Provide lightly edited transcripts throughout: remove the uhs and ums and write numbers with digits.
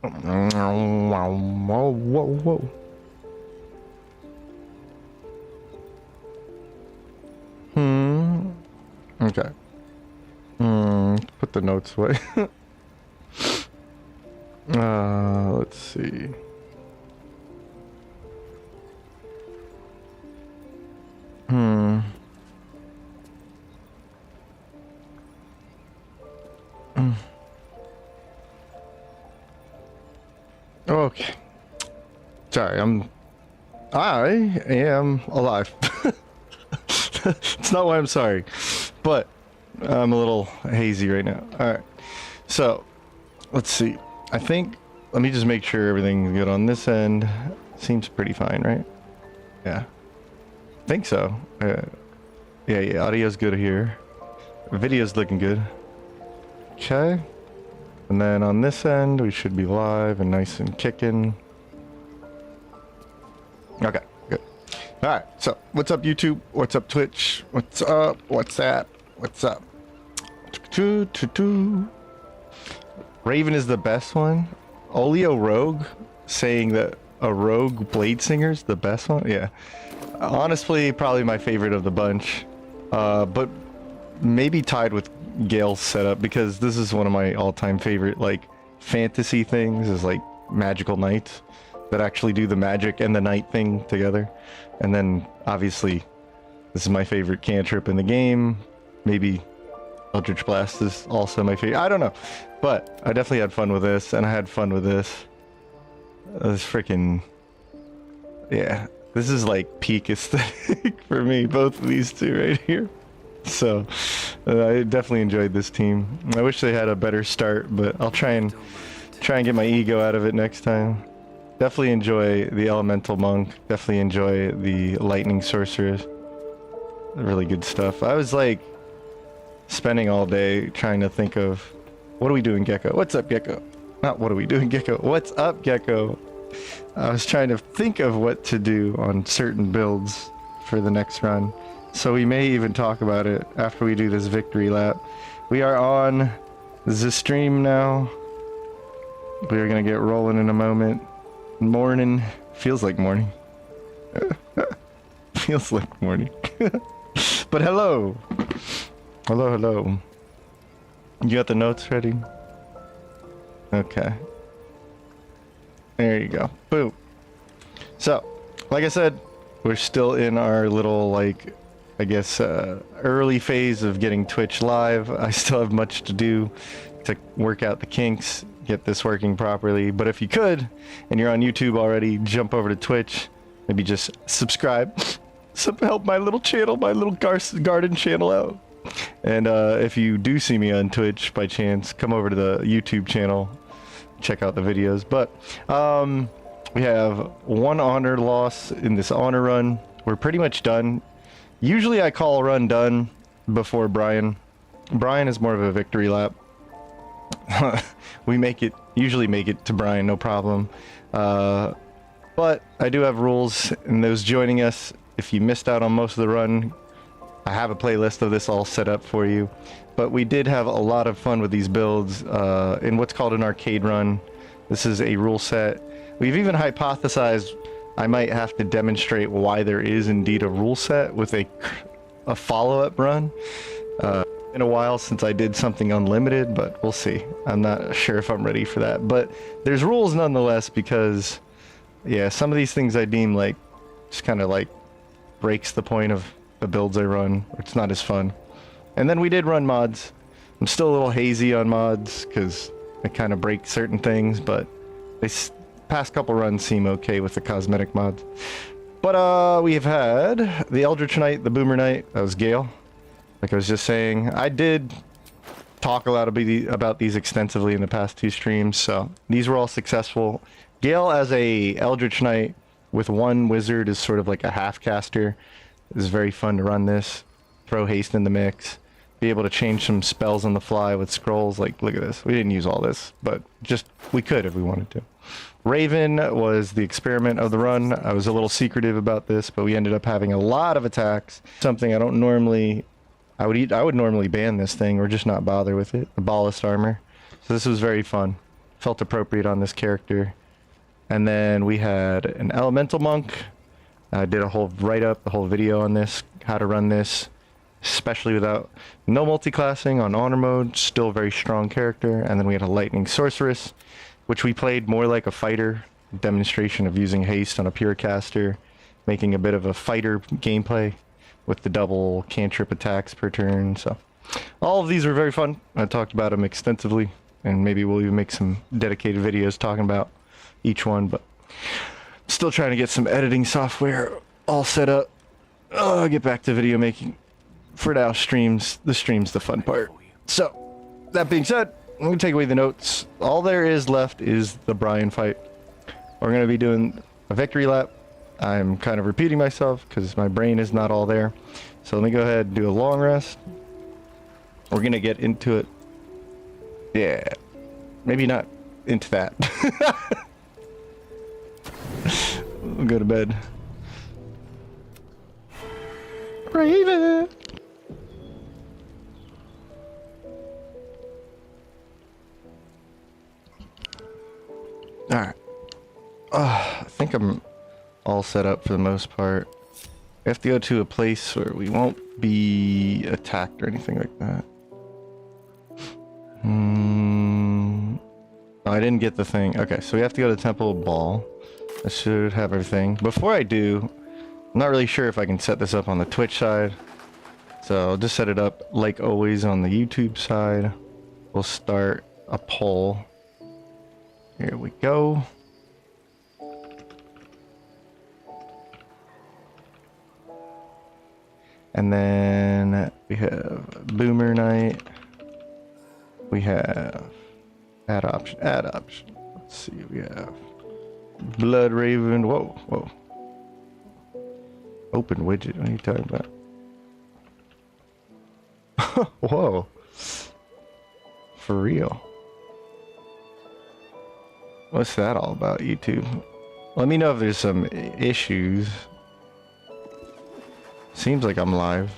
Whoa, whoa, whoa. Okay. Put the notes away. Let's see. Okay. Sorry, I am alive. It's not why I'm sorry, but I'm a little hazy right now. Alright. So, let's see. I think, let me just make sure everything's good on this end. Seems pretty fine, right? Yeah. I think so. Yeah, audio's good here. Video's looking good. Okay. And then on this end, we should be live and nice and kicking. Okay, good. Alright, so what's up YouTube? What's up Twitch? What's up? What's that? What's up? Raven is the best one. Olio Rogue saying that a rogue blade singer's the best one? Yeah. Honestly, probably my favorite of the bunch. But maybe tied with Gale's setup, because this is one of my all-time favorite like fantasy things, is like magical knights that actually do the magic and the knight thing together. And then obviously this is my favorite cantrip in the game. Maybe Eldritch Blast is also my favorite. I don't know, but I definitely had fun with this, and I had fun with this. This freaking, yeah, this is like peak aesthetic for me, both of these two right here. So I definitely enjoyed this team. I wish they had a better start, but I'll try and get my ego out of it next time. Definitely enjoy the Elemental Monk. Definitely enjoy the Lightning Sorceress. Really good stuff. I was like spending all day trying to think of, what are we doing, Gecko? What's up, Gecko? Not what are we doing, Gecko? What's up, Gecko? I was trying to think of what to do on certain builds for the next run. So we may even talk about it after we do this victory lap. We are on the stream now. We are going to get rolling in a moment. Morning. Feels like morning. Feels like morning. But hello. Hello, hello. You got the notes ready? Okay. There you go. Boom. So, like I said, we're still in our little, like, I guess, early phase of getting Twitch live. I still have much to do to work out the kinks, get this working properly. But if you could, and you're on YouTube already, jump over to Twitch. Maybe just subscribe. Help my little channel, my little garden channel out. And if you do see me on Twitch by chance, come over to the YouTube channel, check out the videos. But we have one honor loss in this honor run. We're pretty much done. Usually I call a run done before Brian. Brian is more of a victory lap. We usually make it to Brian, no problem. But I do have rules, and those joining us, if you missed out on most of the run, I have a playlist of this all set up for you. But we did have a lot of fun with these builds in what's called an arcade run. This is a rule set. We've even hypothesized I might have to demonstrate why there is indeed a rule set with a follow-up run. Been a while since I did something unlimited, but we'll see. I'm not sure if I'm ready for that. But there's rules nonetheless, because yeah, some of these things I deem like just kind of like breaks the point of the builds I run. It's not as fun. And then we did run mods. I'm still a little hazy on mods because they kind of break certain things, but this past couple runs seem okay with the cosmetic mods. But we have had the Eldritch Knight, the Boomer Knight. That was Gale. Like I was just saying, I did talk a lot about these extensively in the past two streams, so these were all successful. Gale as a Eldritch Knight with one wizard is sort of like a half caster. It's very fun to run this. Throw haste in the mix. Be able to change some spells on the fly with scrolls. Like, look at this. We didn't use all this, but just we could if we wanted to. Raven was the experiment of the run. I was a little secretive about this, but we ended up having a lot of attacks. Something I don't normally... I would normally ban this thing or just not bother with it. The ballast armor. So this was very fun. felt appropriate on this character. And then we had an elemental monk. I did a whole write-up, a whole video on this, how to run this, especially without no multi-classing on honor mode, still very strong character. And then we had a lightning sorceress, which we played more like a fighter, demonstration of using haste on a pure caster, making a bit of a fighter gameplay with the double cantrip attacks per turn. So all of these were very fun. I talked about them extensively, and maybe we'll even make some dedicated videos talking about each one, but still trying to get some editing software all set up. Oh, I'll get back to video making. For now, the stream's the fun part. So, that being said, I'm going to take away the notes. All there is left is the Brian fight. We're going to be doing a victory lap. I'm kind of repeating myself because my brain is not all there. So let me go ahead and do a long rest. We're going to get into it. Yeah. Maybe not into that. We'll go to bed. Raven! Alright. I think I'm all set up for the most part. We have to go to a place where we won't be attacked or anything like that. Oh, I didn't get the thing. Okay, so we have to go to Temple Ball. I should have everything. Before I do, I'm not really sure if I can set this up on the Twitch side. So I'll just set it up like always on the YouTube side. We'll start a poll. Here we go. And then we have Boomer Night. We have add option. Let's see, we have Blood Raven. Whoa. Open widget. What are you talking about? Whoa. For real. What's that all about, YouTube? Let me know if there's some issues. Seems like I'm live.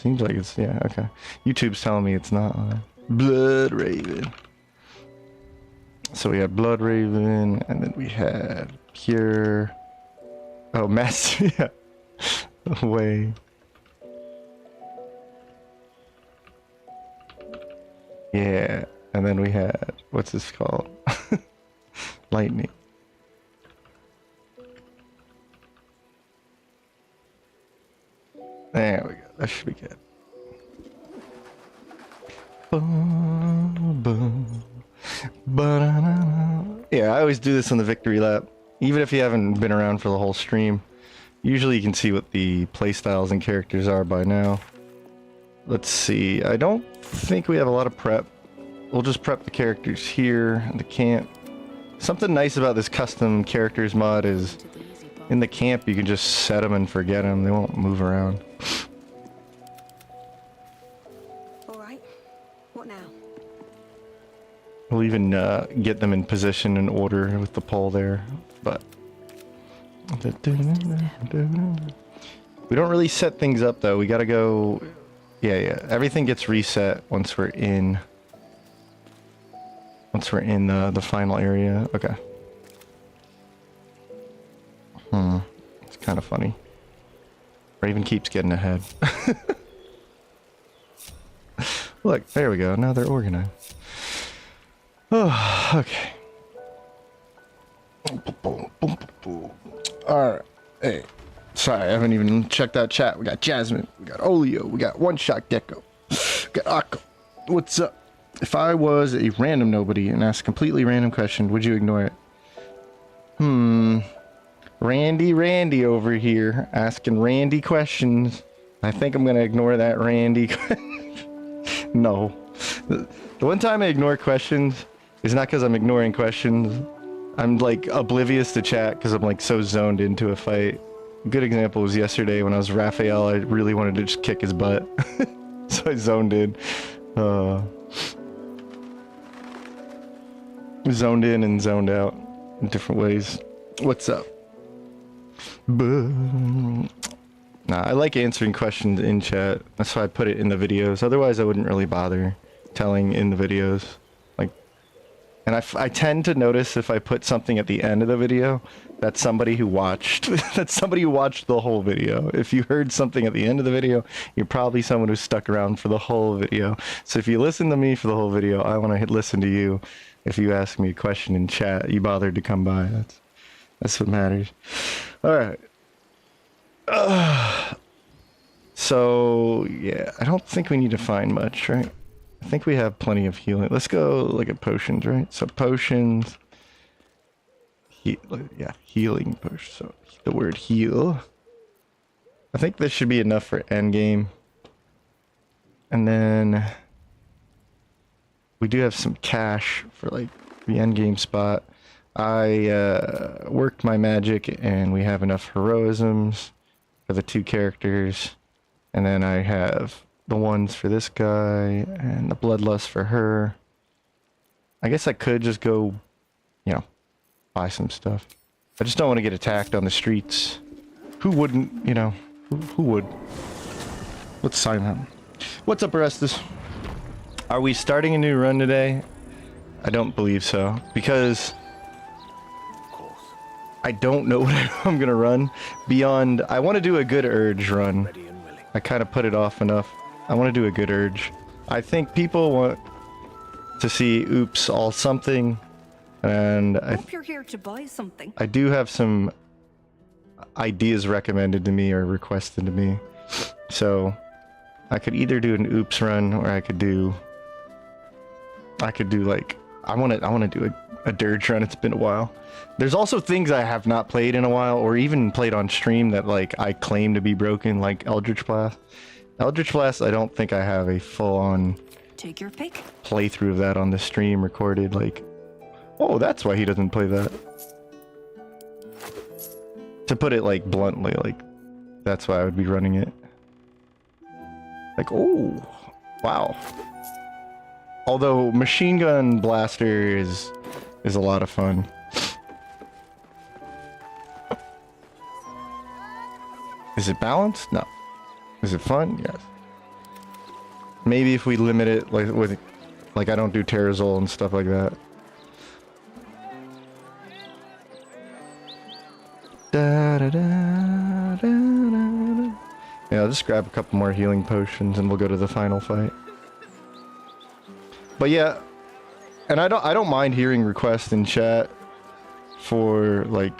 Seems like it's, yeah, okay. YouTube's telling me it's not live. Blood Raven. So we had Blood Raven, and then we had Pure. Oh, Master, yeah. Way. Yeah, and then we had, what's this called? Lightning. There we go. That should be good. Yeah, I always do this on the victory lap. Even if you haven't been around for the whole stream, usually you can see what the playstyles and characters are by now. Let's see. I don't think we have a lot of prep. We'll just prep the characters here in the camp. Something nice about this custom characters mod is in the camp you can just set them and forget them. They won't move around. Alright, what now? We'll even get them in position and order with the pole there, but we don't really set things up though. We gotta go. Yeah. Everything gets reset once we're in. Once we're in the final area. Okay. It's kind of funny. Raven keeps getting ahead. Look, there we go. Now they're organized. Oh, okay. Alright. Hey. Sorry, I haven't even checked out chat. We got Jasmine. We got Olio. We got One Shot Gecko. We got Akko. What's up? If I was a random nobody and asked a completely random question, would you ignore it? Randy over here asking Randy questions. I think I'm gonna ignore that Randy. No. The one time I ignore questions is not because I'm ignoring questions. I'm like oblivious to chat because I'm like so zoned into a fight. A good example was yesterday when I was Raphael. I really wanted to just kick his butt. So I zoned in. Zoned in and zoned out in different ways. What's up? Nah, I like answering questions in chat. That's why I put it in the videos. Otherwise, I wouldn't really bother telling in the videos. Like, And I tend to notice if I put something at the end of the video, that's somebody who watched, that's somebody who watched the whole video. If you heard something at the end of the video, you're probably someone who stuck around for the whole video. So if you listen to me for the whole video, I want to listen to you. If you ask me a question in chat, you bothered to come by. That's what matters. All right. So yeah, I don't think we need to find much, right? I think we have plenty of healing. Let's go look at potions, right? So potions, healing potion. So the word heal. I think this should be enough for end game. And then we do have some cash for like the end game spot. I worked my magic and we have enough heroisms for the 2 characters. And then I have the ones for this guy and the bloodlust for her. I guess I could just go, you know, buy some stuff. I just don't want to get attacked on the streets. Who wouldn't, you know, who would? Let's sign up. What's up, Orestes? Are we starting a new run today? I don't believe so, because I don't know what I'm gonna run beyond. I want to do a good urge run. I kind of put it off enough. I want to do a good urge. I think people want to see oops all something, and I Hope you're here to buy something. I do have some ideas recommended to me or requested to me. So I could either do an oops run or I could do like I want to do a dirge run. It's been a while. There's also things I have not played in a while or even played on stream that like I claim to be broken, like Eldritch Blast. Eldritch Blast, I don't think I have a full-on Take your pick. playthrough of that on the stream recorded. Like, oh, that's why he doesn't play that. To put it like bluntly, like that's why I would be running it. Like, oh, wow. Although machine gun blaster is a lot of fun. Is it balanced? No. Is it fun? Yes. Maybe if we limit it like I don't do Terrazol and stuff like that. Da, da, da, da, da. Yeah, I'll just grab a couple more healing potions and we'll go to the final fight. But yeah, and I don't mind hearing requests in chat for like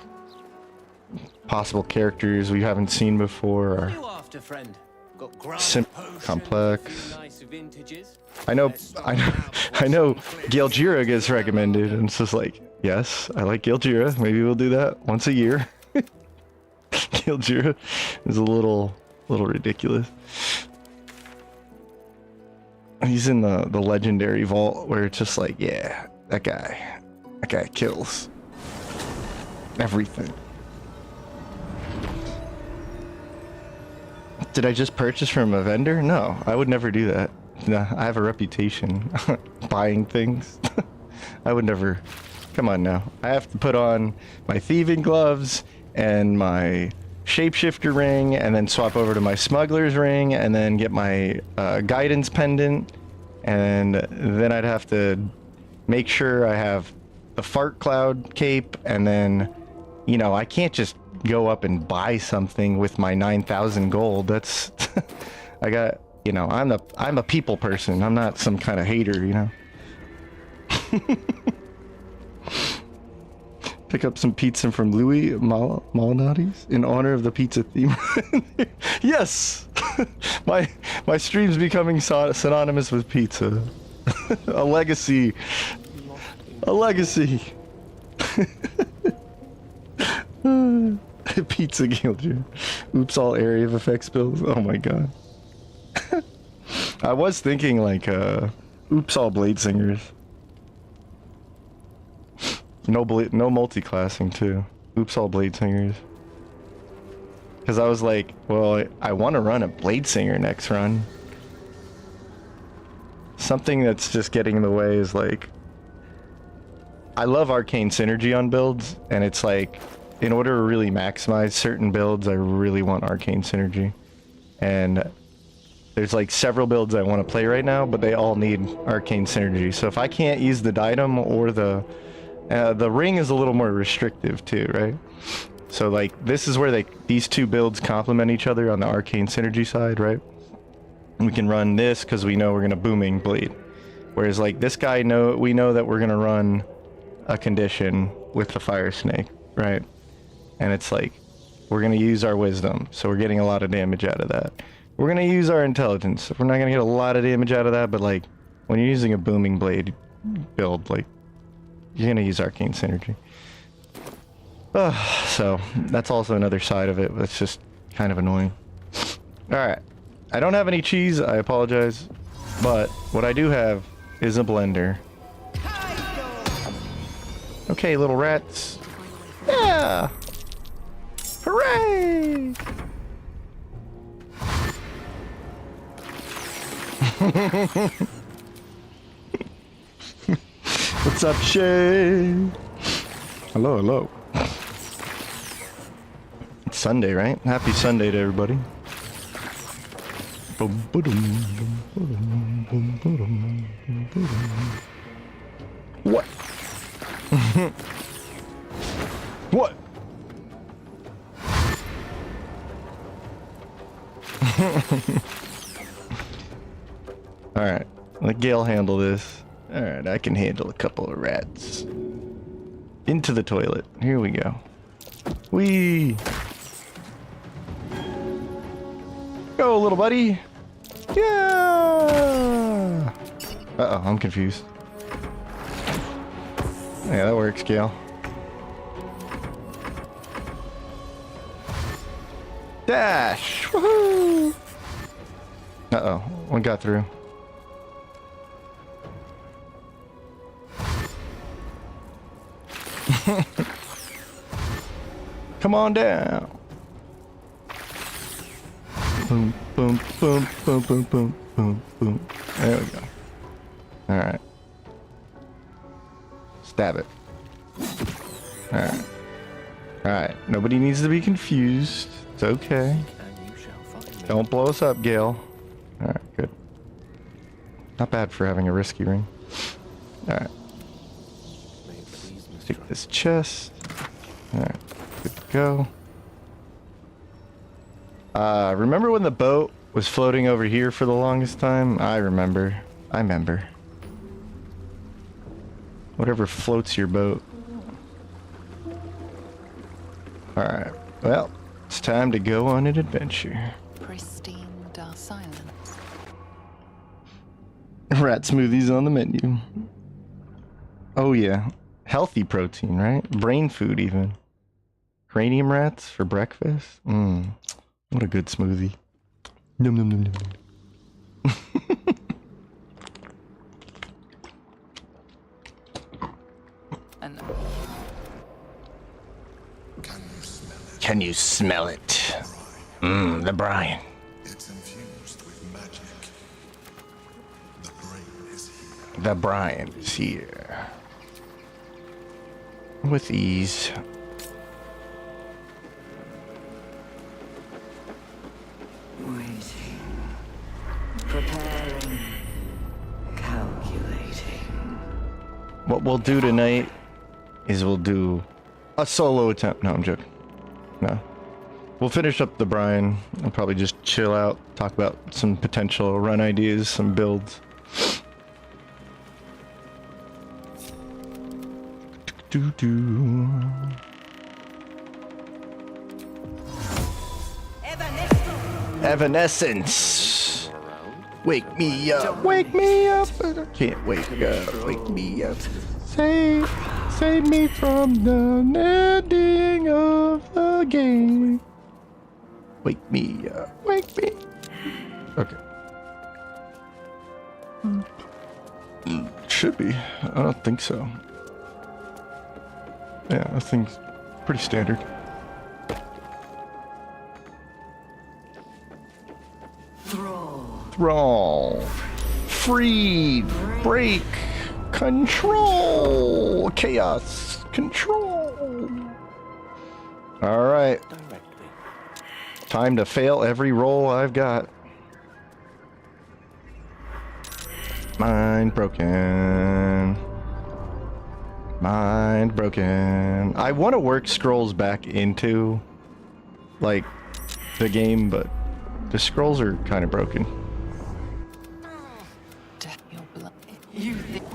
possible characters we haven't seen before or simple, complex. I know Gale gets recommended, and it's just like, yes, I like Gale. Maybe we'll do that once a year. Gale is a little ridiculous. He's in the legendary vault where it's just like, yeah, that guy kills everything. Did I just purchase from a vendor? No, I would never do that. No, I have a reputation buying things. I would never. Come on now. I have to put on my thieving gloves and my shapeshifter ring and then swap over to my smuggler's ring and then get my guidance pendant, and then I'd have to make sure I have the fart cloud cape, and then, you know, I can't just go up and buy something with my 9,000 gold. That's I got, you know, I'm a people person. I'm not some kind of hater, you know. Pick up some pizza from Louis Molinati's in honor of the pizza theme. Yes! my stream's becoming synonymous with pizza. A legacy. A legacy. Pizza Gale. Oops, all area of effects bills. Oh my god. I was thinking like oops, all blade singers. No multi-classing too. Oops, all blade singers. Because I was like, well, I want to run a blade singer next run. Something that's just getting in the way is like, I love arcane synergy on builds, and it's like, in order to really maximize certain builds, I really want arcane synergy. And there's like several builds I want to play right now, but they all need arcane synergy. So if I can't use the diadem or the ring is a little more restrictive too, right? So like this is where these two builds complement each other on the arcane synergy side, right? And we can run this because we know we're gonna booming blade. Whereas like this guy, we know that we're gonna run a condition with the fire snake, right? And it's like we're gonna use our wisdom, so we're getting a lot of damage out of that. We're gonna use our intelligence. We're not gonna get a lot of damage out of that, but like when you're using a booming blade build, like you're gonna use arcane synergy. So that's also another side of it. That's just kind of annoying. All right, I don't have any cheese. I apologize, but what I do have is a blender. Okay, little rats. Yeah! Hooray! What's up, Shay? Hello, hello. It's Sunday, right? Happy Sunday to everybody. What? What? Alright, let Gale handle this. Alright, I can handle a couple of rats. Into the toilet. Here we go. Whee! Go, little buddy! Yeah! Uh-oh, I'm confused. Yeah, that works, Gale. Dash! Woohoo! Uh-oh, one got through. Come on down. Boom, boom, boom, boom, boom, boom, boom, boom. There we go. Alright. Stab it. Alright. Alright. Nobody needs to be confused. It's okay. Don't blow us up, Gale. Alright, good. Not bad for having a risky ring. Alright. Take this chest. Alright, good to go. Remember when the boat was floating over here for the longest time? I remember. Whatever floats your boat. Alright, well, it's time to go on an adventure. Pristine silence. Rat smoothies on the menu. Oh yeah. Healthy protein, right? Brain food even. Cranium rats for breakfast? What a good smoothie. Num num num num. And Can you smell it? The brine. It's infused with magic. The brain is here. The brine is here. With ease. Waiting. Preparing. Calculating. What we'll do tonight is we'll do a solo attempt. No, I'm joking. No. We'll finish up the brine. I'll probably just chill out, talk about some potential run ideas, some builds. Evanescence. Wake me up. Wake me up. I can't wake up. Wake me up. Save me from the ending of the game. Wake me up. Wake me. Okay. Should be. I don't think so. Yeah, I think pretty standard. Thrall. Freed. Break. Control. Chaos. Control. Alright. Time to fail every roll I've got. Mind broken. Mind broken. I want to work scrolls back into, like, the game, but the scrolls are kind of broken. Your blood. You think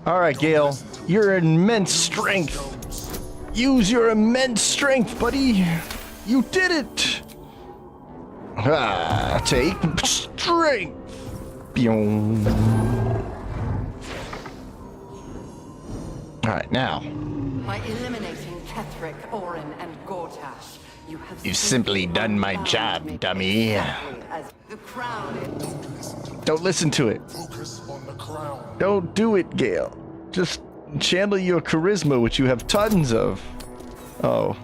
All right, Gale, your immense strength. Use your immense strength, buddy. You did it. Ah, take strength. Boom. All right, now. By eliminating Ketheric, Orin, and Gortash, you have You've simply done my job, dummy. exactly as the crown is. Don't listen to it. Focus on the crown. Don't do it, Gale. Just channel your charisma, which you have tons of. Oh.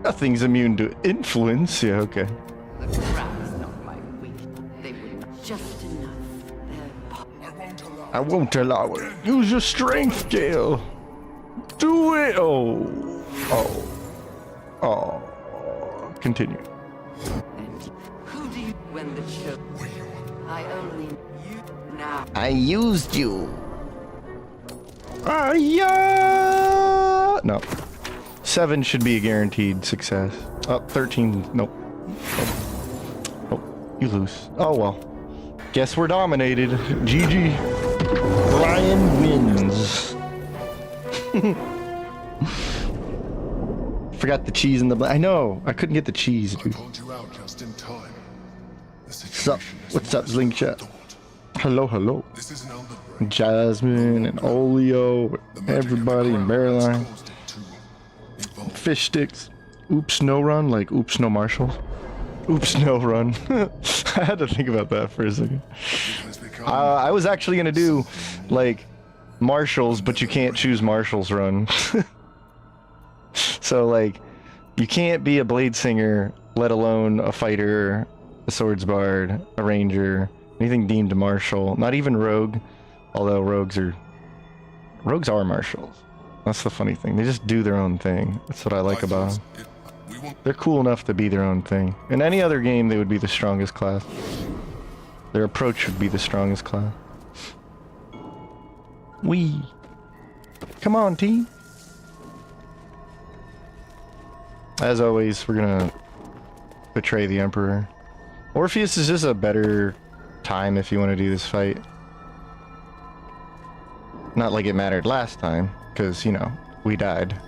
Nothing's immune to influence. Yeah, okay. The crown's not my weakness. They would just enough. I won't allow it. Use your strength, Gale. Do it. Oh. Oh. Oh. Continue. And who do you when the show? I only you now. I used you. Yeah. No. 7 should be a guaranteed success. Oh, 13. Nope. Oh, you lose. Oh well. Guess we're dominated. GG. Brian wins. Forgot the cheese in the. I know. I couldn't get the cheese, I dude. pulled you out just in time. The What's up? situation is What's up, worse than Slingshot? I thought. Hello, hello. This is an elder brain. Jasmine and Olio, The magic of the everybody in crown Bearline. has caused it to evolve. Fish sticks. Oops, no run, like oops, no Marshall. Oops, no run. I had to think about that for a second. It has become I was actually gonna do like Marshalls, but you can't choose Marshall's run. So like, you can't be a blade singer, let alone a fighter, a swords bard, a ranger, anything deemed a martial. Not even rogue, although rogues are martials. That's the funny thing. They just do their own thing. That's what I like about them. We won't They're cool enough to be their own thing. In any other game, they would be the strongest class. Their approach would be the strongest class. Wee. Come on, team. As always, we're gonna betray the Emperor. Orpheus is just a better time if you want to do this fight. Not like it mattered last time, because, you know, we died.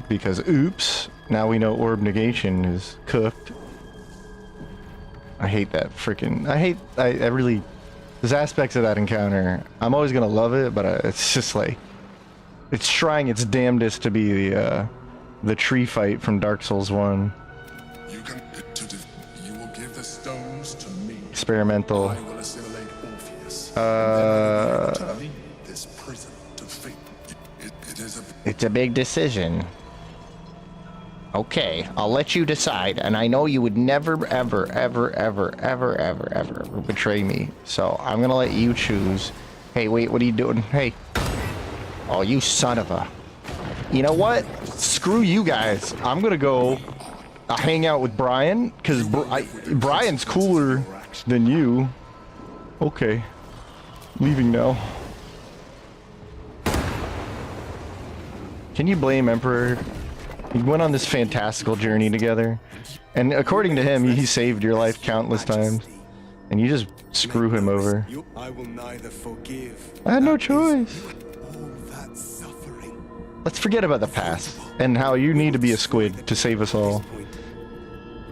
Because, oops, now we know Orb Negation is cooked. I hate that freaking... I really... There's aspects of that encounter. I'm always gonna love it, but it's just like... It's trying its damnedest to be the tree fight from Dark Souls 1. you will give the stones to me. Experimental. I will assimilate Orpheus. And then I will be able to lead this prison to fate. It is a It's a big decision. Okay, I'll let you decide, and I know you would never, ever, ever, ever, ever, ever, ever, ever betray me. So I'm gonna let you choose. Hey, wait, what are you doing? Hey. Oh, you son of a... You know what? Screw you guys. I'm gonna go hang out with Brian, because Brian's cooler than you. Okay. Leaving now. Can you blame Emperor? We went on this fantastical journey together, and according to him, he saved your life countless times, and you just screw him over. I will neither forgive. I had no choice. All that suffering. Let's forget about the past, and how you need to be a squid to save us all.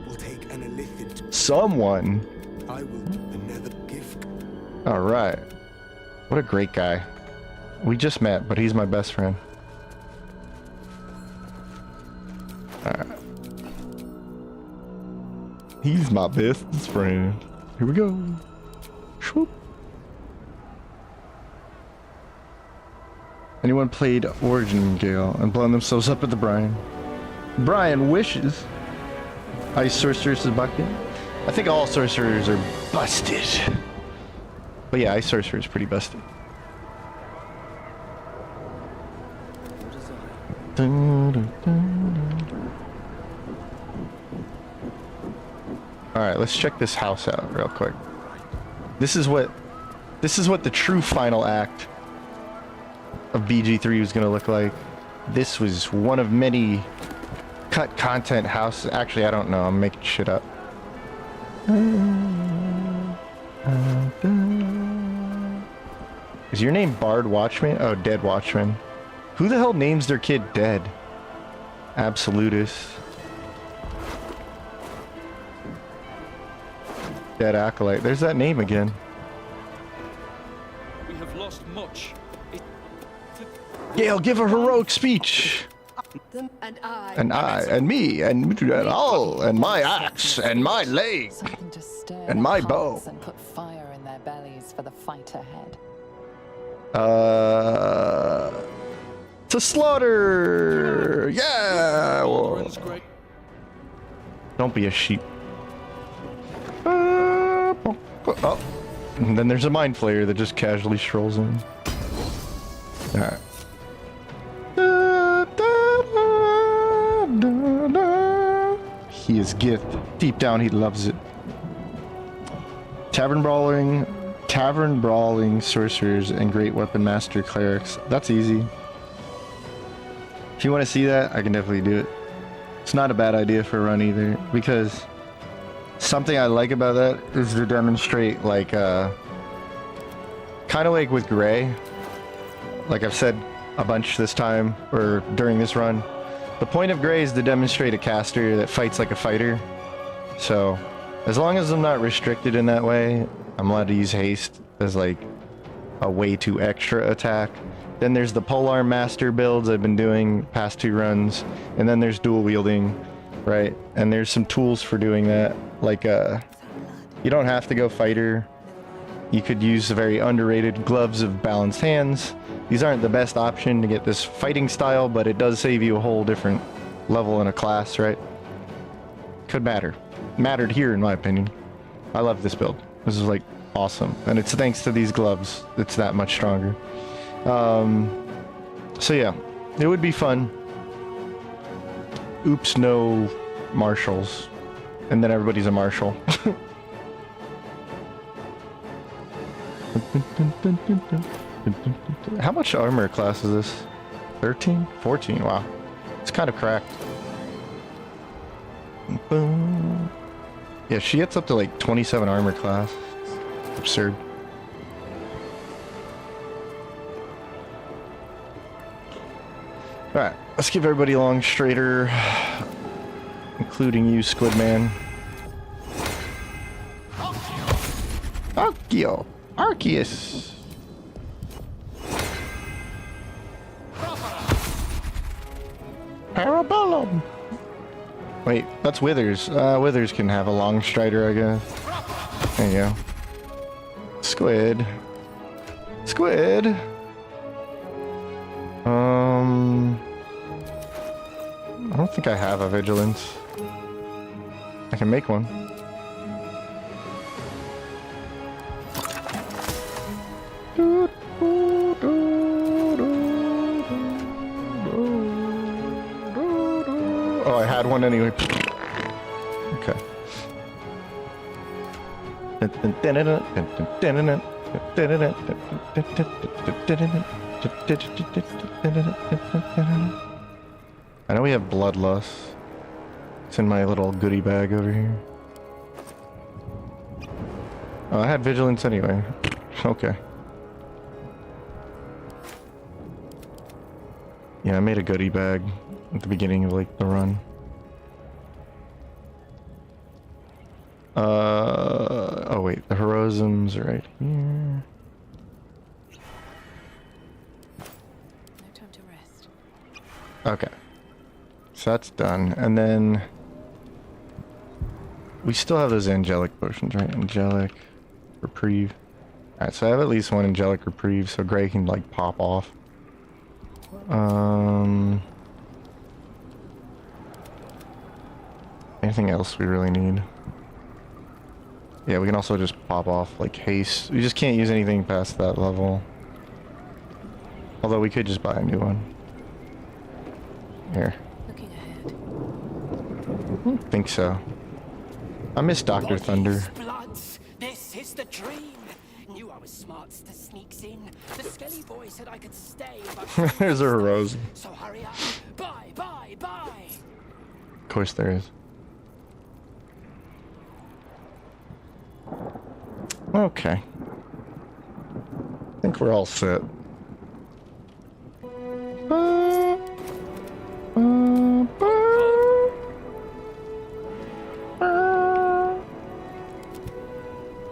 Will take an illithid. Someone. I will another gift. Alright. What a great guy. We just met, but he's my best friend. Alright. He's my bestest friend. Here we go. Swoop. Anyone played Origin Gale and blown themselves up at the Brian? Brian wishes. Ice Sorceress is bucket. I think all sorcerers are busted. But yeah, Ice Sorcerer is pretty busted. Dun, dun, dun, dun. Alright, let's check this house out real quick. This is what the true final act of BG3 was gonna look like. This was one of many cut content houses. Actually, I don't know. I'm making shit up. Is your name Bard Watchman? Oh, Dead Watchman. Who the hell names their kid Dead? Absolutist. Dead Acolyte. There's that name again. We have lost much. Gale, give a heroic speech. And I. And I, and me, and all, and my axe, and my leg, Something to stir and their my bow. hearts and put fire in their bellies for the fight ahead. To slaughter! Yeah! Alderman's great. Don't be a sheep. Oh, and then there's a mind flayer that just casually strolls in. Alright. He is gift. Deep down, he loves it. Tavern brawling sorcerers, and great weapon master clerics. That's easy. If you want to see that, I can definitely do it. It's not a bad idea for a run either, because something I like about that is to demonstrate, like, kind of like with Gray. Like I've said a bunch this time, or during this run. The point of Gray is to demonstrate a caster that fights like a fighter. So, as long as I'm not restricted in that way, I'm allowed to use haste as like a way to extra attack. Then there's the polearm master builds I've been doing past 2 runs, and then there's dual wielding, right? And there's some tools for doing that. Like you don't have to go fighter. You could use the very underrated gloves of balanced hands. These aren't the best option to get this fighting style, but it does save you a whole different level in a class, right? Could matter. Mattered here, in my opinion. I love this build. This is like awesome, and it's thanks to these gloves it's that much stronger. So yeah, it would be fun. Oops, no marshals, and then everybody's a marshal. How much armor class is this? 13? 14? Wow. It's kind of cracked. Boom. Yeah, she gets up to like 27 armor class. It's absurd. Alright, let's give everybody along straighter, including you, Squidman. Archeo! Arceus! Parabellum! Wait, that's Withers. Withers can have a long strider, I guess. There you go. Squid. Squid! I don't think I have a vigilance. I can make one. Oh, I had one anyway. Okay. I know we have bloodlust. It's in my little goodie bag over here. Oh, I had vigilance anyway. Okay. Yeah, I made a goodie bag at the beginning of like the run. Oh wait, the heroisms are right here. No time to rest. Okay. So that's done. And then we still have those angelic potions, right? Angelic reprieve. Alright, so I have at least one angelic reprieve so Gray can like pop off. Anything else we really need? Yeah, we can also just pop off like haste. We just can't use anything past that level. Although we could just buy a new one. Here. Looking ahead. I think so. I miss Dr. Thunder. Bloods, this is the dream. Knew I was smart to sneaks in. The Skelly boy said I could stay. There's a rose. So hurry up. Bye, bye, bye. Of course there is. Okay. I think we're all set.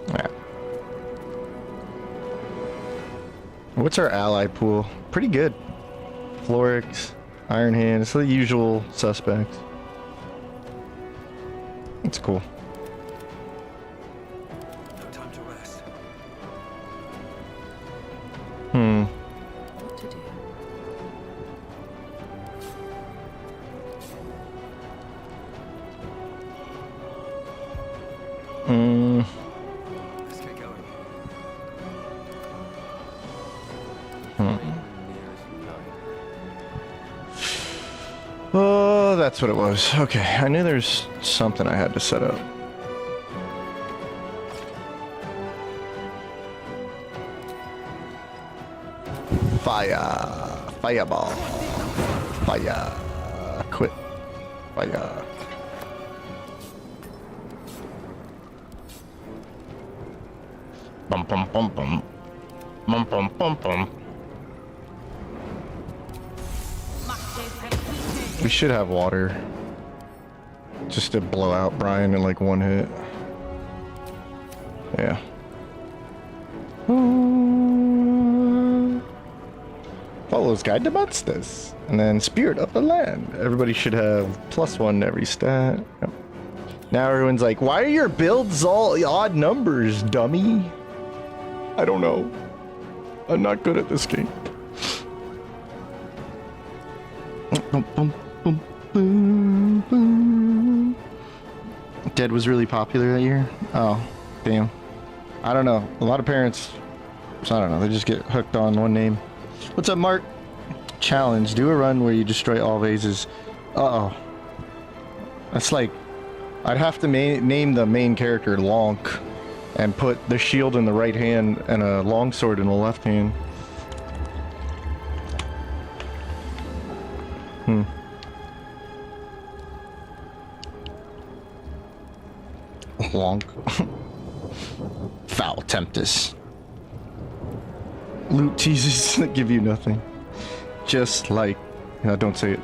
Yeah. What's our ally pool? Pretty good. Florix, Iron Hand, it's the usual suspects. It's cool. No time to rest. What to do? Let's get going. Oh, that's what it was. Okay, I knew there's something I had to set up. Fire. Fireball. Fire. Quit. Fire. Bum bum bum bum. Bum bum bum bum. We should have water. Just to blow out Brian in like one hit. Yeah. Follows guide to monsters. And then spirit of the land. Everybody should have +1 to every stat. Yep. Now everyone's like, why are your builds all odd numbers, dummy? I don't know. I'm not good at this game. Dead was really popular that year. Oh, damn. I don't know. A lot of parents, I don't know, they just get hooked on one name. What's up, Mark? Challenge. Do a run where you destroy all vases. Uh-oh. That's like, I'd have to name the main character Lonk and put the shield in the right hand and a longsword in the left hand. Lonk. Foul Tempest. Loot teases that give you nothing. Just like... No, don't say it.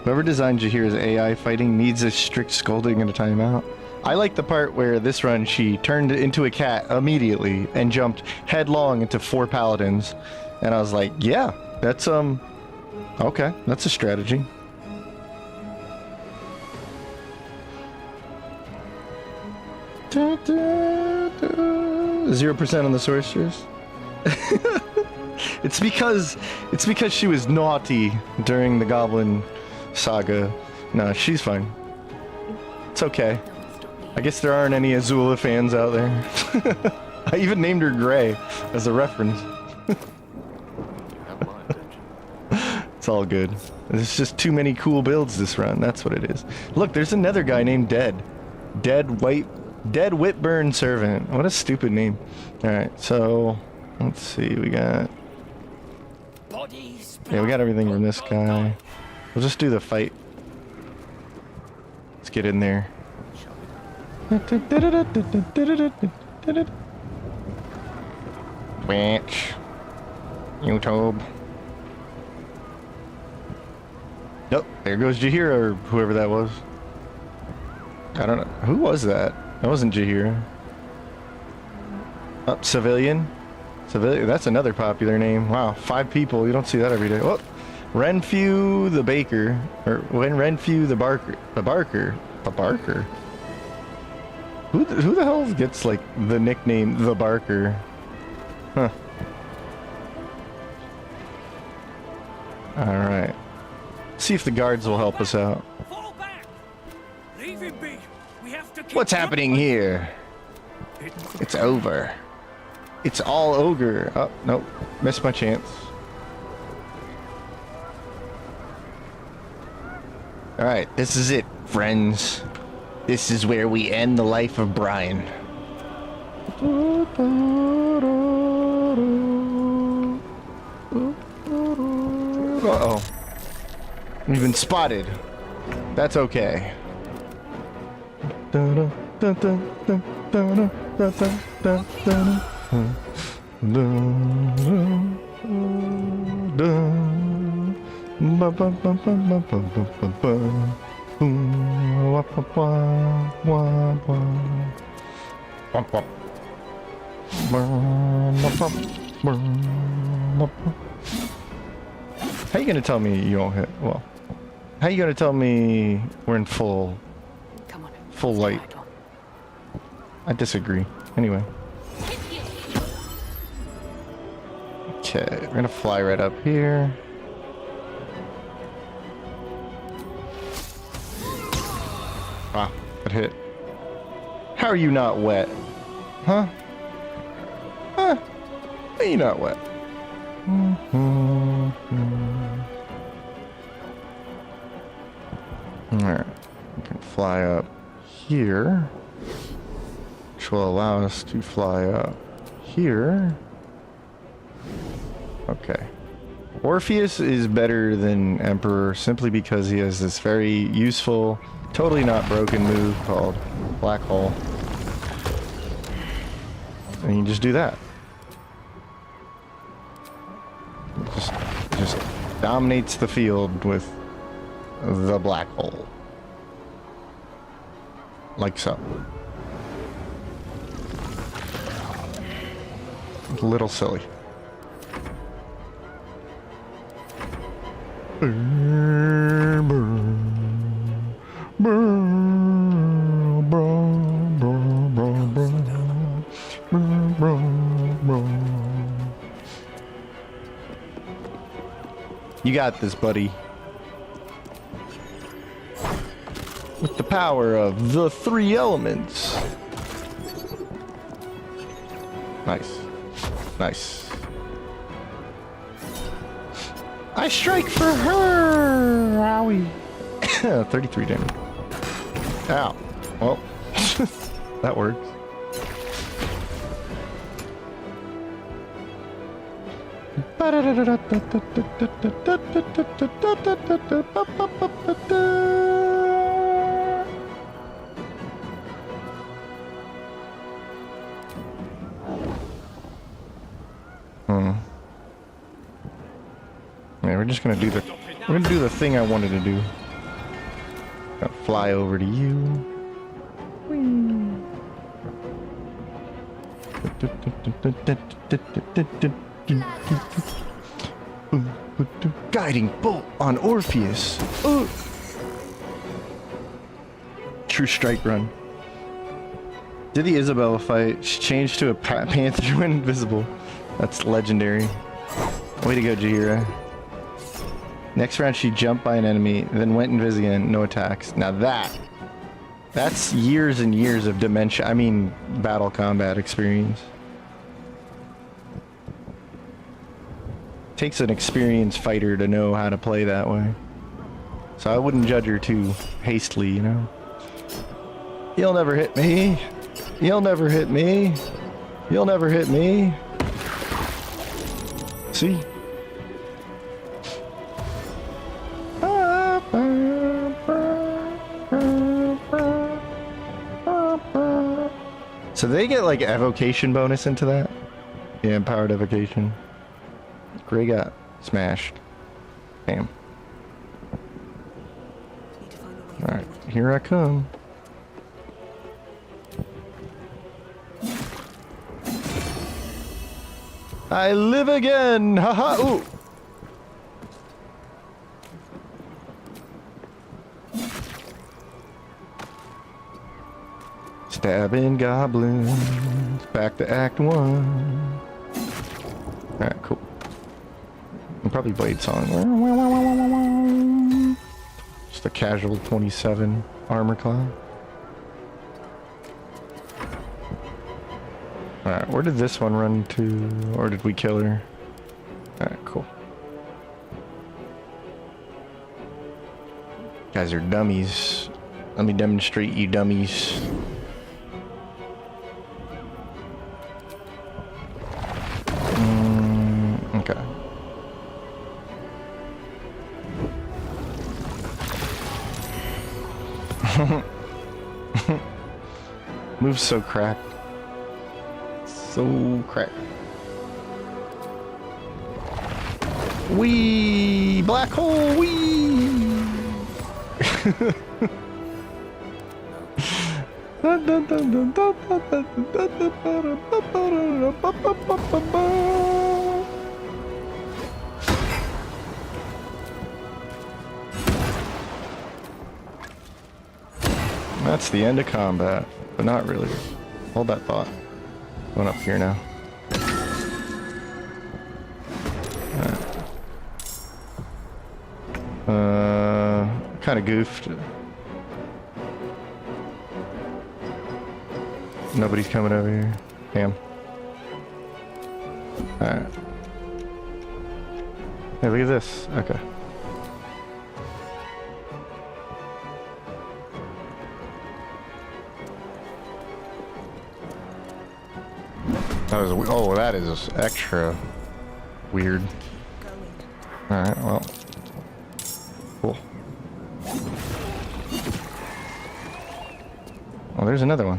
Whoever designed Jahir's AI fighting needs a strict scolding and a timeout. I like the part where this run she turned into a cat immediately and jumped headlong into 4 paladins. And I was like, yeah, that's okay, that's a strategy. Da, da, da. 0% on the sorceress. It's because she was naughty during the Goblin saga. No, she's fine. It's okay. I guess there aren't any Azula fans out there. I even named her Gray as a reference. It's all good. There's just too many cool builds this run. That's what it is. Look, there's another guy named Dead. Dead Whitburn Servant. What a stupid name. Alright, so let's see, we got... Yeah, we got everything from this guy. We'll just do the fight. Let's get in there. Twitch. YouTube. Nope, there goes Jahir, or whoever that was. I don't know. Who was that? That wasn't Jahir. Oh, Civilian. Civilian. That's another popular name. Wow, 5 people. You don't see that every day. Oh, Renfew the Baker. Or when Renfew the Barker. The Barker. The Barker. Who the hell gets like the nickname the Barker? Huh. Alright. See if the guards will help us out. Fall back. Leave him be. We have to keep What's happening here? It's over. It's all ogre. Oh, nope. Missed my chance. Alright, this is it, friends. This is where we end the life of Brian. Uh-oh. We've been spotted. That's okay. How you gonna tell me you don't hit? Well, how you gonna tell me we're in full Come on. light? I disagree. Anyway. Okay, we're gonna fly right up here. Wow, that hit. How are you not wet? Huh? Huh? How are you not wet? Alright, we can fly up here, which will allow us to fly up here. Okay. Orpheus is better than Emperor simply because he has this very useful, totally not broken move called Black Hole. And you can just do that. Just dominates the field with the Black Hole. Like so. A little silly. You got this, buddy. With the power of the three elements. Nice. Nice. I strike for her! Owie. 33 damage. Ow. Well, that works. Yeah, we're just gonna do the thing I wanted to do. Gonna fly over to you. Guiding bolt on Orpheus. True strike run. Did the Isabella fight? She changed to a panther when invisible. That's legendary. Way to go, Jahira. Next round she jumped by an enemy, then went invisible and no attacks. Now that's years and years of dementia. I mean, battle combat experience. Takes an experienced fighter to know how to play that way. So I wouldn't judge her too hastily, you know. You'll never hit me. You'll never hit me. You'll never hit me. See? So they get like evocation bonus into that? Yeah, empowered evocation. Gray got smashed. Damn. Alright, here I come. I live again! Haha! Ooh! Stabbing goblins. Back to Act 1. Alright, cool. And probably Blade Song. Just a casual 27 armor class. Alright, where did this one run to? Or did we kill her? Alright, cool. Guys are dummies. Let me demonstrate, you dummies. Okay. Moves so cracked. So cracked. Wee! Black hole! Wee! That's the end of combat, but not really. Hold that thought. Going up here now. Kind of goofed. Nobody's coming over here. Damn. Alright. Hey, look at this. Okay. Oh, that is extra weird. Alright, well. Cool. Oh, there's another one.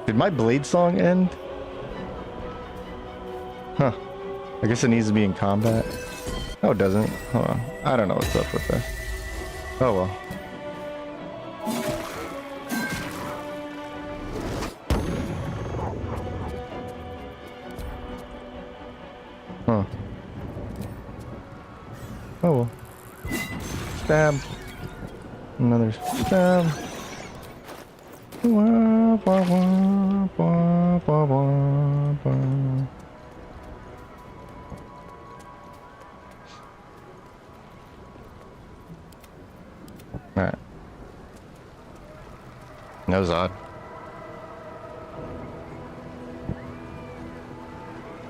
Did my blade song end? Huh. I guess it needs to be in combat. No, it doesn't. Hold on. I don't know what's up with that. Oh well. Huh. Oh well. Stab. Another stab. Wah, wah, wah, wah, wah, wah, wah. Alright. That was odd.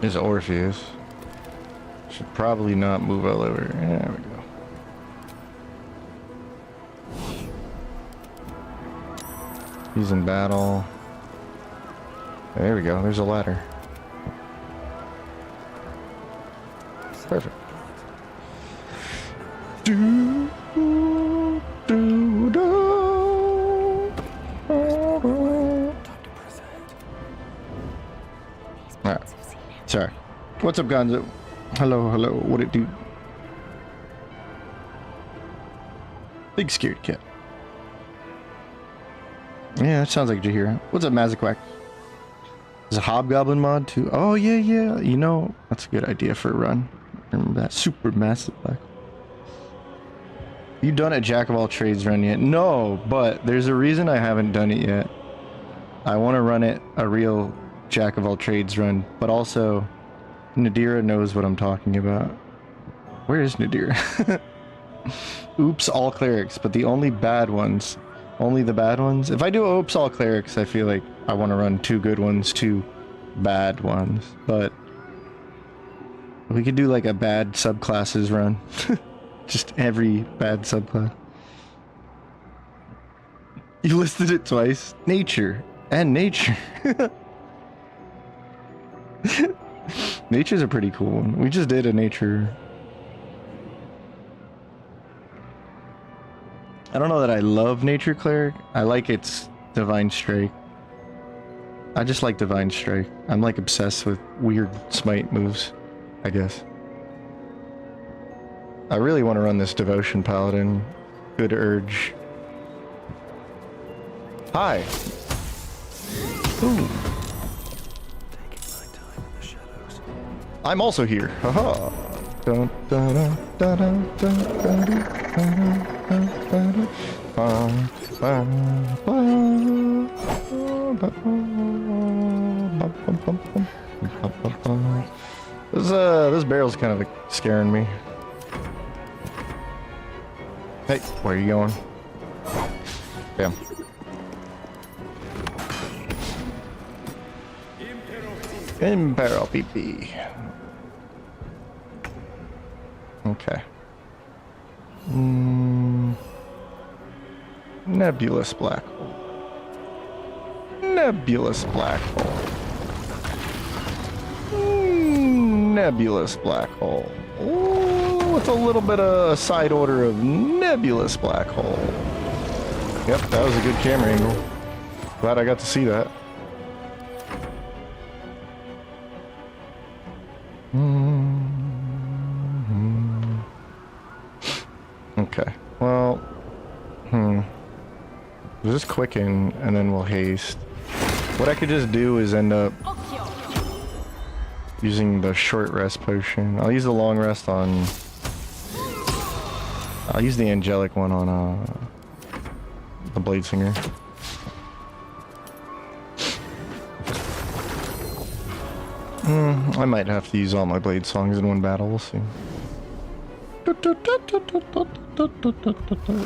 There's Orpheus. Should probably not move all over. There we go. He's in battle. There we go. There's a ladder. Perfect. Do, do, do, do. Alright. Sorry. What's up, Gonzo? Hello, hello. What it do? Big scared cat. Yeah, that sounds like Jahira. What's up, Mazaquack? There's a Hobgoblin mod too. Oh yeah, yeah. You know, that's a good idea for a run. Remember that super massive black. You done a Jack of all trades run yet? No, but there's a reason I haven't done it yet. I want to run it a real Jack of all trades run, but also Nadira knows what I'm talking about. Where is Nadira? Oops, all clerics, but the only bad ones. Only the bad ones? If I do Oops all clerics, I feel like I want to run 2 good ones, 2 bad ones. But we could do like a bad subclasses run. Just every bad subclass. You listed it twice. Nature. And nature. Nature's a pretty cool one. We just did a nature. I don't know that I love Nature Cleric. I like its Divine Strike. I just like Divine Strike. I'm like obsessed with weird smite moves, I guess. I really want to run this Devotion Paladin. Good urge. Hi. Ooh. I'm also here. Haha. Dun, dun, dun, dun, dun, dun, dun, dun, dun, dun. This barrel's kind of like scaring me. Hey, where are you going? Damn. Imperial PP. Okay. Nebulous black hole. Nebulous black hole. Nebulous black hole. Ooh, with a little bit of a side order of nebulous black hole. Yep, that was a good camera angle. Glad I got to see that. Okay, well, we'll just quicken and then we'll haste. What I could just do is end up using the short rest potion. I'll use the long rest on... I'll use the angelic one on the Blade Singer. I might have to use all my Blade songs in one battle, we'll see.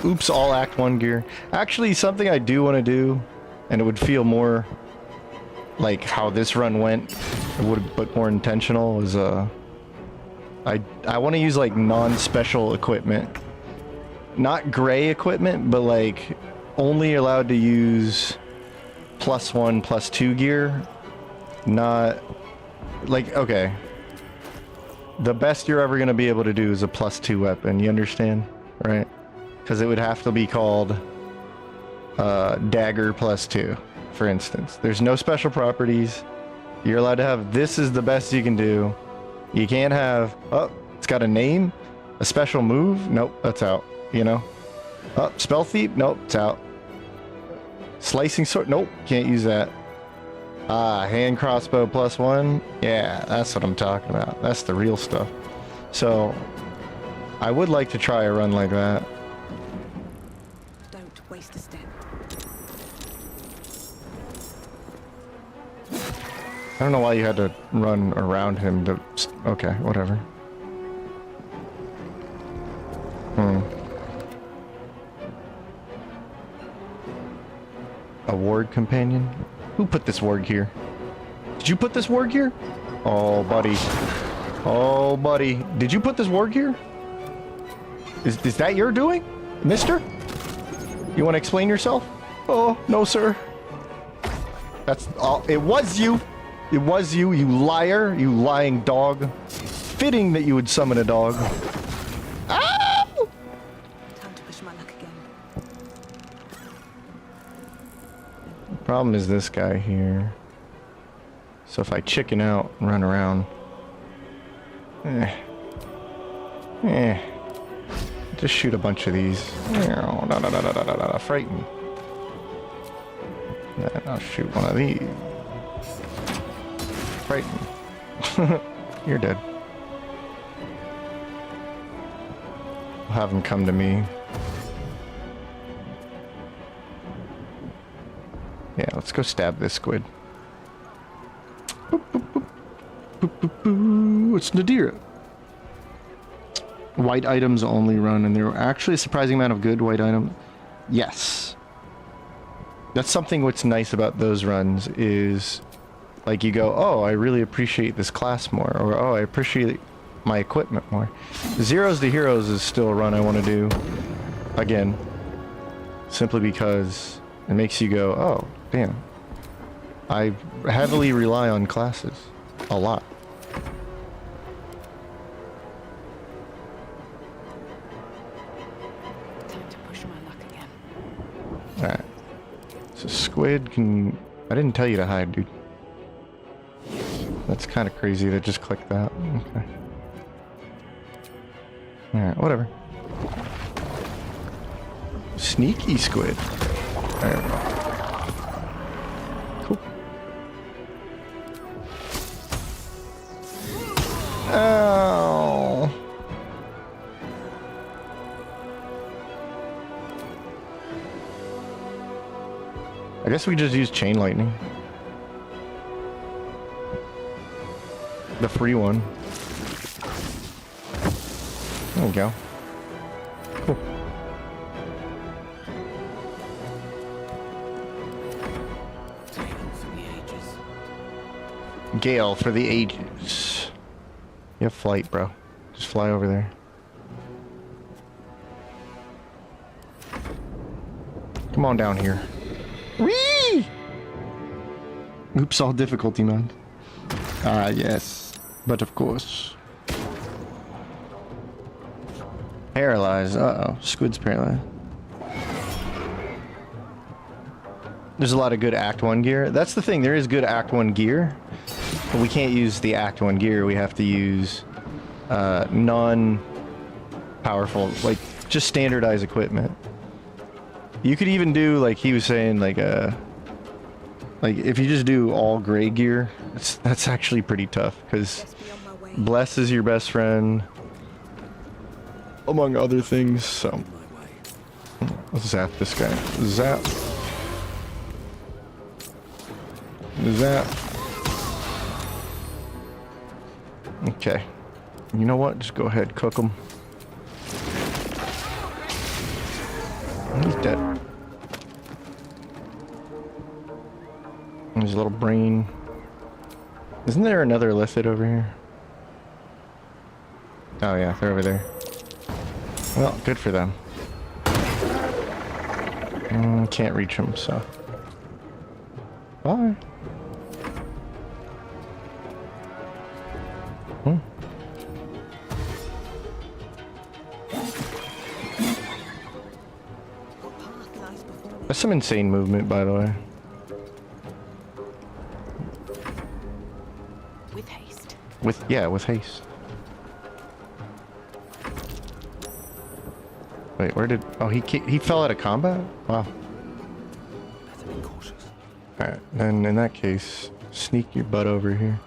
Oops, all Act 1 gear. Actually, something I do want to do, and it would feel more like how this run went, but more intentional, is I want to use like non-special equipment. Not gray equipment, but like only allowed to use +1, +2 gear. Not like, okay. The best you're ever going to be able to do is a +2 weapon, you understand? Right? Because it would have to be called dagger +2, for instance. There's no special properties. You're allowed to have, this is the best you can do. You can't have, oh, it's got a name? A special move? Nope, that's out, you know? Oh, spell thief? Nope, it's out. Slicing sword? Nope, can't use that. Ah, hand crossbow +1? Yeah, that's what I'm talking about. That's the real stuff. So, I would like to try a run like that. Don't waste a step. I don't know why you had to run around him to... Okay, whatever. A ward companion? Who put this warg here? Did you put this warg here? Oh, buddy. Oh, buddy. Did you put this warg here? Is that your doing, mister? You want to explain yourself? Oh, no, sir. That's all. It was you. It was you, you liar. You lying dog. Fitting that you would summon a dog. Ah! Time to push my luck again. Problem is this guy here. So if I chicken out and run around, just shoot a bunch of these. Frighten. Then I'll shoot one of these. Frighten. You're dead. I'll have him come to me. Yeah, let's go stab this squid. Boop, boop, boop. Boop, boop, boop. It's Nadira. White items only run, and there are actually a surprising amount of good white items. Yes. That's something what's nice about those runs is, like, you go, oh, I really appreciate this class more, or oh, I appreciate my equipment more. Zeros to Heroes is still a run I want to do again, simply because it makes you go, oh, damn. I heavily rely on classes. A lot. Time to push my luck again. Alright. So squid can... I didn't tell you to hide, dude. That's kind of crazy to just click that. Okay. Alright, whatever. Sneaky squid. There we go. Cool. Ow. I guess we just use chain lightning. The free one. There we go. Cool. Gale for the ages. You have flight, bro. Just fly over there. Come on down here. Whee! Oops, all difficulty mode. Ah, yes. But of course. Paralyzed. Uh-oh. Squid's paralyzed. There's a lot of good Act 1 gear. That's the thing. There is good Act 1 gear. But we can't use the Act 1 gear. We have to use non-powerful, like, just standardized equipment. You could even do, like he was saying, like if you just do all gray gear, that's actually pretty tough, because Best be on my way. Bless is your best friend, among other things, so. Let's zap this guy. Zap. Zap. Okay. You know what? Just go ahead, cook him. He's dead. His little brain. Isn't there another Lithid over here? Oh yeah, they're over there. Well, good for them. Can't reach them, so. Bye. What path lies before me? That's some insane movement, by the way. With haste. With haste. Wait, where did? Oh, he fell out of combat. Wow. Better be cautious. All right, then in that case, sneak your butt over here.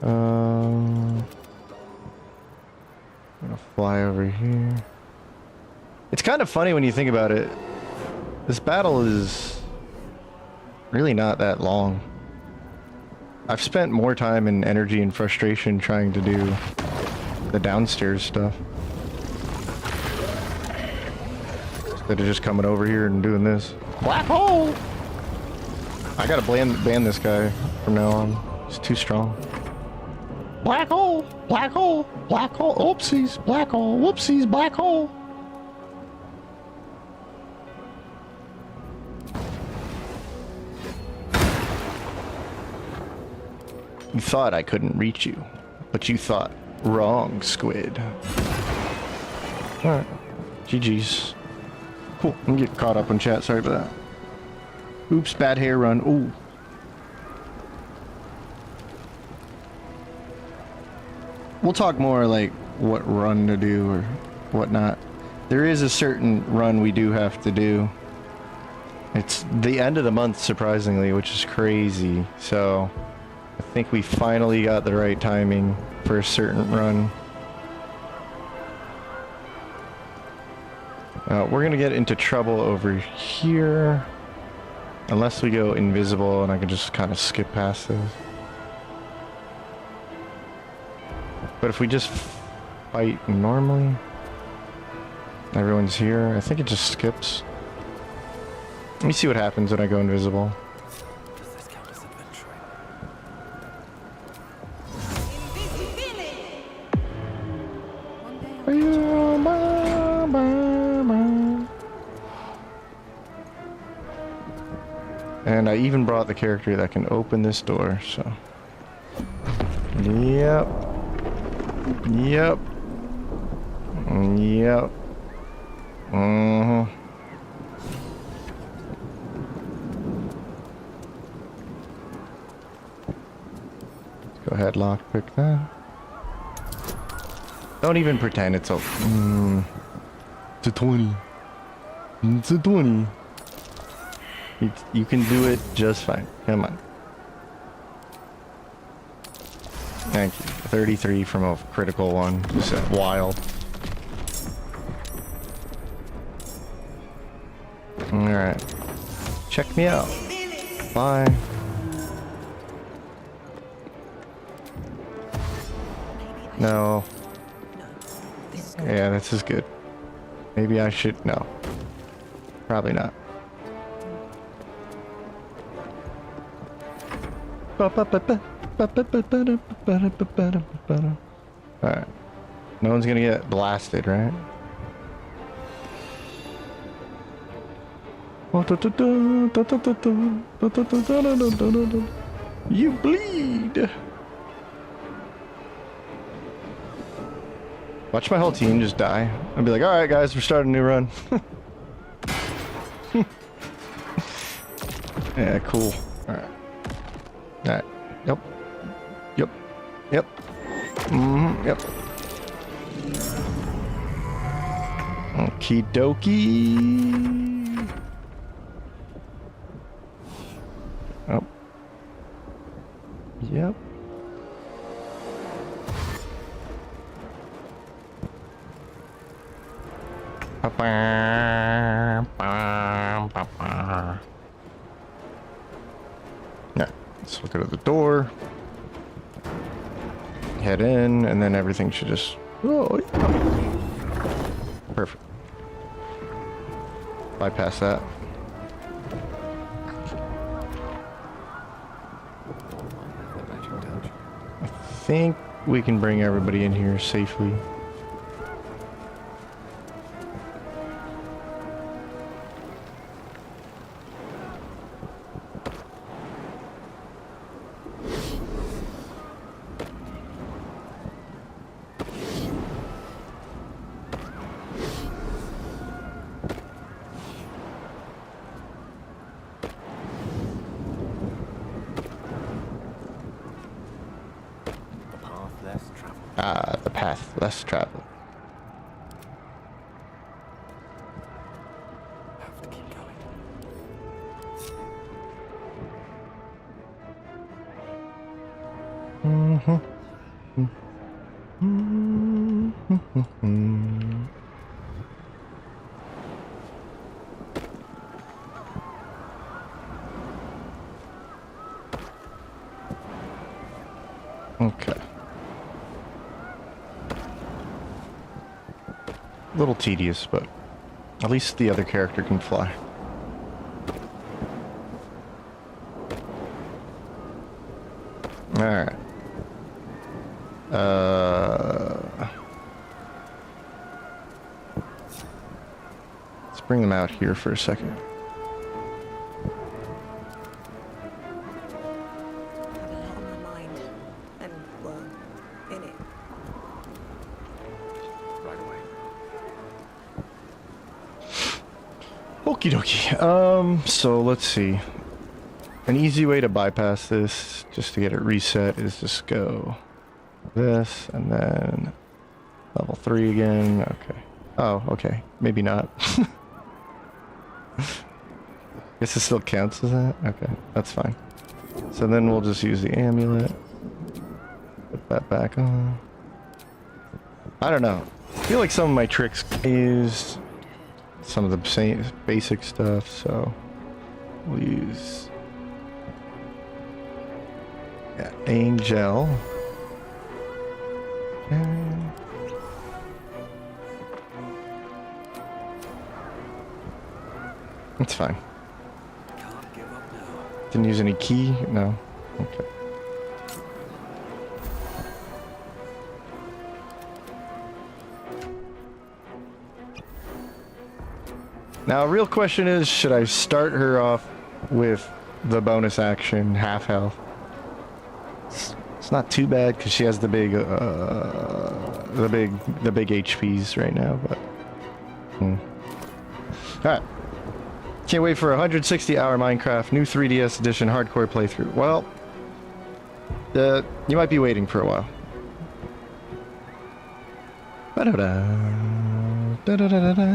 I'm gonna fly over here. It's kind of funny when you think about it. This battle is really not that long. I've spent more time and energy and frustration trying to do the downstairs stuff instead of just coming over here and doing this. Black hole! I gotta ban this guy from now on. He's too strong. Black hole! Black hole! Black hole! Oopsies! Black hole! Whoopsies! Black hole! You thought I couldn't reach you, but you thought wrong, Squid. Alright. GG's. Cool. I'm getting caught up on chat. Sorry about that. Oops, bad hair run. Ooh. We'll talk more like what run to do or whatnot. There is a certain run we do have to do. It's the end of the month, surprisingly, which is crazy. So I think we finally got the right timing for a certain run. We're gonna get into trouble over here. Unless we go invisible and I can just kind of skip past this. But if we just fight normally, everyone's here, I think it just skips. Let me see what happens when I go invisible. Does this count as adventuring? And I even brought the character that can open this door, so. Yep. Yep. Yep. Mm-hmm. Go ahead, lockpick that. Don't even pretend it's a... It's a 20. It's a 20. You can do it just fine. Come on. Thank you. 33 from a critical one. Just wild. Alright. Check me out. Bye. No. Yeah, this is good. Maybe I should... No. Probably not. Alright. No one's gonna get blasted, right? You bleed. Watch my whole team just die. I'd be like, all right, guys, we're starting a new run. Yeah, cool. All right. All right. Yep. Yep. Yep. Yep. Okie dokie. Oh. Yep. Yeah, let's look at the door. Head in, and then everything should just. Oh, yeah. Perfect. Bypass that. The magic touch. I think we can bring everybody in here safely. The path less traveled. Ah, the path less traveled. Have to keep going. Okay. A little tedious, but at least the other character can fly. Alright. Let's bring them out here for a second. Had a lot on my mind. And, well, in it. Right away. Okie dokie. So let's see. An easy way to bypass this, just to get it reset, is just go this and then level 3 again. Okay. Oh, okay. Maybe not. Guess it still counts as that? Okay, that's fine. So then we'll just use the amulet. Put that back on. I don't know. I feel like some of my tricks is some of the same basic stuff, so we'll use Angel. It's fine. Can't give up now. Didn't use any key? No. Okay. Now, a real question is, should I start her off with the bonus action, half health? It's not too bad because she has the big HPs right now, but. Alright. Can't wait for a 160-hour Minecraft new 3DS edition hardcore playthrough. Well, you might be waiting for a while. Ba-da-da. Da-da-da-da-da.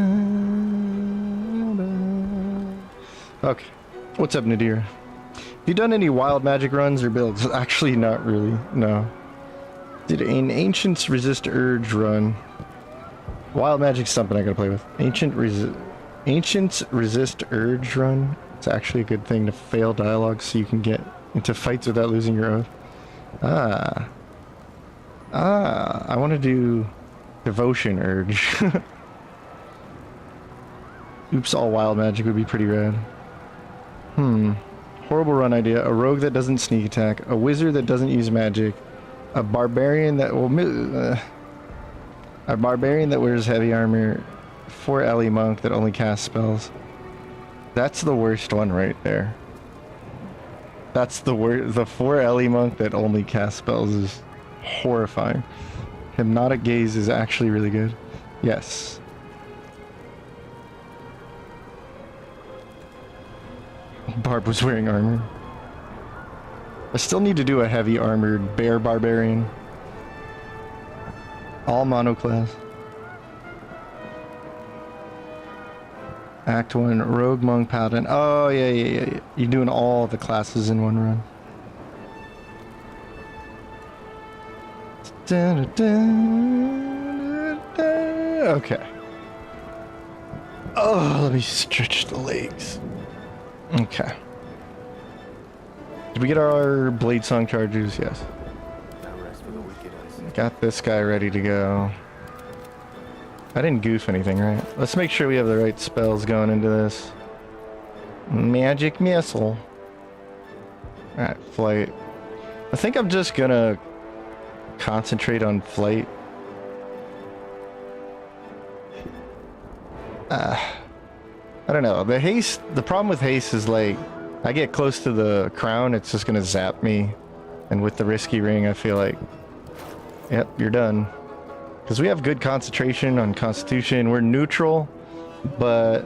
Okay. What's up, Nadir? Have you done any wild magic runs or builds? Actually, not really. No. Did an Ancients Resist Urge run. Wild magic's something I gotta play with. Ancients Resist Urge run. It's actually a good thing to fail dialogue so you can get into fights without losing your oath. I want to do Devotion Urge. Oops, all wild magic would be pretty rad. Horrible run idea. A rogue that doesn't sneak attack. A wizard that doesn't use magic. A barbarian that will... a barbarian that wears heavy armor. 4 Ellie monk that only casts spells. That's the worst one right there. That's the worst. The 4 Ellie monk that only casts spells is horrifying. Hypnotic Gaze is actually really good. Yes. Barb was wearing armor. I still need to do a heavy armored bear barbarian. All monoclass. Act 1, rogue, monk, paladin. Oh, yeah. You're doing all the classes in one run. Okay. Oh, let me stretch the legs. Okay. Did we get our blade song charges? Yes. No rest for the wicked, I see. Got this guy ready to go. I didn't goof anything, right? Let's make sure we have the right spells going into this. Magic missile. Alright, flight. I think I'm just gonna concentrate on flight. I don't know. The haste, the problem with haste is like, I get close to the crown, it's just gonna zap me. And with the risky ring, I feel like, yep, you're done. Because we have good concentration on Constitution. We're neutral, but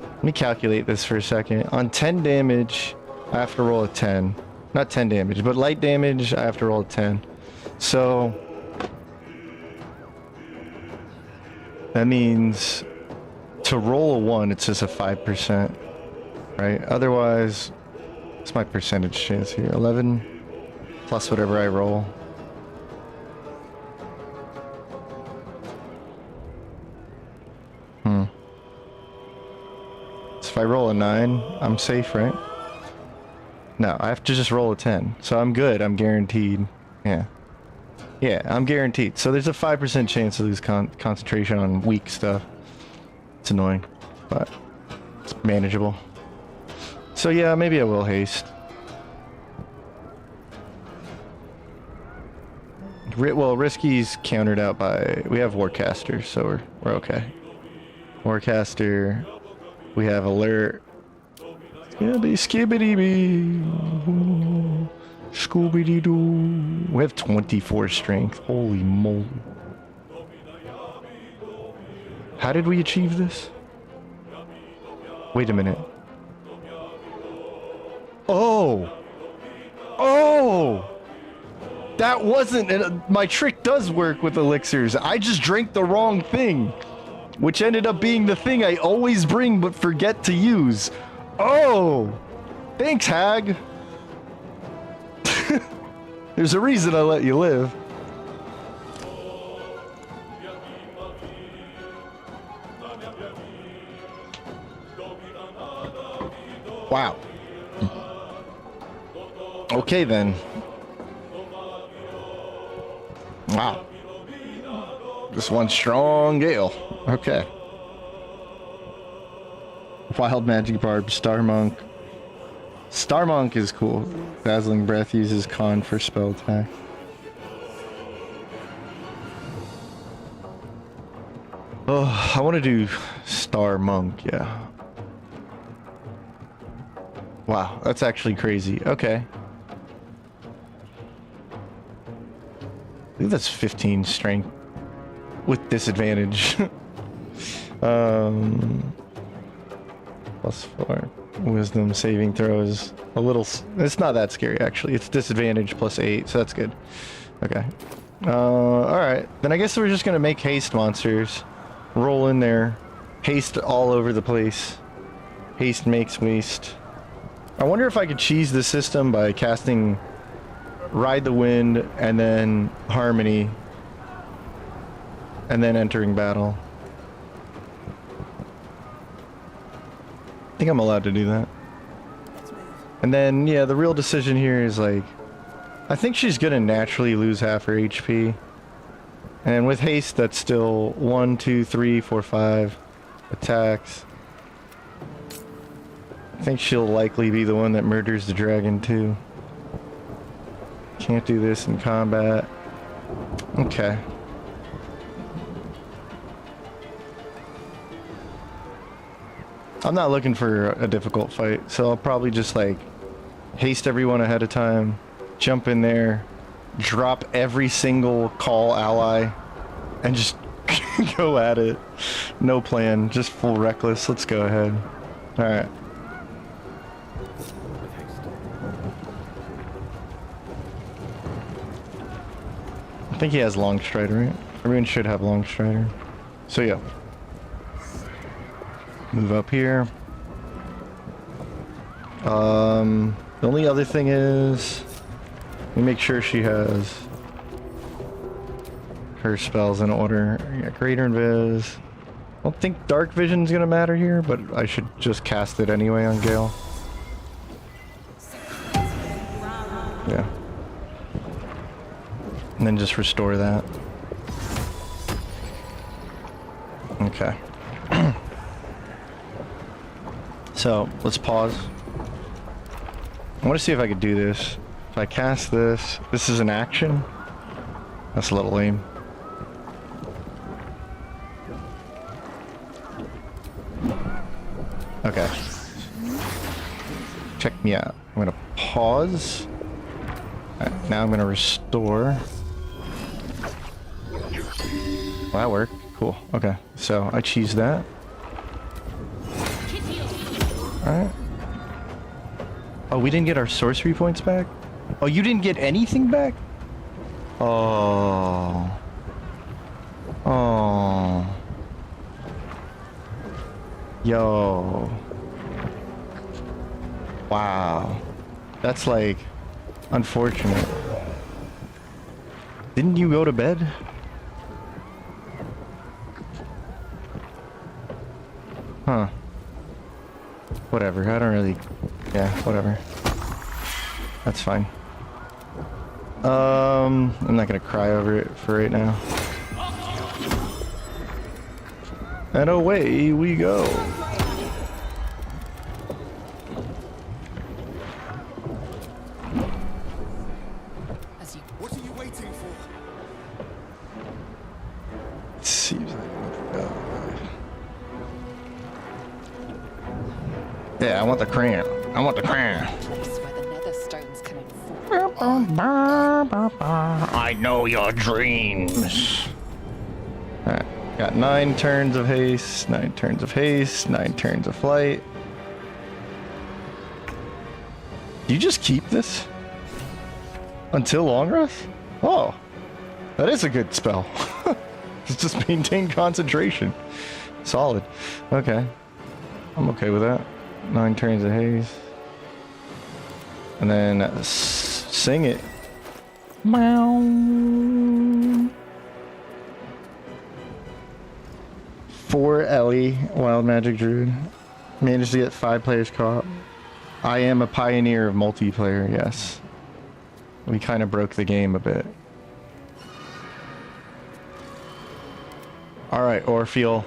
let me calculate this for a second. On 10 damage, I have to roll a 10. Not 10 damage, but light damage, I have to roll a 10. So that means to roll a 1, it's just a 5%, right? Otherwise, what's my percentage chance here? 11 plus whatever I roll. So if I roll a 9, I'm safe, right? No, I have to just roll a 10. So I'm good. I'm guaranteed. Yeah. Yeah, I'm guaranteed. So there's a 5% chance to lose concentration on weak stuff. It's annoying, but it's manageable. So yeah, maybe I will haste. Well, risky's countered out by... We have Warcaster, so we're okay. Warcaster... We have alert. Skibbity-bee. Scooby-dee-doo. We have 24 strength. Holy moly. How did we achieve this? Wait a minute. Oh! Oh! That wasn't... my trick does work with elixirs. I just drank the wrong thing. Which ended up being the thing I always bring but forget to use. Oh! Thanks, Hag! There's a reason I let you live. Wow. Okay then. Wow. Just one strong Gale. Okay. Wild Magic Barb, Star Monk. Star Monk is cool. Dazzling Breath uses con for spell attack. Oh, I want to do Star Monk, yeah. Wow, that's actually crazy. Okay. I think that's 15 strength. With disadvantage. +4. Wisdom saving throws. A little... It's not that scary, actually. It's disadvantage +8, so that's good. Okay. Alright. Then I guess we're just gonna make haste monsters. Roll in there. Haste all over the place. Haste makes waste. I wonder if I could cheese the system by casting Ride the Wind and then Harmony. And then entering battle. I think I'm allowed to do that. And then, yeah, the real decision here is like... I think she's gonna naturally lose half her HP. And with haste, that's still 1, 2, 3, 4, 5 attacks. I think she'll likely be the one that murders the dragon too. Can't do this in combat. Okay. I'm not looking for a difficult fight, so I'll probably just like haste everyone ahead of time, jump in there, drop every single call ally, and just go at it. No plan, just full reckless. Let's go ahead. Alright. I think he has long strider, right? Everyone should have long strider. So yeah. Move up here. The only other thing is, let me make sure she has her spells in order. Yeah, greater invis. I don't think dark vision's gonna matter here, but I should just cast it anyway on Gale. Yeah. And then just restore that. Okay. So, let's pause. I want to see if I could do this. If I cast this, this is an action. That's a little lame. Okay. Check me out. I'm gonna pause. Alright, now I'm gonna restore. Well, that worked. Cool. Okay. So I cheese that. Alright. Oh, we didn't get our sorcery points back? Oh, you didn't get anything back? Oh. Oh. Yo. Wow. That's like unfortunate. Didn't you go to bed? Huh. Whatever, I don't really... Yeah, whatever. That's fine. I'm not gonna cry over it for right now. And away we go. What are you waiting for? It seems like... Yeah, I want the crown. I want the crown. Place where the nether stones come in I know your dreams. Alright, got 9 turns of haste, 9 turns of haste, 9 turns of flight. You just keep this? Until long rest? Oh, that is a good spell. It's just maintain concentration. Solid. Okay. I'm okay with that. 9 turns of haste. And then sing it. Meow. 4 Ellie, Wild Magic Druid. Managed to get 5 players co-op. I am a pioneer of multiplayer, yes. We kind of broke the game a bit. Alright, Orpheal.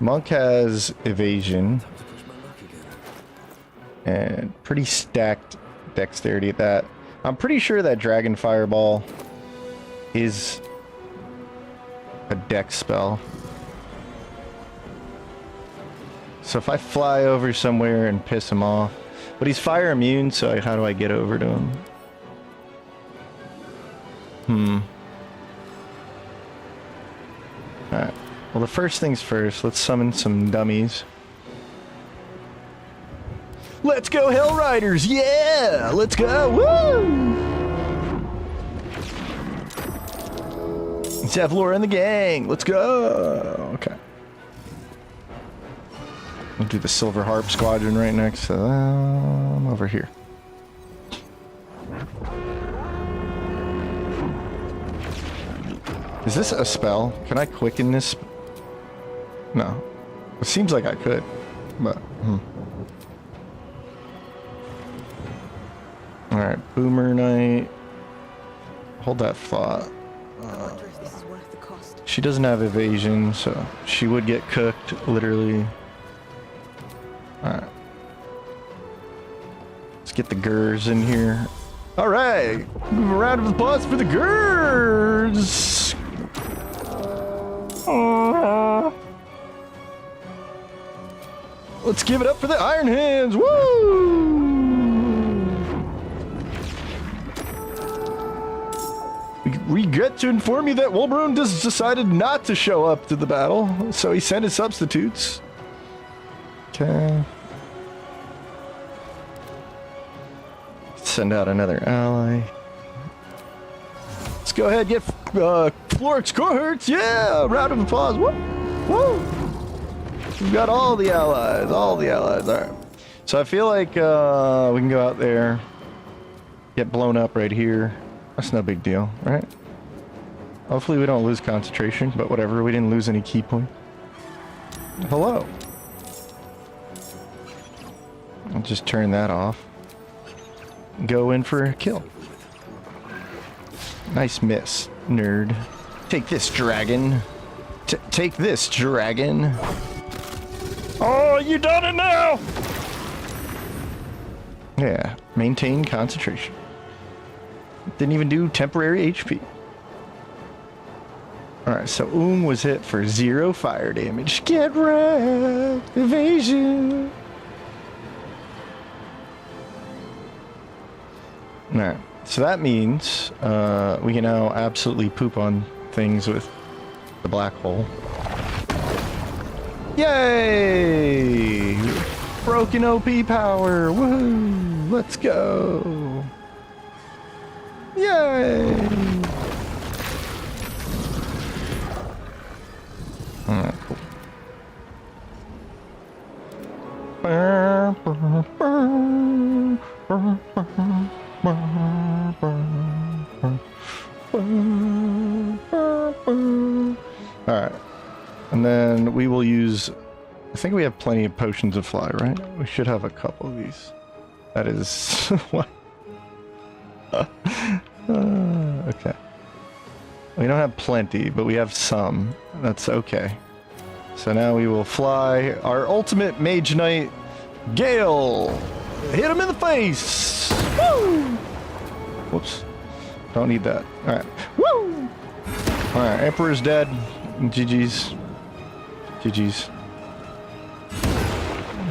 Monk has evasion. And pretty stacked dexterity at that. I'm pretty sure that Dragon Fireball is a dex spell. So if I fly over somewhere and piss him off, but he's fire immune, so how do I get over to him? Alright. Well, the first things first, let's summon some dummies. Let's go, Hell Riders! Yeah! Let's go! Woo! Zevlor and the gang! Let's go! Okay. We'll do the Silver Harp Squadron right next to them over here. Is this a spell? Can I quicken this? No. It seems like I could, but... Alright, Boomer Knight. Hold that thought. I wonder if this is worth the cost. She doesn't have evasion, so she would get cooked, literally. Alright. Let's get the Gurs in here. Alright! A round of applause for the Gurs! Let's give it up for the Iron Hands! Woo! We regret to inform you that Wolverine has decided not to show up to the battle, so he sent his substitutes. Okay. Send out another ally. Let's go ahead and get Florix cohorts. Yeah! Round of applause. Woo! Woo! We've got all the allies. All the allies. All right. So I feel like we can go out there, get blown up right here. That's no big deal, right? Hopefully we don't lose concentration, but whatever. We didn't lose any key point. Hello. I'll just turn that off. Go in for a kill. Nice miss, nerd. Take this, dragon. Take this, dragon. Oh, you done it now! Yeah, maintain concentration. Didn't even do temporary HP. Alright, so was hit for 0 fire damage. Get wrecked! Evasion! Alright, so that means we can now absolutely poop on things with the black hole. Yay! Broken OP power! Woohoo! Let's go! Yay! Alright, cool. Alright. And then we will use... I think we have plenty of potions of fly, right? We should have a couple of these. That is... what? Okay. We don't have plenty, but we have some. That's okay. So now we will fly our ultimate Mage Knight, Gale! Hit him in the face! Woo! Whoops. Don't need that. Alright. Woo! Alright, Emperor's dead. GG's. GG's.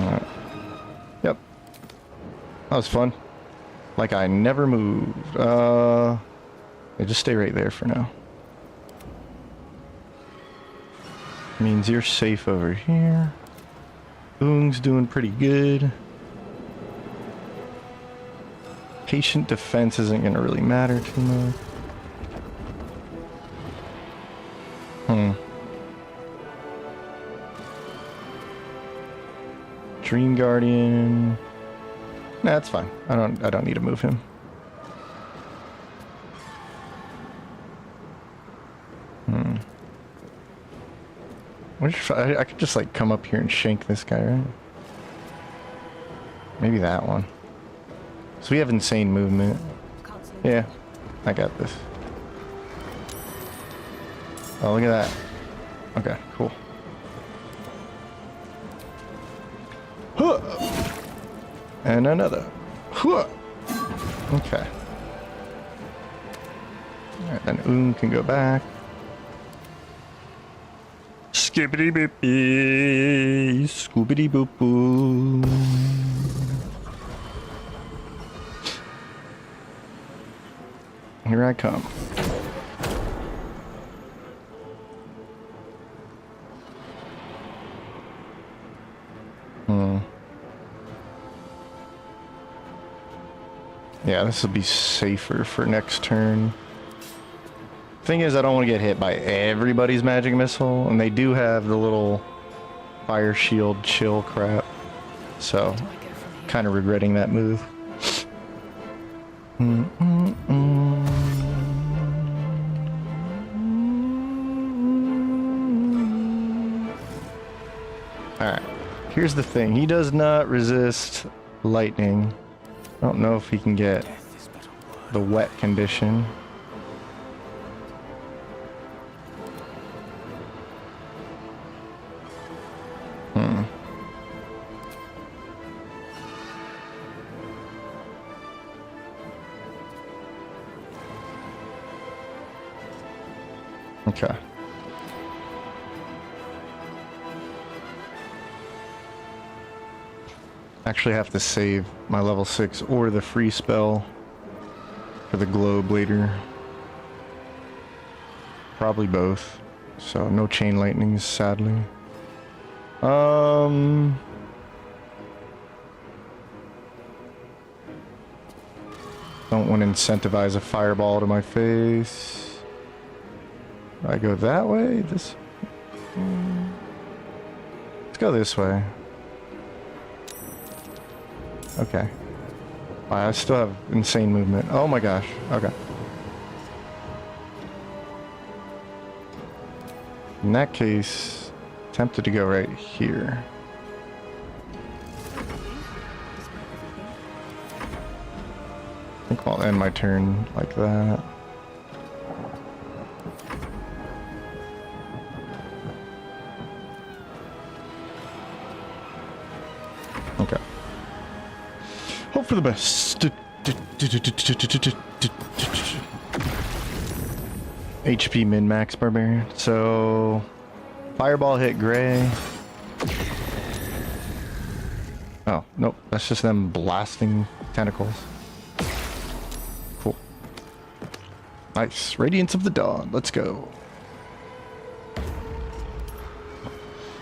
Alright. Yep. That was fun. Like I never moved. Yeah, just stay right there for now. Means you're safe over here. Oong's doing pretty good. Patient defense isn't gonna really matter too much. Dream Guardian. Nah, that's fine. I don't need to move him. I could just like come up here and shank this guy, right? Maybe that one. So we have insane movement. Yeah, I got this. Oh, look at that. Okay, cool. Huh. And another. Huh. Okay. Alright, then can go back. Skibbity boopy, scoobity boop boo. Here I come. Yeah, this will be safer for next turn. Thing is, I don't want to get hit by everybody's magic missile, and they do have the little fire shield chill crap. So, kind of regretting that move. Alright, here's the thing. He does not resist lightning. I don't know if he can get the wet condition. Okay. Actually have to save my level 6 or the free spell for the globe later. Probably both. So no chain lightnings, sadly. Don't want to incentivize a fireball to my face. I go that way? This. Let's go this way. Okay. I still have insane movement. Oh my gosh. Okay. In that case, tempted to go right here. I think I'll end my turn like that. Okay. Hope for the best. HP min-max barbarian. So fireball hit gray. Oh, nope. That's just them blasting tentacles. Cool. Nice. Radiance of the Dawn. Let's go.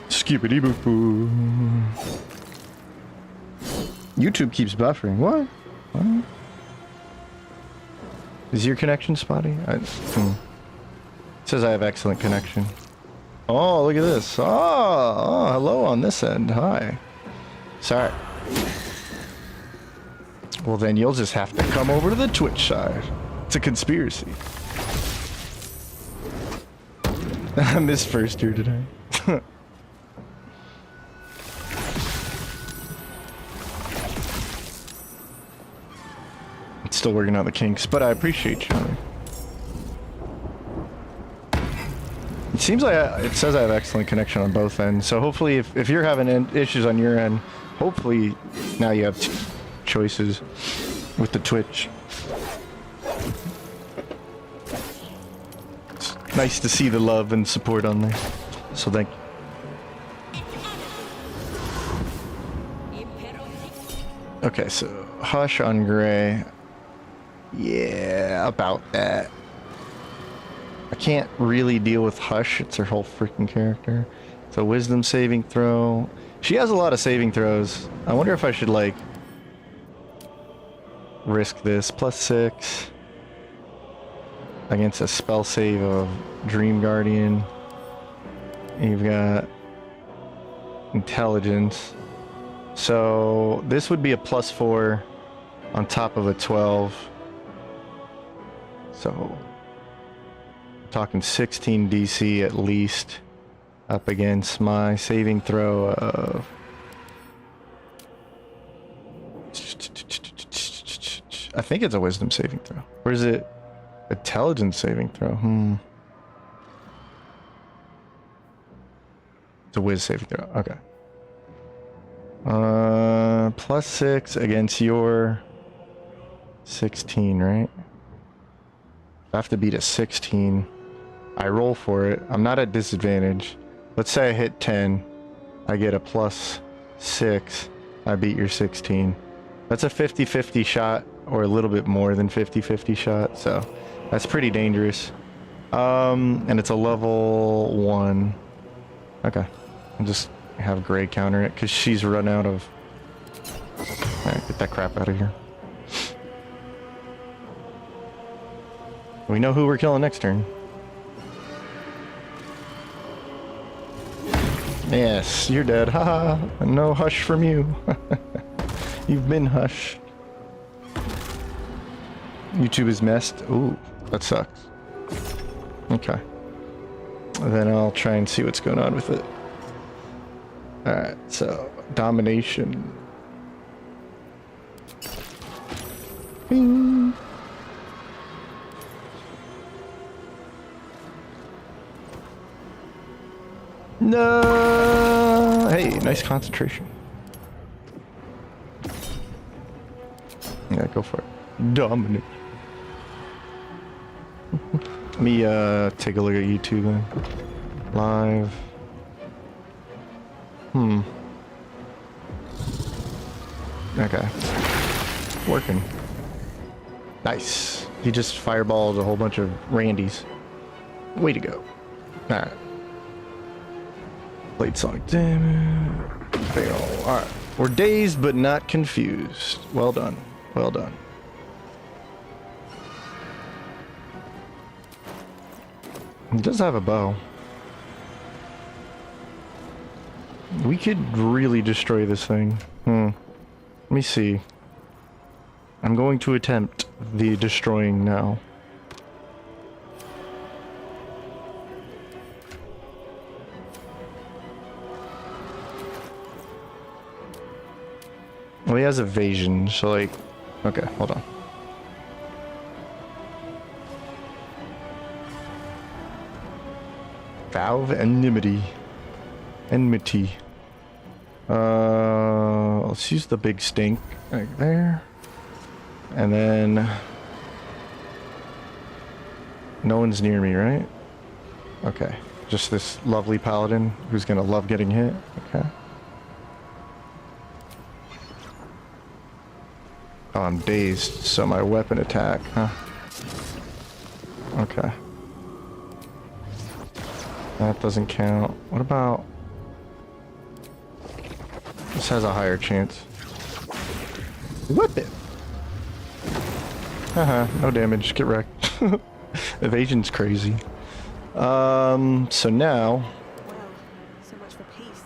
Skippity boo boo. YouTube keeps buffering. What? What? Is your connection spotty? It says I have excellent connection. Oh, look at this. Oh, hello on this end. Hi. Sorry. Well, then you'll just have to come over to the Twitch side. It's a conspiracy. I missed first here today. Still working out the kinks, but I appreciate you. It seems like it says I have excellent connection on both ends, so hopefully if you're having issues on your end, hopefully now you have choices with the Twitch. It's nice to see the love and support on there, so thank you. Okay, so Hush on Gray. Yeah, about that. I can't really deal with Hush. It's her whole freaking character. It's a wisdom saving throw. She has a lot of saving throws. I wonder if I should, like, risk this. +6 against a spell save of Dream Guardian. And you've got Intelligence. So this would be a +4 on top of a 12. So, talking 16 DC at least up against my saving throw of... I think it's a wisdom saving throw. Or is it intelligence saving throw? It's a whiz saving throw. Okay. +6 against your 16, right? I have to beat a 16. I roll for it. I'm not at disadvantage. Let's say I hit 10. I get a +6. I beat your 16. That's a 50-50 shot, or a little bit more than 50-50 shot. So that's pretty dangerous. And it's a level 1. Okay. I'll just have Gray counter it because she's run out of... Alright, get that crap out of here. We know who we're killing next turn. Yes, you're dead. Haha. No Hush from you. You've been Hush. YouTube is messed. Ooh, that sucks. Okay. Then I'll try and see what's going on with it. Alright, so domination. Bing. No. Hey, nice concentration. Yeah, go for it. Dominate. Let me take a look at YouTube then. Live. Okay. Working. Nice. He just fireballed a whole bunch of Randys. Way to go. Alright. Blade sonic damage. Fail. Alright. We're dazed but not confused. Well done. Well done. He does have a bow. We could really destroy this thing. Let me see. I'm going to attempt the destroying now. Well, he has evasion, so like... Okay, hold on. Valve enmity. Enmity. Let's use the big stink right there. And then... No one's near me, right? Okay. Just this lovely paladin who's gonna love getting hit. Okay. Oh, I'm dazed, so my weapon attack, huh? Okay. That doesn't count. What about... This has a higher chance. Whip it! Haha, no damage. Get wrecked. Evasion's crazy. So now... Well, so much for peace.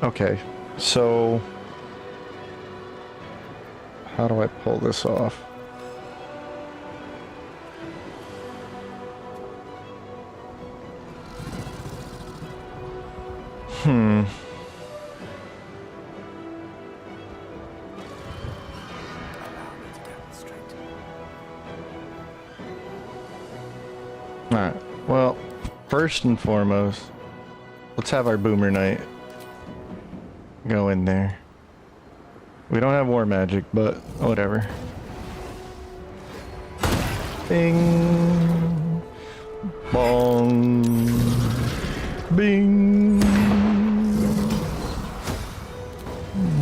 Okay, so... How do I pull this off? Alright, well, first and foremost, let's have our Boomer Knight go in there. We don't have war magic, but whatever. Bing. Bong. Bing.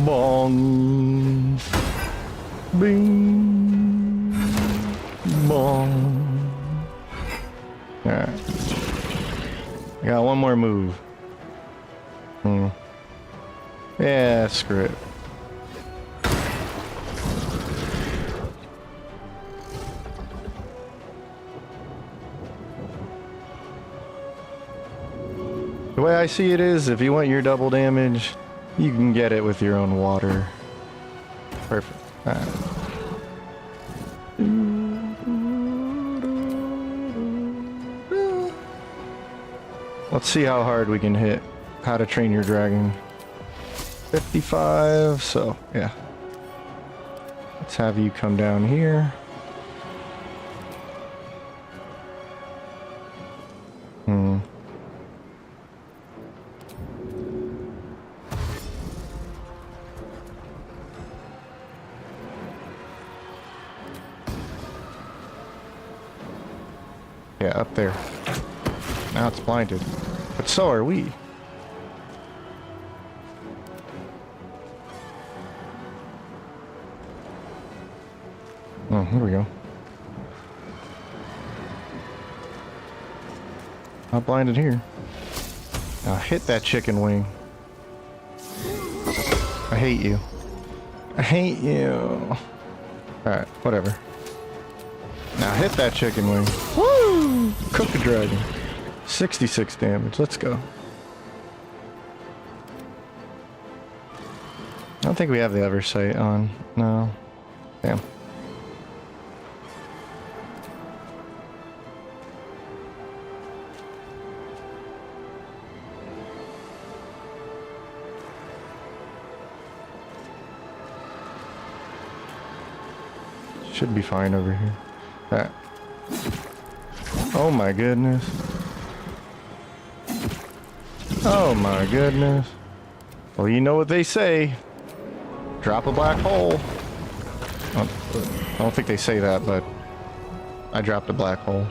Bong. Bing. Bong. Alright. I got one more move. Yeah, screw it. The way I see it is, if you want your double damage, you can get it with your own water. Perfect. Alright. Let's see how hard we can hit How to Train Your Dragon. 55, so yeah. Let's have you come down here. Yeah, up there. Now it's blinded. But so are we. Oh, here we go. Not blinded here. Now hit that chicken wing. I hate you. I hate you. Alright, whatever. Now hit that chicken wing. Woo! Cook the dragon. 66 damage. Let's go. I don't think we have the Oversight on. No. Damn. Should be fine over here. Oh my goodness. Oh my goodness. Well, you know what they say. Drop a black hole. I don't think they say that, but I dropped a black hole.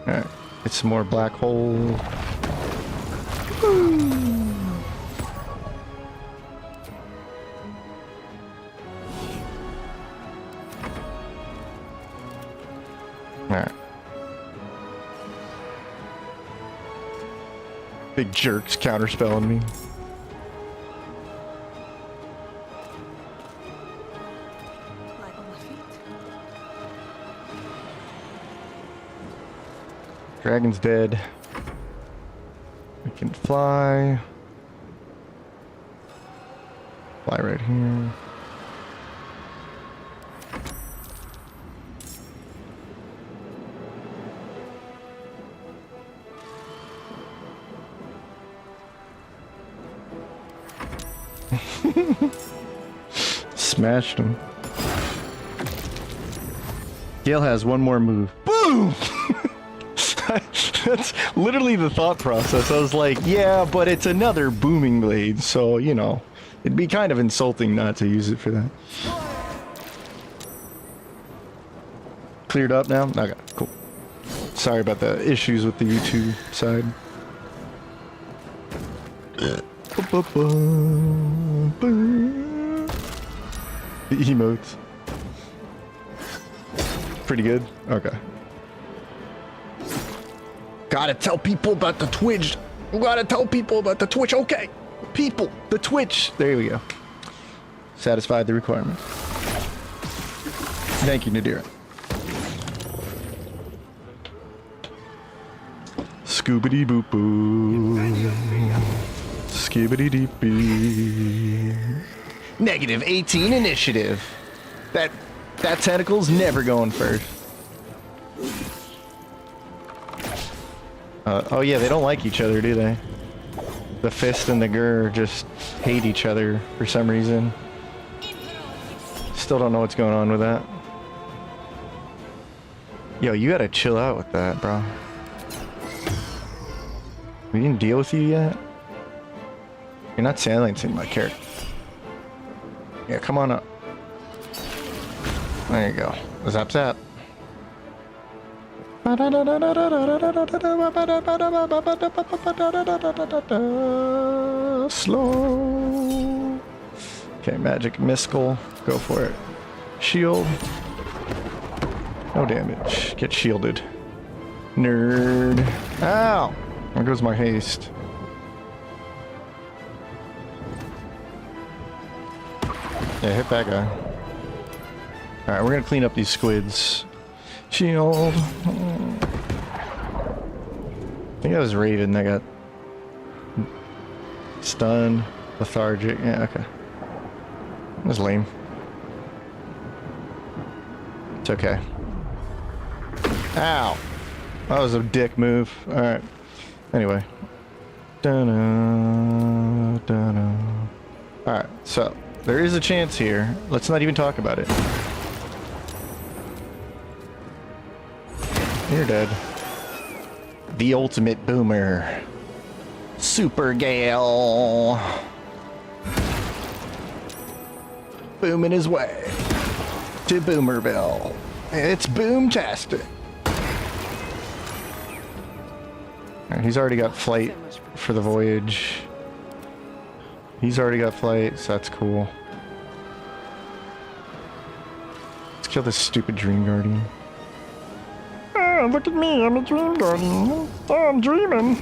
Alright, it's some more black hole. Alright. Big jerks counterspelling me. Like on my feet. Dragon's dead. We can fly. Fly right here. Smashed him. Gale has one more move. Boom! That's literally the thought process. I was like, yeah, but it's another booming blade, so, you know, it'd be kind of insulting not to use it for that. Cleared up now? Okay, cool. Sorry about the issues with the YouTube side. The emotes. Pretty good? Okay. Gotta tell people about the Twitch. Gotta tell people about the Twitch. Okay. People, the Twitch. There we go. Satisfied the requirements. Thank you, Nadira. Scoobity boop boo. Skibbity deep bee. Negative 18 initiative. That tentacle's never going first. Oh yeah, they don't like each other, do they? The fist and the gur just hate each other for some reason. Still don't know what's going on with that. Yo, you gotta chill out with that, bro. We didn't deal with you yet? You're not silencing my character. Yeah, come on up. There you go. Zap zap. Slow. Okay, magic missile. Go for it. Shield. No damage. Get shielded. Nerd. Ow! There goes my haste. Yeah, hit that guy. Alright, we're gonna clean up these squids. Shield. I think that was Raven that got stunned, lethargic. Yeah, okay. That was lame. It's okay. Ow! That was a dick move. Alright. Anyway. Da-na, da-na. Alright, so there is a chance here. Let's not even talk about it. You're dead. The ultimate boomer. Super Gale. Booming his way to Boomerville. It's boomtastic. He's already got flight for the voyage. He's already got flight, so that's cool. Let's kill this stupid Dream Guardian. Oh, look at me, I'm a Dream Guardian. Oh, I'm dreaming.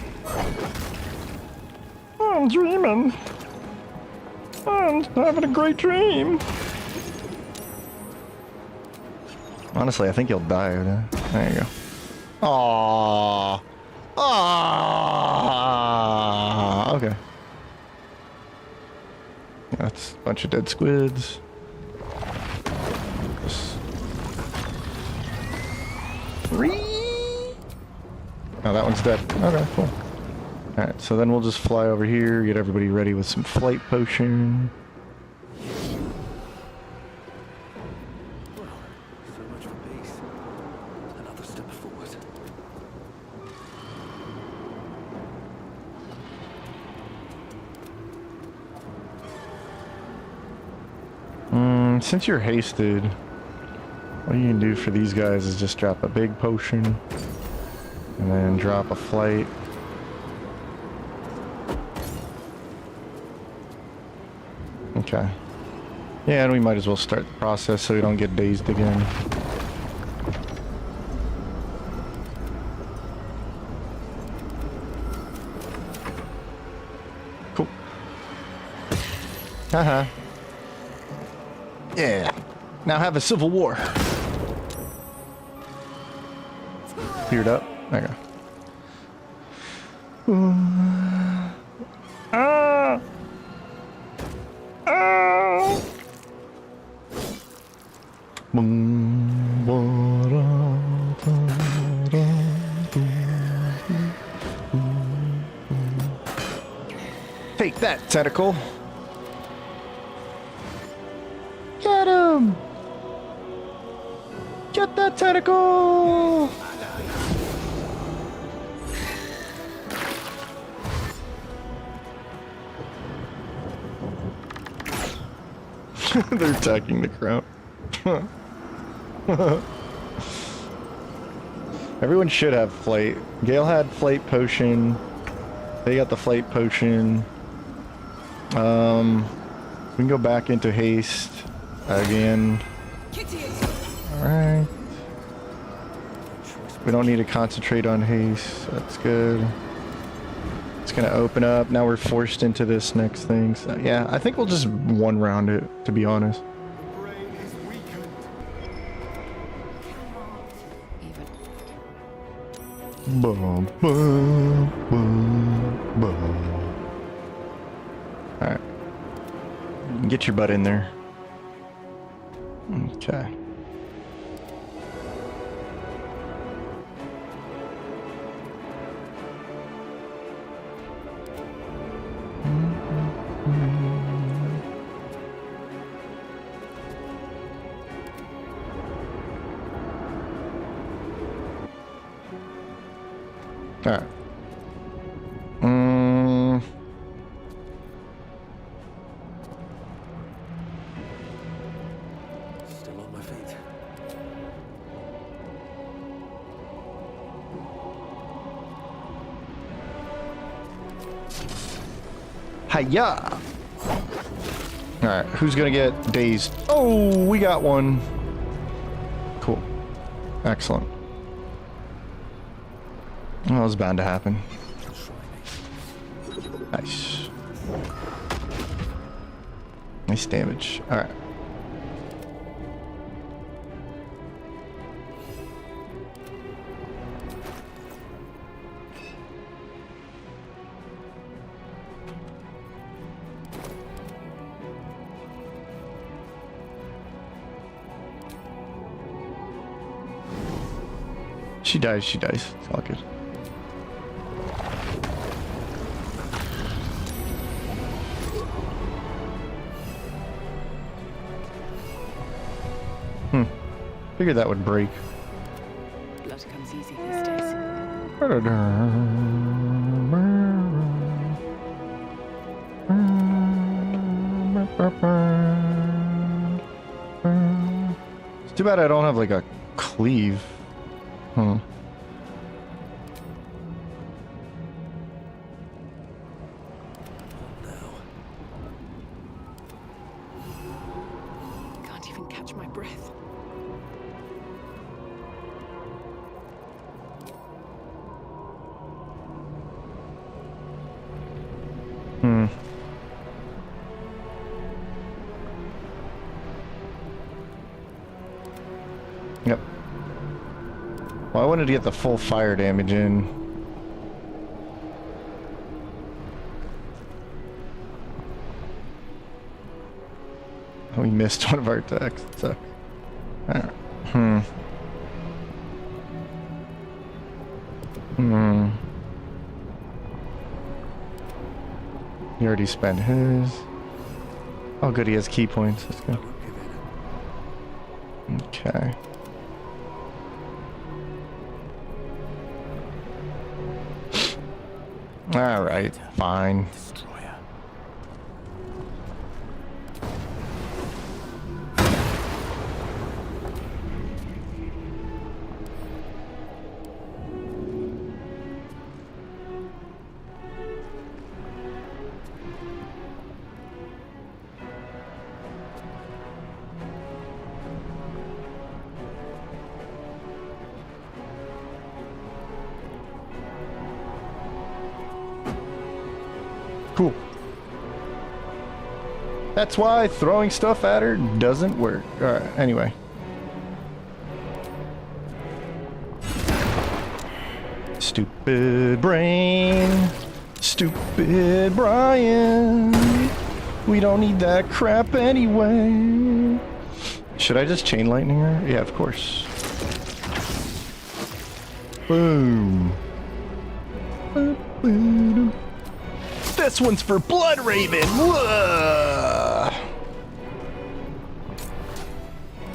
Oh, I'm dreaming. Oh, I'm having a great dream. Honestly, I think he'll die. There you go. Aww. Aww. Okay. Yeah, that's a bunch of dead squids. Oh, that one's dead. Okay, cool. Alright, so then we'll just fly over here, get everybody ready with some flight potion. Since you're hasted, what you can do for these guys is just drop a big potion and then drop a flight. Okay. Yeah, and we might as well start the process so we don't get dazed again. Cool. Haha. Yeah. Now have a civil war. Cleared up. There you go. Ah! Ah! Take that, tentacle. Get him! Get that tentacle! They're attacking the crowd. Everyone should have flight. Gale had flight potion. They got the flight potion. We can go back into haste again. Alright. We don't need to concentrate on haste. That's good. It's gonna open up. Now we're forced into this next thing. So yeah, I think we'll just one round it, to be honest. Boom, boom, boom, boom. Alright. Get your butt in there. Okay. Alright. Still on my feet. Hiya! Alright, who's gonna get dazed? Oh, we got one. Cool. Excellent. That was bound to happen. Nice. Nice damage. Alright. She dies, she dies. It's all good. Figured that would break. Blood comes easy these days. It's too bad I don't have like a cleave. Huh. Can't even catch my breath. Yep. Well, I wanted to get the full fire damage in. We missed one of our attacks. So, He already spent his. Oh, good. He has key points. That's good. Okay. All right. Fine. Destroyer. cool. That's why throwing stuff at her doesn't work. Alright, anyway. Stupid brain. Stupid Brian. We don't need that crap anyway. Should I just chain lightning her? Yeah, of course. Boom. This one's for Blood Raven. Whoa.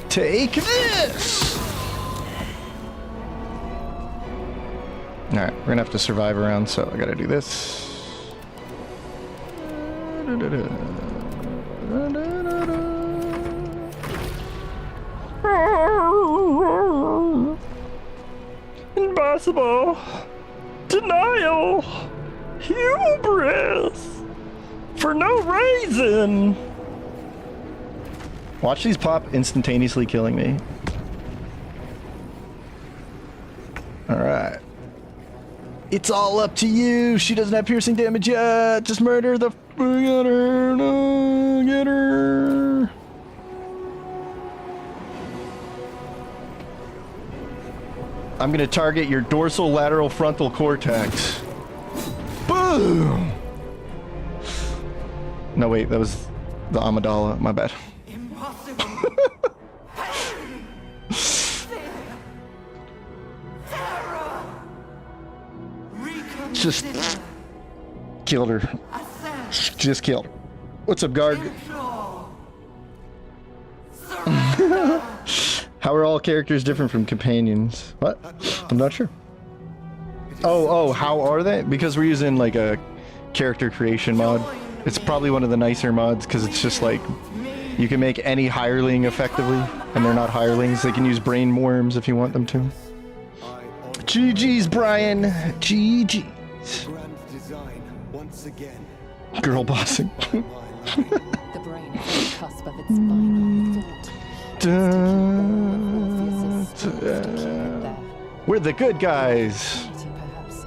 Take this. Alright, we're gonna have to survive around, so I gotta do this. Impossible. Denial. Hubris. For no reason. Watch these pop instantaneously killing me. Alright. It's all up to you. She doesn't have piercing damage yet. Just murder the... Get her. No, get her. I'm gonna target your dorsal lateral frontal cortex. Boom! No, wait, that was the Amidala. My bad. Impossible. Just killed her. Just killed her. What's up, Garg? How are all characters different from companions? What? I'm not sure. Oh, how are they? Because we're using like a character creation mod. It's probably one of the nicer mods because it's just like you can make any hireling effectively, and they're not hirelings. They can use brain worms if you want them to. GG's, Brian. GG's. Grand design once again. Girl bossing. The brain is on the cusp of its final thought. We're the good guys. Perhaps.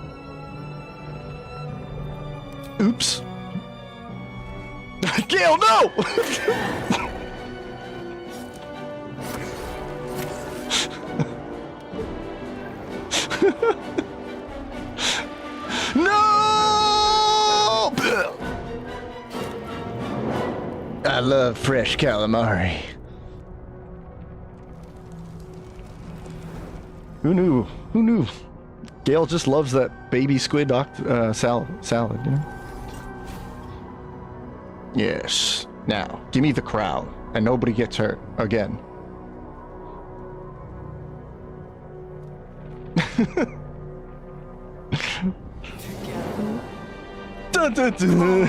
Oops. Gale, no! No! I love fresh calamari. Who knew? Who knew? Gale just loves that baby squid salad, you know? Yes. Now, give me the crown, and nobody gets hurt again. Dun, dun, dun.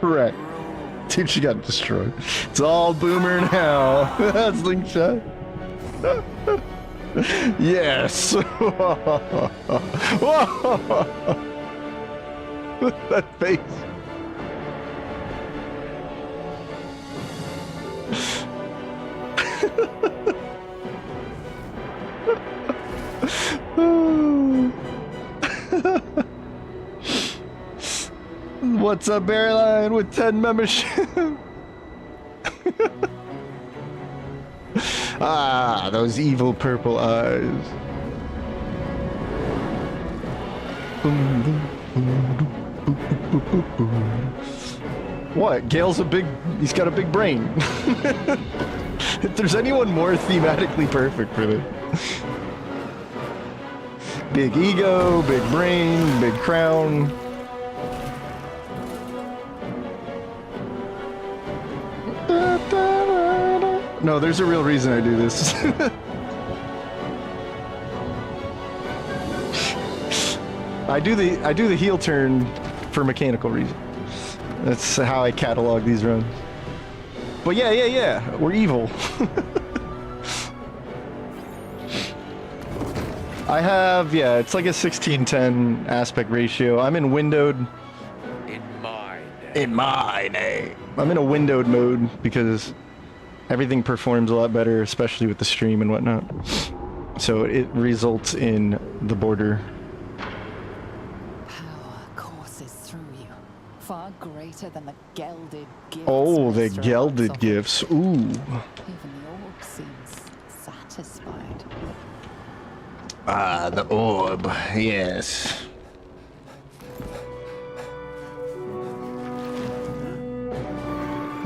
Correct. Dude, she got destroyed. It's all Boomer now. Slingshot. Yes. That face. What's up, Airline with 10 membership? Ah, those evil purple eyes. What? Gale's he's got a big brain. If there's anyone more thematically perfect for this. Big ego, big brain, big crown. No, there's a real reason I do this. I do the heel turn for mechanical reasons. That's how I catalog these runs. But yeah, we're evil. I have, it's like a 16:10 aspect ratio. I'm in windowed. In my name. I'm in a windowed mode because everything performs a lot better, especially with the stream and whatnot. So it results in the border. Power courses through you. Far greater than the gelded gifts. Oh, the Mr. gelded Ox gifts. Ooh. offered. Even the orc seems satisfied. Ah, the orb. Yes.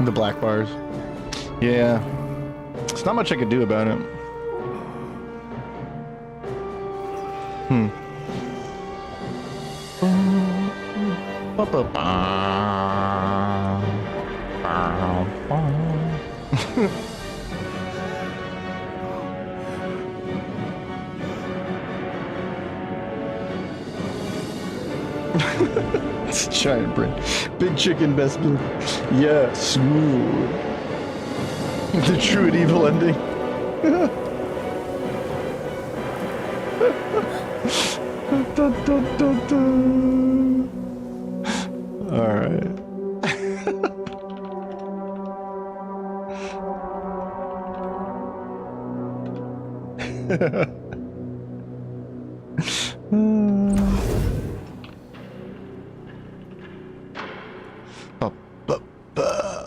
The black bars. Yeah. There's not much I could do about it. Hmm. It's a giant brain. Big chicken best build. Yes. Ooh. The true and evil ending. Dun, dun, dun, dun. All right.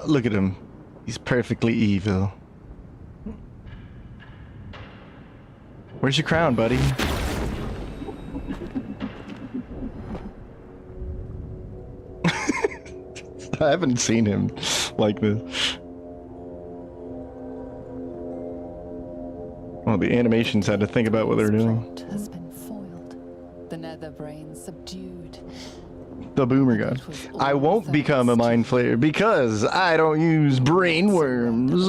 Look at him. He's perfectly evil. Where's your crown, buddy? I haven't seen him like this. Well, the animations had to think about what they're doing. Plot has been foiled. The nether brain subdued. The boomer gun. I won't become a mind flayer because I don't use brain worms.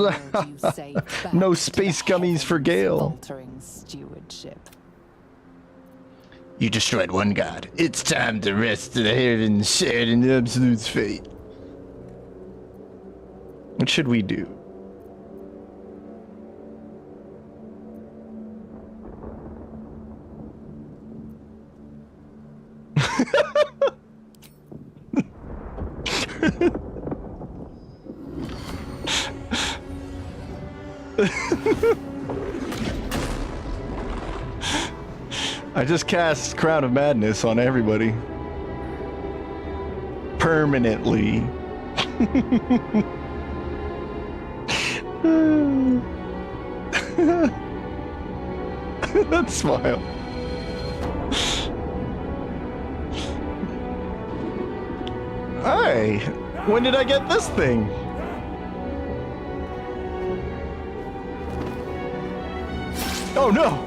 No space gummies for Gale. Faltering stewardship. You destroyed one god. It's time the rest of the heavens shared in the Absolute's fate. What should we do? I just cast Crown of Madness on everybody. Permanently. That smile. Hey, when did I get this thing? Oh no!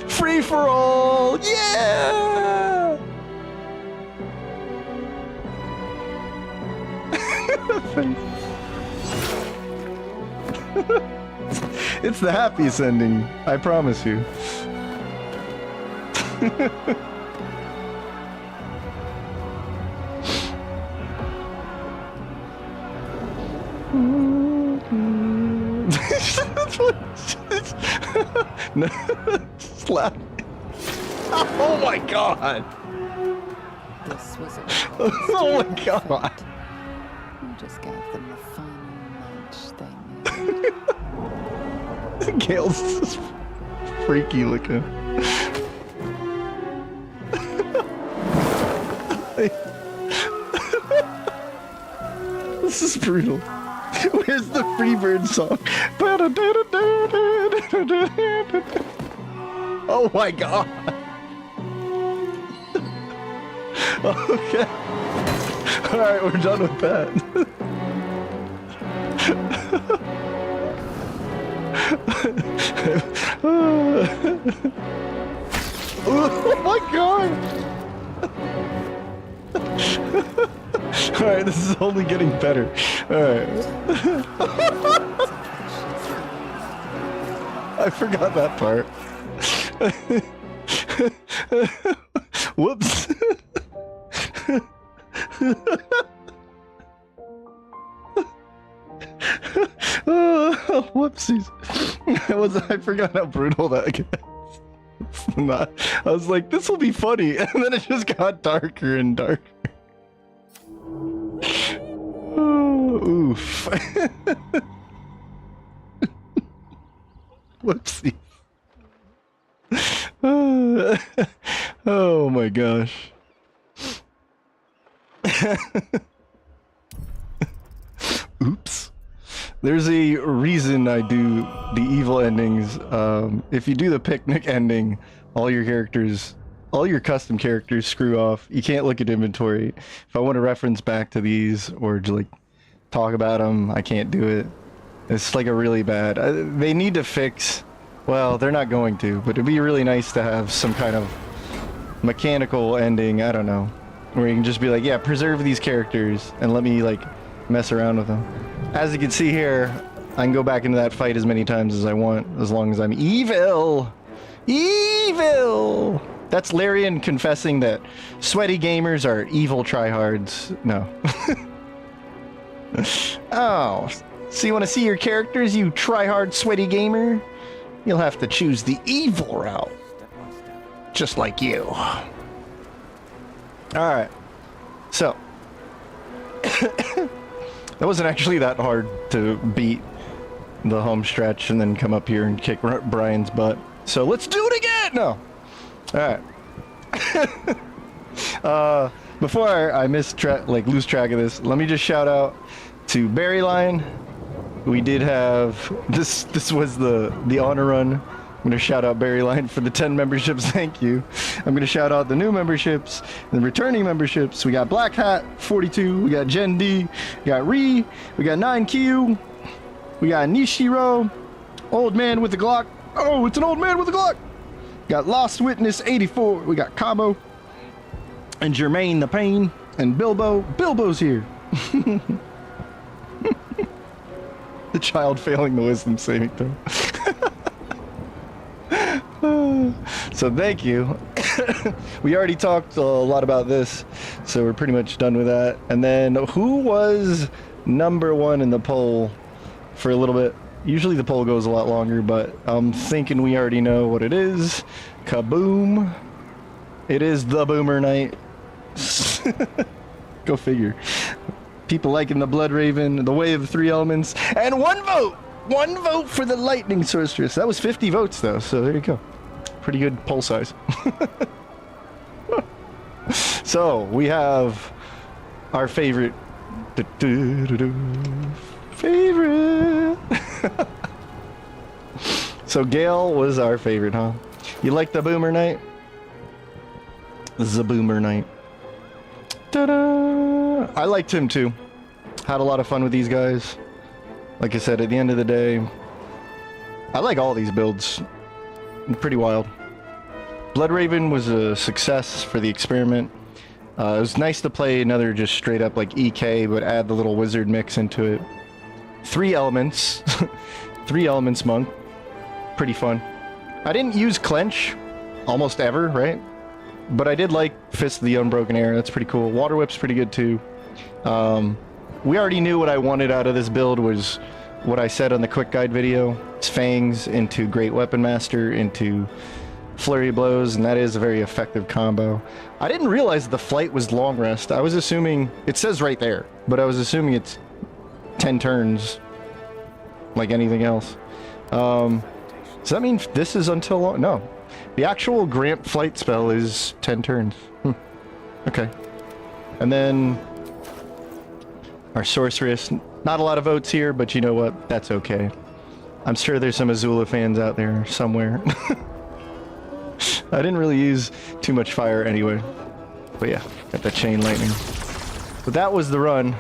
Free for all! Yeah! It's the happiest ending, I promise you. No, slap. Oh my god! This was a Oh my god! You just gave them the final nudge they needed. Gale's just freaky looking. This is brutal. Where's the Freebird song? Oh my god. Okay. Alright, we're done with that. Oh my god. Alright, this is only getting better. Alright. I forgot that part. Whoops. Oh, whoopsies. I forgot how brutal that gets. It's not. I was like, this will be funny, and then it just got darker and darker. Oh, oof. Whoopsies. Oh my gosh. Oops. There's a reason I do the evil endings. If you do the picnic ending, all your custom characters screw off. You can't look at inventory. If I want to reference back to these or like talk about them, I can't do it. It's like a really bad. They need to fix. Well, they're not going to, but it'd be really nice to have some kind of mechanical ending. I don't know, where you can just be like, yeah, preserve these characters and let me like mess around with them. As you can see here, I can go back into that fight as many times as I want, as long as I'm evil. Evil! That's Larian confessing that sweaty gamers are evil tryhards. No. Oh, so you want to see your characters, you tryhard sweaty gamer? You'll have to choose the evil route. Just like you. Alright. So. That wasn't actually that hard to beat the home stretch and then come up here and kick Brian's butt. So let's do it again! No. Alright. Before I lose track of this, let me just shout out to Barry Line. We did have this was the honor run. I'm gonna shout out Barry Line for the 10 memberships, thank you. I'm gonna shout out the new memberships, the returning memberships. We got Black Hat 42, we got Gen D, we got we got 9Q, we got Nishiro, Old Man with the Glock. Oh, it's an old man with a Glock. Got Lost Witness 84, we got Cabo, and Jermaine the Pain, and Bilbo. Bilbo's here. The child failing the wisdom saving throw. So thank you. We already talked a lot about this, so we're pretty much done with that. And then who was number one in the poll for a little bit? Usually the poll goes a lot longer, but I'm thinking we already know what it is. Kaboom. It is the Boomer Night. Go figure. People liking the Blood Raven, the Way of the Three Elements, and one vote! One vote for the Lightning Sorceress. That was 50 votes, though, so there you go. Pretty good poll size. So, we have our favorite. Favorite! So, Gale was our favorite, huh? You like the Boomer Night? The Boomer Night. Ta-da! I liked him too. Had a lot of fun with these guys. Like I said, at the end of the day, I like all these builds. Pretty wild. Blood Raven was a success for the experiment. It was nice to play another just straight up like EK, but add the little wizard mix into it. 3 elements. 3 elements monk. Pretty fun. I didn't use Clench almost ever, right? But I did like Fist of the Unbroken Air. That's pretty cool. Water Whip's pretty good too. We already knew what I wanted out of this build was what I said on the quick guide video. It's Fangs into Great Weapon Master into Flurry Blows, and that is a very effective combo. I didn't realize the flight was long rest. I was assuming, it says right there, but I was assuming it's 10 turns like anything else. Does that mean this is until long? No. The actual Grant flight spell is 10 turns. Okay. And then our sorceress. Not a lot of votes here, but you know what? That's okay. I'm sure there's some Azula fans out there somewhere. I didn't really use too much fire anyway. But yeah, got that chain lightning. But that was the run.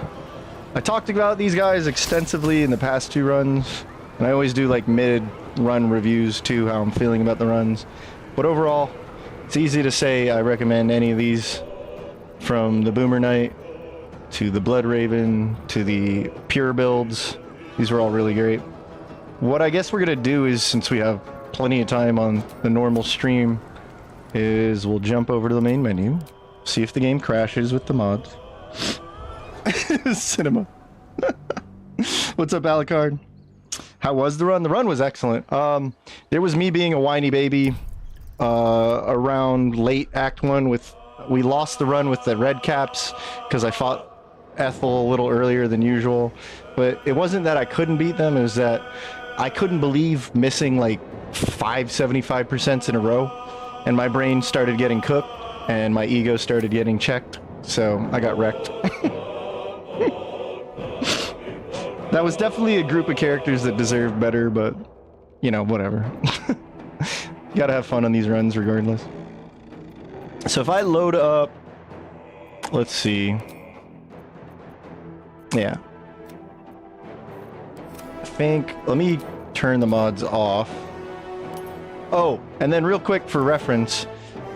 I talked about these guys extensively in the past 2 runs. And I always do like mid-run reviews too, how I'm feeling about the runs. But overall, it's easy to say I recommend any of these, from the Boomer Knight to the Blood Raven to the Pure builds. These were all really great. What I guess we're gonna do is, since we have plenty of time on the normal stream, is we'll jump over to the main menu, see if the game crashes with the mods. Cinema. What's up, Alucard? How was the run? The run was excellent. There was me being a whiny baby around late Act 1 with... We lost the run with the red caps because I fought Ethel a little earlier than usual. But it wasn't that I couldn't beat them, it was that I couldn't believe missing like 5 75% in a row. and my brain started getting cooked, and my ego started getting checked, so I got wrecked. That was definitely a group of characters that deserved better, but, you know, whatever. You gotta have fun on these runs regardless. So if I load up, let's see. Yeah. I think, let me turn the mods off. Oh, and then real quick for reference,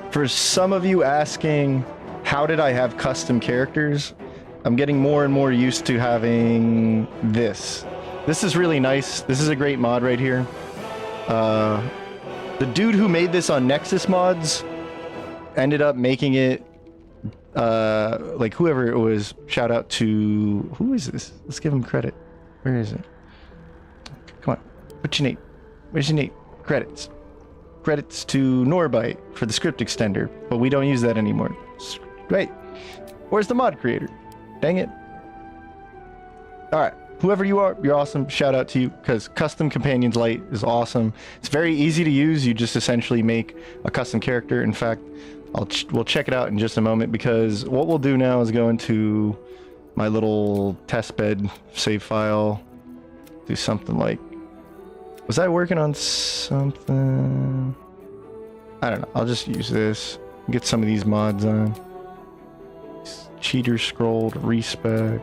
for some of you asking, how did I have custom characters? I'm getting more and more used to having this. This is really nice. This is a great mod right here. The dude who made this on Nexus Mods ended up making it, like whoever it was, shout out to, who is this? Let's give him credit. Where is it? Come on, what's your name? Where's your name? Credits. Credits to Norbite for the script extender, but we don't use that anymore. Right. Where's the mod creator? Dang it. Alright, whoever you are, you're awesome. Shout out to you, because Custom Companions Lite is awesome. It's very easy to use. You just essentially make a custom character. In fact, we'll check it out in just a moment, because what we'll do now is go into my little testbed save file, do something like, was I working on something? I don't know. I'll just use this, get some of these mods on. Cheater scrolled, respec.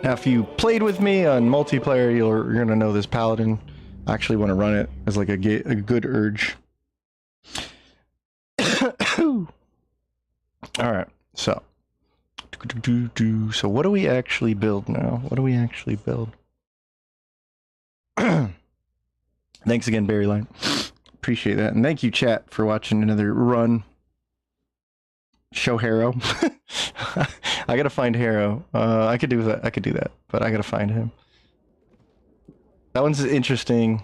Now, if you played with me on multiplayer, you're gonna know this paladin. I actually want to run it as like a good urge. All right, so what do we actually build now? What do we actually build? Thanks again, Barryline. Appreciate that, and thank you, chat, for watching another run. Show Harrow. I gotta find Harrow. I could do that. I could do that, but I gotta find him. That one's interesting.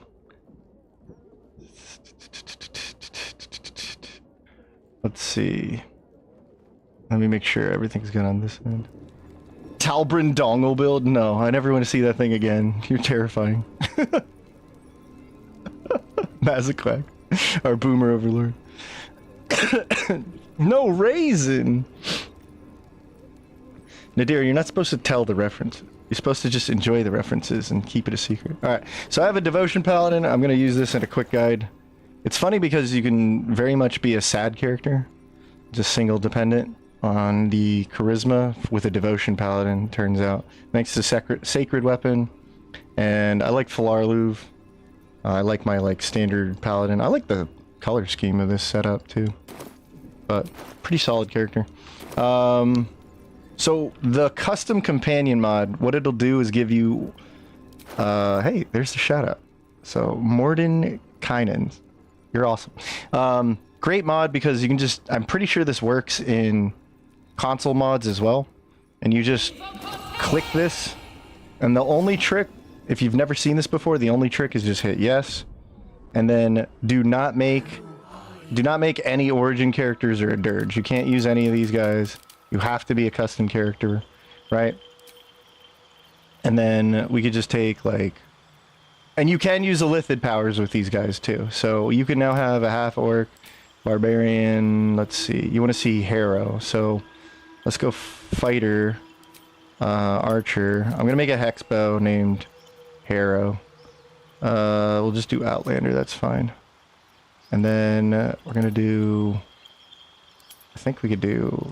Let's see. Let me make sure everything's good on this end. Talbrin dongle build? No, I never want to see that thing again. You're terrifying. Mazaquack, our boomer overlord. No raisin. Nadir, you're not supposed to tell the reference. You're supposed to just enjoy the references and keep it a secret. Alright, so I have a devotion paladin. I'm going to use this in a quick guide. It's funny because you can very much be a sad character, just single dependent on the charisma with a devotion paladin, turns out. Makes a sacred weapon, and I like Falarluv. I like my standard paladin. I like the color scheme of this setup too, but pretty solid character. So the custom companion mod, what it'll do is give you, hey, there's the shout out. So Morden Kynan, you're awesome. Great mod because you can just, I'm pretty sure this works in console mods as well. And you just click this, and the only trick, if you've never seen this before, the only trick is just hit yes, and then do not make any origin characters or a dirge. You can't use any of these guys. You have to be a custom character, right? And then we could just take and you can use Illithid powers with these guys too. So you can now have a half orc, barbarian. Let's see. You want to see Harrow. So let's go fighter, archer. I'm gonna make a hex bow named Harrow. We'll just do Outlander. That's fine. And then we're gonna do. I think we could do.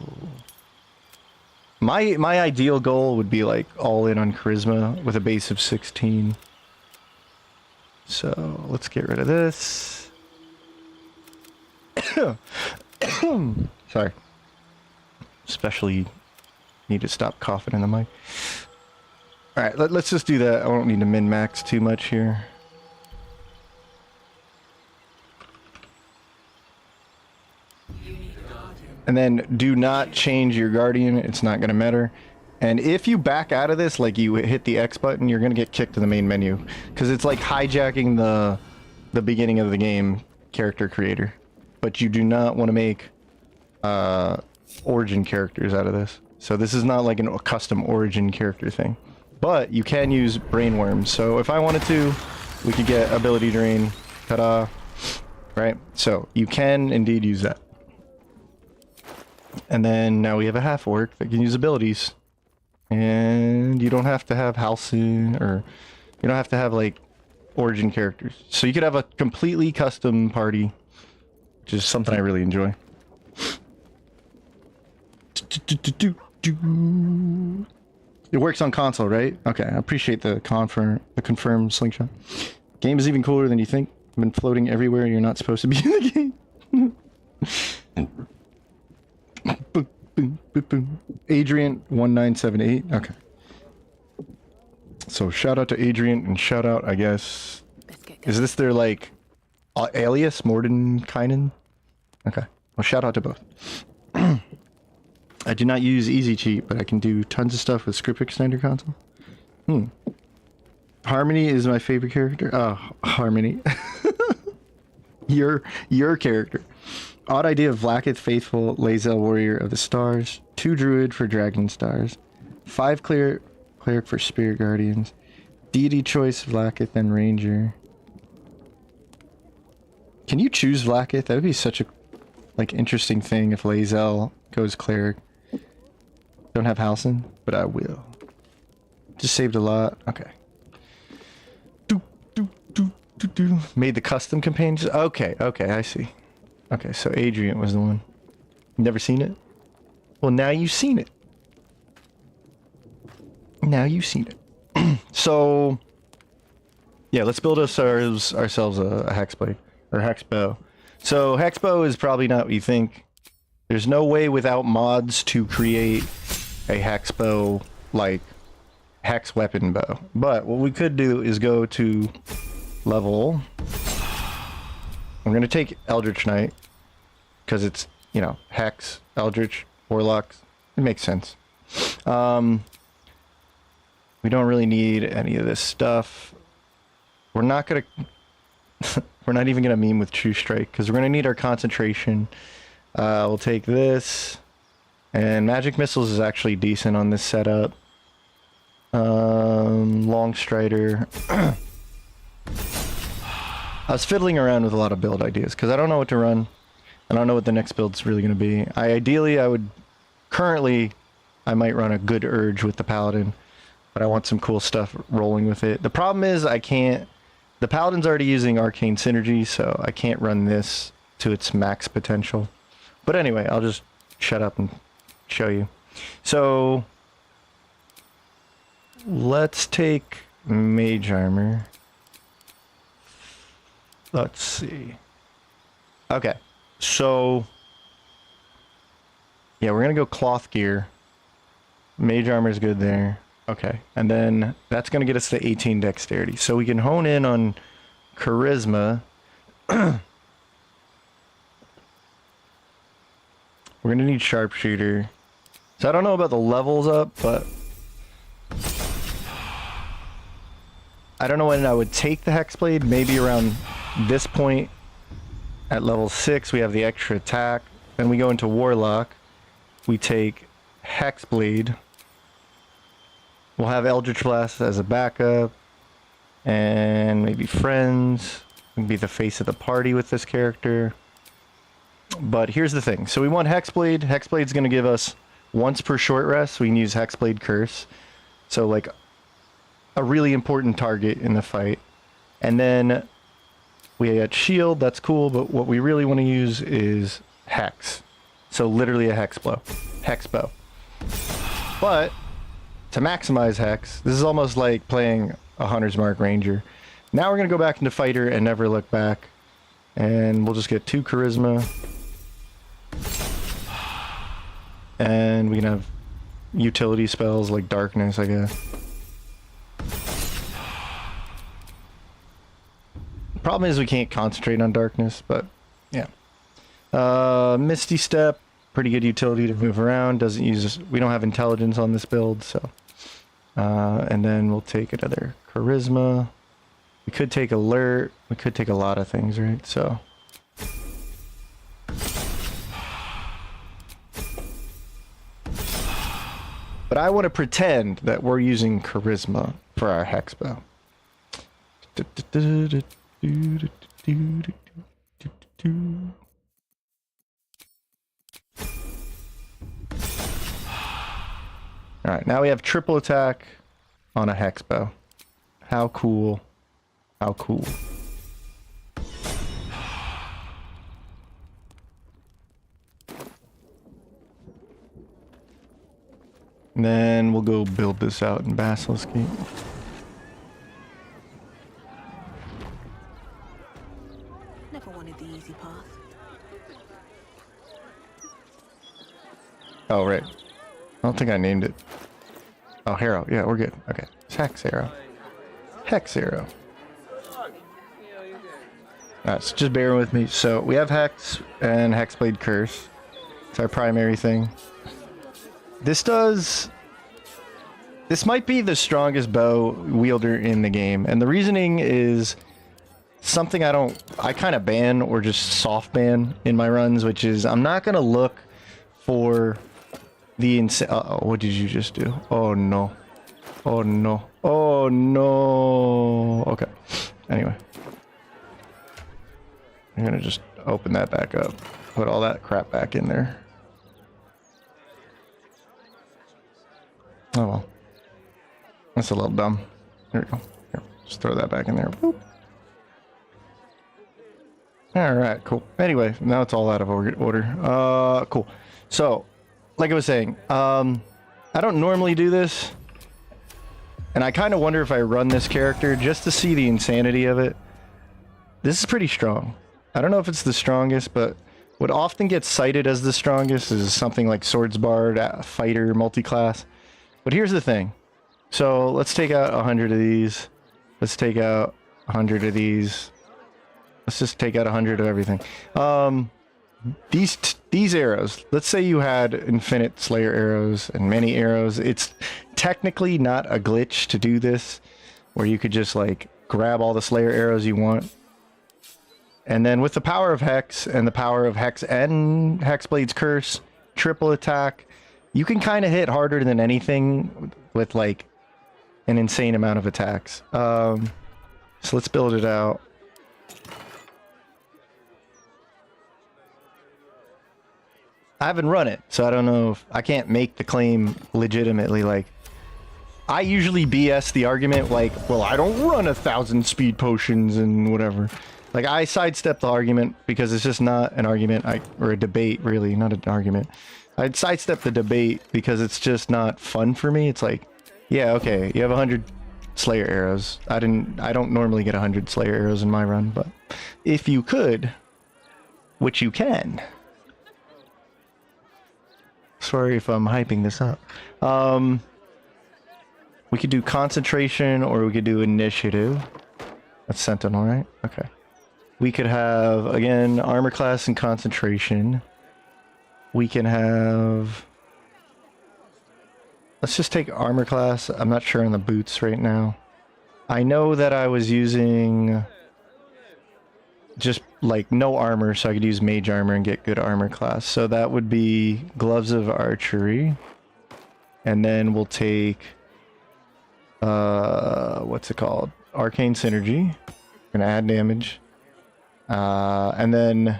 My ideal goal would be all in on charisma with a base of 16. So let's get rid of this. Sorry. Especially need to stop coughing in the mic. Alright, let's just do that. I don't need to min-max too much here. And then do not change your guardian. It's not going to matter. And if you back out of this, you hit the X button, you're going to get kicked to the main menu. Because it's like hijacking the beginning of the game character creator. But you do not want to make origin characters out of this. So this is not like a custom origin character thing. But you can use brainworms. So if I wanted to, we could get ability drain Ta-da. Right? So you can indeed use that. And then now we have a half orc that can use abilities. And you don't have to have Halcyon, or you don't have to have like origin characters. So you could have a completely custom party, which is something I really enjoy. It works on console, right? Okay, I appreciate the confirmed slingshot. Game is even cooler than you think. I've been floating everywhere you're not supposed to be in the game. Boom, boom, boom, boom. Adrian 1978. Okay. So shout out to Adrian and shout out, I guess. Is this their like alias, Mordenkainen? Okay. Well, shout out to both. I do not use Easy Cheat, but I can do tons of stuff with Script Extender console. Harmony is my favorite character. Oh, Harmony. your character. Odd idea of Vlaakith Faithful, Lae'zel Warrior of the Stars, 2 Druid for Dragon Stars, 5 Cleric for Spirit Guardians, Deity choice Vlaakith and Ranger. Can you choose Vlaakith? That would be such a like interesting thing if Lae'zel goes Cleric. Don't have Halcyon, but I will. Just saved a lot. Okay. Made the custom companions. Okay, I see. Okay, so Adrian was the one. Never seen it? Well, now you've seen it. Now you've seen it. So, yeah, let's build ourselves a hexblade or hexbow. So hexbow is probably not what you think. There's no way without mods to create a hexbow like hex weapon bow. But what we could do is go to level. I'm gonna take Eldritch Knight because it's, you know, hex, Eldritch, Warlocks. It makes sense. We don't really need any of this stuff. We're not gonna we're not even gonna meme with True Strike because we're gonna need our concentration. We'll take this, and Magic Missiles is actually decent on this setup. Long Strider. I was fiddling around with a lot of build ideas because I don't know what to run. I don't know what the next build's really going to be. Currently, I might run a Good Urge with the Paladin, but I want some cool stuff rolling with it. The problem is the Paladin's already using Arcane Synergy, so I can't run this to its max potential. But anyway, I'll just shut up and show you. So, let's take Mage Armor. Let's see. Okay, so yeah, we're gonna go Cloth Gear. Mage Armor is good there. Okay, and then that's gonna get us to 18 Dexterity. So we can hone in on Charisma. We're gonna need Sharpshooter. So I don't know about the levels up, but I don't know when I would take the Hexblade. Maybe around this point at level 6 we have the extra attack. Then we go into Warlock. We take Hexblade. We'll have Eldritch Blast as a backup. And maybe Friends. We can be the face of the party with this character. But here's the thing. So we want Hexblade. Hexblade's going to give us once per short rest. We can use Hexblade Curse. So like a really important target in the fight. And then we got Shield. That's cool. But what we really want to use is Hex. So literally a Hex Bow. But to maximize Hex, this is almost like playing a Hunter's Mark Ranger. Now we're going to go back into Fighter and never look back. And we'll just get 2 Charisma. And we can have utility spells like Darkness, I guess. Problem is we can't concentrate on Darkness, but yeah. Misty Step, pretty good utility to move around. We don't have intelligence on this build, so. And then we'll take another Charisma. We could take Alert. We could take a lot of things, right? So. But I want to pretend that we're using Charisma for our Hexbow. All right, now we have triple attack on a hex bow. How cool. How cool. And then we'll go build this out in Basilisk Gate. Never wanted the easy path. Oh, right. I don't think I named it. Oh, Harrow. Yeah, we're good. Okay. It's Hex Arrow. Hex Arrow. Alright, so just bear with me. So, we have Hex and Hexblade Curse. It's our primary thing. This might be the strongest bow wielder in the game. And the reasoning is something I kind of ban or just soft ban in my runs, which is I'm not going to look for the insane. Uh-oh, what did you just do? Oh no. Oh no. Oh no. Okay. Anyway. I'm gonna just open that back up. Put all that crap back in there. Oh well. That's a little dumb. There we go. Here, just throw that back in there. Boop. Alright, cool. Anyway, now it's all out of order. Cool. So, like I was saying, I don't normally do this. And I kind of wonder if I run this character just to see the insanity of it. This is pretty strong. I don't know if it's the strongest, but what often gets cited as the strongest is something like Swordsbard, Fighter, Multiclass. But here's the thing. So let's take out 100 of these. Let's take out 100 of these. Let's just take out 100 of everything. These arrows, let's say you had infinite Slayer arrows and many arrows. It's technically not a glitch to do this, where you could just like grab all the Slayer arrows you want. And then with the power of Hex and the power of Hex and Hexblade's Curse, triple attack, you can kind of hit harder than anything with like an insane amount of attacks. So let's build it out. I haven't run it, so I don't know if I can't make the claim legitimately. Like, I usually BS the argument like, well, I don't run 1,000 speed potions and whatever. Like, I sidestep the argument because it's just not an argument, or a debate, really, not an argument. I'd sidestep the debate because it's just not fun for me. It's like, yeah, okay, you have 100 Slayer arrows. I don't normally get 100 Slayer arrows in my run, but if you could, which you can. Sorry if I'm hyping this up. We could do concentration or we could do initiative. That's Sentinel, right? Okay. We could have, again, armor class and concentration. We can have... Let's just take armor class. I'm not sure on the boots right now. I know that I was using just like no armor, so I could use mage armor and get good armor class. So that would be gloves of archery. And then we'll take what's it called? Arcane synergy. Gonna add damage. And then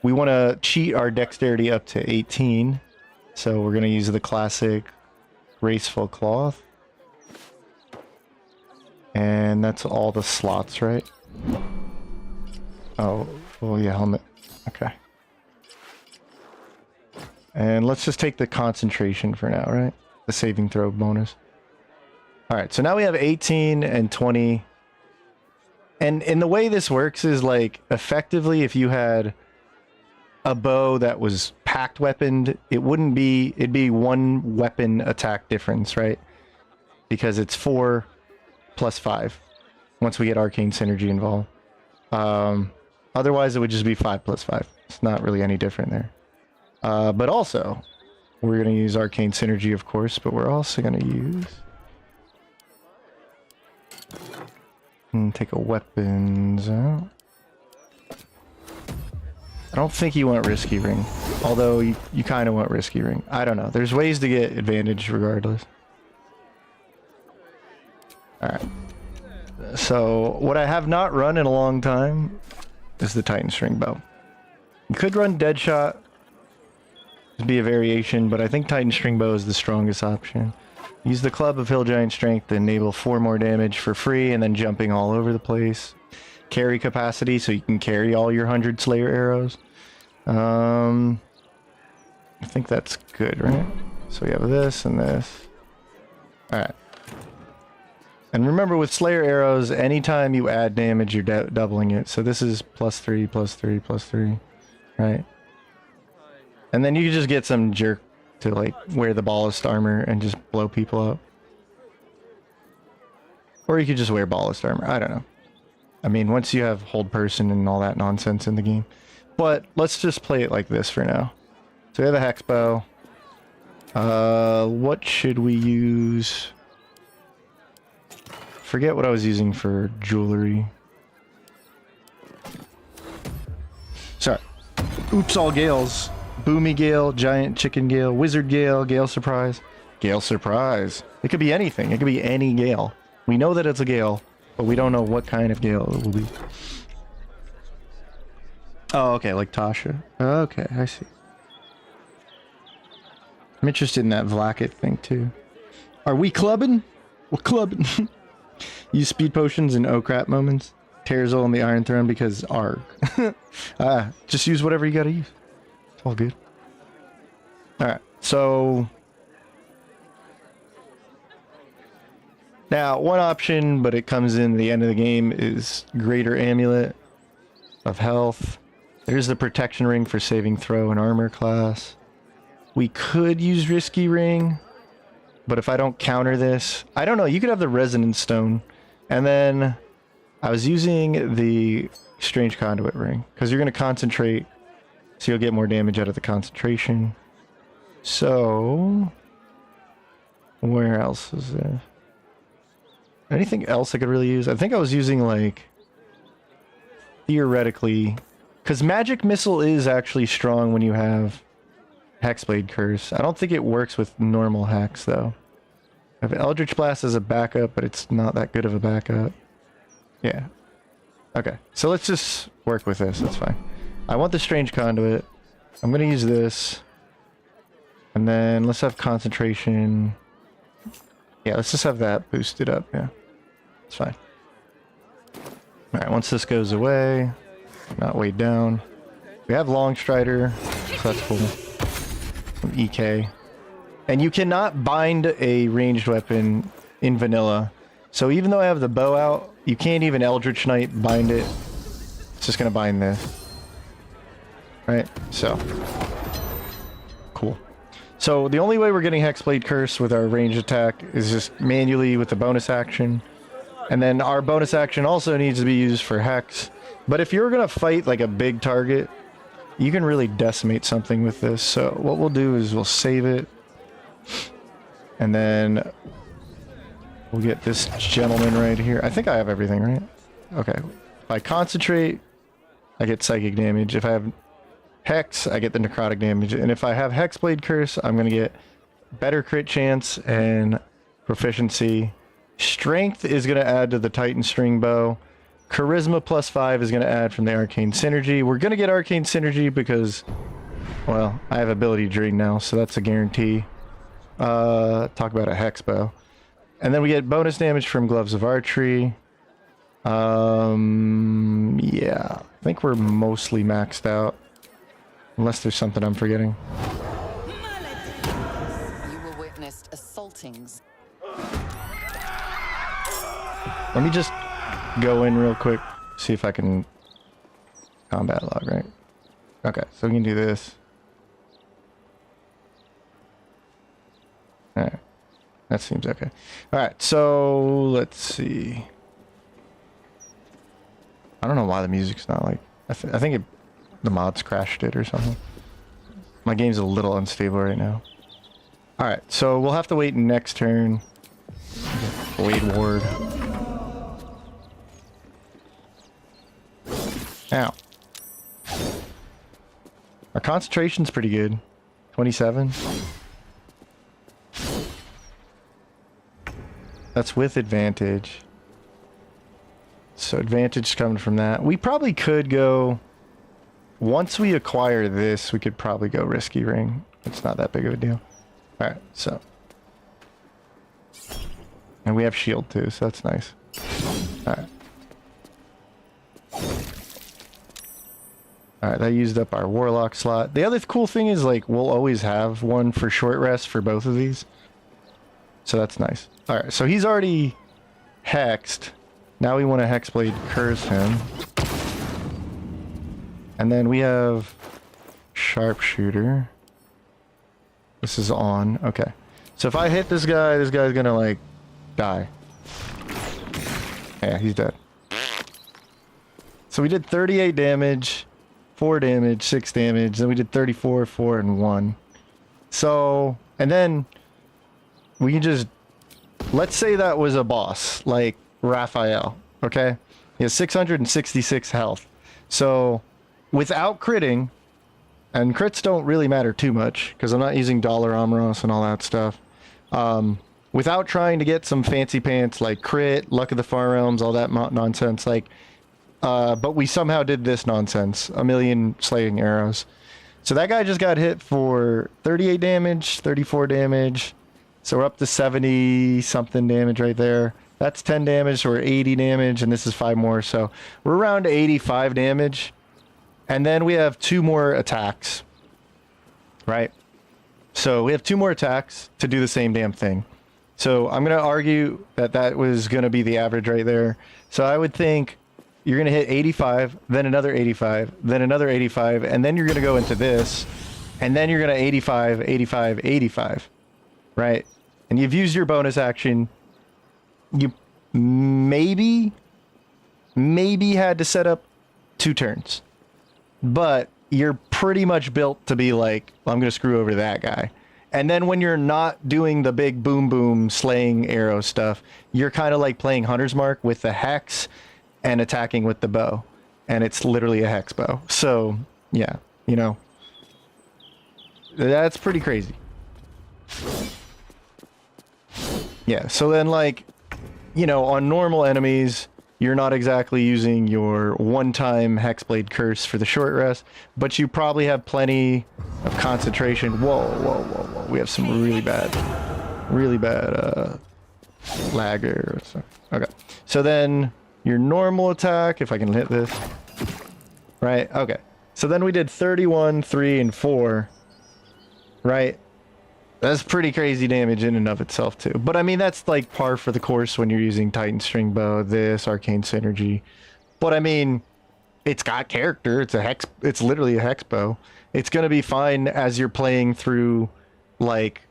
we want to cheat our dexterity up to 18. So we're gonna use the classic graceful cloth. And that's all the slots, right? Oh, well, yeah, helmet. Okay. And let's just take the concentration for now, right? The saving throw bonus. Alright, so now we have 18 and 20. And the way this works is, like, effectively, if you had a bow that was packed weaponed, it'd be one weapon attack difference, right? Because it's 4 plus 5 once we get arcane synergy involved. Otherwise, it would just be 5 plus 5. It's not really any different there. But also, we're going to use arcane synergy, of course, but we're also going to use... take a weapons out. I don't think you want risky ring. Although, you kind of want risky ring. I don't know. There's ways to get advantage regardless. Alright. So, what I have not run in a long time is the Titan String Bow. You could run Deadshot to be a variation, but I think Titan String Bow is the strongest option. Use the Club of Hill Giant Strength to enable 4 more damage for free, and then jumping all over the place. Carry capacity, so you can carry all your 100 Slayer arrows. I think that's good, right? So we have this and this. Alright. And remember, with Slayer arrows, anytime you add damage, you're doubling it. So this is +3, +3, +3, right? And then you can just get some jerk to like wear the ballast armor and just blow people up. Or you could just wear ballast armor. I don't know. I mean, once you have hold person and all that nonsense in the game. But let's just play it like this for now. So we have a hex bow. What should we use? Forget what I was using for jewelry. Sorry. Oops, all Gales. Boomy Gale, Giant Chicken Gale, Wizard Gale, Gale Surprise. Gale Surprise. It could be anything. It could be any Gale. We know that it's a Gale, but we don't know what kind of Gale it will be. Oh, okay, like Tasha. Okay, I see. I'm interested in that Vlakit thing, too. Are we clubbing? We're clubbing. Use speed potions in oh crap moments. Tearzol and the Iron Throne because ARG. Just use whatever you gotta use. It's all good. Alright, so... Now, one option, but it comes in the end of the game, is Greater Amulet of Health. There's the Protection Ring for saving throw and armor class. We could use Risky Ring, but if I don't counter this... I don't know, you could have the Resonance Stone. And then I was using the Strange Conduit Ring, because you're going to concentrate, so you'll get more damage out of the concentration. So... where else is there? Anything else I could really use? I think I was using, like... theoretically... because Magic Missile is actually strong when you have Hexblade Curse. I don't think it works with normal Hex, though. I have Eldritch Blast as a backup, but it's not that good of a backup. Yeah. Okay, so let's just work with this. That's fine. I want the Strange Conduit. I'm going to use this. And then let's have Concentration. Yeah, let's just have that boosted up. Yeah, it's fine. Alright, once this goes away, not weighed down. We have Long Strider, so that's cool. Some EK. And you cannot bind a ranged weapon in vanilla. So even though I have the bow out, you can't even Eldritch Knight bind it. It's just gonna bind this. Right? So. Cool. So the only way we're getting Hexblade Curse with our ranged attack is just manually with the bonus action. And then our bonus action also needs to be used for Hex. But if you're gonna fight like a big target, you can really decimate something with this. So what we'll do is we'll save it. And then we'll get this gentleman right here. I think I have everything, right? Okay. If I concentrate, I get psychic damage. If I have Hex, I get the necrotic damage. And if I have Hexblade Curse, I'm going to get better crit chance and proficiency. Strength is going to add to the Titan String Bow. Charisma +5 is going to add from the Arcane Synergy. We're going to get Arcane Synergy because, well, I have Ability Drain now, so that's a guarantee. Talk about a Hex Bow. And then we get bonus damage from Gloves of Archery. Yeah, I think we're mostly maxed out. Unless there's something I'm forgetting. You will witness assaultings. Let me just go in real quick, see if I can combat log, right? Okay, so we can do this. Alright, that seems okay. Alright, so let's see. I don't know why the music's not like... I think the mods crashed it or something. My game's a little unstable right now. Alright, so we'll have to wait next turn. Blade Ward. Ow. Our concentration's pretty good. 27. That's with advantage. So advantage coming from that. We probably could go... Once we acquire this, we could probably go risky ring. It's not that big of a deal. Alright, so... And we have shield too, so that's nice. Alright. Alright, that used up our warlock slot. The other cool thing is, like, we'll always have one for short rest for both of these. So that's nice. Alright, so he's already hexed. Now we want to hexblade curse him. And then we have sharpshooter. This is on. Okay. So if I hit this guy's gonna, like, die. Yeah, he's dead. So we did 38 damage, 4 damage, 6 damage. Then we did 34, 4, and 1. So, and then we can just... Let's say that was a boss, like Raphael, okay? He has 666 health. So, without critting, and crits don't really matter too much, because I'm not using Dollar Amoros and all that stuff. Without trying to get some fancy pants like crit, Luck of the Far Realms, all that nonsense, like... but we somehow did this nonsense. 1,000,000 slaying arrows. So that guy just got hit for 38 damage, 34 damage. So we're up to 70 something damage right there. That's 10 damage, so we're 80 damage, and this is 5 more. So we're around 85 damage. And then we have 2 more attacks. Right? So we have 2 more attacks to do the same damn thing. So I'm going to argue that that was going to be the average right there. So I would think you're going to hit 85, then another 85, then another 85, and then you're going to go into this, and then you're going to 85, 85, 85, right? And you've used your bonus action. You maybe had to set up 2 turns, but you're pretty much built to be like, well, I'm going to screw over that guy. And then when you're not doing the big boom boom slaying arrow stuff, you're kind of like playing Hunter's Mark with the hex and attacking with the bow. And it's literally a hex bow. So, yeah, you know. That's pretty crazy. Yeah, so then, like, you know, on normal enemies, you're not exactly using your one-time Hexblade Curse for the short rest, but you probably have plenty of concentration. Whoa, whoa, whoa, whoa. We have some really bad lagger. Okay, so then your normal attack, if I can hit this. Right, okay. So then we did 31, 3, and 4. Right? That's pretty crazy damage in and of itself, too. But, I mean, that's, like, par for the course when you're using Titan String Bow, this, Arcane Synergy. But, I mean, it's got character. It's literally a hex bow. It's gonna be fine as you're playing through, like,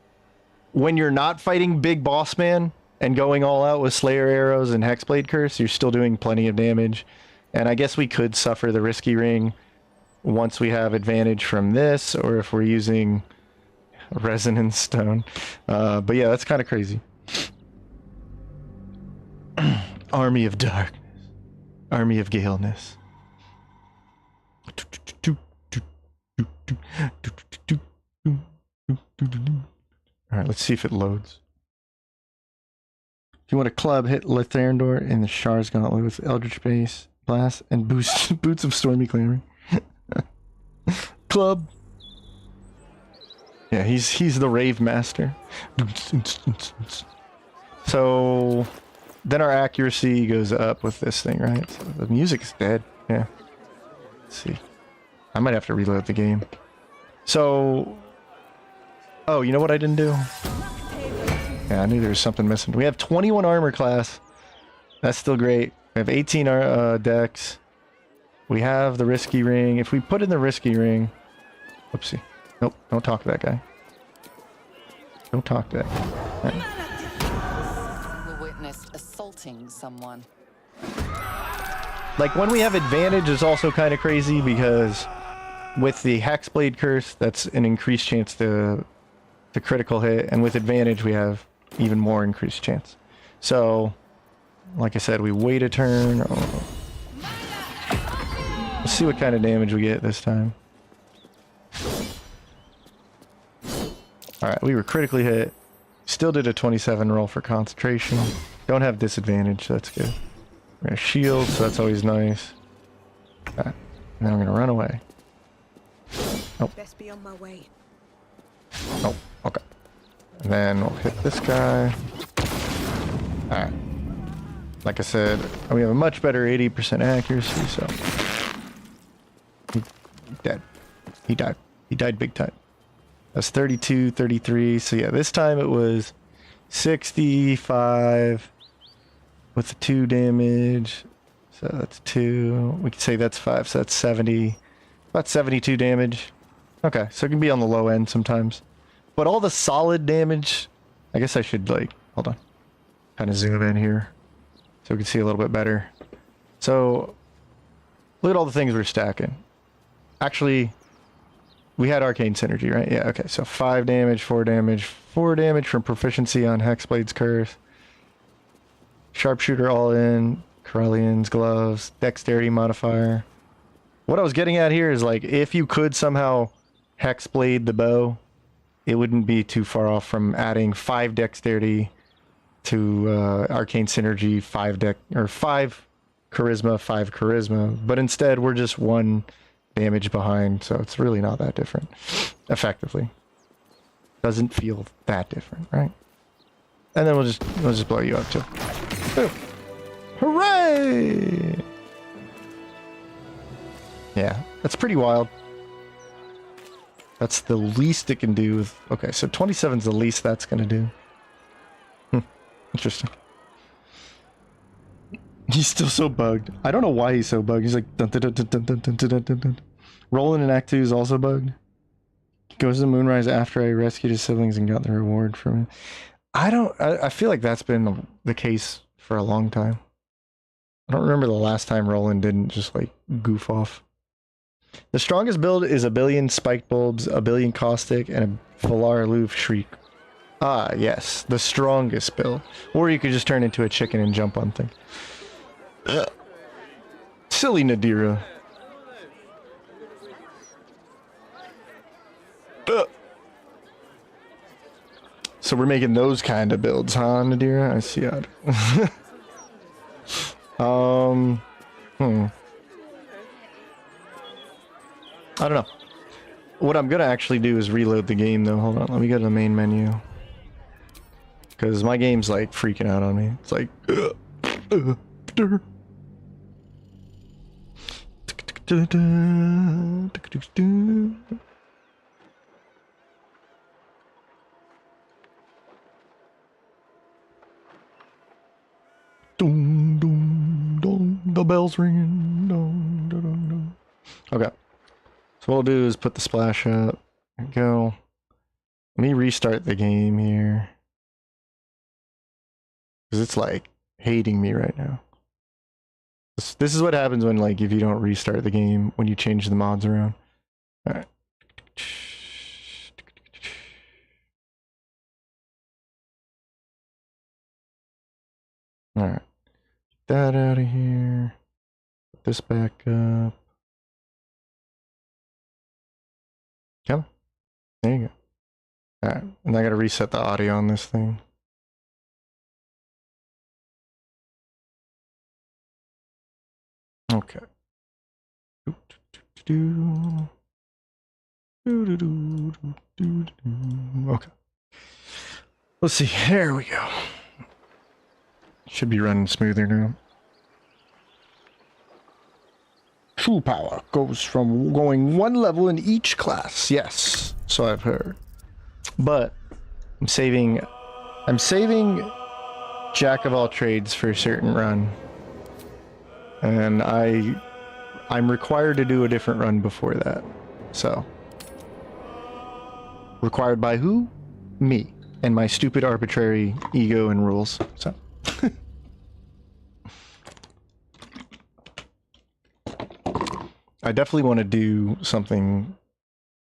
when you're not fighting Big Boss Man and going all out with Slayer Arrows and Hexblade Curse, you're still doing plenty of damage. And I guess we could suffer the Risky Ring once we have advantage from this, or if we're using Resonance Stone. But yeah, that's kind of crazy. Army of Darkness. Army of Galeness. Alright, let's see if it loads. If you want a club, hit Letharandor in the Shar's Gauntlet with Eldritch Base, Blast, and Boots of Stormy Clamoring. Club. Yeah, he's the Rave Master. So then our accuracy goes up with this thing, right? So the music's dead. Yeah. Let's see. I might have to reload the game. So, oh, you know what I didn't do? Yeah, I knew there was something missing. We have 21 armor class. That's still great. We have 18 dex. We have the Risky Ring. If we put in the Risky Ring... Whoopsie. Nope, don't talk to that guy. Don't talk to that guy. Right. We witnessed assaulting someone. Like, when we have advantage is also kind of crazy because with the Hexblade Curse, that's an increased chance to critical hit, and with advantage we have even more increased chance. So, like I said, we wait a turn. Oh. Let's see what kind of damage we get this time. Alright, we were critically hit. Still did a 27 roll for concentration. Don't have disadvantage, so that's good. We're gonna shield, so that's always nice. Okay. And then I'm gonna run away. Best be on my way. Oh, okay. And then we'll hit this guy. Alright. Like I said, we have a much better 80% accuracy, so... He's dead. He died. He died big time. That's 32, 33. So yeah, this time it was 65 with the 2 damage. So that's 2. We could say that's 5, so that's 70. About 72 damage. Okay, so it can be on the low end sometimes. But all the solid damage... I guess I should, like... Hold on. Kind of zoom in here. So we can see a little bit better. So... Look at all the things we're stacking. Actually... We had Arcane Synergy, right? Yeah, okay. So 5 damage, 4 damage, 4 damage from proficiency on Hexblade's Curse. Sharpshooter all in. Corellian's Gloves. Dexterity modifier. What I was getting at here is, like, if you could somehow Hexblade the bow, it wouldn't be too far off from adding 5 Dexterity to Arcane Synergy, 5 Charisma, 5 Charisma. But instead, we're just 1 damage behind, so it's really not that different. Effectively. Doesn't feel that different, right? And then we'll just blow you up too. Ooh. Hooray! Yeah, that's pretty wild. That's the least it can do with... Okay, so 27's the least that's gonna do. Interesting. He's still so bugged. I don't know why he's so bugged. He's like... Dun, dun, dun, dun, dun, dun, dun, dun, dun, dun. Roland in Act 2 is also bugged. Goes to the Moonrise after I rescued his siblings and got the reward from it. I feel like that's been the case for a long time. I don't remember the last time Roland didn't just, like, goof off. The strongest build is a billion spiked bulbs, a billion caustic, and a Valar Louvre shriek. Ah, yes. The strongest build. Or you could just turn into a chicken and jump on things. Silly Nadira. So we're making those kind of builds, huh, Nadira? I see it. I don't know. What I'm gonna actually do is reload the game, though. Hold on, let me go to the main menu. Because my game's, like, freaking out on me. It's like... Dong, dong, dong, the bell's ringing. Dong, dong, dong, dong. Okay. So what we'll do is put the splash up. There we go. Let me restart the game here. Because it's, like, hating me right now. This is what happens when, like, if you don't restart the game, when you change the mods around. Alright. Alright. That out of here. Put this back up. Come on. There you go. Alright. And I gotta reset the audio on this thing. Okay. Okay. Let's see. There we go. Should be running smoother now. True power goes from going 1 level in each class. Yes, so I've heard. But I'm saving Jack of all trades for a certain run. And I'm required to do a different run before that. So required by who? Me and my stupid arbitrary ego and rules. So I definitely want to do something.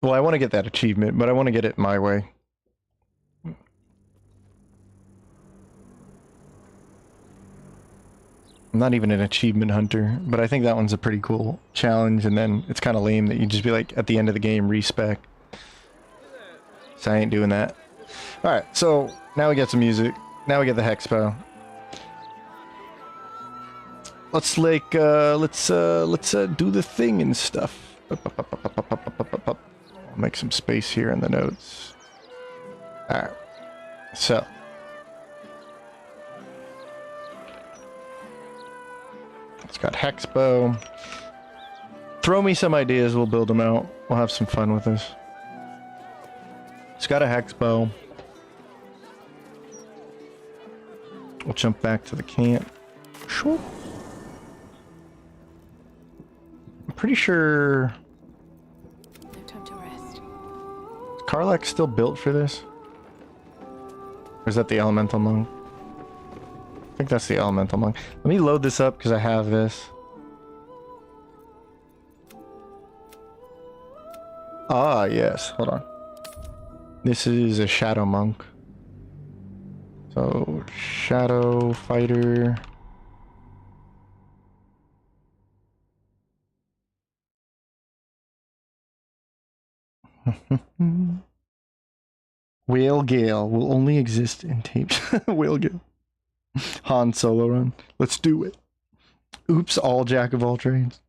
Well, I want to get that achievement, but I want to get it my way. I'm not even an achievement hunter, but I think that one's a pretty cool challenge, and then it's kind of lame that you just be like, at the end of the game, respec. So I ain't doing that. Alright, so now we get some music. Now we get the Hexpo. let's do the thing and stuff. I'll make some space here in the notes. All right. So. It's got hex bow. Throw me some ideas, we'll build them out. We'll have some fun with this. It's got a hex bow. We'll jump back to the camp. Sure. I'm pretty sure... No time to rest. Is Karlach still built for this? Or is that the elemental monk? I think that's the elemental monk. Let me load this up because I have this. Ah, yes. Hold on. This is a shadow monk. So, shadow fighter. Whale Gale will only exist in tapes. Whale Gale. Han Solo run. Let's do it. Oops, all jack of all trades.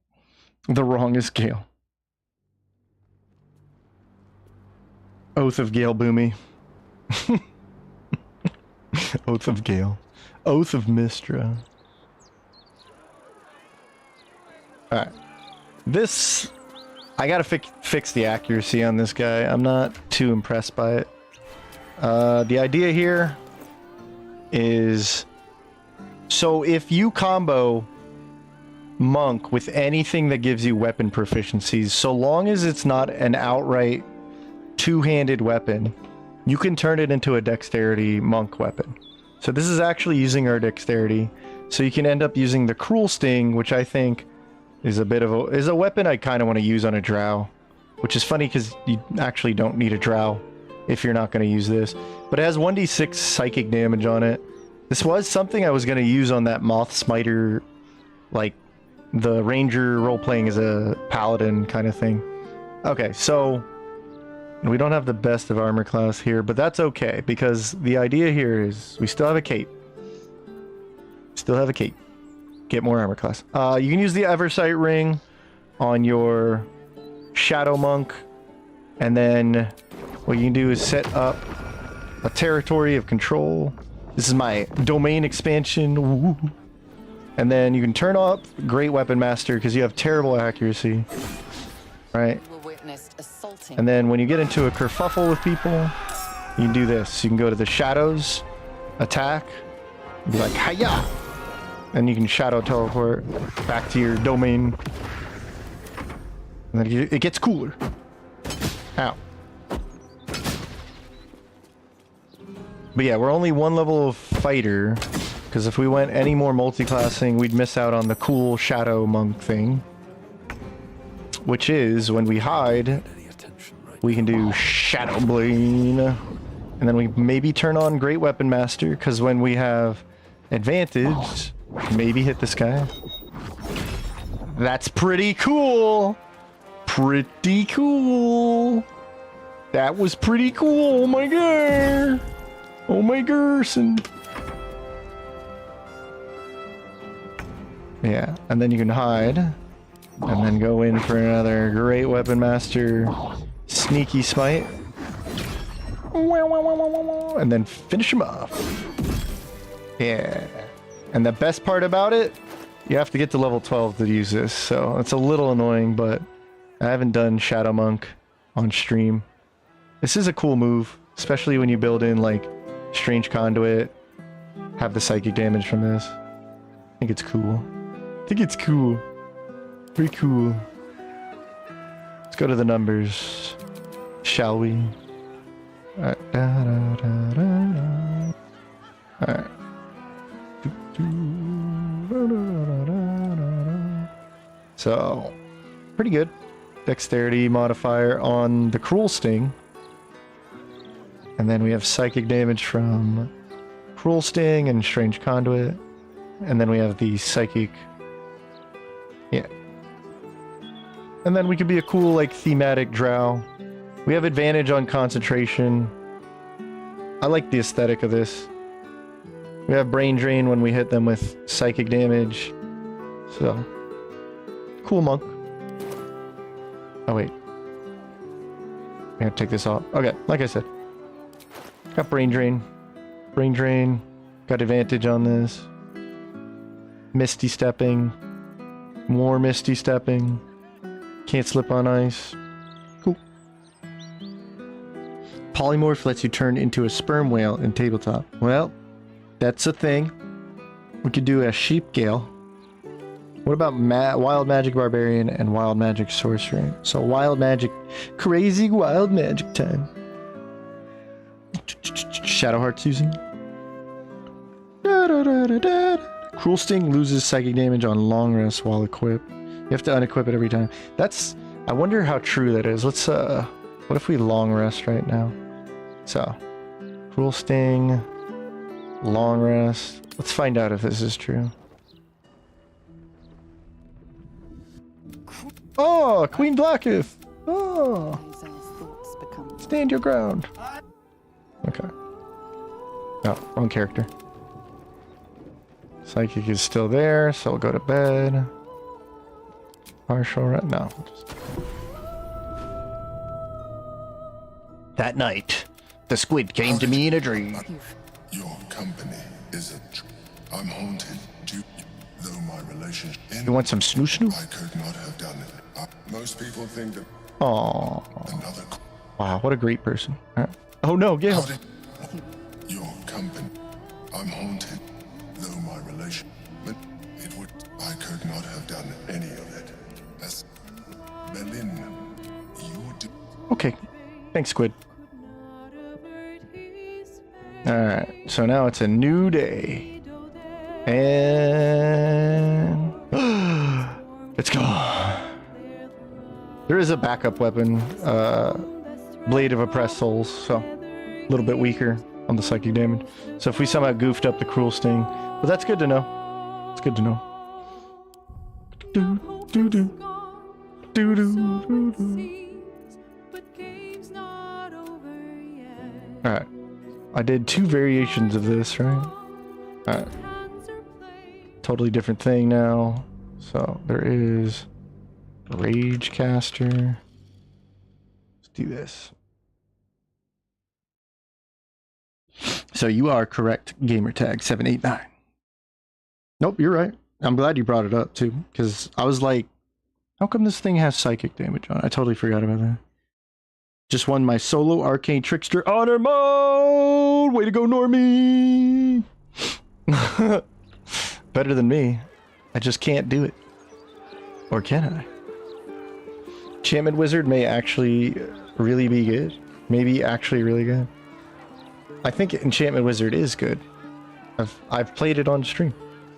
The wrongest Gale. Oath of Gale Boomy. Oath of Gale. Oath of Mistra. Alright. This... I gotta fix the accuracy on this guy. I'm not too impressed by it. The idea here is... So if you combo monk with anything that gives you weapon proficiencies, so long as it's not an outright two-handed weapon, you can turn it into a dexterity monk weapon. So this is actually using our dexterity. So you can end up using the cruel sting, which I think is a bit of a weapon I kind of want to use on a drow, which is funny because you actually don't need a drow if you're not going to use this. But it has 1d6 psychic damage on it. This was something I was going to use on that Moth Smiter, like the ranger role-playing as a paladin kind of thing. Okay, so we don't have the best of armor class here, but that's okay, because the idea here is we still have a cape. Still have a cape. Get more armor class. You can use the Eversight ring on your Shadow Monk, and then what you can do is set up a territory of control. This is my domain expansion. Woo. And then you can turn off Great Weapon Master because you have terrible accuracy. Right? And then when you get into a kerfuffle with people, you can do this. You can go to the shadows, attack, and be like, hiya! And you can shadow teleport back to your domain. And then it gets cooler. Ow. But yeah, we're only one level of fighter, because if we went any more multi-classing, we'd miss out on the cool shadow monk thing. Which is, when we hide, we can do Shadow Blade. And then we maybe turn on Great Weapon Master, because when we have advantage, maybe hit this guy. That's pretty cool! Pretty cool! That was pretty cool, oh my god! Oh my gerson. Yeah, and then you can hide. And then go in for another Great Weapon Master Sneaky Smite. And then finish him off. Yeah. And the best part about it, you have to get to level 12 to use this. So it's a little annoying, but I haven't done Shadow Monk on stream. This is a cool move, especially when you build in like Strange Conduit, have the psychic damage from this. I think it's cool. I think it's cool. Pretty cool. Let's go to the numbers, shall we? Alright. Alright. So, pretty good. Dexterity modifier on the Cruel Sting. And then we have psychic damage from Cruel Sting and Strange Conduit. And then we have the psychic... Yeah. And then we could be a cool, like, thematic drow. We have advantage on concentration. I like the aesthetic of this. We have brain drain when we hit them with psychic damage. So, cool monk. Oh wait. I gotta take this off. Okay, like I said. Got brain drain. Brain drain. Got advantage on this. Misty stepping. More misty stepping. Can't slip on ice. Cool. Polymorph lets you turn into a sperm whale in tabletop. Well, that's a thing. We could do a sheep Gale. What about wild magic barbarian and wild magic sorcery? So wild magic, crazy wild magic time. Shadowheart Susan. Cruel Sting loses psychic damage on long rest while equipped. You have to unequip it every time. That's, I wonder how true that is. Let's, what if we long rest right now? So, Cruel Sting, long rest. Let's find out if this is true. Oh, Queen Blacketh! Oh! Stand your ground. Okay. Oh, wrong character. Psychic is still there, so we'll go to bed. Partial no. That night, the squid came to me in a dream. Your company is a... I'm haunted due... Though my relationship... You want some snoo snoo? I could not have done it. Most people think that... Aww. Another... Wow, what a great person. Oh no, Gale. Your company... I'm haunted. Though my relation... It would... I could not have done any of it. As... Berlin... You do... Okay. Thanks, Squid. Alright, so now it's a new day. And... it's gone. There is a backup weapon. Blade of Oppressed Souls, so a little bit weaker on the psychic damage. So if we somehow goofed up the Cruel Sting... But that's good to know. It's good to know. Alright. I did 2 variations of this, right? Alright. Totally different thing now. So there is Rage Caster. Let's do this. So you are correct, gamertag 789. Nope, you're right. I'm glad you brought it up too, because I was like, how come this thing has psychic damage on it? I totally forgot about that. Just won my solo Arcane Trickster Honor Mode! Way to go, Normie! Better than me. I just can't do it. Or can I? Enchantment Wizard may actually really be good. Maybe actually really good. I think Enchantment Wizard is good. I've played it on stream.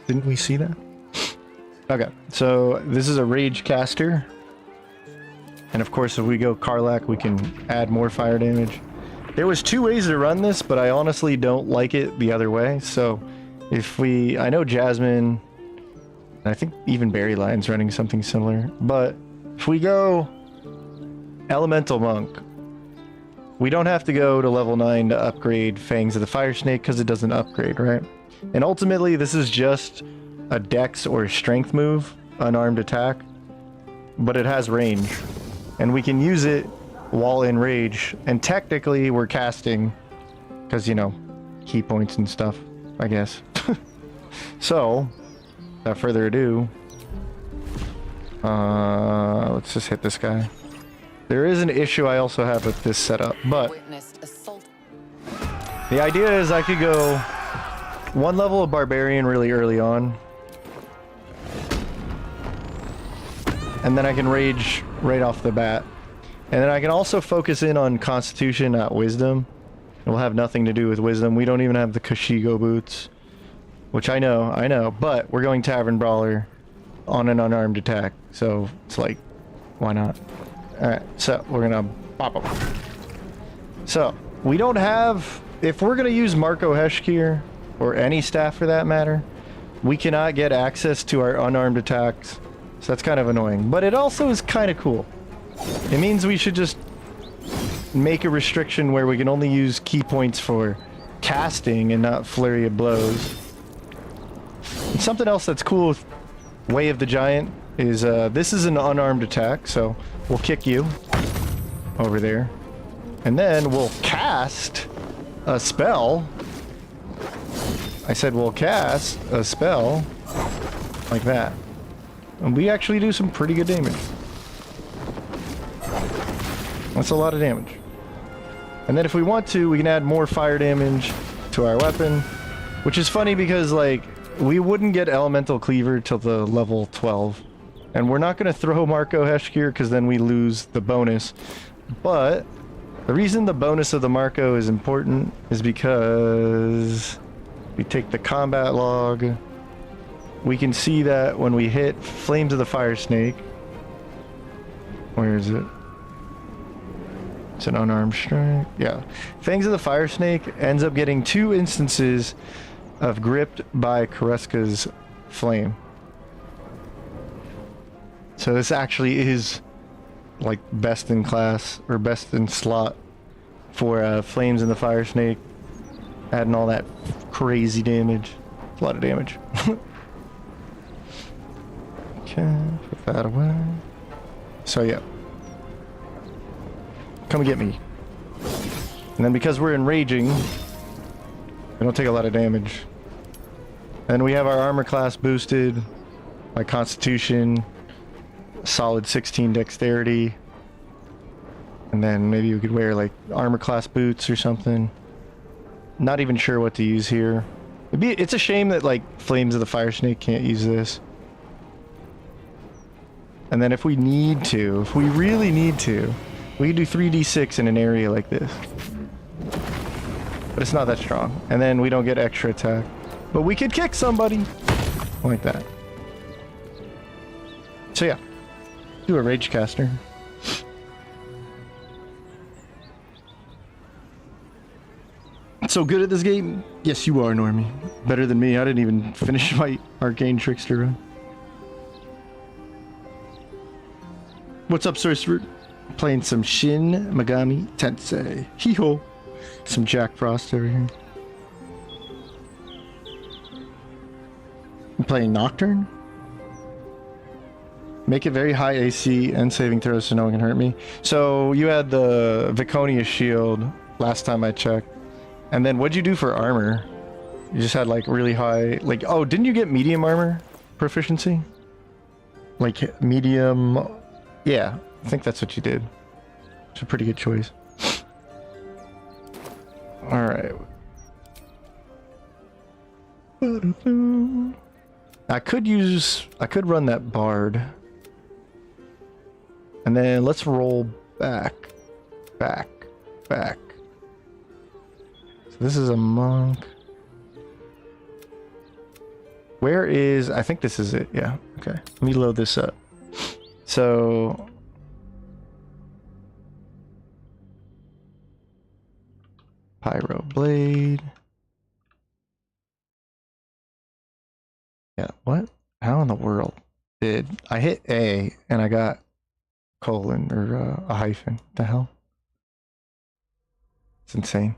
Didn't we see that? Okay, so this is a Rage Caster. And of course, if we go Karlach, we can add more fire damage. There was 2 ways to run this, but I honestly don't like it the other way. So if we... I know Jasmine... and I think even Berry Lion's running something similar. But if we go Elemental Monk, we don't have to go to level 9 to upgrade Fangs of the Fire Snake because it doesn't upgrade, right? And ultimately, this is just a Dex or Strength move, unarmed attack. But it has range. And we can use it while in rage. And technically, we're casting because, you know, key points and stuff, I guess. So, without further ado, let's just hit this guy. There is an issue I also have with this setup, but the idea is I could go 1 level of Barbarian really early on, and then I can rage right off the bat. And then I can also focus in on Constitution, not Wisdom. It will have nothing to do with Wisdom. We don't even have the Kashigo boots. Which I know, but we're going Tavern Brawler on an unarmed attack. So it's like, why not? Alright, so we're gonna pop them. So, we don't have... If we're gonna use Marco Heshkir, or any staff for that matter, we cannot get access to our unarmed attacks. So that's kind of annoying. But it also is kind of cool. It means we should just make a restriction where we can only use key points for casting and not flurry of blows. And something else that's cool with Way of the Giant is, this is an unarmed attack, so we'll kick you over there. And then we'll cast a spell. I said we'll cast a spell like that. And we actually do some pretty good damage. That's a lot of damage. And then if we want to, we can add more fire damage to our weapon, which is funny because, like, we wouldn't get Elemental Cleaver till the level 12. And we're not going to throw Marco Heshkir because then we lose the bonus. But the reason the bonus of the Marco is important is because we take the combat log. We can see that when we hit Flames of the Fire Snake. Where is it? It's an unarmed strike. Yeah. Fangs of the Fire Snake ends up getting 2 instances of gripped by Kareska's flame. So this actually is like best in class or best in slot for Flames in the Fire Snake, adding all that crazy damage. It's a lot of damage. Okay, put that away. So yeah, come get me. And then because we're enraging, we don't take a lot of damage. And we have our armor class boosted by Constitution, solid 16 Dexterity, and then maybe we could wear like armor class boots or something. Not even sure what to use here. It's a shame that like Flames of the Fire Snake can't use this. And then if we need to, if we really need to, we can do 3d6 in an area like this. But it's not that strong. And then we don't get extra attack. But we could kick somebody like that. So yeah, do a Rage Caster. So good at this game? Yes, you are, Normie. Better than me. I didn't even finish my Arcane Trickster run. What's up, Sorcerer? Playing some Shin Megami Tensei. Hee-ho. Some Jack Frost over here. I'm playing Nocturne? Make it very high AC and saving throws so no one can hurt me. So you had the Viconia shield last time I checked. And then what'd you do for armor? You just had like really high, like, oh, didn't you get medium armor proficiency? Like medium, yeah, I think that's what you did. It's a pretty good choice. All right. I could run that bard. And then let's roll back. So this is a monk. Where is, I think this is it, yeah, okay. Let me load this up. So, Pyro Blade. Yeah, what? How in the world did I hit A and I got colon or a hyphen? What the hell? It's insane.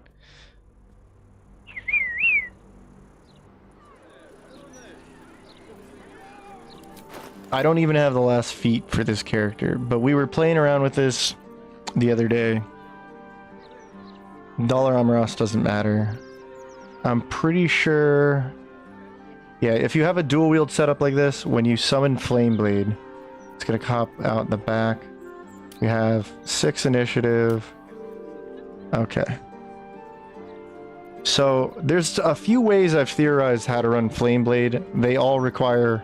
I don't even have the last feat for this character, but we were playing around with this the other day. Dollar Amoros doesn't matter. I'm pretty sure... Yeah, if you have a dual wield setup like this, when you summon Flame Blade, it's gonna cop out in the back. We have 6 initiative. Okay. So there's a few ways I've theorized how to run Flame Blade. They all require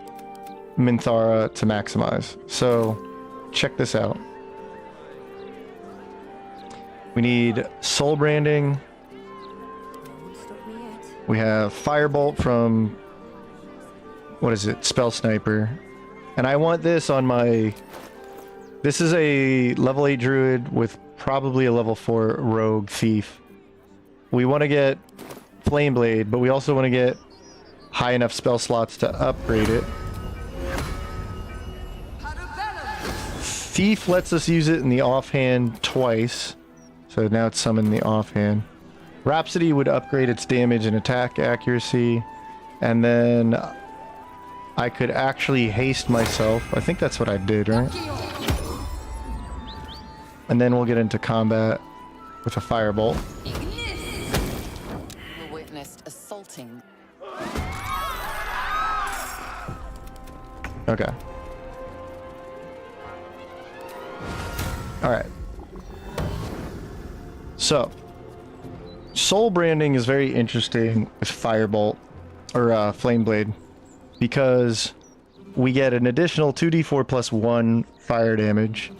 Minthara to maximize. So check this out. We need Soul Branding. We have Firebolt from, what is it, Spell Sniper. And I want this on my, this is a level 8 druid with probably a level 4 rogue thief. We want to get Flame Blade, but we also want to get high enough spell slots to upgrade it. Thief lets us use it in the offhand twice. So now it's summoned in the offhand. Rhapsody would upgrade its damage and attack accuracy. And then I could actually haste myself. I think that's what I did, right? And then we'll get into combat with a firebolt. You witnessed assaulting. Okay. Alright. So, soul branding is very interesting with firebolt, or flame blade, because we get an additional 2d4 plus 1 fire damage.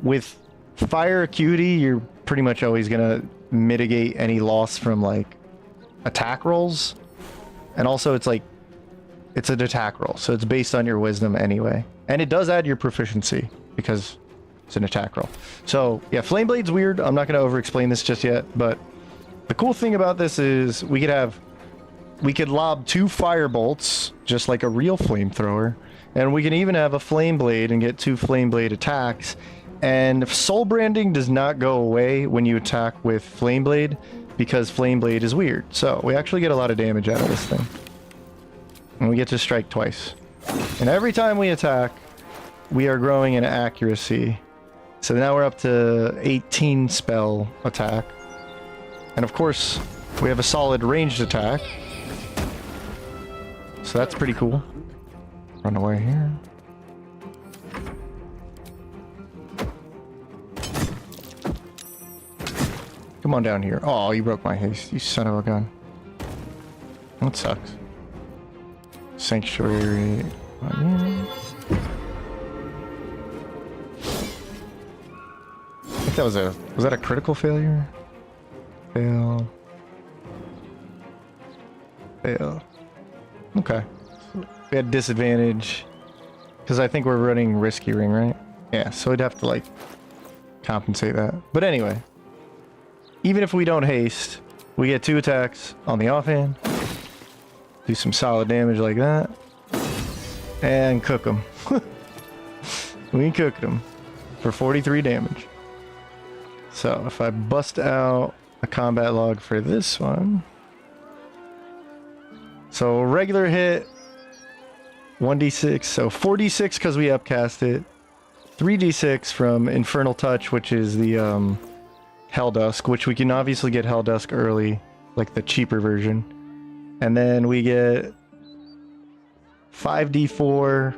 With fire acuity, you're pretty much always gonna mitigate any loss from like attack rolls, and also it's like it's an attack roll, so it's based on your wisdom anyway, and it does add your proficiency because it's an attack roll. So yeah, flame blade's weird. I'm not gonna over explain this just yet, but the cool thing about this is we could lob 2 fire bolts just like a real flamethrower, and we can even have a flame blade and get 2 flame blade attacks. And soul branding does not go away when you attack with flame blade because flame blade is weird. So we actually get a lot of damage out of this thing, and we get to strike twice. And every time we attack, we are growing in accuracy. So now we're up to 18 spell attack, and of course we have a solid ranged attack. So that's pretty cool. Run away here. Come on down here. Oh, you broke my haste, you son of a gun. That sucks. Sanctuary. I think that was that a critical failure? Fail. Fail. Okay. We had disadvantage because I think we're running risky ring, right? Yeah, so we'd have to like compensate that. But anyway, even if we don't haste, we get 2 attacks on the offhand, do some solid damage like that, and cook them. We cooked them for 43 damage. So if I bust out a combat log for this one, so regular hit 1d6, so 4d6 because we upcast it, 3d6 from Infernal Touch, which is the Helldusk, which we can obviously get Helldusk early, like the cheaper version. And then we get 5d4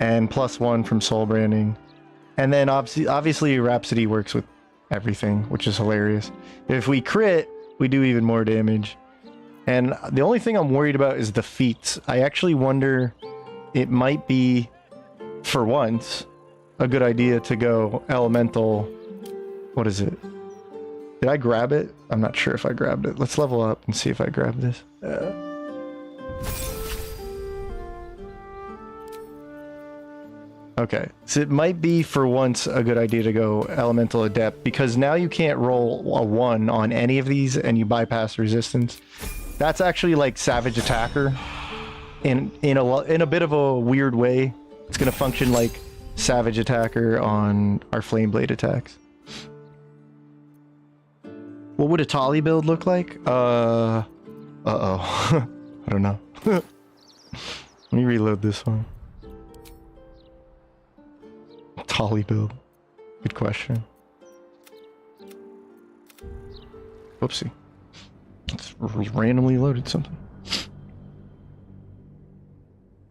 and plus 1 from Soul Branding. And then obviously Rhapsody works with everything, which is hilarious. If we crit, we do even more damage. And the only thing I'm worried about is the feats. I actually wonder, it might be, for once, a good idea to go elemental. What is it? Did I grab it? I'm not sure if I grabbed it. Let's level up and see if I grab this. Okay, so it might be for once a good idea to go Elemental Adept, because now you can't roll a 1 on any of these and you bypass resistance. That's actually like Savage Attacker in a bit of a weird way. It's going to function like Savage Attacker on our Flame Blade attacks. What would a Tali build look like? Uh-oh. I don't know. Let me reload this one. Tali build. Good question. Whoopsie. It's randomly loaded something.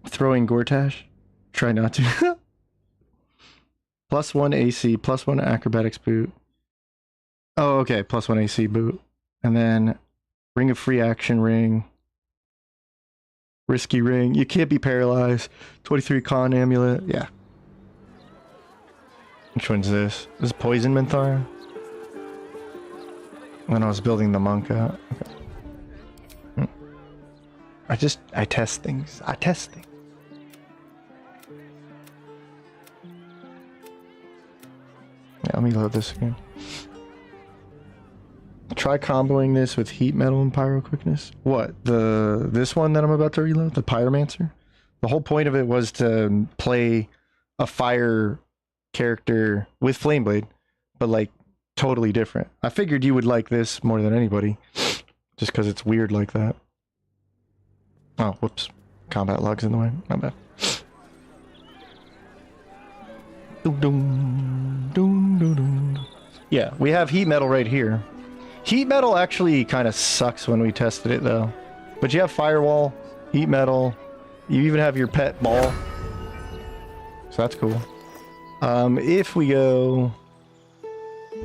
Throwing Gortash? Try not to. +1 AC, +1 acrobatics boot. Oh, okay, +1 AC boot. And then Ring of Free Action ring. Risky ring. You can't be paralyzed. 23 con amulet. Yeah. Which one's this? This is Poison Minthara? When I was building the monk out. Okay. I test things. I test things. Yeah, let me load this again. Try comboing this with heat metal and pyro quickness. What? This one that I'm about to reload? The pyromancer? The whole point of it was to play a fire character with Flameblade, but like totally different. I figured you would like this more than anybody, just because it's weird like that. Oh, whoops. Combat log's in the way. My bad. Doom, doom, doom, doom, doom. Yeah, we have heat metal right here. Heat metal actually kind of sucks when we tested it though. But you have firewall, heat metal, you even have your pet ball. So that's cool. If we go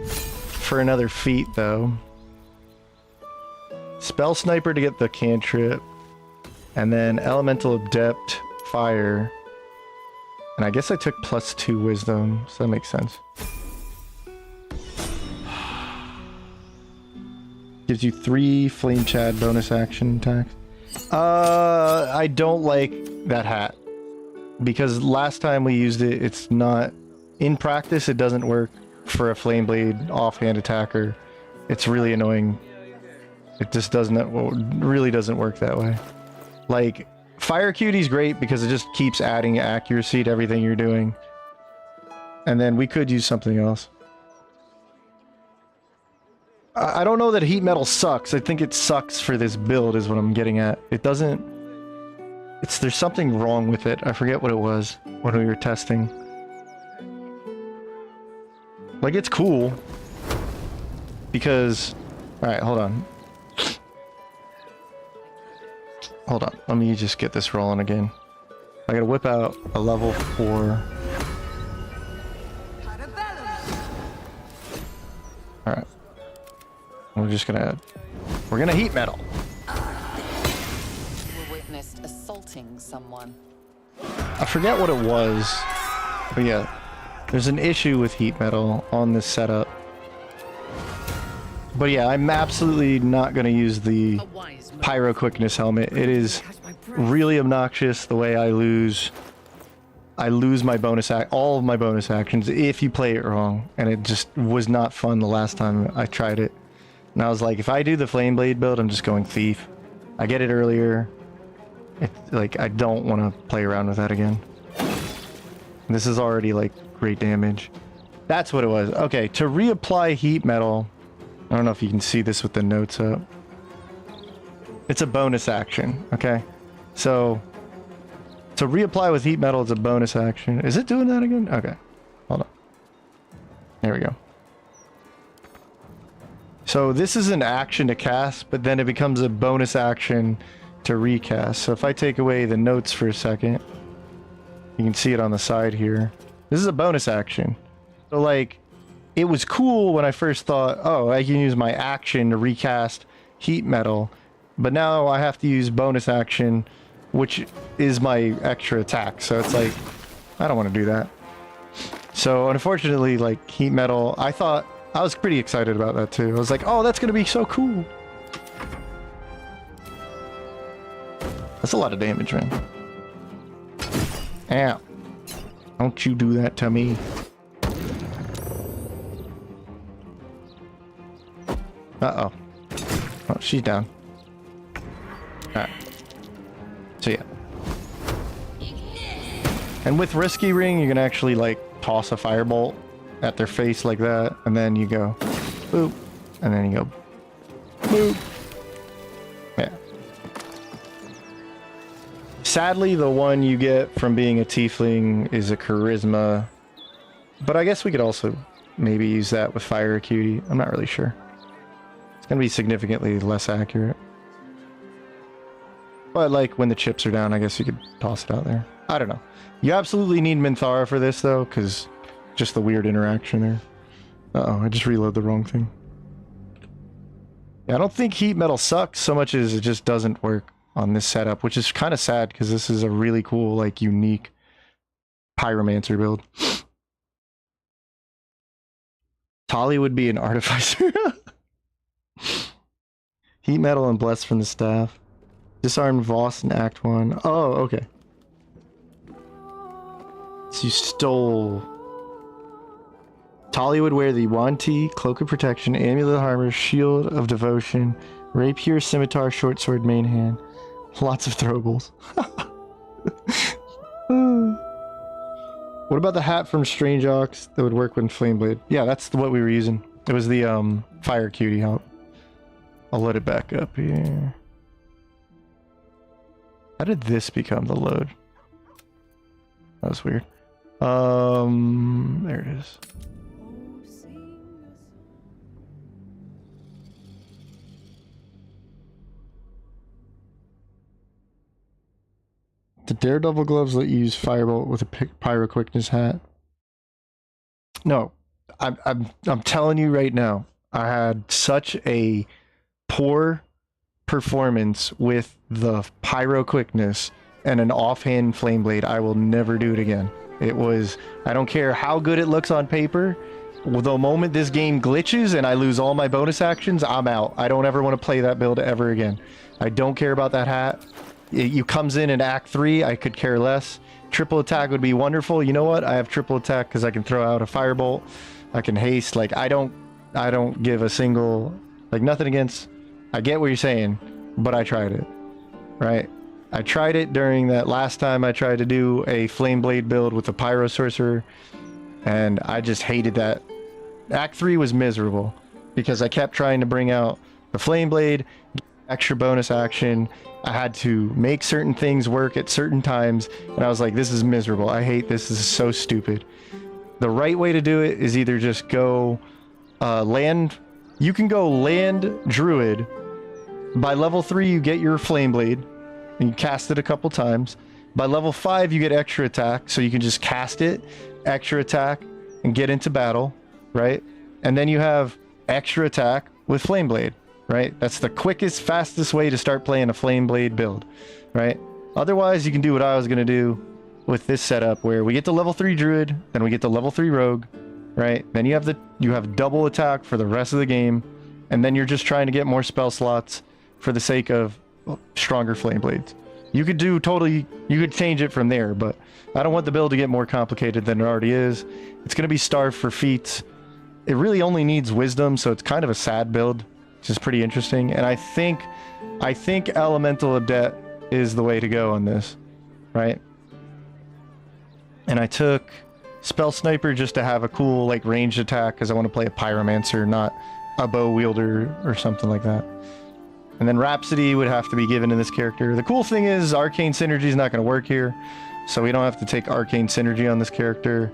for another feat though, spell sniper to get the cantrip, and then elemental adept fire. And I guess I took +2 wisdom, so that makes sense. Gives you 3 flame chad bonus action attacks. I don't like that hat. Because last time we used it, it's not... In practice, it doesn't work for a flame blade offhand attacker. It's really annoying. It just really doesn't work that way. Like, Fire Cutie's great because it just keeps adding accuracy to everything you're doing. And then we could use something else. I don't know that heat metal sucks. I think it sucks for this build is what I'm getting at. It doesn't... There's something wrong with it. I forget what it was when we were testing. Like, it's cool. Because... Alright, hold on. Hold on. Let me just get this rolling again. I gotta whip out a level 4. Alright. We're just gonna add... We're gonna heat metal. You were witnessed assaulting someone. I forget what it was. But yeah. There's an issue with heat metal on this setup. But yeah, I'm absolutely not going to use the pyro quickness helmet. It is really obnoxious the way I lose my bonus all of my bonus actions if you play it wrong, and it just was not fun the last time I tried it. And I was like, if I do the flame blade build, I'm just going thief. I get it earlier. Like, I don't want to play around with that again. This is already like great damage. That's what it was. Okay, to reapply heat metal, I don't know if you can see this with the notes up. It's a bonus action, okay? So, to reapply with heat metal, it's a bonus action. Is it doing that again? Okay, hold on. There we go. So this is an action to cast, but then it becomes a bonus action to recast. So if I take away the notes for a second, you can see it on the side here. This is a bonus action. So like, it was cool when I first thought, oh, I can use my action to recast heat metal, but now I have to use bonus action, which is my extra attack. So it's like, I don't want to do that. So unfortunately, like heat metal, I was pretty excited about that too. I was like, oh, that's going to be so cool. That's a lot of damage, man. Ow. Don't you do that to me. Uh-oh. Oh, she's down. Alright. So yeah. And with Risky Ring, you can actually, like, toss a firebolt at their face like that, and then you go boop, and then you go boop. Yeah. Sadly, the one you get from being a tiefling is a charisma, but I guess we could also maybe use that with Fire Acuity. I'm not really sure. It's gonna be significantly less accurate. But like when the chips are down, I guess you could toss it out there. I don't know. You absolutely need Minthara for this though, because just the weird interaction there. Uh-oh, I just reloaded the wrong thing. Yeah, I don't think heat metal sucks so much as it just doesn't work on this setup, which is kind of sad because this is a really cool, like, unique pyromancer build. Tali would be an artificer. Heat metal and bless from the staff. Disarm Voss in Act 1. Oh, okay. So you stole... Tali would wear the Wanti, Cloak of Protection, Amulet of Armor, Shield of Devotion, Rapier, Scimitar, Short Sword, Main Hand. Lots of throwables. What about the hat from Strange Ox that would work with Flameblade? Yeah, that's what we were using. It was the Fire Cutie help. I'll let it back up here. How did this become the load? That was weird. There it is. The Daredevil gloves let you use Firebolt with a Pyro Quickness hat. No, I'm telling you right now, I had such a poor performance with the Pyro Quickness and an offhand Flame Blade. I will never do it again. It was, I don't care how good it looks on paper. The moment this game glitches and I lose all my bonus actions, I'm out. I don't ever want to play that build ever again. I don't care about that hat. It comes in Act 3, I could care less. Triple attack would be wonderful. You know what? I have triple attack because I can throw out a firebolt. I can haste. Like, I don't give a single, like, nothing against. I get what you're saying, but I tried it, right? I tried it during that last time I tried to do a Flame Blade build with a Pyro Sorcerer, and I just hated that. Act 3 was miserable because I kept trying to bring out the Flame Blade, extra bonus action. I had to make certain things work at certain times, and I was like, this is miserable. I hate this. This is so stupid. The right way to do it is either just go land. You can go land Druid. By level 3, you get your Flame Blade, and you cast it a couple times. By level 5, you get extra attack, so you can just cast it, extra attack, and get into battle, right? And then you have extra attack with Flame Blade. Right? That's the quickest, fastest way to start playing a Flame Blade build, right? Otherwise, you can do what I was going to do with this setup where we get to level 3 Druid, then we get to level 3 Rogue, right? Then you have double attack for the rest of the game, and then you're just trying to get more spell slots for the sake of stronger Flame Blades. You could change it from there, but I don't want the build to get more complicated than it already is. It's going to be starved for feats. It really only needs wisdom, so it's kind of a sad build, which is pretty interesting. And I think Elemental Adept is the way to go on this, right? And I took Spell Sniper just to have a cool, like, ranged attack because I want to play a Pyromancer, not a bow wielder or something like that. And then Rhapsody would have to be given to this character. The cool thing is Arcane Synergy is not going to work here, so we don't have to take Arcane Synergy on this character.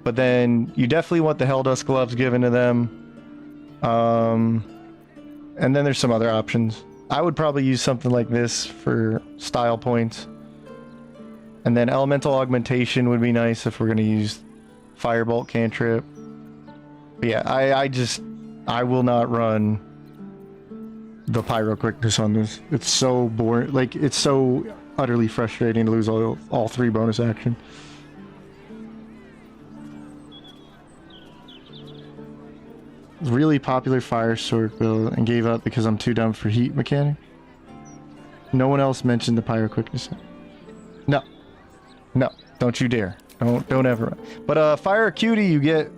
But then you definitely want the Helldust Gloves given to them. And then there's some other options. I would probably use something like this for style points. And then Elemental Augmentation would be nice if we're going to use Firebolt cantrip. But yeah, I will not run the Pyro Quickness on this. It's so boring. Like, it's so utterly frustrating to lose all 3 bonus action. Really popular fire sword build and gave up because I'm too dumb for heat mechanic. No one else mentioned the Pyro Quickness. No, don't you dare. Don't ever. But Fire Acuity you get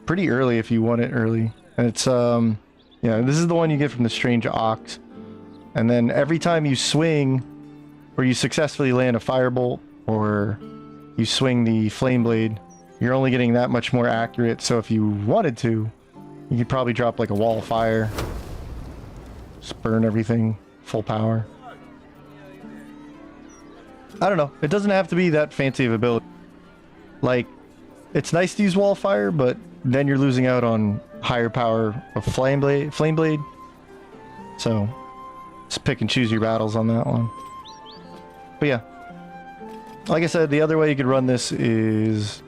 pretty early if you want it early, and it's yeah, this is the one you get from the Strange Ox. And then every time you swing, or you successfully land a Firebolt, or you swing the Flame Blade, you're only getting that much more accurate. So if you wanted to, you could probably drop like a wall of fire. Just burn everything full power. I don't know. It doesn't have to be that fancy of a build. Like, it's nice to use wall of fire, but then you're losing out on higher power of Flame Blade. So, just pick and choose your battles on that one. But yeah. Like I said, the other way you could run this is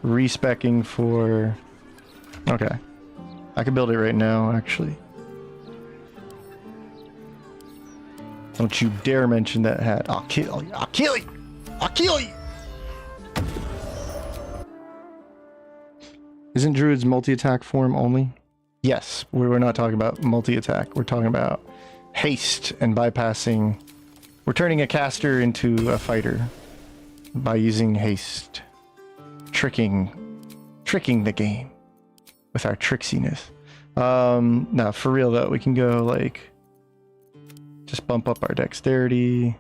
respecking for... Okay. I can build it right now, actually. Don't you dare mention that hat. I'll kill you. I'll kill you. I'll kill you. Isn't Druid's multi-attack form only? Yes. We're not talking about multi-attack. We're talking about haste and bypassing. We're turning a caster into a fighter by using haste. Tricking the game with our tricksiness. No, for real though, we can go like just bump up our dexterity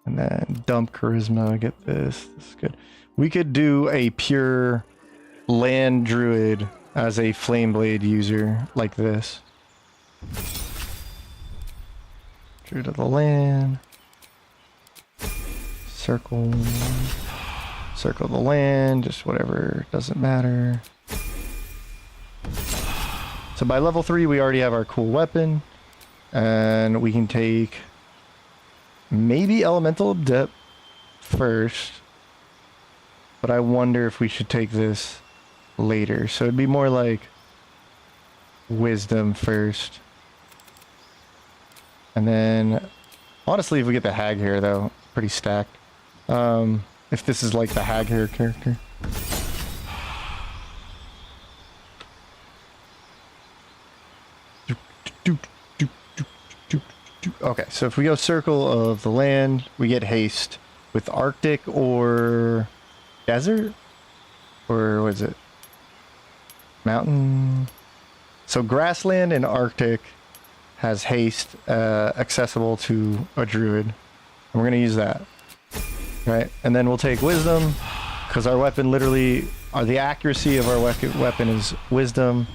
and then dump charisma, get this is good. We could do a pure land druid as a flame blade user like this. Druid of the land. circle. Circle the land, just whatever, doesn't matter. So by level 3, we already have our cool weapon. And we can take maybe Elemental Depth first. But I wonder if we should take this later. So it'd be more like Wisdom first. And then, honestly, if we get the Hag Hair, though, pretty stacked. If this is like the Hag Hair character. Okay, so if we go Circle of the Land, we get haste with Arctic or Desert? Or what is it? Mountain? So Grassland and Arctic has haste accessible to a druid. And we're going to use that. Right? And then we'll take Wisdom, because our weapon literally, the accuracy of our weapon is Wisdom.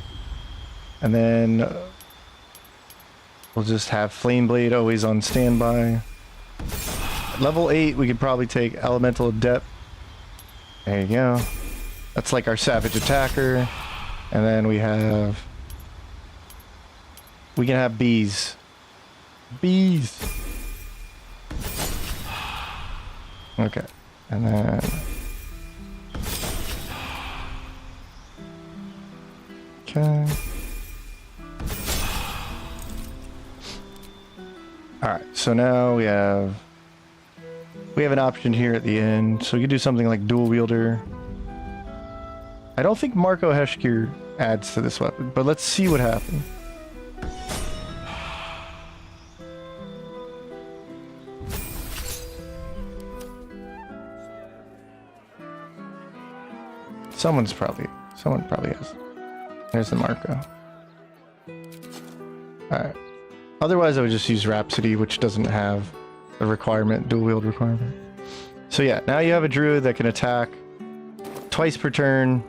And then we'll just have Flame Blade always on standby. At level 8, we could probably take Elemental Adept. There you go. That's like our Savage Attacker. And then we can have Bees. Bees! Okay. And then... Okay. Alright, so now we have an option here at the end. So we could do something like Dual Wielder. I don't think Marco Heshkir adds to this weapon, but let's see what happens. Someone probably has. There's the Marco. Alright. Otherwise I would just use Rhapsody, which doesn't have a requirement, dual wield requirement. So yeah, now you have a druid that can attack twice per turn,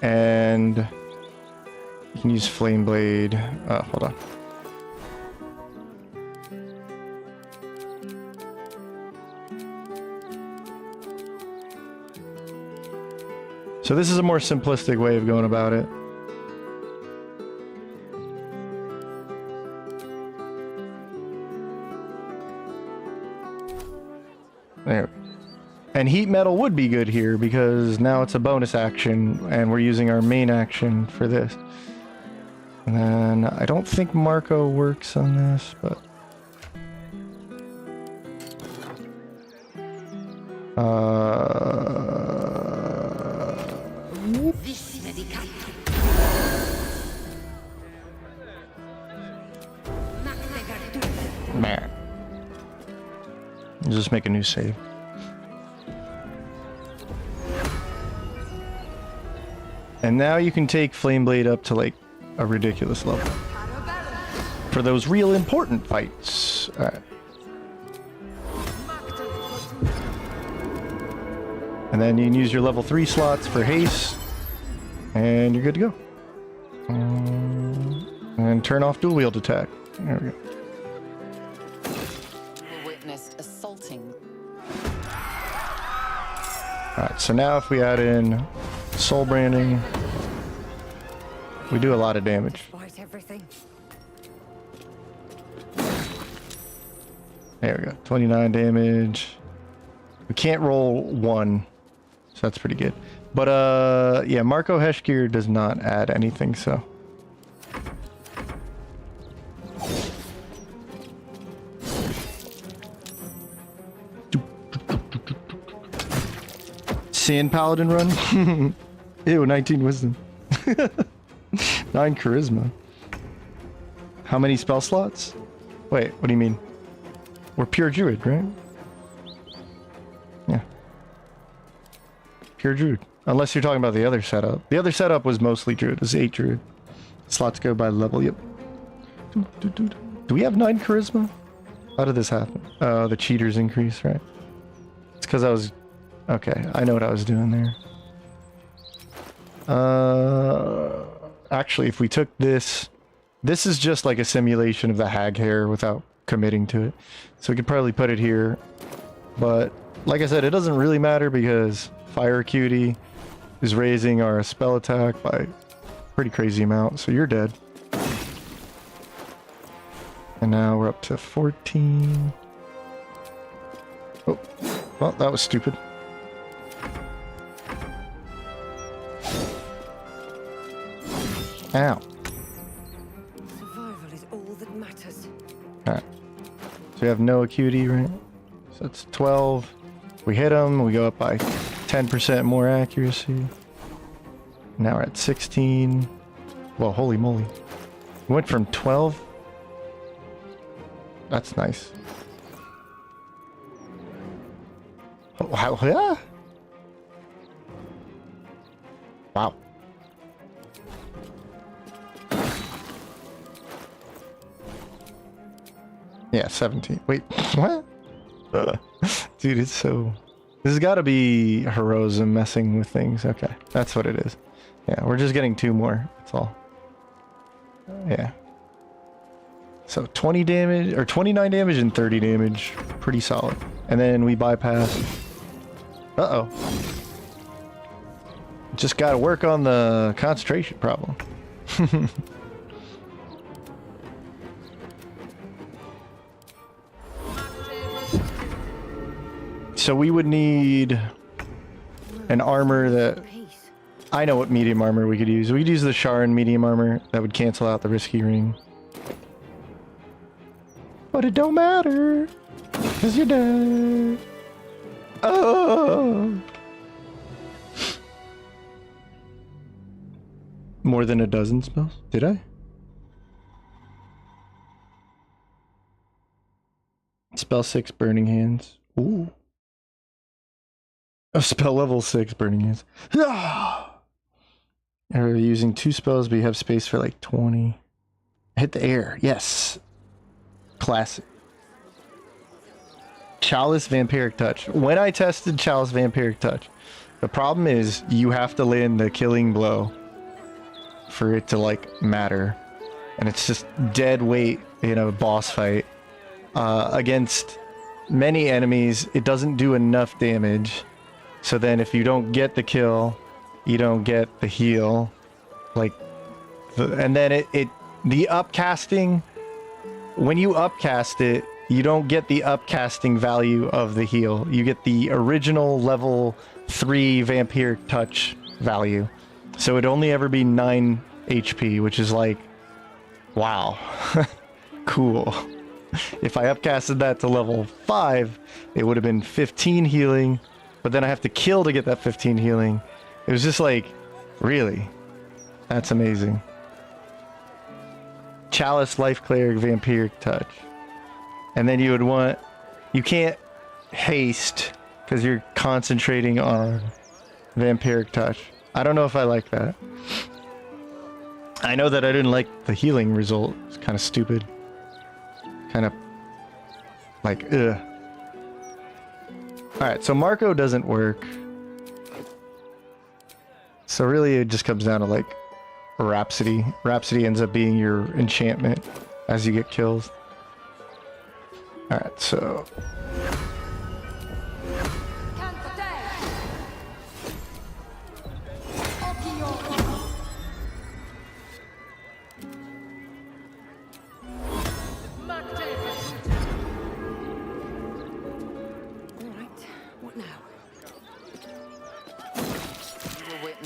and you can use Flame Blade. Hold on. So this is a more simplistic way of going about it. There. And Heat Metal would be good here because now it's a bonus action and we're using our main action for this. And then I don't think Marco works on this, but... Man. Just make a new save. And now you can take Flame Blade up to like a ridiculous level. For those real important fights. Alright. And then you can use your level 3 slots for haste. And you're good to go. And turn off dual wield attack. There we go. Witnessed assaulting. Alright, so now if we add in Soul Branding, we do a lot of damage. Despite everything. There we go, 29 damage. We can't roll 1, so that's pretty good. But yeah, Marco Heshkir does not add anything, so. Sand Paladin run? Ew, 19 wisdom. 9 charisma. How many spell slots? Wait, what do you mean? We're pure druid, right? Yeah. Pure druid. Unless you're talking about the other setup. The other setup was mostly druid. It was 8 druid. Slots go by level, yep. Do we have 9 charisma? How did this happen? Oh, the cheaters increase, right? It's because I was... Okay, I know what I was doing there. Actually, if we took this... This is just like a simulation of the hag hair without committing to it. So we could probably put it here. But like I said, it doesn't really matter because fire acuity is raising our spell attack by a pretty crazy amount, so you're dead. And now we're up to 14. Oh, well, that was stupid. Ow. Survival is all that matters. Alright. So we have no acuity, right? So that's 12. We hit them, we go up by 10% more accuracy. Now we're at 16. Well, holy moly. We went from 12. That's nice. Oh, wow. Yeah. Wow. Yeah, 17. Wait, what? Dude, it's so... This has got to be Heroism messing with things. Okay, that's what it is. Yeah, we're just getting 2 more. That's all. Yeah. So 20 damage, or 29 damage and 30 damage. Pretty solid. And then we bypass. Uh-oh. Just got to work on the concentration problem. So we would need an armor that... I know what medium armor we could use. We could use the Sharon medium armor. That would cancel out the risky ring. But it don't matter. Because you're dead. Oh! More than a dozen spells? Did I? Spell 6 Burning Hands. Ooh. Oh, spell level 6 Burning Hands. And we're using 2 spells, but you have space for like 20. Hit the air. Yes. Classic. Chalice Vampiric Touch. When I tested Chalice Vampiric Touch, the problem is you have to land the killing blow for it to like matter. And it's just dead weight in a boss fight. Against many enemies, it doesn't do enough damage. So then if you don't get the kill, you don't get the heal. Like, and then the upcasting, when you upcast it, you don't get the upcasting value of the heal. You get the original level 3 Vampiric Touch value. So it'd only ever be 9 HP, which is like, wow. Cool. If I upcasted that to level 5, it would have been 15 healing, but then I have to kill to get that 15 healing. It was just like, really? That's amazing. Chalice, Life Cleric, Vampiric Touch. And then you would want... You can't haste because you're concentrating on Vampiric Touch. I don't know if I like that. I know that I didn't like the healing result. It's kind of stupid. Kind of like, ugh. Alright, so Marco doesn't work. So really it just comes down to like Rhapsody. Rhapsody ends up being your enchantment as you get kills. Alright, so...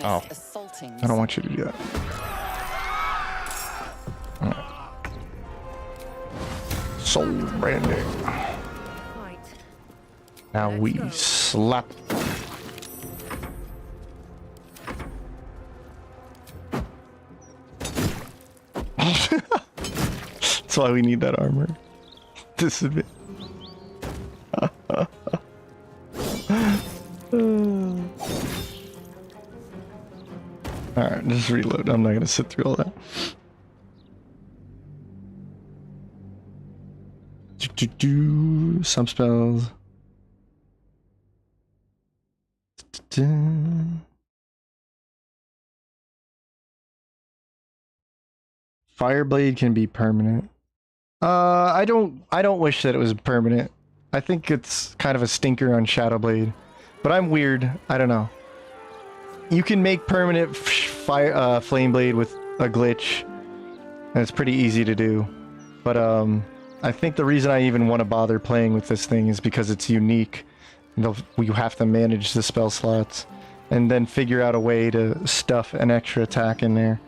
Oh, I don't want you to do that. Right. Soul branding. Right. Now we slap. That's why we need that armor. This is a bit. Alright, just reload. I'm not gonna sit through all that. Some spells. Fireblade can be permanent. I don't wish that it was permanent. I think it's kind of a stinker on Shadowblade. But I'm weird. I don't know. You can make permanent fire flame blade with a glitch, and it's pretty easy to do. But I think the reason I even want to bother playing with this thing is because it's unique. You have to manage the spell slots and then figure out a way to stuff an extra attack in there.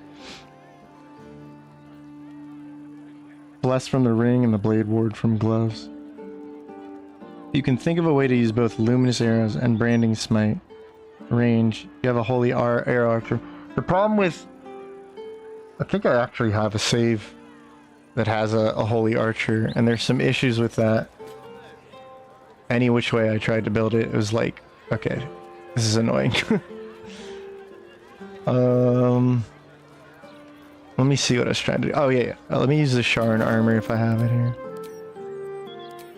Bless from the ring and the blade ward from gloves. You can think of a way to use both luminous arrows and branding smite range. You have a holy arrow archer. The problem with... I think I actually have a save that has a holy archer, and there's some issues with that. Any which way I tried to build it, it was like, okay, this is annoying. Let me see what I was trying to do. Oh yeah. Let me use the Sharon armor if I have it here.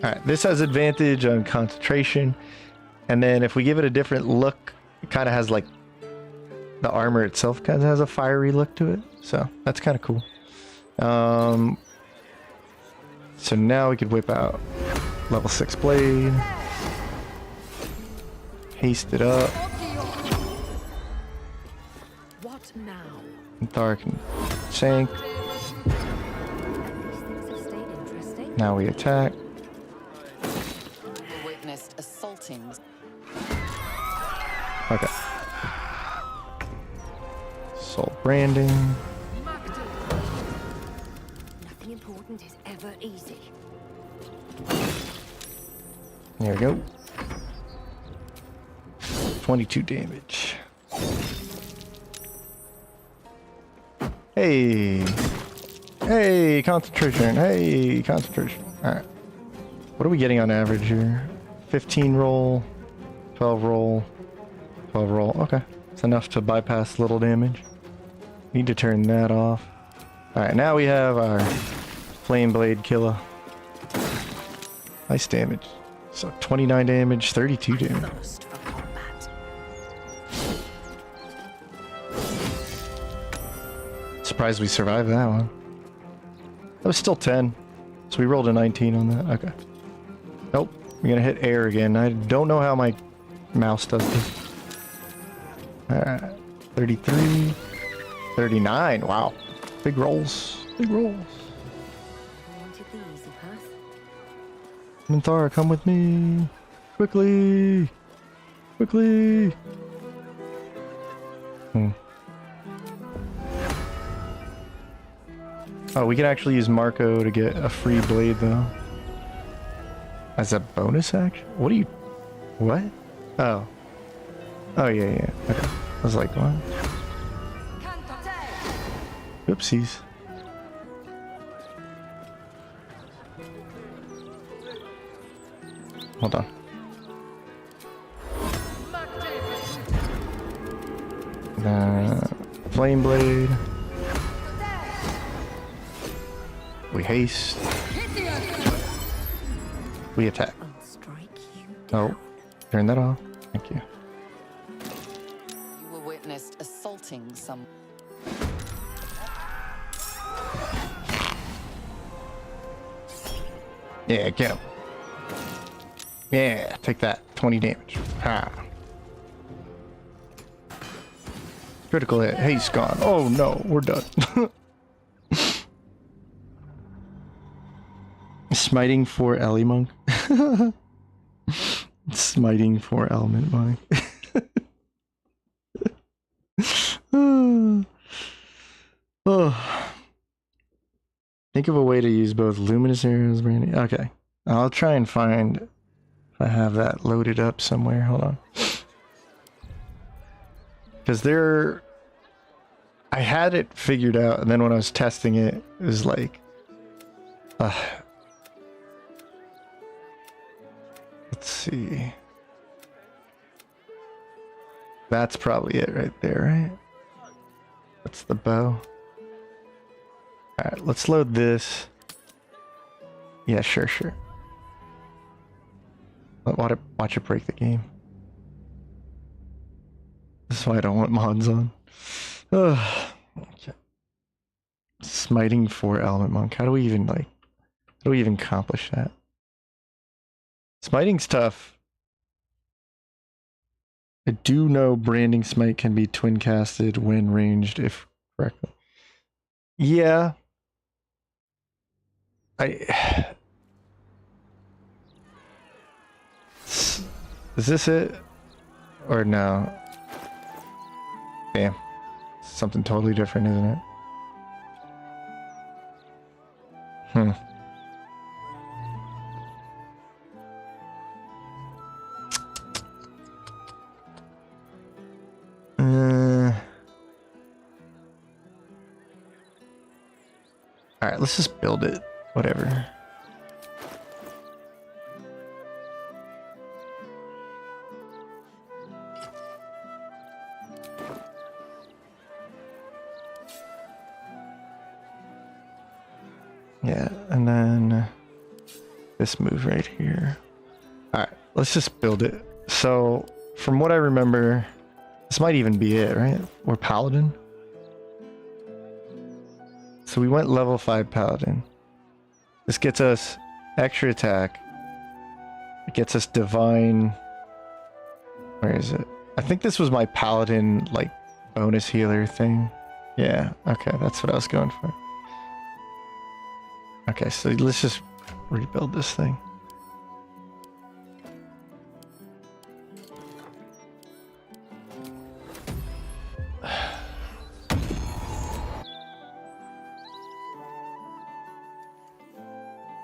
Alright, this has advantage on concentration. And then if we give it a different look, it kind of has like... the armor itself kind of has a fiery look to it. So, that's kind of cool. So now we could whip out level 6 blade. Haste it up. What now? Thar can shank. Now we attack. You witnessed assaulting. Okay. Soul branding. Nothing important is ever easy. There we go. 22 damage. Hey. Hey, concentration. Hey, concentration. Alright. What are we getting on average here? 15 roll, 12 roll, 12 roll. Okay. It's enough to bypass little damage. Need to turn that off. Alright, now we have our Flame Blade killer. Nice damage. So 29 damage, 32 damage. Thirst for combat. Surprised we survived that one. That was still 10. So we rolled a 19 on that. Okay. Nope. We're gonna hit air again. I don't know how my mouse does this. Alright. 33. 39. Wow. Big rolls. Big rolls. Wanted the easy path. Minthara, come with me. Quickly. Quickly. Oh, we can actually use Marco to get a free blade, though. As a bonus action? What do you... What? Oh. Oh, yeah, yeah. Okay. I was like, what? Oopsies. Hold on. Flame blade. We haste. We attack. I'll strike you. Oh, turn that off. Thank you. You were witnessed assaulting some. Yeah, get him. Yeah, take that. 20 damage. Ha. Critical hit. Haste gone. Oh no, we're done. Smiting for Ellie Monk. Smiting for Element Monk. Oh. Think of a way to use both luminous arrows, branding. Okay. I'll try and find if I have that loaded up somewhere. Hold on. Because I had it figured out, and then when I was testing it, it was like, let's see. That's probably it right there, right? That's the bow. Alright, let's load this. Yeah, sure. Watch it break the game. This is why I don't want mods on. Ugh. Okay. Smiting for Element Monk. How do we even accomplish that? Smiting's tough. I do know branding smite can be twin casted when ranged if correctly. Yeah. Is this it? Or no? Damn. Something totally different, isn't it? Hmm. Alright, let's just build it. Whatever. Yeah, and then this move right here. Alright, let's just build it. So, from what I remember, this might even be it, right? We're Paladin. So we went level 5 Paladin. This gets us extra attack. It gets us divine. Where is it? I think this was my Paladin, like, bonus healer thing. Yeah, okay, that's what I was going for. Okay, so let's just rebuild this thing.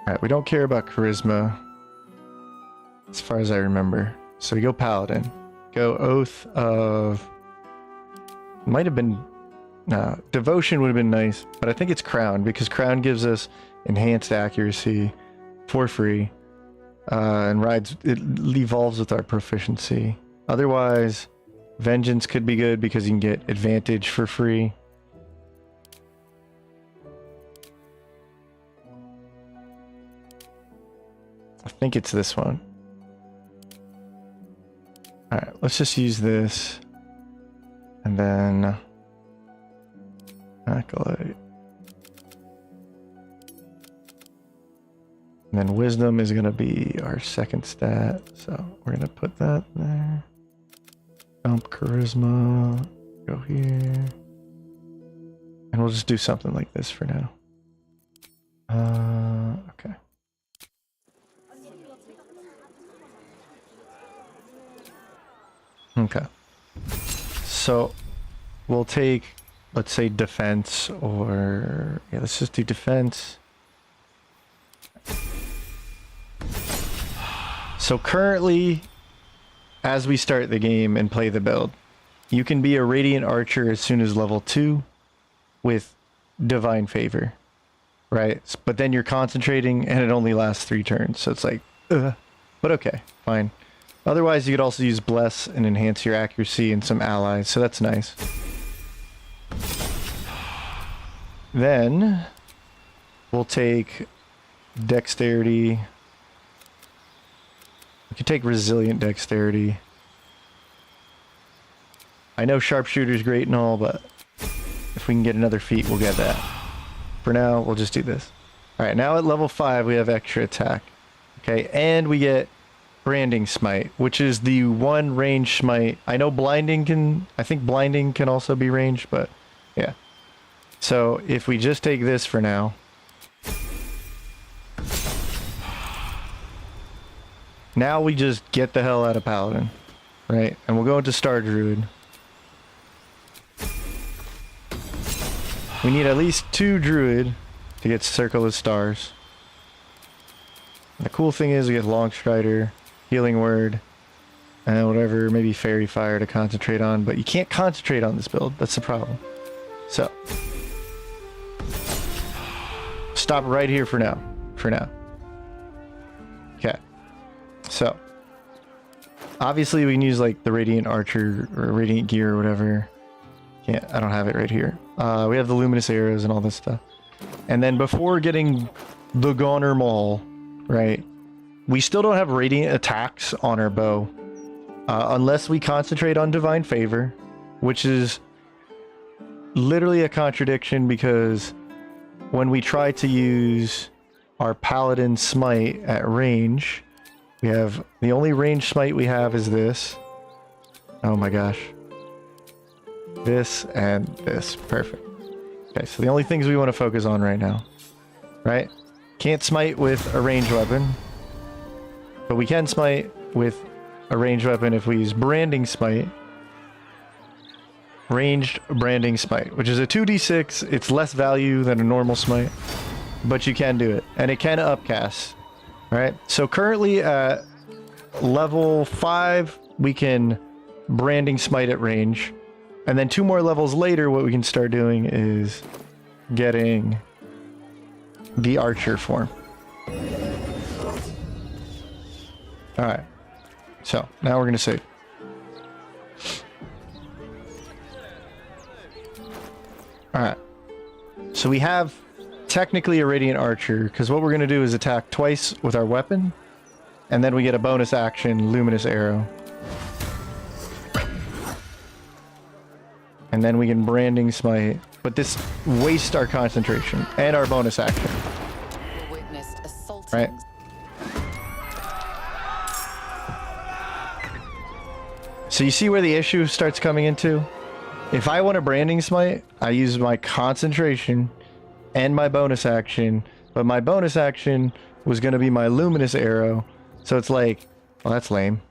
Alright, we don't care about charisma, as far as I remember. So we go Paladin. Go Oath of... Might have been... No, Devotion would have been nice, but I think it's Crown, because Crown gives us enhanced accuracy for free, and it evolves with our proficiency. Otherwise, Vengeance could be good because you can get advantage for free. I think it's this one. Alright, let's just use this. And then... Acolyte. And then Wisdom is going to be our second stat. So we're going to put that there. Dump Charisma. Go here. And we'll just do something like this for now. Okay. Okay. So we'll take, let's say, defense, or yeah, let's just do defense. So currently, as we start the game and play the build, you can be a Radiant Archer as soon as level 2 with Divine Favor, right? But then you're concentrating and it only lasts 3 turns, so it's like, ugh. But okay, fine. Otherwise, you could also use Bless and enhance your accuracy and some allies, so that's nice. Then, we'll take Dexterity. We could take Resilient Dexterity. I know Sharpshooter's great and all, but if we can get another feat, we'll get that. For now, we'll just do this. Alright, now at level 5, we have extra attack. Okay, and we get Branding Smite, which is the one range smite. I know Blinding can... I think Blinding can also be ranged, but yeah. So, if we just take this for now... Now we just get the hell out of Paladin, right? And we'll go into Star Druid. We need at least 2 Druid to get Circle of Stars. And the cool thing is we get Long Strider, Healing Word, and whatever, maybe Fairy Fire to concentrate on, but you can't concentrate on this build, that's the problem. So, stop right here for now. Okay. So, obviously we can use like the Radiant Archer or Radiant Gear or whatever. I don't have it right here. We have the Luminous Arrows and all this stuff. And then before getting the Goner Maul, right, we still don't have Radiant attacks on our bow. Unless we concentrate on Divine Favor, which is literally a contradiction because when we try to use our Paladin Smite at range, We have the only range smite we have is this. Oh my gosh. This and this. Perfect. Okay, so the only things we want to focus on right now. Right? Can't smite with a ranged weapon. But we can smite with a ranged weapon if we use branding smite. Ranged branding smite, which is a 2d6. It's less value than a normal smite, but you can do it, and it can upcast. All right, so currently at level 5 we can branding smite at range, and then 2 more levels later what we can start doing is getting the archer form. All right, so now we're gonna save. Alright, so we have technically a Radiant Archer, because what we're going to do is attack twice with our weapon, and then we get a bonus action, Luminous Arrow. And then we can Branding Smite, but this wastes our concentration, and our bonus action. We witnessed assaulting. Right. So you see where the issue starts coming into? If I want a Branding Smite, I use my concentration and my bonus action, but my bonus action was going to be my Luminous Arrow, so it's like, well, that's lame.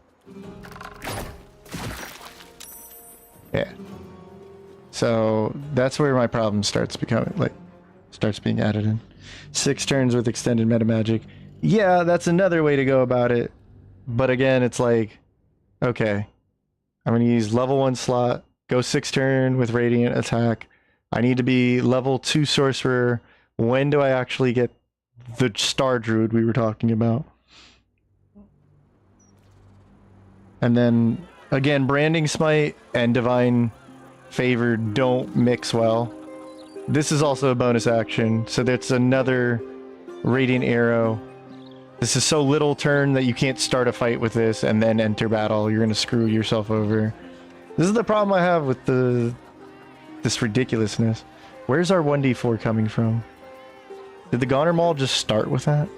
Yeah. So that's where my problem starts becoming, like, starts being added in. 6 turns with extended meta magic. Yeah, that's another way to go about it, but again, it's like, okay, I'm going to use level 1 slot, go 6 turn with Radiant attack. I need to be level 2 Sorcerer. When do I actually get the Star Druid we were talking about? And then, again, Branding Smite and Divine Favor don't mix well. This is also a bonus action, so that's another Radiant Arrow. This is so little turn that you can't start a fight with this and then enter battle. You're going to screw yourself over. This is the problem I have with this ridiculousness. Where's our 1d4 coming from? Did the Goner Maul just start with that?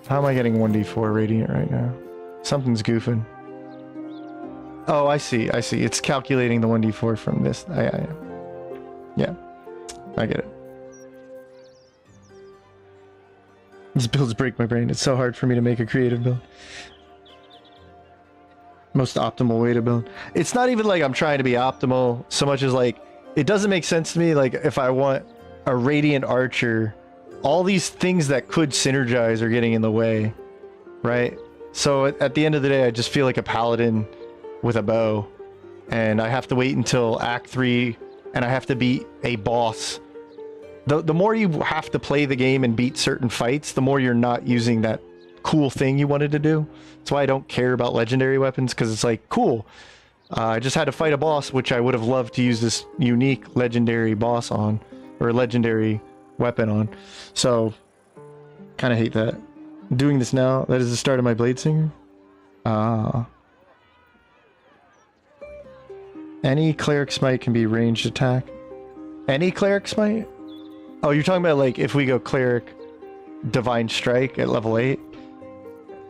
How am I getting 1d4 Radiant right now? Something's goofing. Oh, I see. I see. It's calculating the 1d4 from this. Yeah. I get it. These builds break my brain. It's so hard for me to make a creative build. Most optimal way to build. It's not even like I'm trying to be optimal so much as like, it doesn't make sense to me. Like if I want a Radiant Archer, all these things that could synergize are getting in the way, right? So at the end of the day, I just feel like a paladin with a bow, and I have to wait until Act 3 and I have to beat a boss. The more you have to play the game and beat certain fights, the more you're not using that cool thing you wanted to do. That's why I don't care about legendary weapons, because it's like, cool, I just had to fight a boss, which I would have loved to use this unique legendary boss on, or legendary weapon on. So, kind of hate that. Doing this now, that is the start of my Blade Singer. Any Cleric Smite can be ranged attack. Any Cleric Smite? Oh, you're talking about like if we go Cleric Divine Strike at level 8?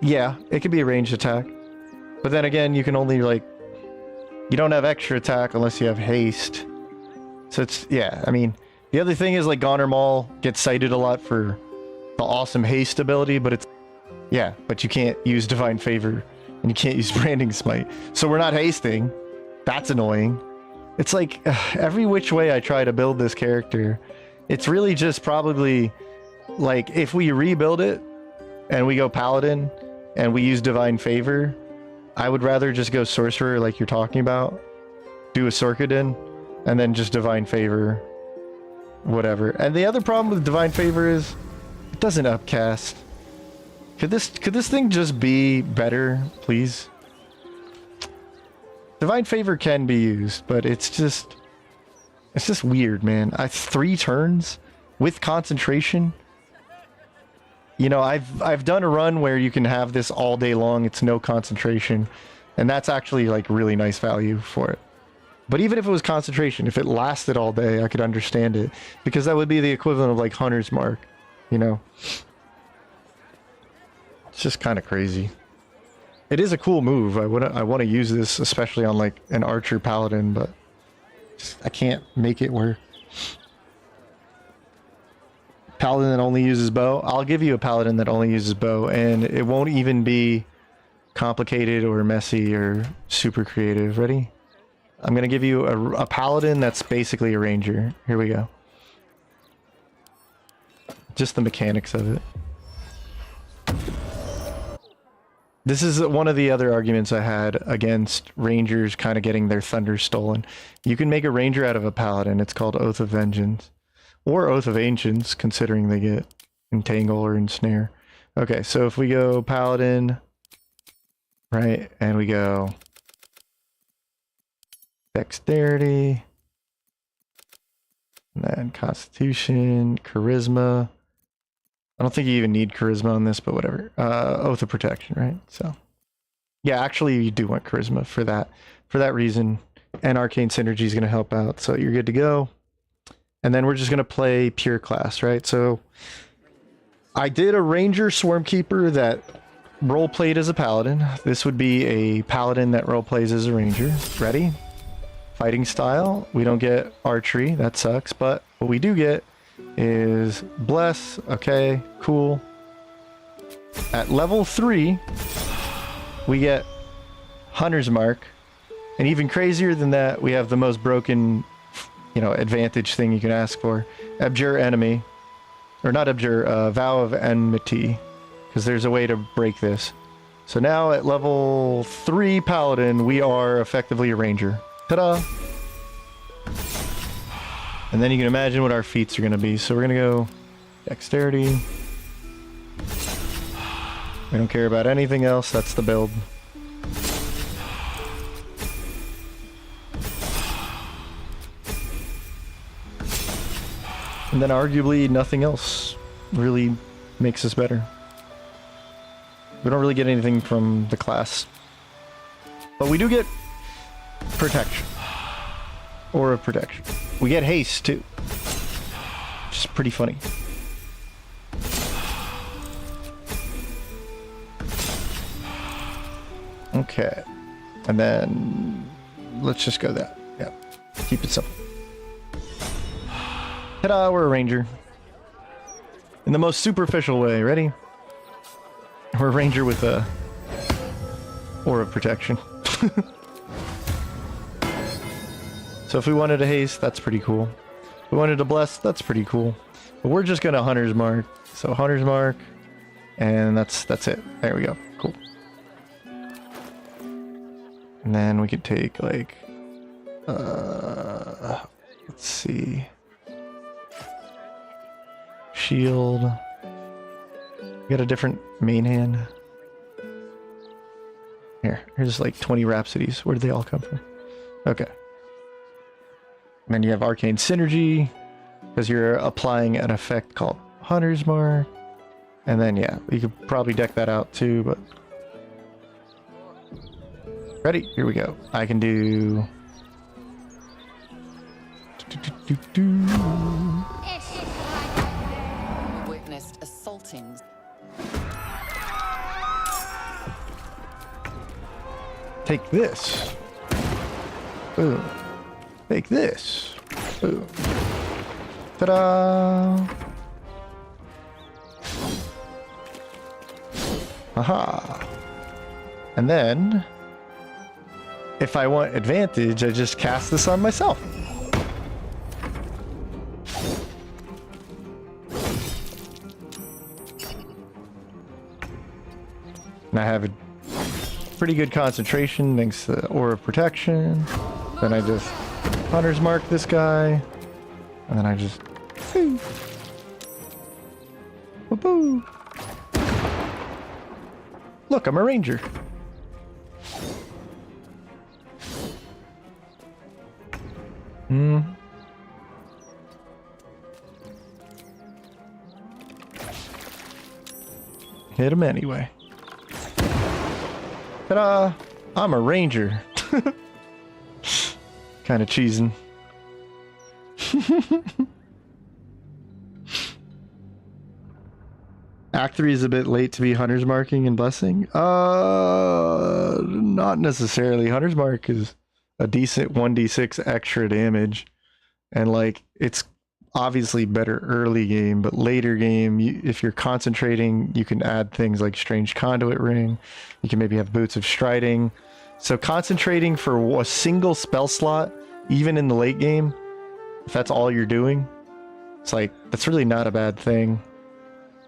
Yeah, it could be a ranged attack. But then again, you can only like... You don't have extra attack unless you have haste. So it's... Yeah, I mean... The other thing is like Goner Maul gets cited a lot for the awesome haste ability, but it's... Yeah, but you can't use Divine Favor. And you can't use Branding Smite. So we're not hasting. That's annoying. It's like every which way I try to build this character, it's really just probably like if we rebuild it and we go Paladin and we use Divine Favor, I would rather just go Sorcerer like you're talking about, do a Sorkadin, and then just Divine Favor, whatever. And the other problem with Divine Favor is it doesn't upcast. Could this thing just be better, please? Divine Favor can be used, but it's just weird, man. 3 turns with concentration. You know, I've done a run where you can have this all day long. It's no concentration, and that's actually like really nice value for it. But even if it was concentration, if it lasted all day, I could understand it, because that would be the equivalent of like Hunter's Mark. you know? It's just kind of crazy. It is a cool move. I want to use this, especially on like an archer paladin, but I can't make it work. Paladin that only uses bow. I'll give you a paladin that only uses bow, and it won't even be complicated or messy or super creative. Ready? I'm gonna give you a paladin that's basically a ranger. Here we go. Just the mechanics of it. This is one of the other arguments I had against rangers kind of getting their thunder stolen. You can make a ranger out of a paladin. It's called Oath of Vengeance. Or Oath of Ancients, considering they get entangle or ensnare. Okay, so if we go paladin, right, and we go dexterity, and then constitution, charisma. I don't think you even need charisma on this, but whatever. Oath of protection, right? So, yeah, actually, you do want charisma for that. For that reason, and arcane synergy is going to help out. So you're good to go. And then we're just going to play pure class, right? So I did a ranger swarmkeeper that role played as a paladin. This would be a paladin that role plays as a ranger. Ready? Fighting style. We don't get archery. That sucks. But what we do get is bless. Okay, cool. At level 3, we get Hunter's Mark. And even crazier than that, we have the most broken, you know, advantage thing you can ask for. Abjure enemy. Or not abjure, vow of enmity. Because there's a way to break this. So now at level 3 paladin, we are effectively a ranger. Ta-da! And then you can imagine what our feats are going to be. So we're going to go dexterity. We don't care about anything else. That's the build. And then arguably nothing else really makes us better. We don't really get anything from the class. But we do get protection. Aura of protection. We get haste too. Which is pretty funny. Okay. And then let's just go that. Yeah. Keep it simple. Ta-da, we're a ranger. In the most superficial way. Ready? We're a ranger with a aura of protection. So if we wanted a haste, that's pretty cool. If we wanted to bless, that's pretty cool. But we're just gonna Hunter's Mark. So Hunter's Mark, and that's it. There we go. Cool. And then we could take like, let's see, shield. We got a different main hand. Here's like 20 Rhapsodies. Where did they all come from? Okay. And then you have Arcane Synergy, because you're applying an effect called Hunter's Mark. And then, yeah, you could probably deck that out too, but... Ready? Here we go. I can do... Witnessed assaulting. Take this. Boom. Take this. Boom. Ta-da! Aha! And then, if I want advantage, I just cast this on myself. And I have a pretty good concentration thanks to the Aura of Protection. Then I just Hunter's Mark this guy. And then I just... Boo. Boo. Look, I'm a ranger. Hit him anyway. Ta-da! I'm a ranger. Kind of cheesing. Act 3 is a bit late to be Hunter's Marking and Blessing. Not necessarily. Hunter's Mark is a decent 1d6 extra damage. And like, it's obviously better early game, but later game, if you're concentrating, you can add things like Strange Conduit Ring. You can maybe have Boots of Striding. So concentrating for a single spell slot, even in the late game, if that's all you're doing, it's like, that's really not a bad thing.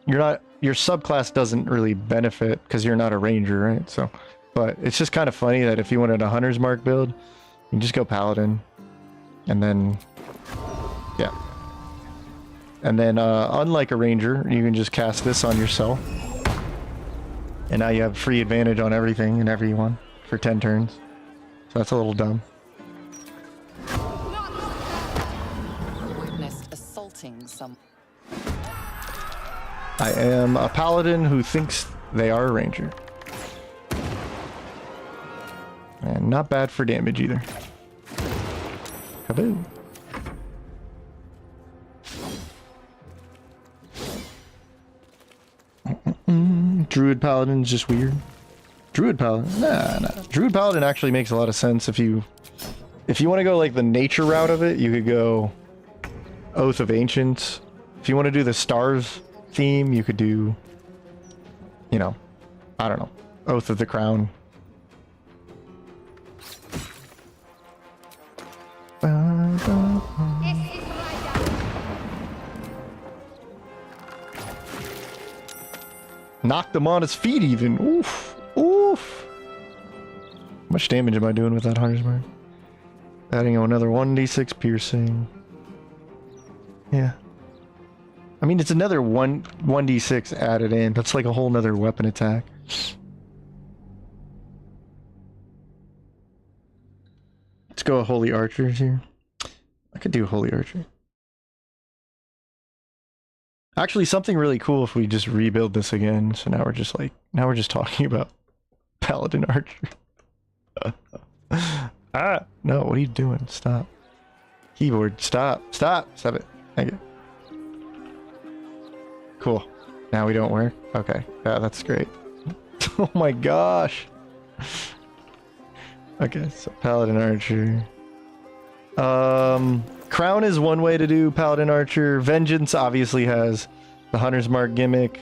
Your subclass doesn't really benefit because you're not a ranger, right? So, but it's just kind of funny that if you wanted a Hunter's Mark build, you can just go Paladin. And then, yeah. And then, unlike a ranger, you can just cast this on yourself. And now you have free advantage on everything and everyone for 10 turns. So that's a little dumb. Witnessed assaulting some. I am a paladin who thinks they are a ranger. And not bad for damage either. Kaboom. Druid Paladin's just weird. Druid Paladin? Nah. Druid Paladin actually makes a lot of sense if you want to go like the nature route of it, you could go Oath of Ancients. If you want to do the stars theme, you could do, you know, I don't know, Oath of the Crown. Knocked him on his feet even. Oof. Oof. How much damage am I doing with that Hunter's Mark? Adding another 1d6 piercing. Yeah. I mean, it's another 1d6 added in. That's like a whole nother weapon attack. Let's go Holy Archers here. I could do Holy Archer. Actually, something really cool if we just rebuild this again. So now we're just talking about Paladin Archer. No, what are you doing? Stop. Keyboard, stop it. Thank you. Cool. Now we don't work? Okay. Yeah, that's great. Oh my gosh. Okay, so Paladin Archer. Crown is one way to do Paladin Archer. Vengeance obviously has the Hunter's Mark gimmick.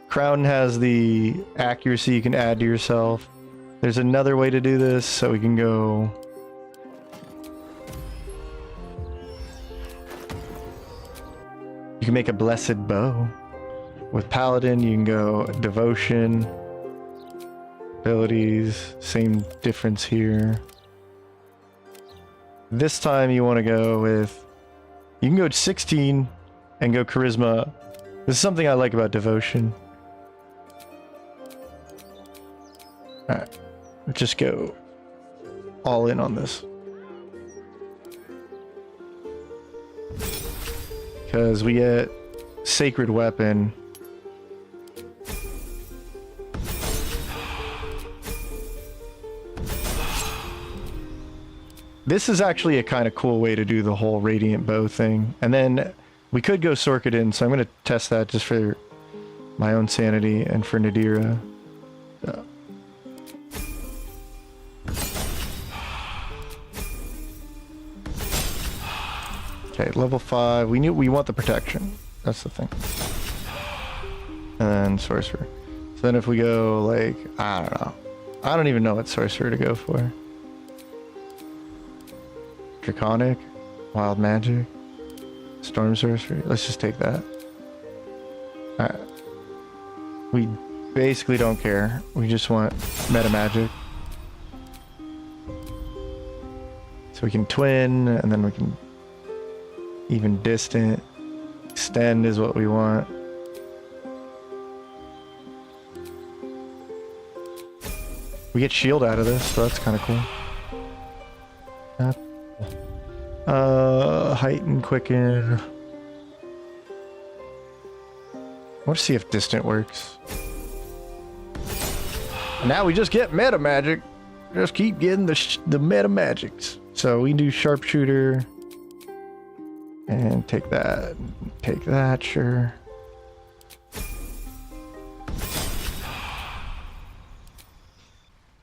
Crown has the accuracy you can add to yourself. There's another way to do this, so we can go... You can make a Blessed Bow. With Paladin, you can go Devotion. Abilities, same difference here. This time you want to go with... You can go 16 and go Charisma. This is something I like about Devotion. Alright. Just go all in on this. Because we get Sacred Weapon. This is actually a kind of cool way to do the whole Radiant Bow thing. And then we could go Sorkadin, so I'm going to test that just for my own sanity and for Nadira. Okay, level 5. We want the protection. That's the thing. And then Sorcerer. So then if we go like, I don't know. I don't even know what Sorcerer to go for. Draconic, Wild Magic, Storm Sorcery. Let's just take that. Alright. We basically don't care. We just want meta magic. So we can twin, and then we can even distant. Extend is what we want. We get shield out of this, so that's kind of cool. Heighten, quicken. I want to see if distant works. Now we just get meta magic. Just keep getting the meta magics. So we do sharpshooter. And take that, sure.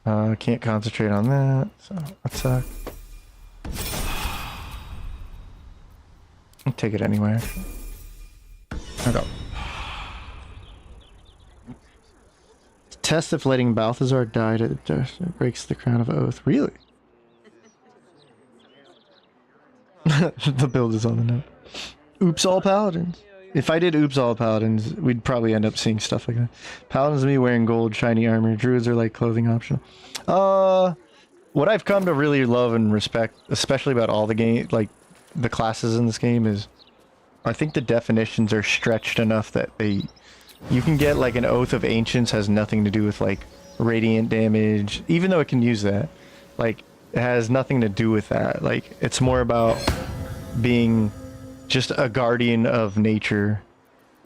Can't concentrate on that, so that sucks. I'll take it anyway. Okay. Test if letting Balthazar die to breaks the crown of oath. Really? The build is on the note. Oops, all paladins. If I did oops, all paladins, we'd probably end up seeing stuff like that. Paladins of me wearing gold, shiny armor. Druids are like clothing optional. What I've come to really love and respect, especially about all the game, like the classes in this game, is I think the definitions are stretched enough that you can get like an Oath of Ancients has nothing to do with like radiant damage, even though it can use that. Like, it has nothing to do with that. Like, it's more about being just a guardian of nature.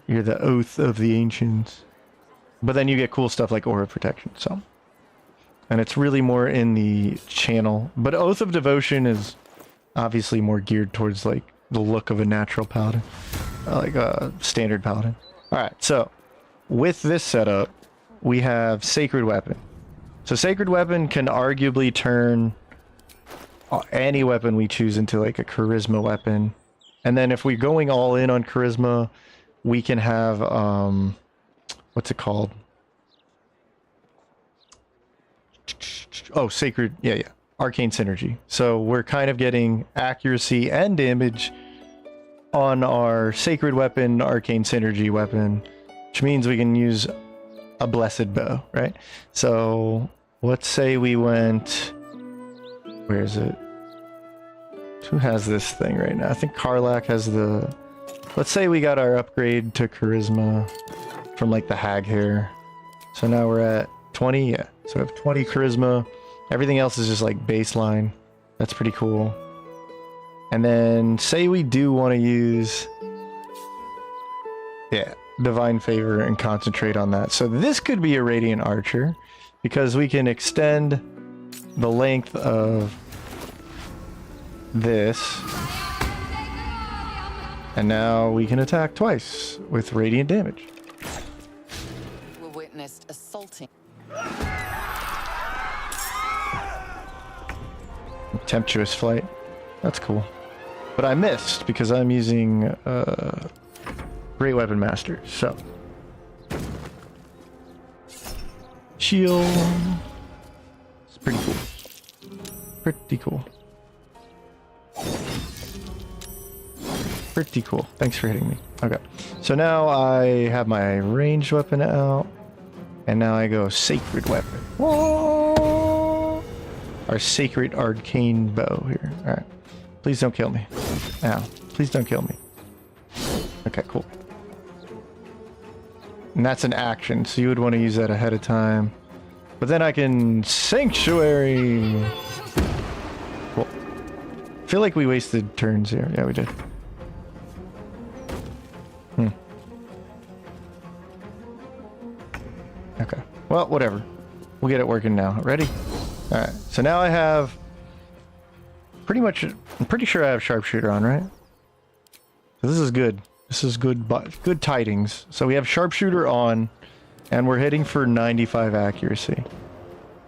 You're the Oath of the Ancients. But then you get cool stuff like Aura Protection, so. And it's really more in the channel. But Oath of Devotion is obviously more geared towards like the look of a natural paladin. Like a standard paladin. Alright, so with this setup, we have Sacred Weapon. So Sacred Weapon can arguably turn any weapon we choose into like a charisma weapon. And then if we're going all in on charisma, we can have, what's it called? Oh, Sacred, yeah. Arcane Synergy. So we're kind of getting accuracy and damage on our Sacred Weapon, Arcane Synergy weapon, which means we can use a Blessed Bow, right? So let's say we went, where is it? Who has this thing right now? I think Karlak has the, let's say we got our upgrade to Charisma from like the Hag hair. So now we're at 20, yeah. So we have 20 Charisma. Everything else is just like baseline. That's pretty cool. And then say we do want to use, yeah, Divine Favor and concentrate on that. So this could be a Radiant Archer because we can extend the length of this. And now we can attack twice with radiant damage. We witnessed assaulting. Tempestuous Flight. That's cool. But I missed because I'm using Great Weapon Master. So shield. It's pretty cool. Pretty cool. Pretty cool. Thanks for hitting me. Okay. So now I have my ranged weapon out. And now I go Sacred Weapon. Whoa! Our Sacred Arcane Bow here. Alright. Please don't kill me. Ow. Please don't kill me. Okay, cool. And that's an action, so you would want to use that ahead of time. But then I can Sanctuary! Cool. I feel like we wasted turns here. Yeah, we did. Okay. Well, whatever. We'll get it working now. Ready? Alright. So now I have pretty much, I'm pretty sure I have Sharpshooter on, right? So this is good. This is good, good tidings. So we have Sharpshooter on, and we're hitting for 95 accuracy.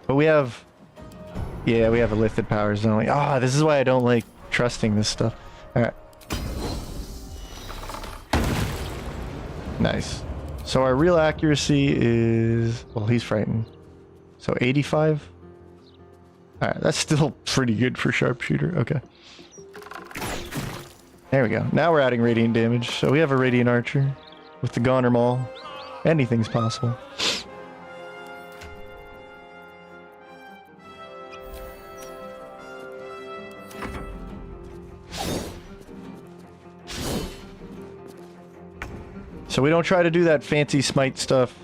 But we have, yeah, we have a lifted powers only. Ah, this is why I don't like trusting this stuff. Alright. Nice. So our real accuracy is, well, he's frightened. So 85. Alright, that's still pretty good for Sharpshooter. Okay. There we go. Now we're adding radiant damage. So we have a Radiant Archer with the Goner Maul. Anything's possible. So we don't try to do that fancy smite stuff.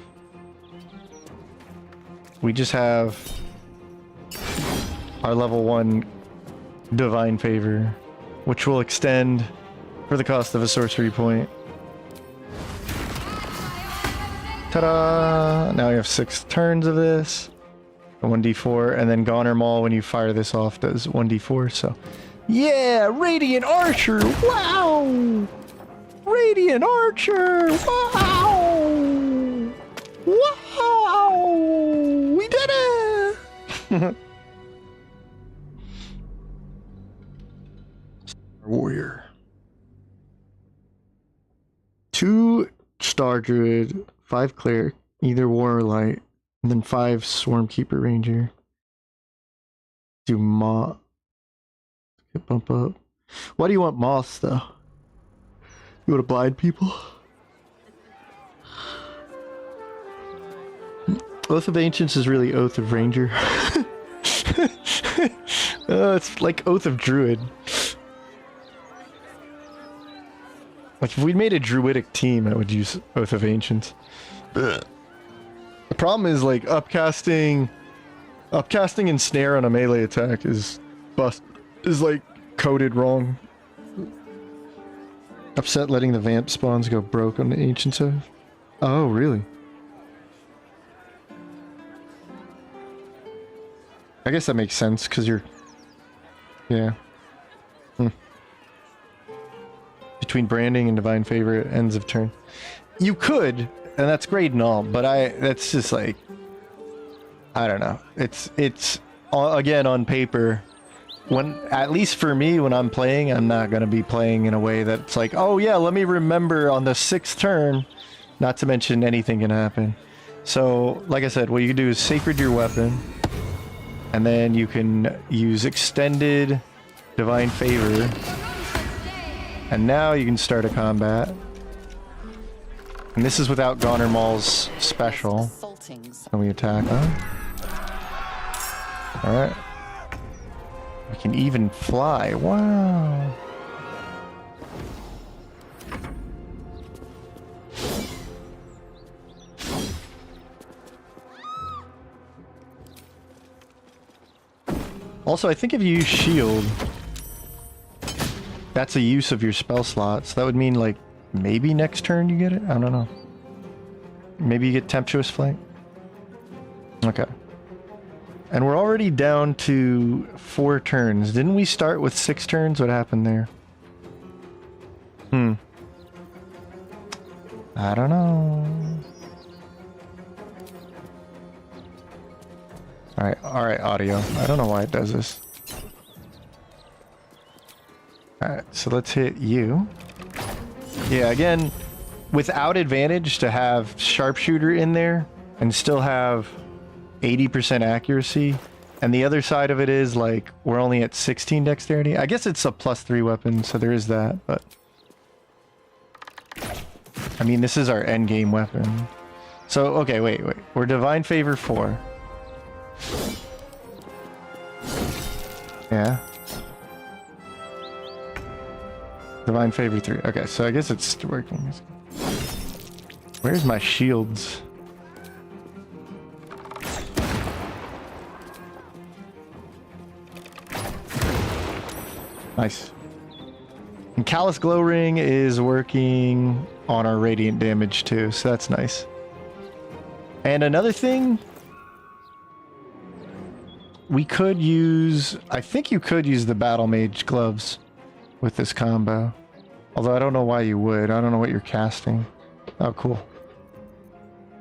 We just have our level 1 Divine Favor, which will extend for the cost of a sorcery point. Ta-da! Now we have 6 turns of this. A 1d4, and then Goner Maul, when you fire this off, does 1d4, so... Yeah! Radiant Archer! Wow! Radiant Archer! Wow! Wow! We did it! Warrior. 2 Star Druid, 5 Cleric, either War or Light, and then 5 Swarmkeeper Ranger. Do Moth. Bump up. Why do you want Moths, though? You want to blind people? Oath of Ancients is really Oath of Ranger. It's like Oath of Druid. Like, if we made a druidic team, I would use Oath of Ancients. Ugh. The problem is, like, upcasting and snare on a melee attack is like coded wrong. Upset letting the vamp spawns go broke on the Ancients Oath. Oh, really? I guess that makes sense, because you're... Yeah. Between branding and divine favor at ends of turn. You could, and that's great and all, but that's just like, I don't know. It's again, on paper, at least for me, when I'm playing, I'm not going to be playing in a way that's like, oh yeah, let me remember on the 6th turn, not to mention anything can happen. So, like I said, what you can do is sacred your weapon, and then you can use extended divine favor. And now you can start a combat. And this is without Goner Maul's special. And we attack her. Alright. We can even fly. Wow. Also, I think if you use shield, that's a use of your spell slot, so that would mean, like, maybe next turn you get it? I don't know. Maybe you get Tempestuous Flight? Okay. And we're already down to 4 turns. Didn't we start with 6 turns? What happened there? I don't know. Alright, audio. I don't know why it does this. Alright, so let's hit you. Yeah, again, without advantage to have Sharpshooter in there and still have 80% accuracy. And the other side of it is, like, we're only at 16 dexterity. I guess it's a +3 weapon, so there is that, but... I mean, this is our endgame weapon. So, okay, wait. We're Divine Favor 4. Yeah. Divine Favor 3. Okay, so I guess it's working. Where's my shields? Nice. And Callous Glow Ring is working on our radiant damage too, so that's nice. And another thing, we could use... I think you could use the Battle Mage gloves with this combo. Although I don't know why you would. I don't know what you're casting. Oh, cool.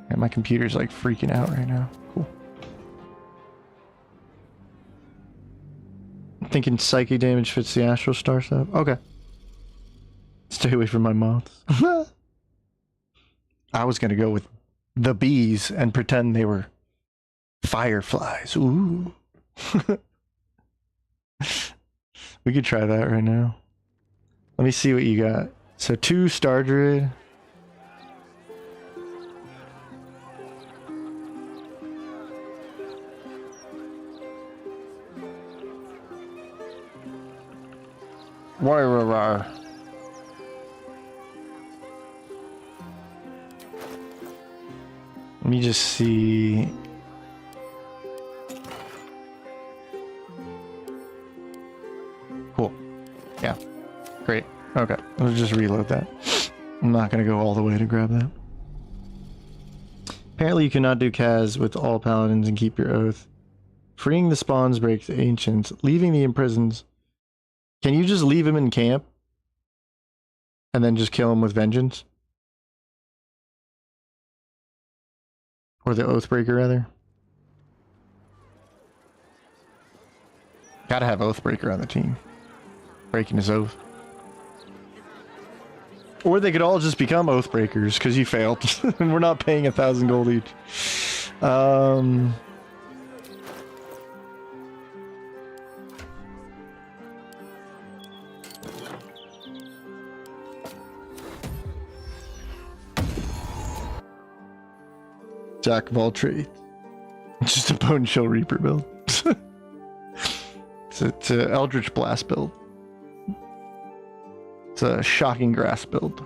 Yeah, my computer's like freaking out right now. Cool. I'm thinking psychic damage fits the Astral Star stuff. Okay. Stay away from my moths. I was gonna go with the bees and pretend they were fireflies. Ooh. We could try that right now. Let me see what you got. So 2 Star Druid. Let me just see. Cool. Yeah. Great. Okay. Let's just reload that. I'm not going to go all the way to grab that. Apparently you cannot do Kaz with all paladins and keep your oath. Freeing the spawns breaks the ancients. Leaving the imprisons. Can you just leave him in camp? And then just kill him with vengeance? Or the Oathbreaker, rather. Gotta have Oathbreaker on the team. Breaking his oath. Or they could all just become Oathbreakers because you failed. And we're not paying 1,000 gold each. Jack of all trades. Just a Bone Shell Reaper build. It's a Eldritch Blast build. It's a Shocking Grass build.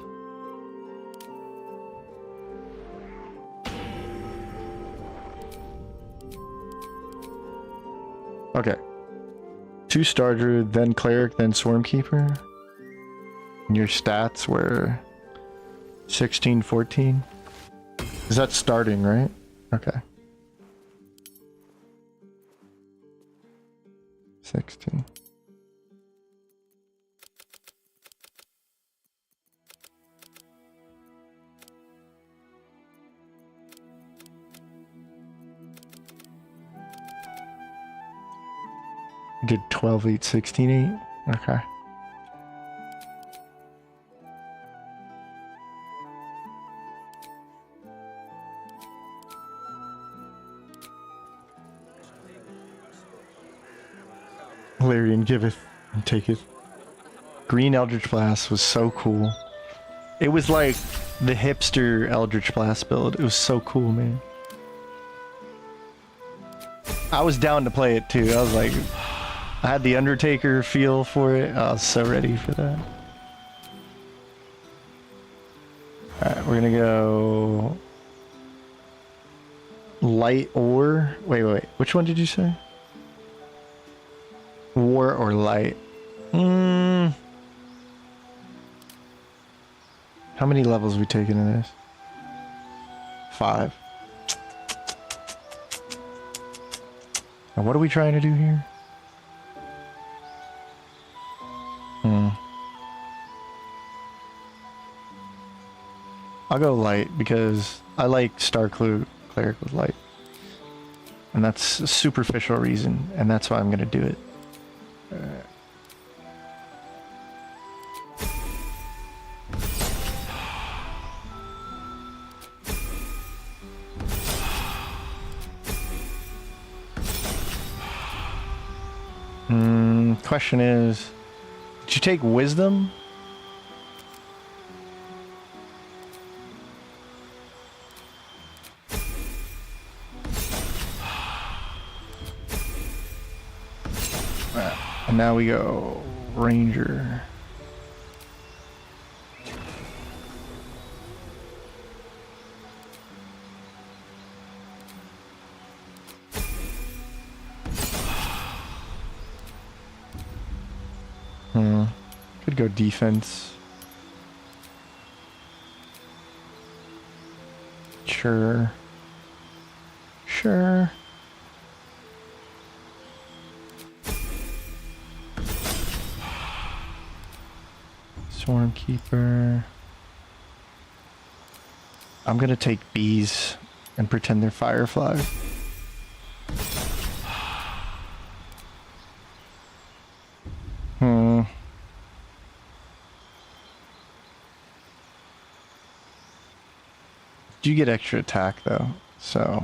Okay. 2 Star Druid, then Cleric, then Swarmkeeper. And your stats were 16, 14. Is that starting, right? Okay. 16. Did 12, 8, 16, 8? Okay. Larian giveth and taketh. Green Eldritch Blast was so cool. It was like the hipster Eldritch Blast build. It was so cool, man. I was down to play it too. I was like, I had the Undertaker feel for it. I was so ready for that. Alright, we're gonna go light or wait. Which one did you say? War or light? How many levels we taking in this? 5. Now what are we trying to do here? I'll go light because I like Star Cleric with light. And that's a superficial reason, and that's why I'm gonna do it. Question is, did you take wisdom? And now we go ranger. Could go defense. Sure. Swarmkeeper. I'm gonna take bees and pretend they're fireflies. You get extra attack though, so.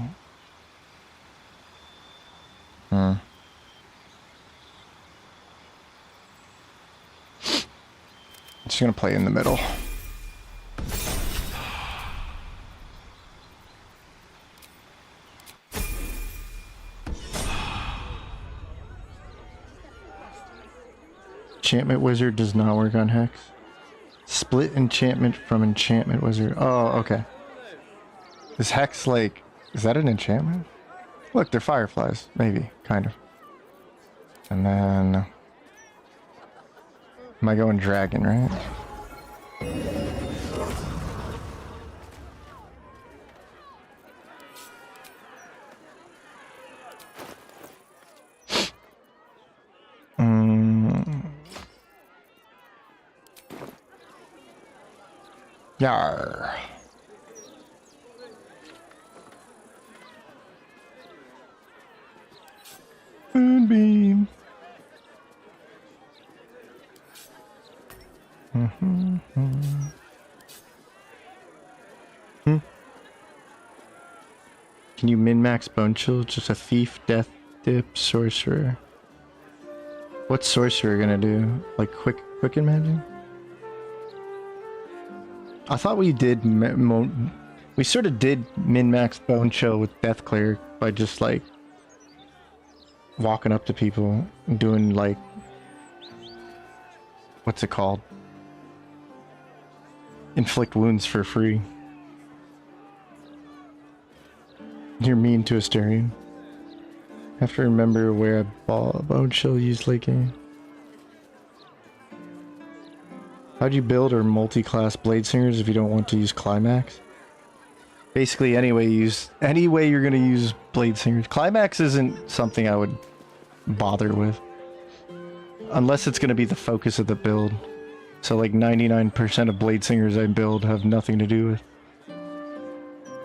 Just gonna play in the middle. Enchantment Wizard does not work on Hex. Split enchantment from Enchantment Wizard. Oh, okay. Is Hex like... is that an enchantment? Look, they're fireflies. Maybe. Kind of. And then... am I going dragon, right? Yarr. Moonbeam. Can you min-max bone chill? Just a thief, death dip, sorcerer. What's sorcerer gonna do? Like quicken magic? I thought we did we sort of did min-max bone chill with death cleric by just like walking up to people and doing like, what's it called? Inflict wounds for free. You're mean to Asterion. Have to remember where a bone chill used late game. How'd you build or multi-class blade singers if you don't want to use climax? Basically, any way you're gonna use blade singers. Climax isn't something I would bother with, unless it's gonna be the focus of the build. So like 99% of blade singers I build have nothing to do with.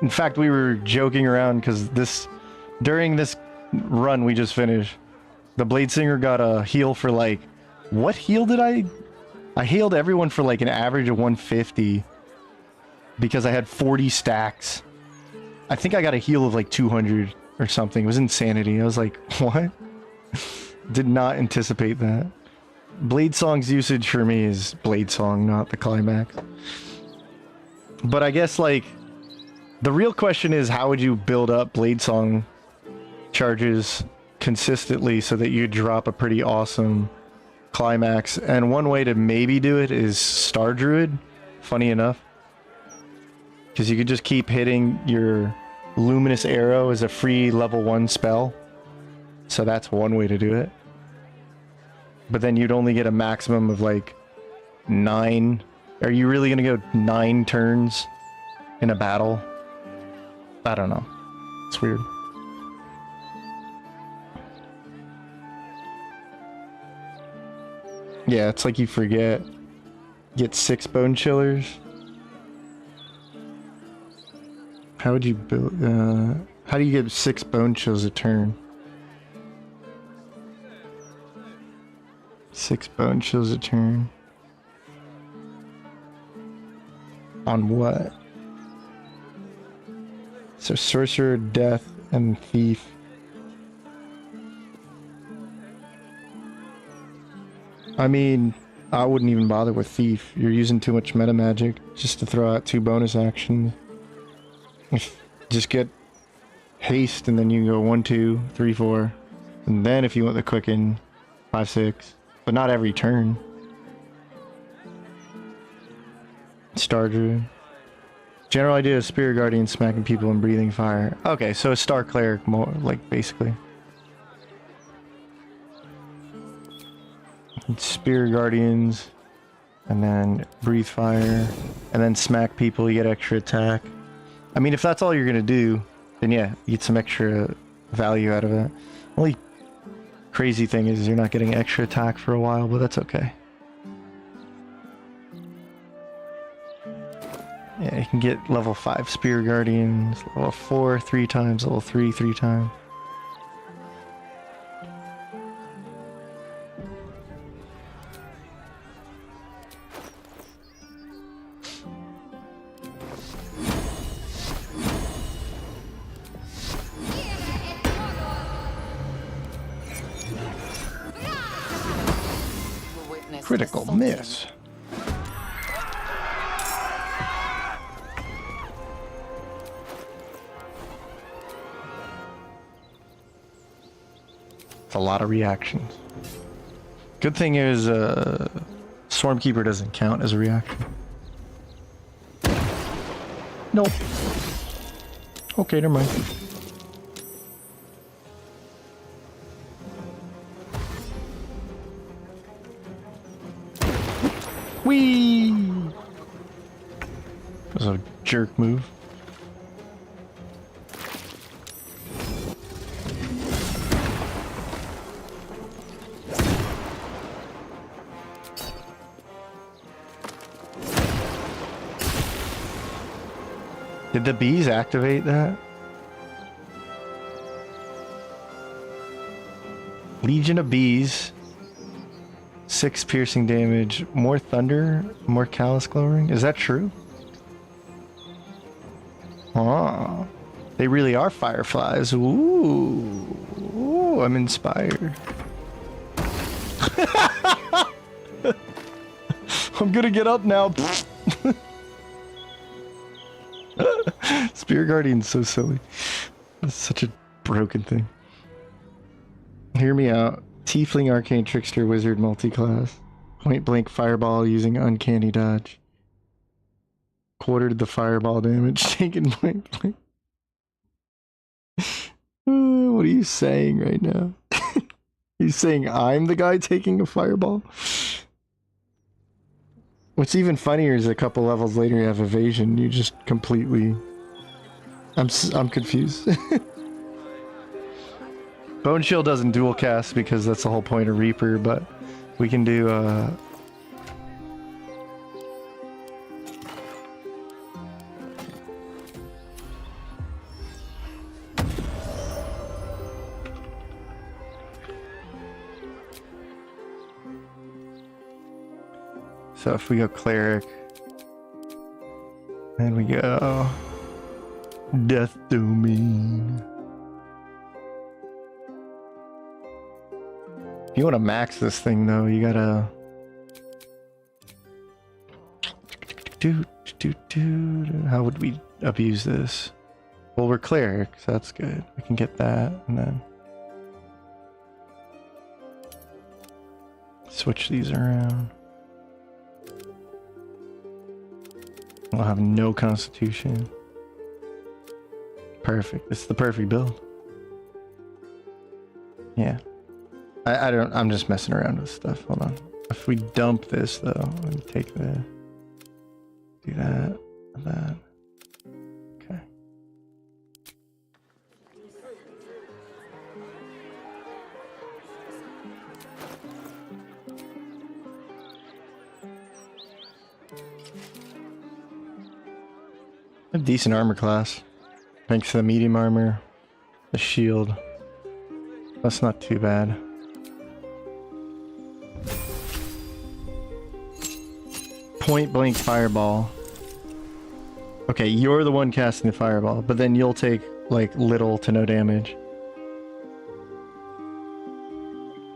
In fact, we were joking around because during this run we just finished, the blade singer got a heal for like, what heal did I healed everyone for like an average of 150 because I had 40 stacks. I think I got a heal of like 200 or something. It was insanity. I was like, what? Did not anticipate that. Blade Song's usage for me is Blade Song, not the climax. But I guess like the real question is, how would you build up Blade Song charges consistently so that you drop a pretty awesome climax? And one way to maybe do it is Star Druid, funny enough, because you could just keep hitting your Luminous Arrow as a free level 1 spell. So that's one way to do it. But then you'd only get a maximum of like 9. Are you really gonna go 9 turns in a battle? I don't know. It's weird. Yeah, it's like you forget. Get 6 bone chillers. How would you build? How do you get 6 bone chills a turn? 6 bone chills a turn. On what? So sorcerer, death, and thief. I mean, I wouldn't even bother with thief. You're using too much meta magic just to throw out 2 bonus actions. Just get haste and then you go 1, 2, 3, 4. And then if you want the quicken, 5, 6. But not every turn. Star Druid. General idea is Spirit Guardian smacking people and breathing fire. Okay, so a Star Cleric, more like basically. Spirit Guardians, and then breathe fire, and then smack people, you get extra attack. I mean, if that's all you're gonna do, then yeah, you get some extra value out of it. Only crazy thing is you're not getting extra attack for a while, but that's okay. Yeah, you can get level 5 Spear Guardians, level 4 3 times, level 3 3 times. Critical miss. It's a lot of reactions. Good thing is, Stormkeeper doesn't count as a reaction. Nope. Okay, never mind. Whee! That was a jerk move. Did the bees activate that? Legion of Bees. 6 piercing damage, more thunder, more callous glowing. Is that true? Oh, they really are fireflies. Ooh, ooh, I'm inspired. I'm gonna get up now. Spear Guardian's so silly. That's such a broken thing. Hear me out. Tiefling, Arcane, Trickster, Wizard, multi-class. Point blank fireball using uncanny dodge. Quartered the fireball damage taken point blank. What are you saying right now? Are you saying I'm the guy taking a fireball? What's even funnier is a couple levels later you have evasion. You just completely... I'm confused. Bone Shield doesn't dual cast because that's the whole point of Reaper, but we can do so if we go Cleric, and we go Death Domain. If you want to max this thing though, you gotta how would we abuse this? Well, we're Cleric, so that's good. We can get that and then switch these around. We'll have no constitution. Perfect. It's the perfect build. Yeah. I'm just messing around with stuff. Hold on. If we dump this though, let me take the, do that, that. Okay. A decent armor class. Thanks to the medium armor, the shield. That's not too bad. Point blank fireball. Okay, you're the one casting the fireball, but then you'll take like little to no damage.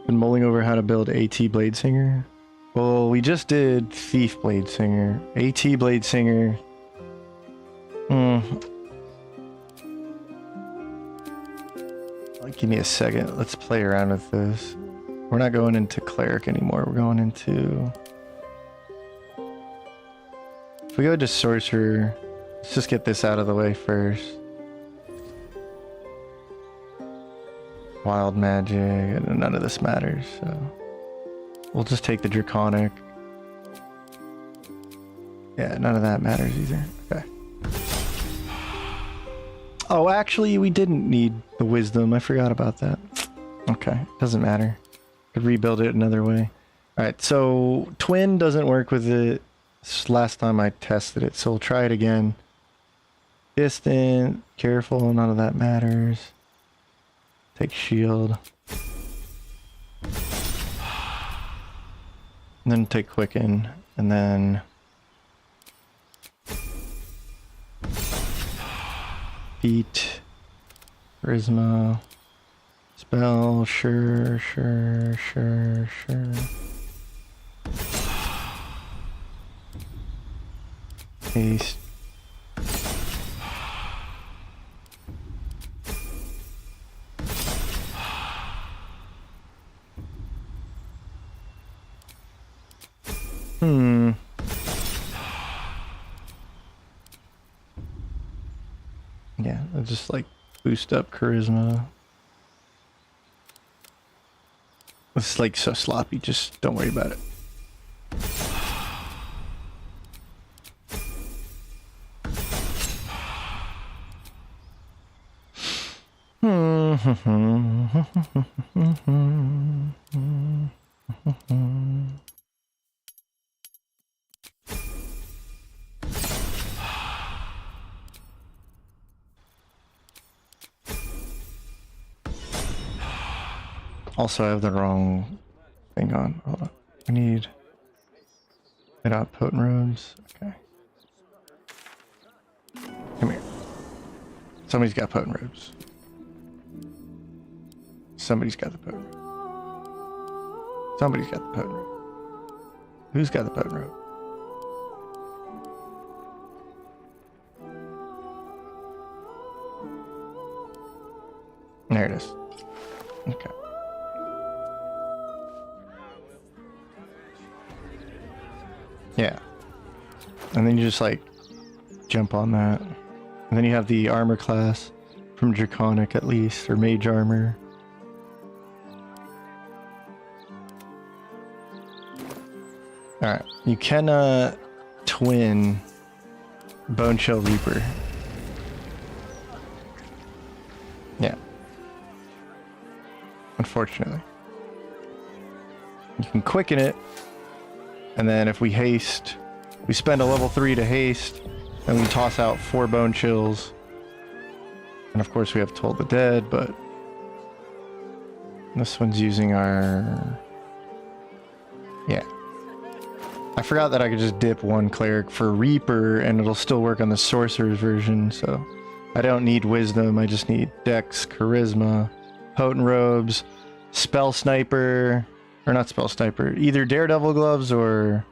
Been mulling over how to build AT Blade Singer. Well, we just did Thief Blade Singer. AT Blade Singer. Give me a second. Let's play around with this. We're not going into Cleric anymore. We're going into... If we go to Sorcerer, let's just get this out of the way first. Wild Magic, and none of this matters, so... We'll just take the Draconic. Yeah, none of that matters either. Okay. Oh, actually, we didn't need the Wisdom. I forgot about that. Okay, doesn't matter. Could rebuild it another way. Alright, so Twin doesn't work with it. Last time I tested it, so we'll try it again. Distant, careful, none of that matters. Take shield. And then take Quicken, and then... Feet. Charisma. Spell, sure. Haste. Yeah, I'll just like boost up charisma. It's like so sloppy, just don't worry about it. Also, I have the wrong thing on. Hold on. I need... Get out potent robes. Okay. Come here. Somebody's got potent robes. Somebody's got the potent robe. Somebody's got the potent robe. Who's got the potent robe? There it is. Okay. Yeah. And then you just like jump on that. And then you have the armor class from Draconic at least, or Mage Armor. Alright. You can twin Bone Shell Reaper. Yeah. Unfortunately. You can quicken it. And then if we haste, we spend a level 3 to haste, and we toss out 4 bone chills. And of course we have Toll the Dead, but this one's using our... Yeah. I forgot that I could just dip one cleric for Reaper, and it'll still work on the Sorcerer's version, so I don't need Wisdom, I just need Dex, Charisma, Potent Robes, Spell Sniper... Or not Spell Sniper, either Daredevil Gloves or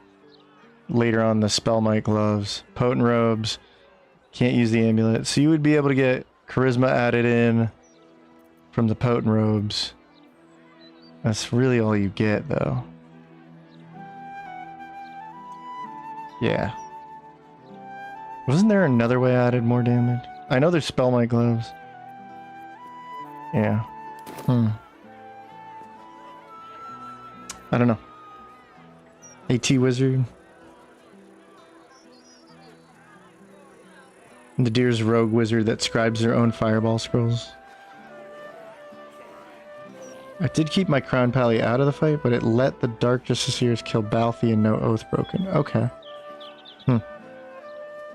later on the Spell Might Gloves. Potent Robes, can't use the amulet. So you would be able to get Charisma added in from the Potent Robes. That's really all you get though. Yeah. Wasn't there another way I added more damage? I know there's Spell Might Gloves. Yeah. I don't know. AT Wizard. The Deer's Rogue Wizard that scribes their own Fireball scrolls. I did keep my Crown Pally out of the fight, but it let the Dark Justiciars kill Balthy and no Oath Broken. Okay.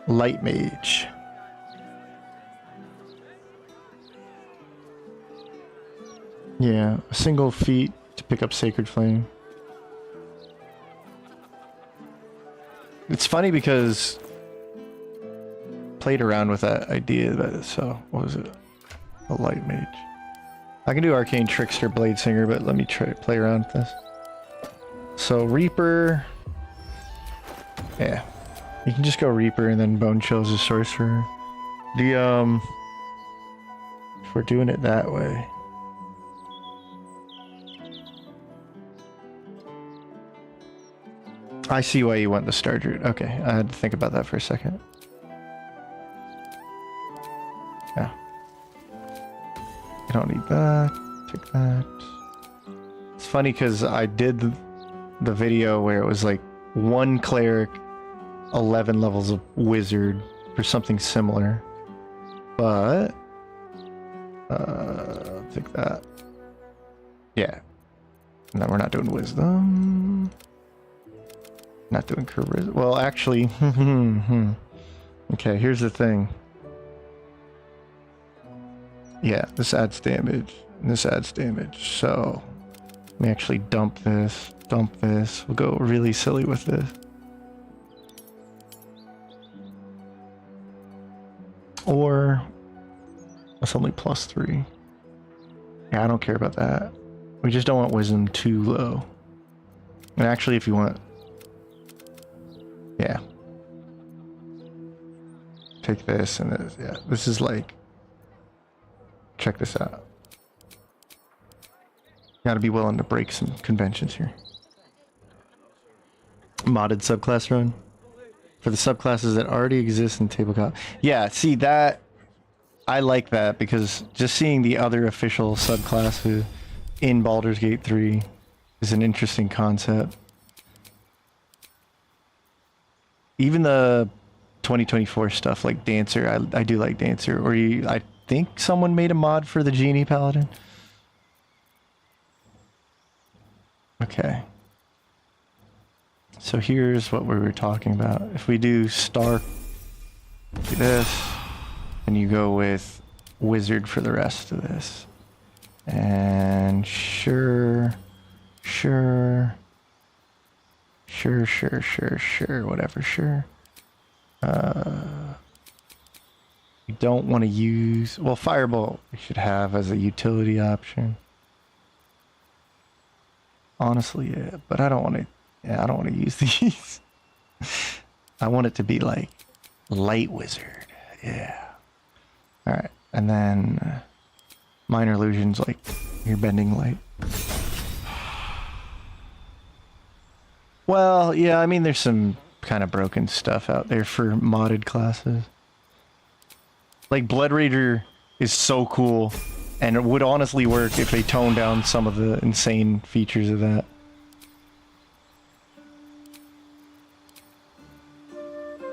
Light Mage. Yeah, a single feat to pick up Sacred Flame. It's funny because played around with that idea, but so what was it? A light mage. I can do Arcane Trickster, Blade Singer, but let me try to play around with this. So Reaper, yeah, you can just go Reaper and then Bone Chills as Sorcerer. The if we're doing it that way. I see why you want the Star Druid. Okay, I had to think about that for a second. Yeah. I don't need that. Take that. It's funny because I did the video where it was like 1 cleric, 11 levels of wizard, or something similar. But take that. Yeah. And then we're not doing wisdom. Not doing charisma. Well, actually, okay, here's the thing. Yeah, this adds damage, and this adds damage. So, let me actually dump this, We'll go really silly with this. Or, that's only +3. Yeah, I don't care about that. We just don't want wisdom too low. And actually, if you want... Yeah. Take this and this. Yeah, this is like... Check this out. Gotta be willing to break some conventions here. Modded subclass run. For the subclasses that already exist in tabletop. Yeah, see that... I like that because just seeing the other official subclasses in Baldur's Gate 3 is an interesting concept. Even the 2024 stuff like Dancer, I do like Dancer. Or I think someone made a mod for the Genie Paladin. Okay. So here's what we were talking about. If we do Star, do this, and you go with Wizard for the rest of this. And sure. Sure, sure, sure, sure, whatever, sure. You don't want to use... Well, Firebolt we should have as a utility option. Honestly, yeah, but I don't want to... Yeah, I don't want to use these. I want it to be like Light Wizard. Yeah. Alright, and then Minor Illusions, like you're bending light. Well, yeah, I mean, there's some kind of broken stuff out there for modded classes. Like, Blood Rager is so cool, and it would honestly work if they toned down some of the insane features of that.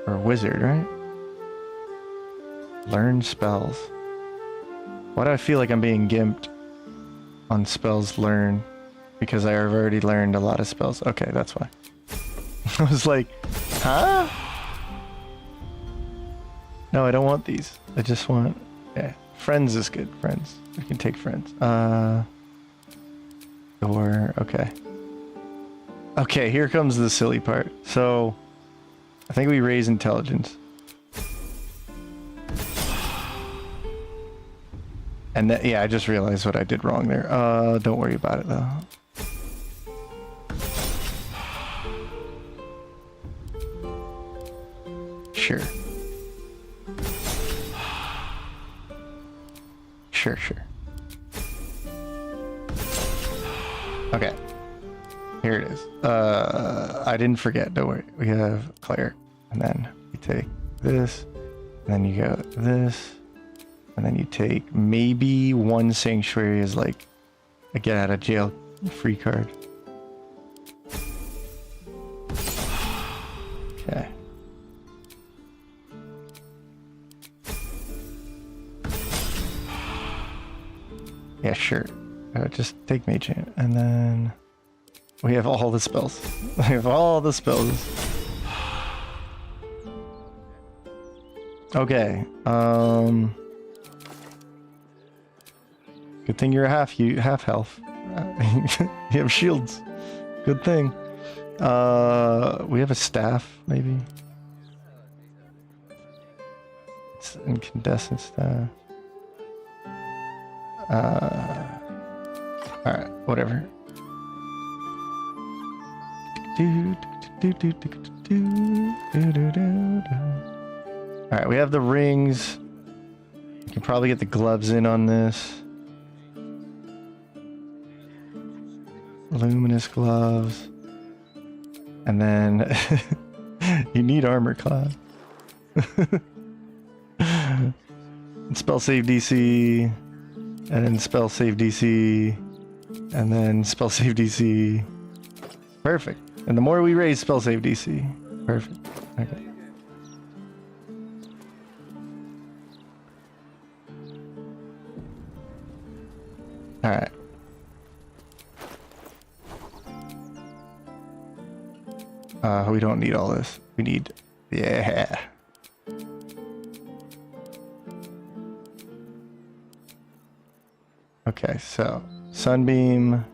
Or Wizard, right? Learn spells. Why do I feel like I'm being gimped on spells learn? Because I have already learned a lot of spells. Okay, that's why. I was like, huh? No, I don't want these. I just want... Yeah, friends is good. Friends. We can take friends. Door. Okay. Okay, here comes the silly part. So, I think we raise intelligence. And that, yeah, I just realized what I did wrong there. Don't worry about it though. Sure. Sure, sure. Okay. Here it is. I didn't forget, don't worry. We have Cleric. And then you take this. And then you go this. And then you take maybe one Sanctuary as like a get out of jail free card. Okay. Yeah, sure. Just take Mage Hand. And then we have all the spells. We have all the spells. Okay. Good thing you're half health. You have shields. Good thing. We have a staff, maybe. It's an incandescent staff. Alright, whatever. Alright, we have the rings. We can probably get the gloves in on this. Luminous gloves. And then you need armor class. Spell save DC. And then spell save DC. And then spell save DC. Perfect. And the more we raise spell save DC. Perfect. Okay. Alright. We don't need all this. We need... Yeah. Okay, so... Sunbeam...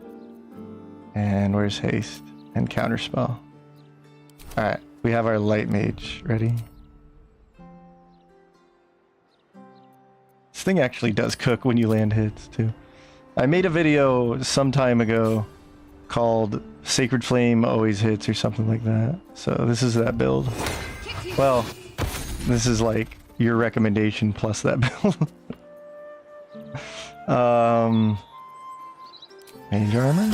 And where's haste? And counterspell. Alright, we have our light mage ready. This thing actually does cook when you land hits, too. I made a video some time ago called Sacred Flame Always Hits or something like that. So this is that build. Well, this is like your recommendation plus that build. Mage armor?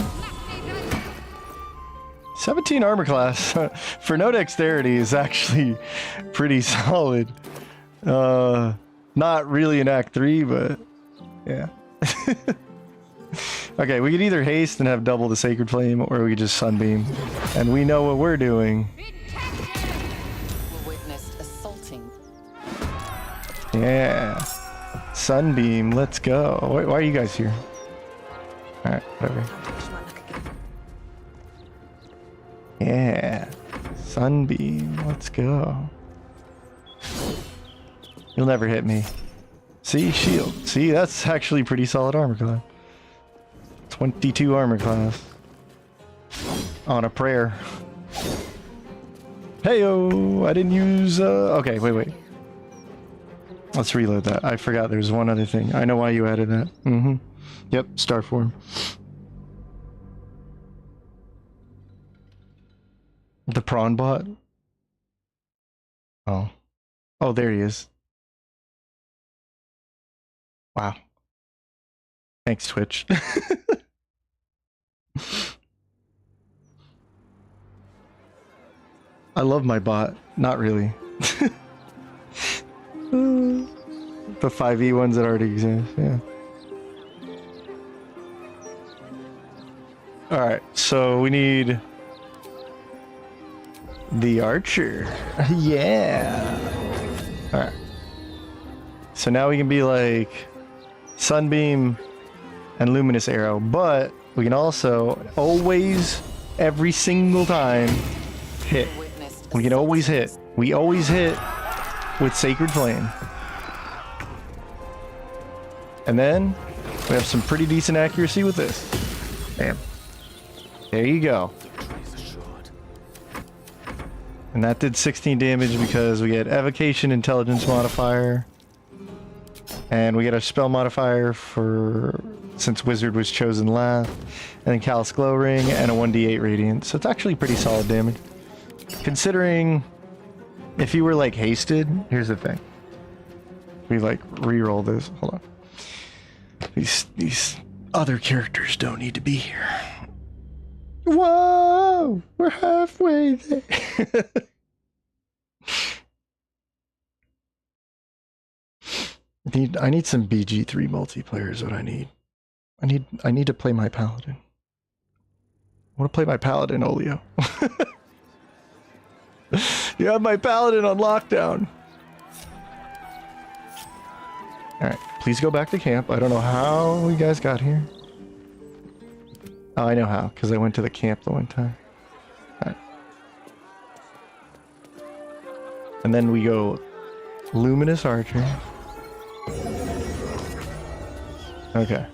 17 armor class for no dexterity is actually pretty solid. Not really in Act 3, but yeah. Okay, we could either haste and have double the Sacred Flame, or we could just Sunbeam. And we know what we're doing. Witnessed assaulting. Yeah. Sunbeam, let's go. Why are you guys here? Alright, whatever. Yeah. Sunbeam, let's go. You'll never hit me. See, shield. See, that's actually pretty solid armor class. 22 armor class. On a prayer. Heyo! I didn't use, okay, wait. Let's reload that. I forgot there's one other thing. I know why you added that. Mm-hmm. Yep, star form. The prawn bot? Oh. Oh, there he is. Wow. Thanks, Twitch. I love my bot. Not really. The 5e ones that already exist, yeah. Alright, so we need the archer. Yeah. Alright. So now we can be like sunbeam and luminous arrow, but we can also always, every single time, hit. We can always hit. We always hit with Sacred Flame. And then we have some pretty decent accuracy with this. Bam. There you go. And that did 16 damage because we get Evocation Intelligence modifier. And we get a spell modifier for, since Wizard was chosen last. And then Callous Glow Ring and a 1d8 Radiant. So it's actually pretty solid damage. Considering if you were like hasted, here's the thing. We like re-roll this. Hold on. These other characters don't need to be here. Whoa! We're halfway there. I need some BG3 multiplayer is what I need. I need to play my paladin. I want to play my paladin, Olio. You have my paladin on lockdown. Alright, please go back to camp. I don't know how you guys got here. Oh, I know how, because I went to the camp the one time. Alright. And then we go Luminous Archer. Okay.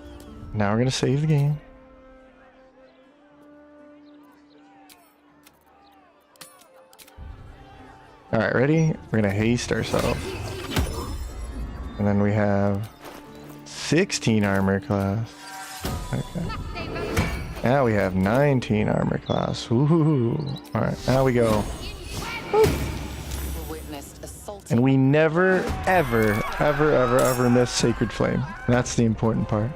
Now we're going to save the game. Alright, ready? We're going to haste ourselves. And then we have 16 armor class. Okay. Now we have 19 armor class. Woohoo! Alright, now we go. And we never, ever miss Sacred Flame. That's the important part.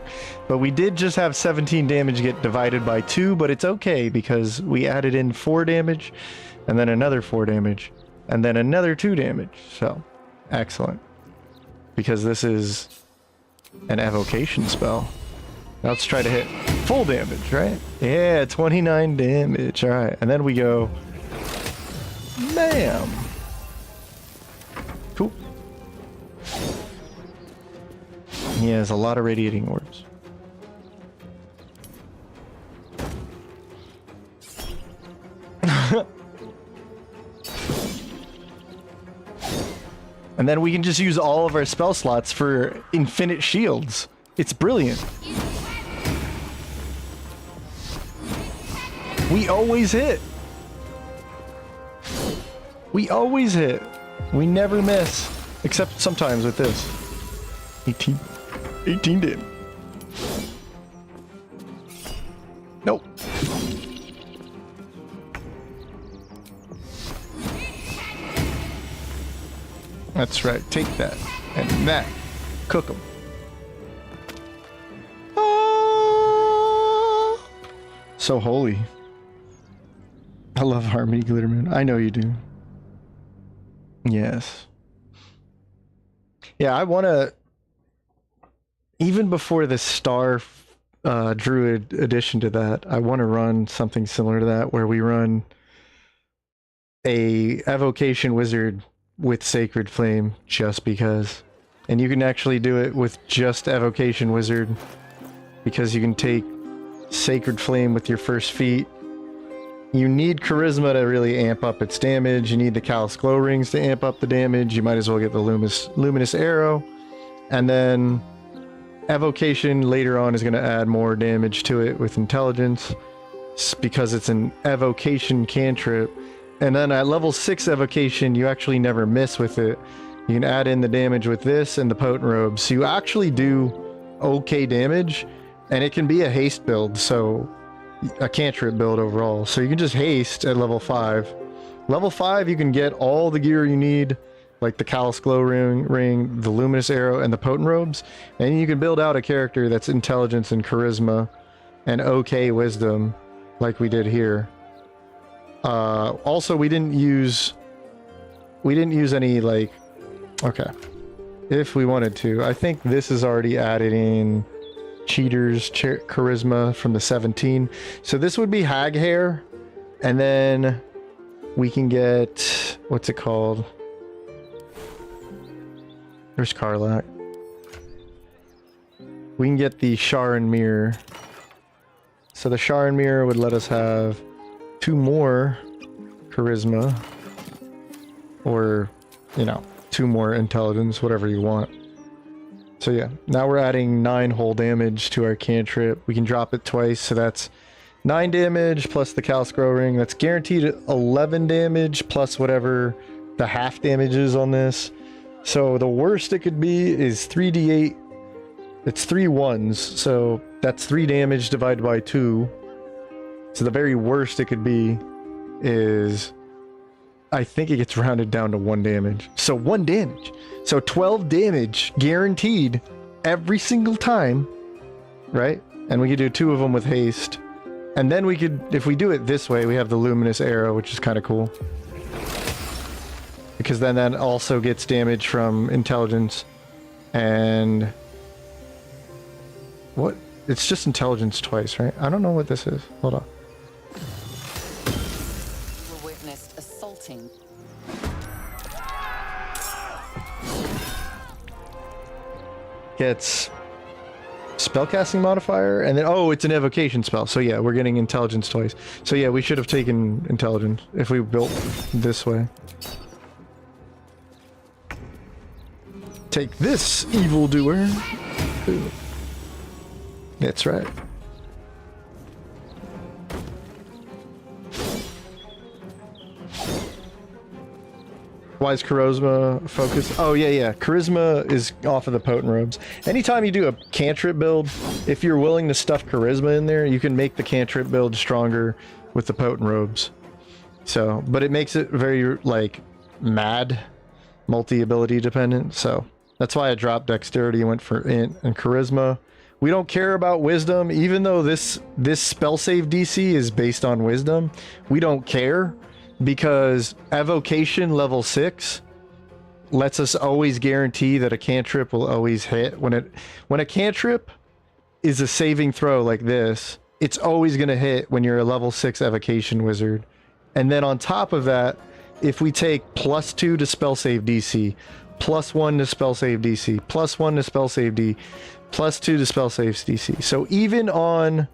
But we did just have 17 damage get divided by 2, but it's okay because we added in 4 damage, and then another 4 damage, and then another 2 damage. So, excellent. Because this is an evocation spell. Now let's try to hit full damage, right? Yeah, 29 damage. Alright, and then we go... Bam! Cool. He has a lot of radiating orbs. And then we can just use all of our spell slots for infinite shields. It's brilliant. We always hit. We always hit. We never miss. Except sometimes with this. 18 damage. Nope. That's right. Take that. And that. Cook them. Ah! So holy. I love Harmony Glittermoon. I know you do. Yes. Yeah, I want to... Even before the Star Druid addition to that, I want to run something similar to that, where we run a Evocation Wizard with Sacred Flame, just because. And you can actually do it with just Evocation Wizard, because you can take Sacred Flame with your first feat. You need Charisma to really amp up its damage. You need the Callous Glow Rings to amp up the damage. You might as well get the Luminous Arrow. And then Evocation later on is going to add more damage to it with Intelligence. Because it's an Evocation cantrip, And then at level 6 evocation, you actually never miss with it. You can add in the damage with this and the potent robes. So you actually do okay damage, and it can be a haste build, so a cantrip build overall. So you can just haste at level 5. Level 5, you can get all the gear you need, like the Callous Glow ring, the Luminous Arrow, and the potent robes. And you can build out a character that's intelligence and charisma and okay wisdom, like we did here. Also, we didn't use any, like, okay, if we wanted to. I think this is already added in cheaters charisma from the 17. So this would be hag hair, and then we can get, what's it called? There's Karlak. We can get the Sharon Mirror. So the Sharon Mirror would let us have 2 more charisma, or, you know, 2 more intelligence, whatever you want. So yeah, now we're adding 9 whole damage to our cantrip. We can drop it twice, so that's 9 damage plus the Callous Glow ring. That's guaranteed 11 damage plus whatever the half damage is on this. So the worst it could be is 3d8. It's 3 ones, so that's 3 damage divided by 2. So the very worst it could be is, I think it gets rounded down to 1 damage. So 1 damage. So 12 damage guaranteed every single time, right? And we could do 2 of them with haste. And then we could, if we do it this way, we have the Luminous Arrow, which is kind of cool. Because then that also gets damage from intelligence and... what? It's just intelligence twice, right? I don't know what this is. Hold on. You witnessed assaulting. Gets spellcasting modifier, and then, oh, it's an evocation spell. So yeah, we're getting intelligence twice. So yeah, we should have taken intelligence if we built this way. Take this, evildoer. Ooh. That's right. Why is charisma focused? Oh yeah. Charisma is off of the potent robes. Anytime you do a cantrip build, if you're willing to stuff charisma in there, you can make the cantrip build stronger with the potent robes. So, but it makes it very, like, mad multi-ability dependent. So that's why I dropped dexterity and went for int and charisma. We don't care about wisdom, even though this spell save DC is based on wisdom. We don't care because evocation level 6 lets us always guarantee that a cantrip will always hit. When a cantrip is a saving throw like this, it's always going to hit when you're a level 6 evocation wizard. And then on top of that, if we take +2 to spell save DC, +1 to spell save DC, +1 to spell save D, +2 to spell save DC. So even on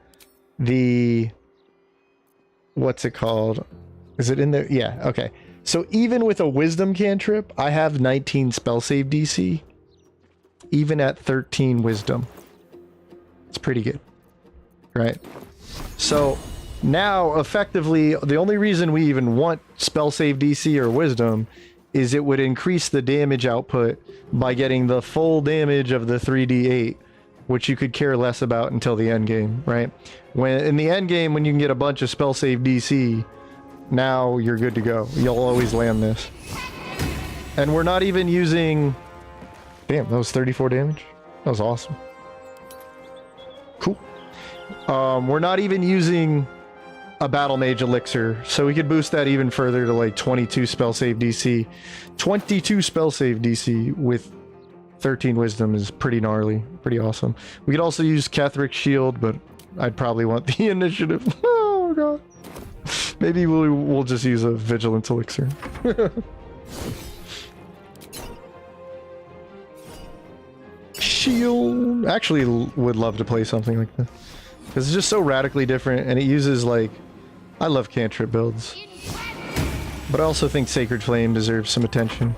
the, what's it called? Is it in there? Yeah, okay. So even with a wisdom cantrip, I have 19 spell save DC, even at 13 wisdom. It's pretty good, right? So now effectively, the only reason we even want spell save DC or wisdom is it would increase the damage output by getting the full damage of the 3d8, which you could care less about until the end game, right? When in the end game, when you can get a bunch of spell save DC, now you're good to go. You'll always land this. And we're not even using... Damn, that was 34 damage. That was awesome. Cool. We're not even using a battle mage elixir, so we could boost that even further to like 22 spell save DC. 22 spell save DC with 13 wisdom is pretty gnarly, pretty awesome. We could also use Ketheric shield, but I'd probably want the initiative. Oh god. Maybe we'll just use a vigilance elixir. Shield. Actually, would love to play something like this. It's just so radically different, and it uses, like, I love cantrip builds, but I also think Sacred Flame deserves some attention.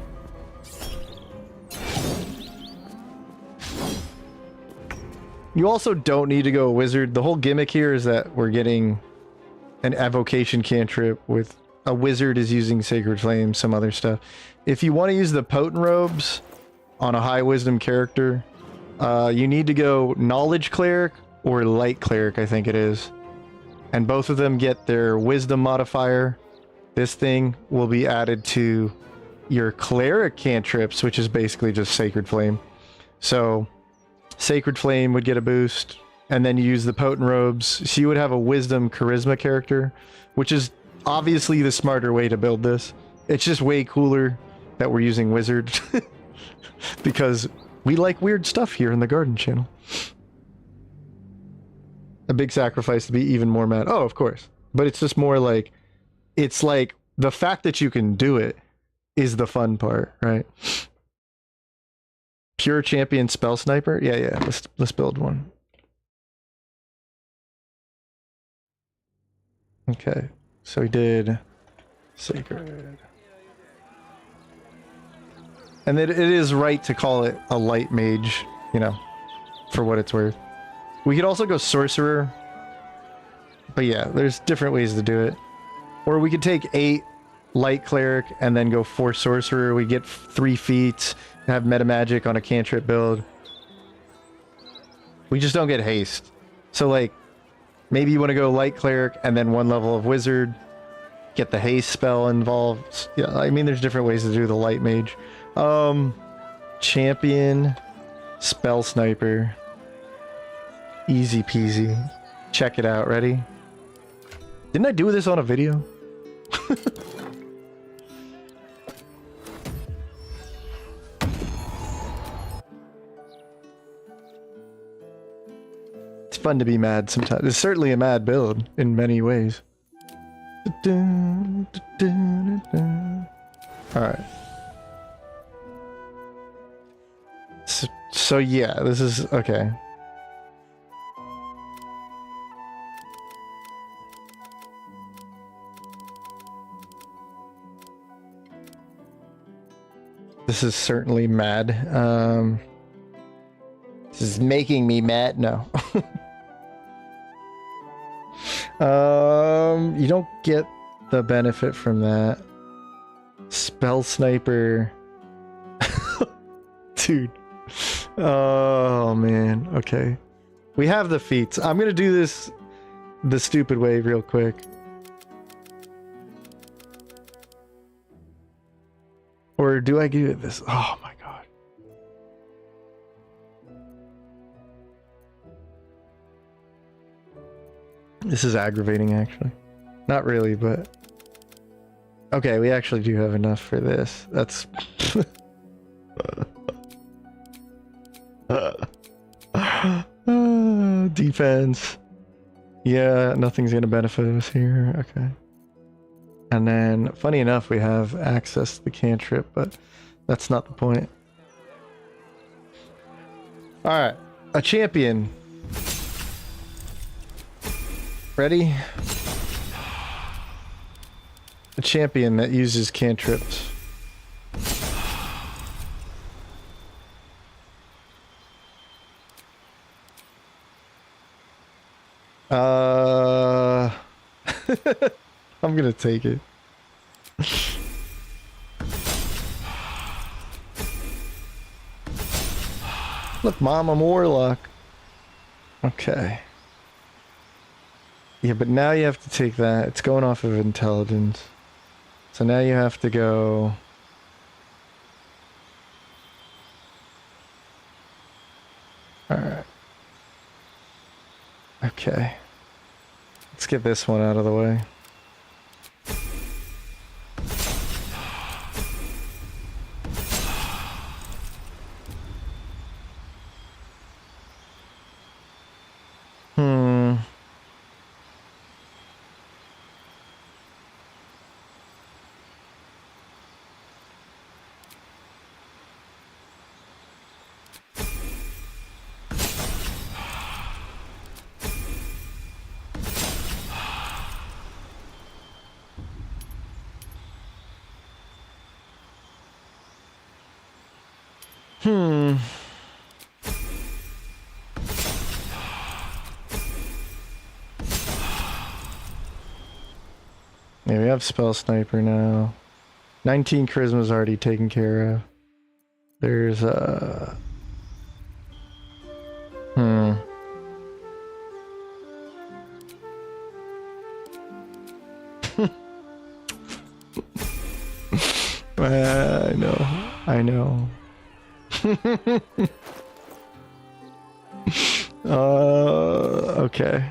You also don't need to go a wizard. The whole gimmick here is that we're getting an evocation cantrip with a wizard is using Sacred Flame, some other stuff. If you want to use the Potent Robes on a high wisdom character, you need to go Knowledge Cleric or Light Cleric, I think it is. And both of them get their wisdom modifier. This thing will be added to your Cleric cantrips, which is basically just Sacred Flame. So Sacred Flame would get a boost, and then you use the Potent Robes. So you would have a Wisdom Charisma character, which is obviously the smarter way to build this. It's just way cooler that we're using Wizard because we like weird stuff here in the Garden channel. A big sacrifice to be even more mad. Oh, of course. But it's just more like, it's like the fact that you can do it is the fun part, right? Pure Champion Spell Sniper? Yeah, let's build one. Okay, so we did Sacred. And it is right to call it a light mage, you know, for what it's worth. We could also go Sorcerer. But yeah, there's different ways to do it. Or we could take 8 Light Cleric and then go 4 Sorcerer. We get 3 feats, have Meta Magic on a cantrip build. We just don't get haste. So like, maybe you want to go Light Cleric and then 1 level of Wizard. Get the haste spell involved. Yeah, I mean, there's different ways to do the Light Mage. Champion Spell Sniper. Easy peasy. Check it out. Ready? Didn't I do this on a video? It's fun to be mad sometimes. It's certainly a mad build in many ways. Alright. So yeah, this is... okay. This is certainly mad. This is making me mad. No. You don't get the benefit from that. Spell Sniper. Dude. Oh, man. Okay. We have the feats. I'm gonna do this the stupid way real quick. Or do I give it this? Oh my god. This is aggravating, actually. Not really, but... okay, we actually do have enough for this. That's... defense. Yeah, nothing's gonna benefit us here. Okay. And then, funny enough, we have access to the cantrip, but that's not the point. Alright, a champion. Ready? A champion that uses cantrips. I'm gonna take it. Look, Mom, I'm a warlock. Okay. Yeah, but now you have to take that. It's going off of intelligence. So now you have to go... alright. Okay. Let's get this one out of the way. Yeah, we have spell sniper now. 19 charisma's already taken care of. There's I know. I know. Okay.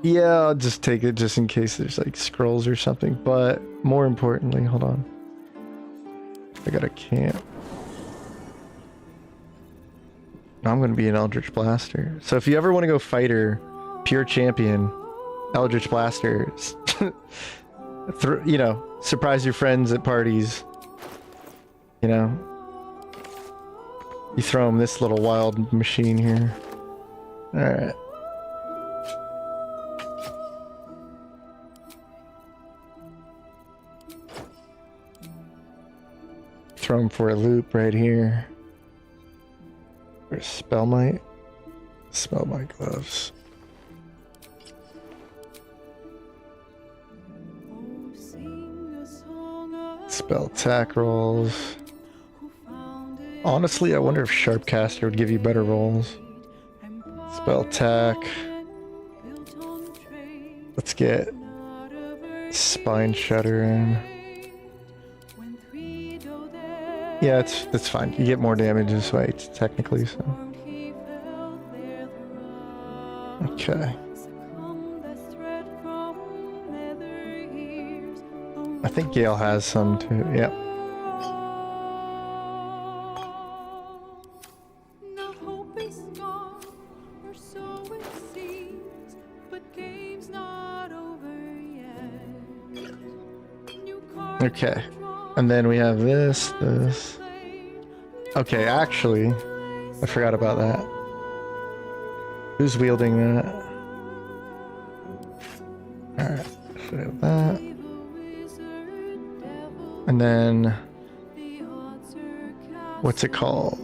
Yeah, I'll just take it just in case there's like scrolls or something. But more importantly, hold on. I got a camp. I'm gonna be an Eldritch Blaster. So if you ever want to go fighter, pure champion, Eldritch Blaster, you know, surprise your friends at parties. You know, you throw them this little wild machine here. All right. Throw them for a loop right here. There's Spellmite. Spellmite gloves. Spell attack rolls. Honestly, I wonder if Sharpcaster would give you better rolls. Spell attack. Let's get Spine Shudder in. Yeah, it's fine. You get more damage this way, technically, so. Okay. I think Gale has some too, yep. Okay. And then we have this. Okay, actually, I forgot about that. Who's wielding that? Alright, so we have that. And then, what's it called?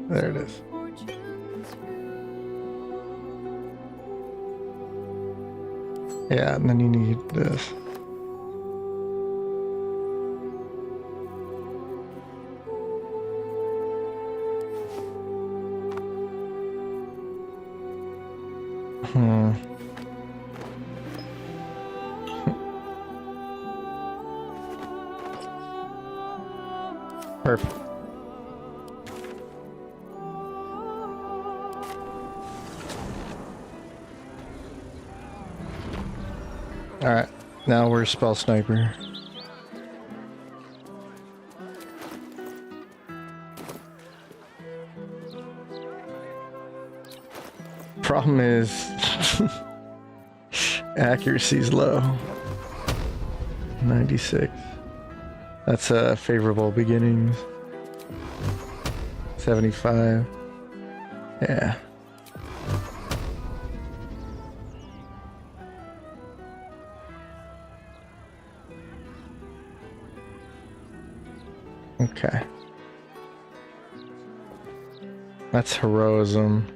There it is. Yeah, and then you need this. Perfect. Alright, now we're Spell Sniper. Problem is, accuracy's low. 96. That's favorable beginnings. 75. Yeah. Okay. That's heroism.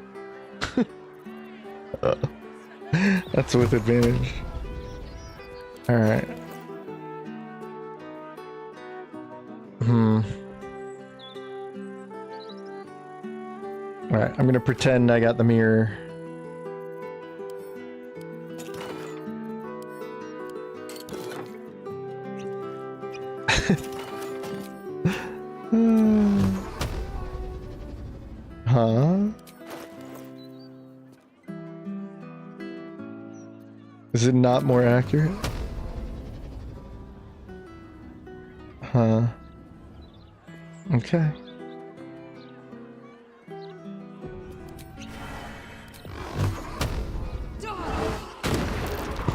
That's with advantage. Alright. Alright, I'm gonna pretend I got the mirror. Huh? Is it not more accurate? Huh? Okay.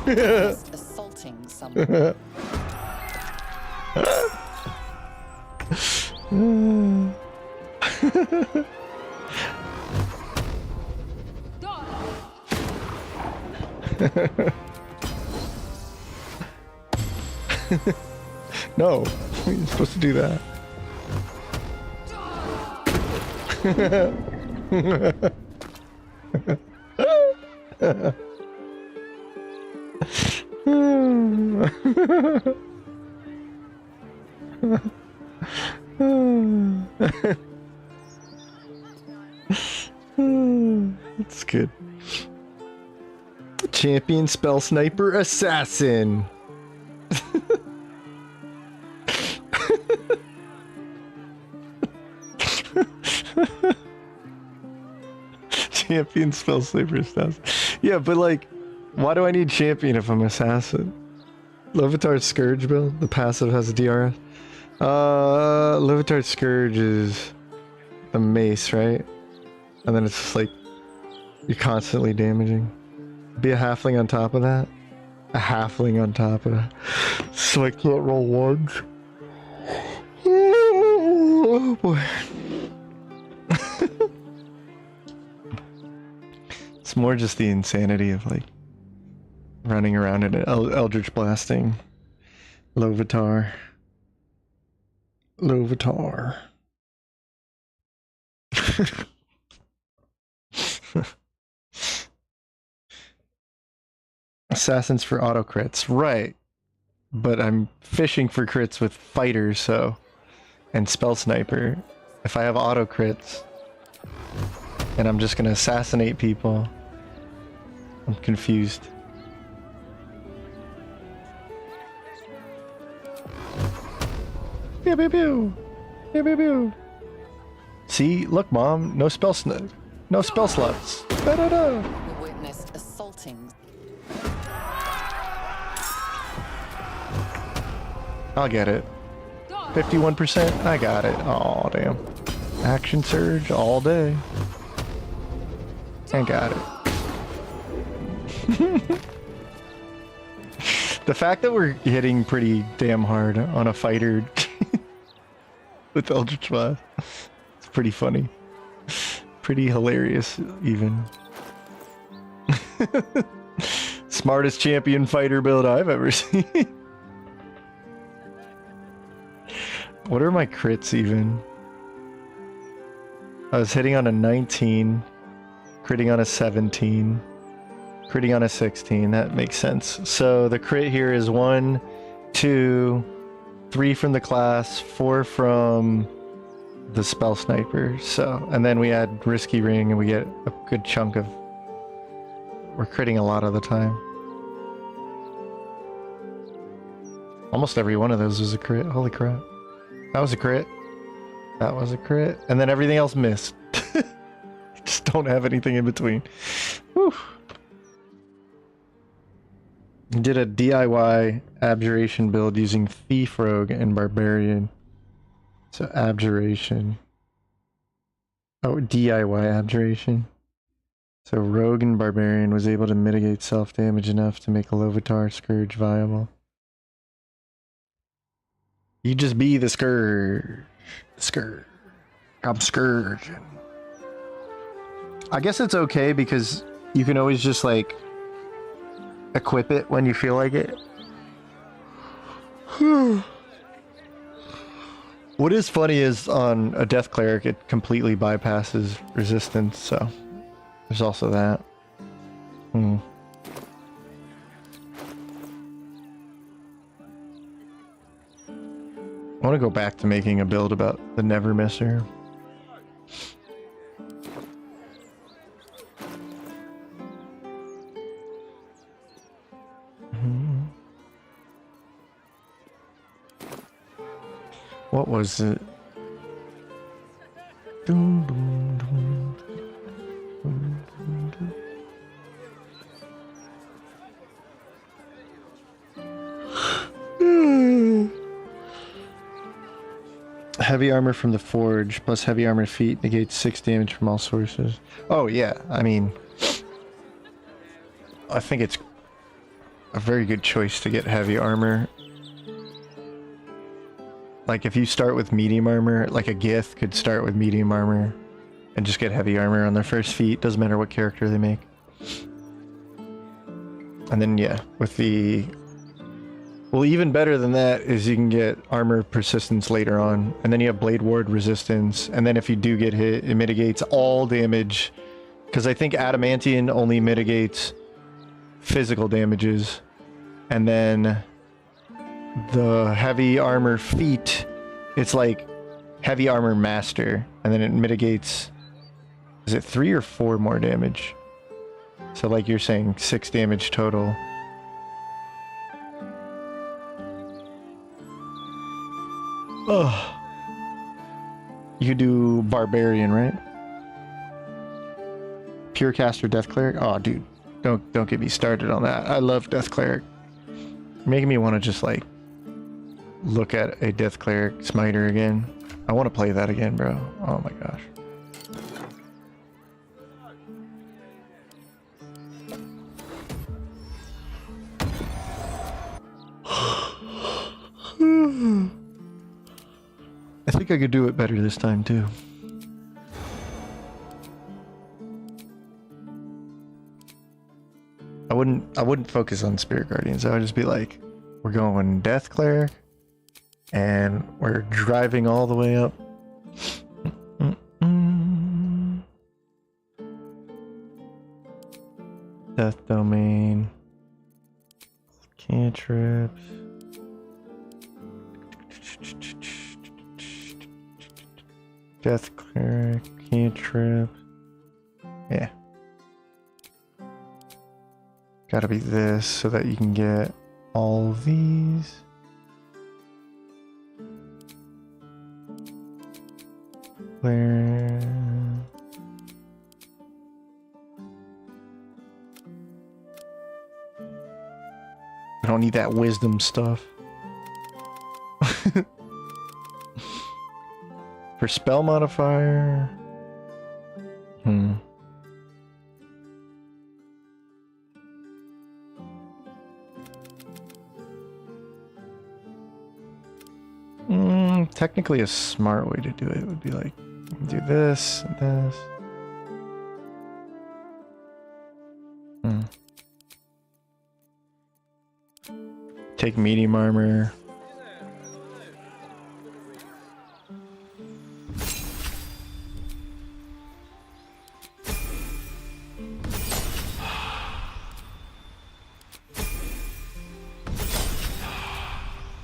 Just assaulting someone. No, you're supposed to do that. That's good. Champion spell sniper assassin. Champion spell sniper assassin. Yeah, but like, why do I need champion if I'm assassin? Levitar's Scourge build. The passive has a DRS. Levitar's Scourge is the mace, right? And then it's just like you're constantly damaging. Be a halfling on top of that. A halfling on top of that. So I can't roll ones. Oh boy. It's more just the insanity of like running around in an Eldritch blasting. Lovitar. Lovitar. Assassins for auto crits, right? But I'm fishing for crits with fighter, so, and spell sniper. If I have auto crits, and I'm just gonna assassinate people, I'm confused. Pew pew pew, pew pew pew. See, look, Mom, no spell no spell slots. Da da da. We witnessed assaulting. I'll get it. 51%? I got it. Oh damn. Action surge all day. And got it. The fact that we're hitting pretty damn hard on a fighter with Eldritch Blast, it's pretty funny. Pretty hilarious, even. Smartest champion fighter build I've ever seen. What are my crits even? I was hitting on a 19, critting on a 17, critting on a 16. That makes sense. So the crit here is 1, 2, 3 from the class, 4 from the spell sniper. So, and then we add risky ring and we get a good chunk of, we're critting a lot of the time. Almost every one of those was a crit. Holy crap. That was a crit. That was a crit. And then everything else missed. Just don't have anything in between. Whew. Did a DIY abjuration build using Thief, Rogue, and Barbarian. So abjuration. Oh, DIY abjuration. So Rogue and Barbarian was able to mitigate self-damage enough to make a Lovitar Scourge viable. You just be the Scourge. Scourge. I'm scourging. I guess it's okay because you can always just like equip it when you feel like it. What is funny is on a Death Cleric it completely bypasses resistance, so there's also that. I want to go back to making a build about the Never Misser. What was it? Doom, doom, doom. Doom, doom, doom. Heavy armor from the forge plus heavy armor feat negates 6 damage from all sources. Oh yeah, I mean, I think it's a very good choice to get heavy armor. Like if you start with medium armor, like a Gith could start with medium armor and just get heavy armor on their first feat, doesn't matter what character they make. And then yeah, with the Well, even better than that is you can get armor persistence later on, and then you have blade ward resistance, and then if you do get hit, it mitigates all damage. Because I think adamantine only mitigates physical damages, and then the heavy armor feat, it's like heavy armor master, and then it mitigates, is it 3 or 4 more damage? So like you're saying 6 damage total. Ugh. You do barbarian, right? Pure caster death cleric. Oh dude, don't get me started on that. I love death cleric. Making me want to just like look at a death cleric smiter again. I want to play that again, bro. Oh my gosh. I think I could do it better this time too. I wouldn't focus on spirit guardians. I would just be like, we're going death cleric and we're driving all the way up. Death domain. Cantrips. Death cleric, cantrip. Yeah. Gotta be this so that you can get all of these. Where? I don't need that wisdom stuff. For spell modifier. Technically a smart way to do it would be like, you can do this and this. Take medium armor.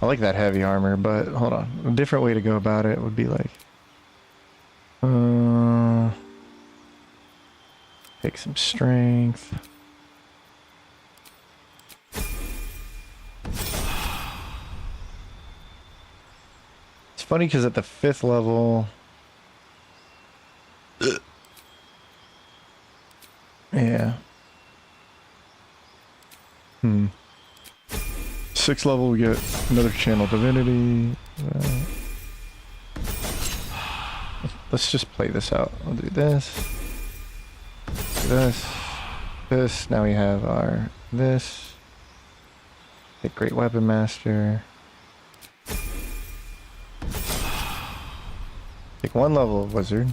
I like that heavy armor, but hold on. A different way to go about it would be like, take some strength. It's funny because at the 5th level, yeah. 6th level, we get another channel divinity. Let's just play this out. I'll do this. Do this. This. Now we have our this. Take Great Weapon Master. Take 1 level of Wizard.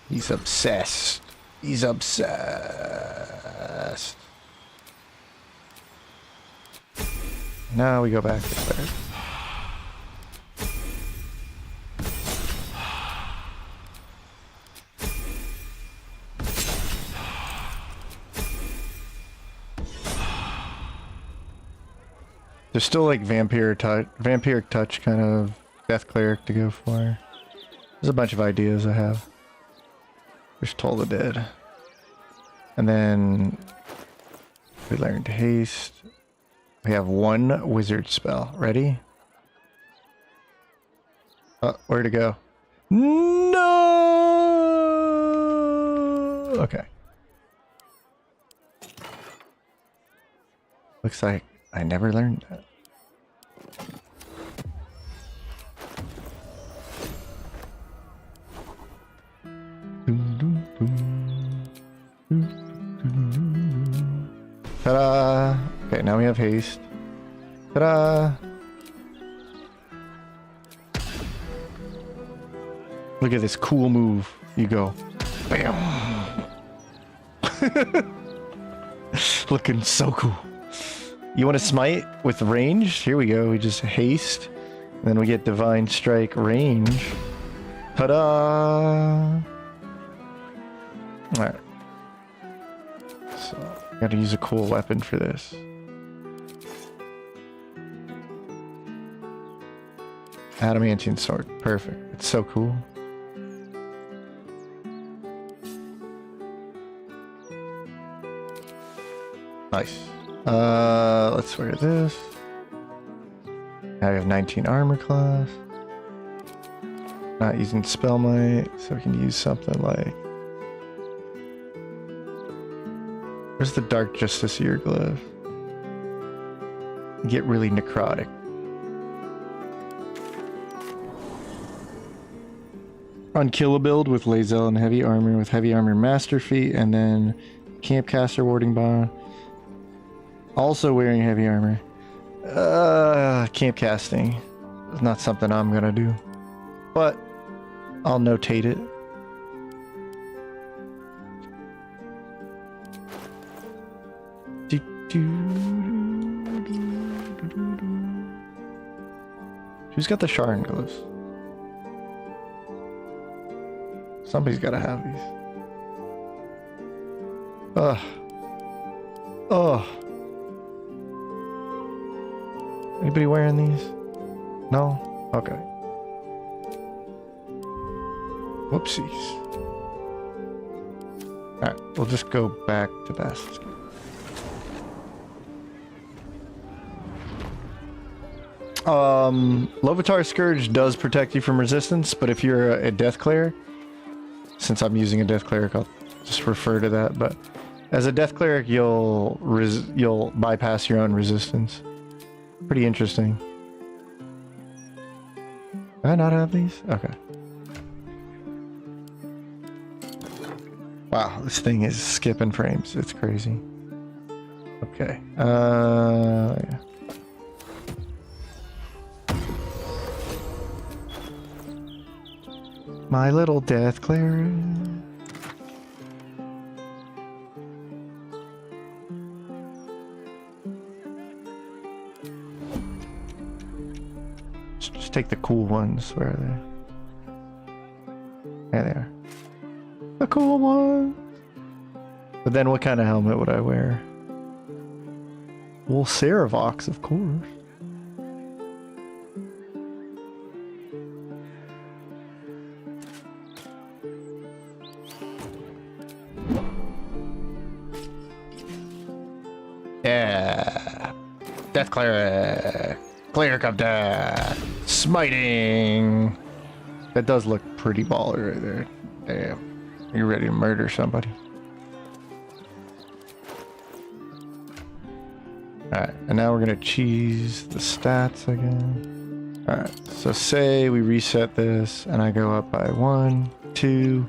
He's obsessed. He's obsessed. Now we go back to cleric. There's still like vampiric touch kind of death cleric to go for. There's a bunch of ideas I have. There's Toll the Dead. And then we learned haste. We have 1 wizard spell. Ready? Where to go? No! Okay. Looks like I never learned that. Ta-da! Okay, now we have haste. Ta-da! Look at this cool move. You go. Bam! Looking so cool. You want to smite with range? Here we go. We just haste. And then we get divine strike range. Ta-da! Alright. So, gotta use a cool weapon for this. Adamantine sword. Perfect. It's so cool. Nice. Let's wear this. Now we have 19 armor class. Not using spell might, so we can use something like... Where's the Dark Justiciar glove? Get really necrotic. Unkilla build with Lae'zel and heavy armor with heavy armor master feat, and then Campcaster warding bond. Also wearing heavy armor. Camp casting is not something I'm gonna do, but I'll notate it. Who's got the Sharon gloves? Somebody's gotta have these. Ugh. Ugh. Anybody wearing these? No? Okay. Whoopsies. Alright, we'll just go back to best. Lovitar Scourge does protect you from resistance, but if you're a Death Cleric, since I'm using a Death Cleric, I'll just refer to that, but as a Death Cleric, you'll bypass your own resistance. Pretty interesting. Do I not have these? Okay. Wow, this thing is skipping frames. It's crazy. Okay. Yeah. My little Death Cleric. Just take the cool ones. Where are they? There they are. The cool one. But then what kind of helmet would I wear? Well, Ceravox, of course. Yeah. Death Cleric. Cleric of Death. Smiting. That does look pretty baller right there. Damn. You're ready to murder somebody. Alright, and now we're gonna cheese the stats again. Alright, so say we reset this and I go up by 1, 2.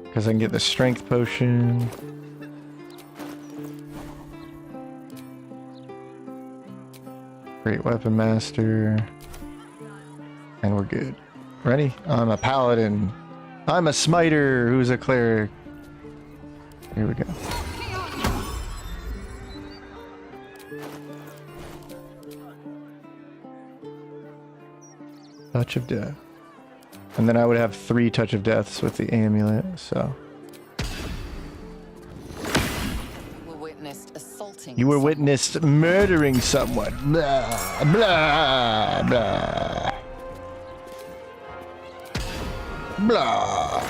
Because I can get the strength potion. Great weapon master. And we're good. Ready? I'm a paladin. I'm a smiter who's a cleric. Here we go. Touch of Death. And then I would have 3 Touch of Deaths with the amulet, so. You were witnessed murdering someone. Blah, blah, blah. Blah.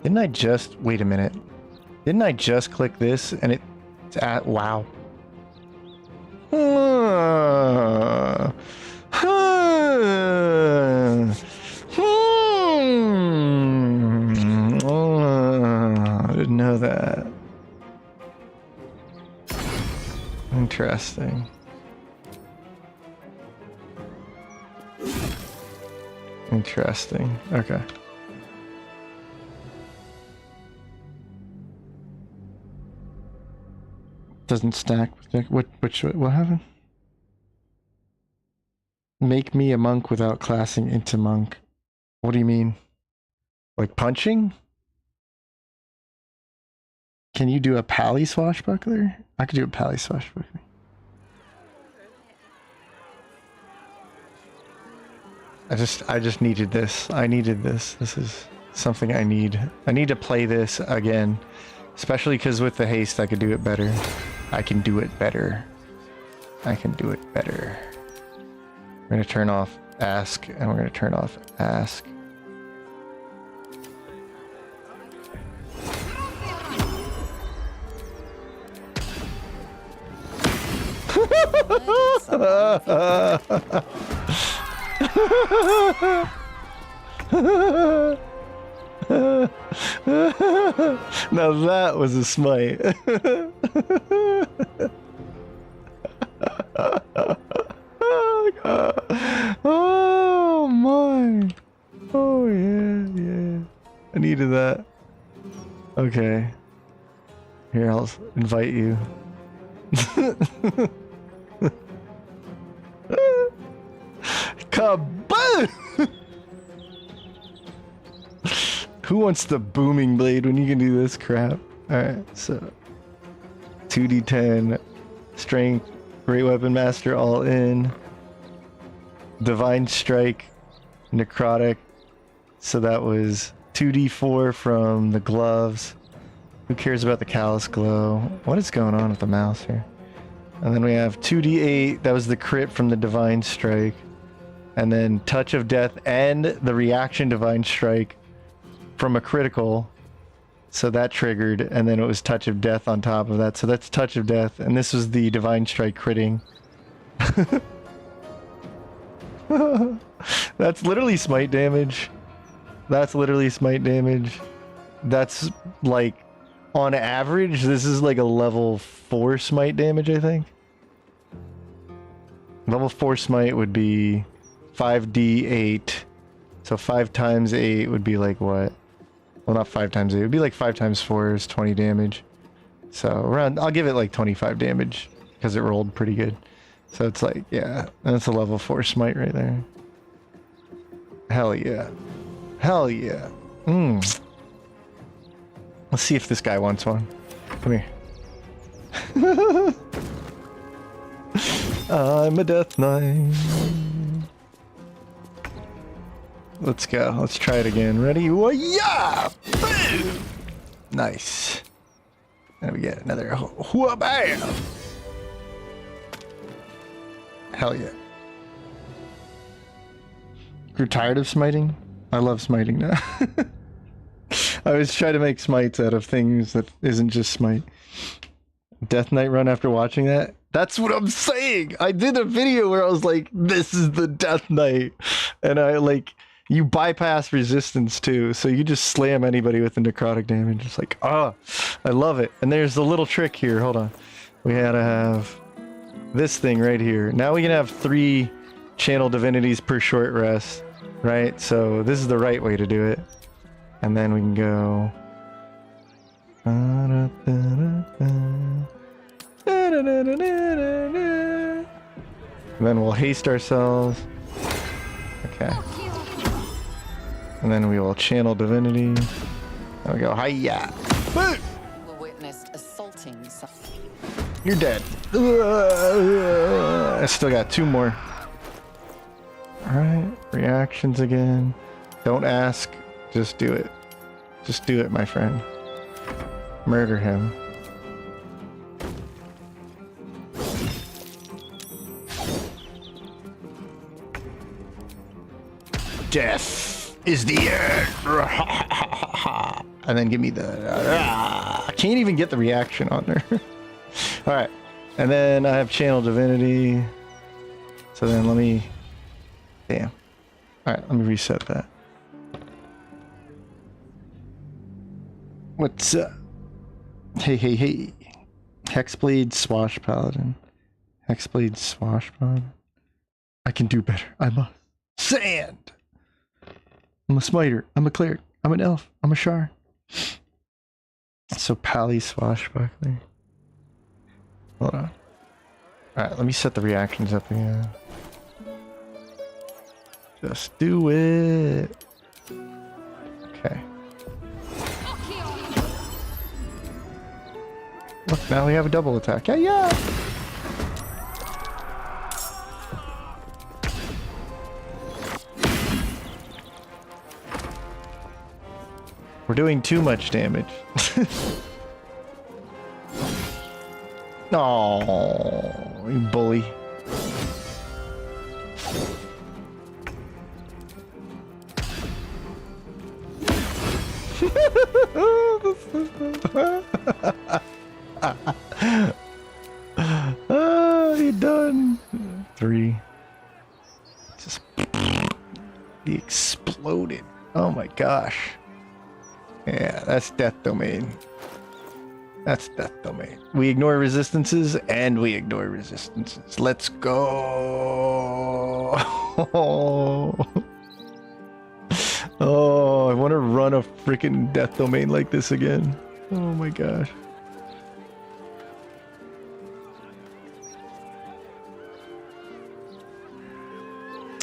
Didn't I just wait a minute? Didn't I just click this and it's at wow. I didn't know that. Interesting. Interesting. Okay. doesn't stack. What happened? Make me a monk without classing into monk. What do you mean? Like punching? Can you do a pally swashbuckler? I could do a pally swashbuckler. I just needed this. I needed this. This is something I need. I need to play this again. Especially because with the haste I could do it better. I can do it better. I can do it better. We're gonna turn off ask and we're gonna turn off ask. Now that was a smite. Oh my. Oh yeah. I needed that. Okay. Here, I'll invite you. Kaboom! Who wants the booming blade when you can do this crap? Alright, so 2d10 strength, great weapon master all in, divine strike, necrotic, so that was 2d4 from the gloves. Who cares about the callous glow? What is going on with the mouse here? And then we have 2d8, that was the crit from the divine strike, and then touch of death and the reaction divine strike from a critical, so that triggered, and then it was touch of death on top of that, so that's touch of death, and this was the divine strike critting. That's literally smite damage. That's literally smite damage. That's like, on average, this is like a level 4 smite damage, I think. Level 4 smite would be 5d8, so 5 times 8 would be like what? Well, not 5 times 8. It would be like 5 times 4 is 20 damage. So around, I'll give it like 25 damage because it rolled pretty good. So it's like, yeah, that's a level 4 smite right there. Hell yeah. Hell yeah. Let's see if this guy wants one. Come here. I'm a death knight. Let's go. Let's try it again. Ready? Wah-ya! Boom! Nice. And we get another wha-bam! Hell yeah. You're tired of smiting? I love smiting now. I always try to make smites out of things that isn't just smite. Death Knight run after watching that? That's what I'm saying! I did a video where I was like, this is the Death Knight. And I like, you bypass resistance too, so you just slam anybody with the necrotic damage. It's like, ah, I love it. And there's the little trick here, hold on. We had to have this thing right here. Now we can have 3 channel divinities per short rest, right? So this is the right way to do it. And then we can go. And then we'll haste ourselves. Okay. And then we will channel divinity. There we go. Hiya! Boom! Witnessed assaulting some. You're dead. I still got 2 more. Alright. Reactions again. Don't ask. Just do it. Just do it, my friend. Murder him. Death is the end. And then give me the... I can't even get the reaction on there. Alright. And then I have channel divinity. So then let me... Damn. Alright, let me reset that. What's up? Hey, hey, hey. Hexblade Swash Paladin. Hexblade Swash Paladin. I can do better. I must. Sand! I'm a smiter. I'm a cleric. I'm an elf. I'm a shard. So Pally Swashbuckler. Hold on. Alright, let me set the reactions up again. Just do it. Okay. Look, now we have a double attack. Yeah, yeah! We're doing too much damage. No, you bully. You're done. 3. Just he exploded. Oh my gosh. Yeah, that's death domain. That's death domain. We ignore resistances and we ignore resistances. Let's go. Oh, I want to run a freaking death domain like this again. Oh my gosh.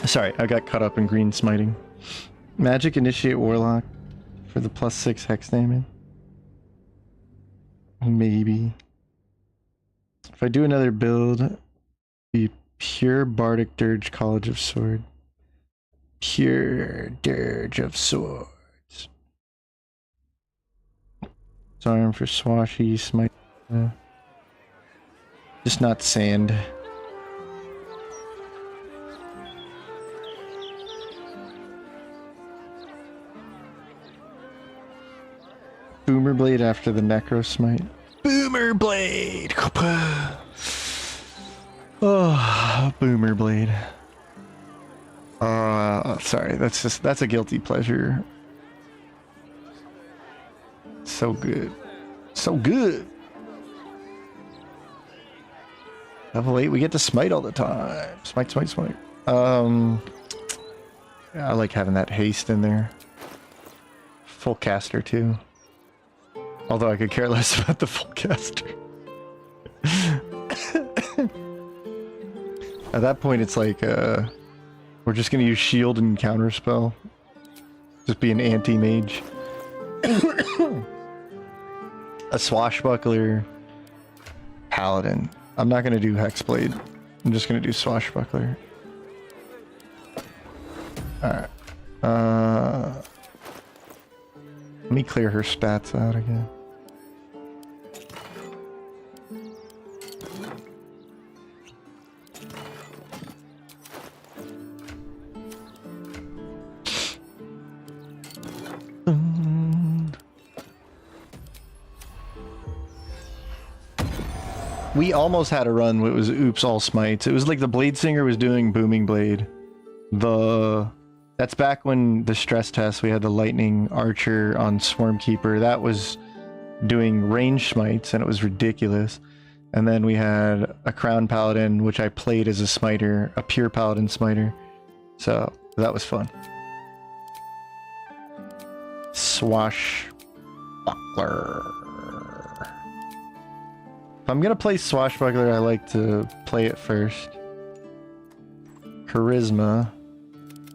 Sorry, I got caught up in green smiting. Magic initiate warlock for the +6 hex damage. Maybe. If I do another build, be pure bardic dirge college of sword. Pure dirge of swords. Disarm for swashy smite. Just not sand. Boomer blade after the necro smite. Boomer blade. Oh, boomer blade. Sorry, that's a guilty pleasure. So good. So good. Level 8, we get to smite all the time. Smite, smite, smite. Yeah, I like having that haste in there. Full caster too. Although I could care less about the full caster. At that point, it's like, we're just gonna use shield and counterspell. Just be an anti-mage. A swashbuckler paladin. I'm not gonna do hexblade. I'm just gonna do swashbuckler. Alright. Let me clear her stats out again. We almost had a run where it was oops all smites. It was like the blade singer was doing booming blade. That's back when the stress test we had the lightning archer on Swarmkeeper. That was doing range smites and it was ridiculous. And then we had a crown paladin which I played as a smiter, a pure paladin smiter. So that was fun. Swashbuckler. If I'm gonna play Swashbuckler, I like to play it first. Charisma.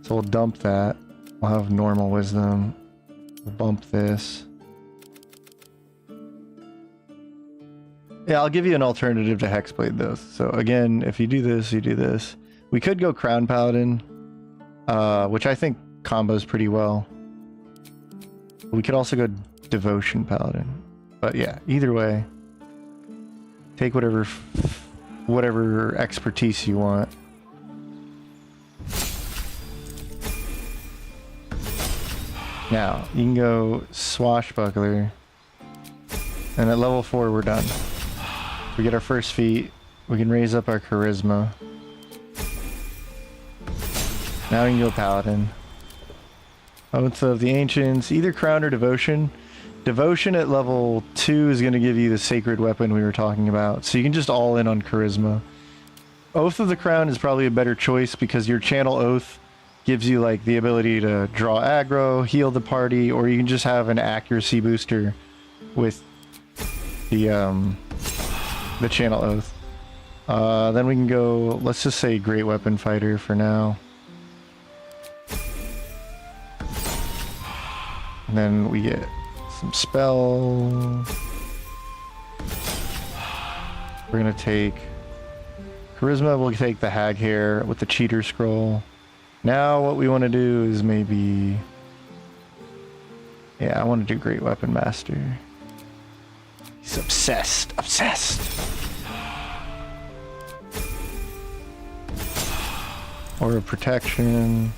So we'll dump that. We'll have normal wisdom. We'll bump this. Yeah, I'll give you an alternative to Hexblade though. So again, if you do this, you do this. We could go Crown Paladin, which I think combos pretty well. We could also go Devotion Paladin. But yeah, either way. Take whatever expertise you want. Now, you can go Swashbuckler. And at level 4, we're done. We get our first feat. We can raise up our Charisma. Now we can go Paladin. Oath of the Ancients. Either Crown or Devotion. Devotion at level 2 is going to give you the sacred weapon we were talking about. So you can just all in on Charisma. Oath of the Crown is probably a better choice because your channel Oath gives you like the ability to draw aggro, heal the party, or you can just have an accuracy booster with the the channel oath. Then we can go, let's just say great weapon fighter for now. And then we get some spell. We're gonna take charisma, we'll take the hag hair with the cheater scroll. Now what we want to do is maybe, yeah, I want to do great weapon master. He's obsessed, obsessed. Or protection.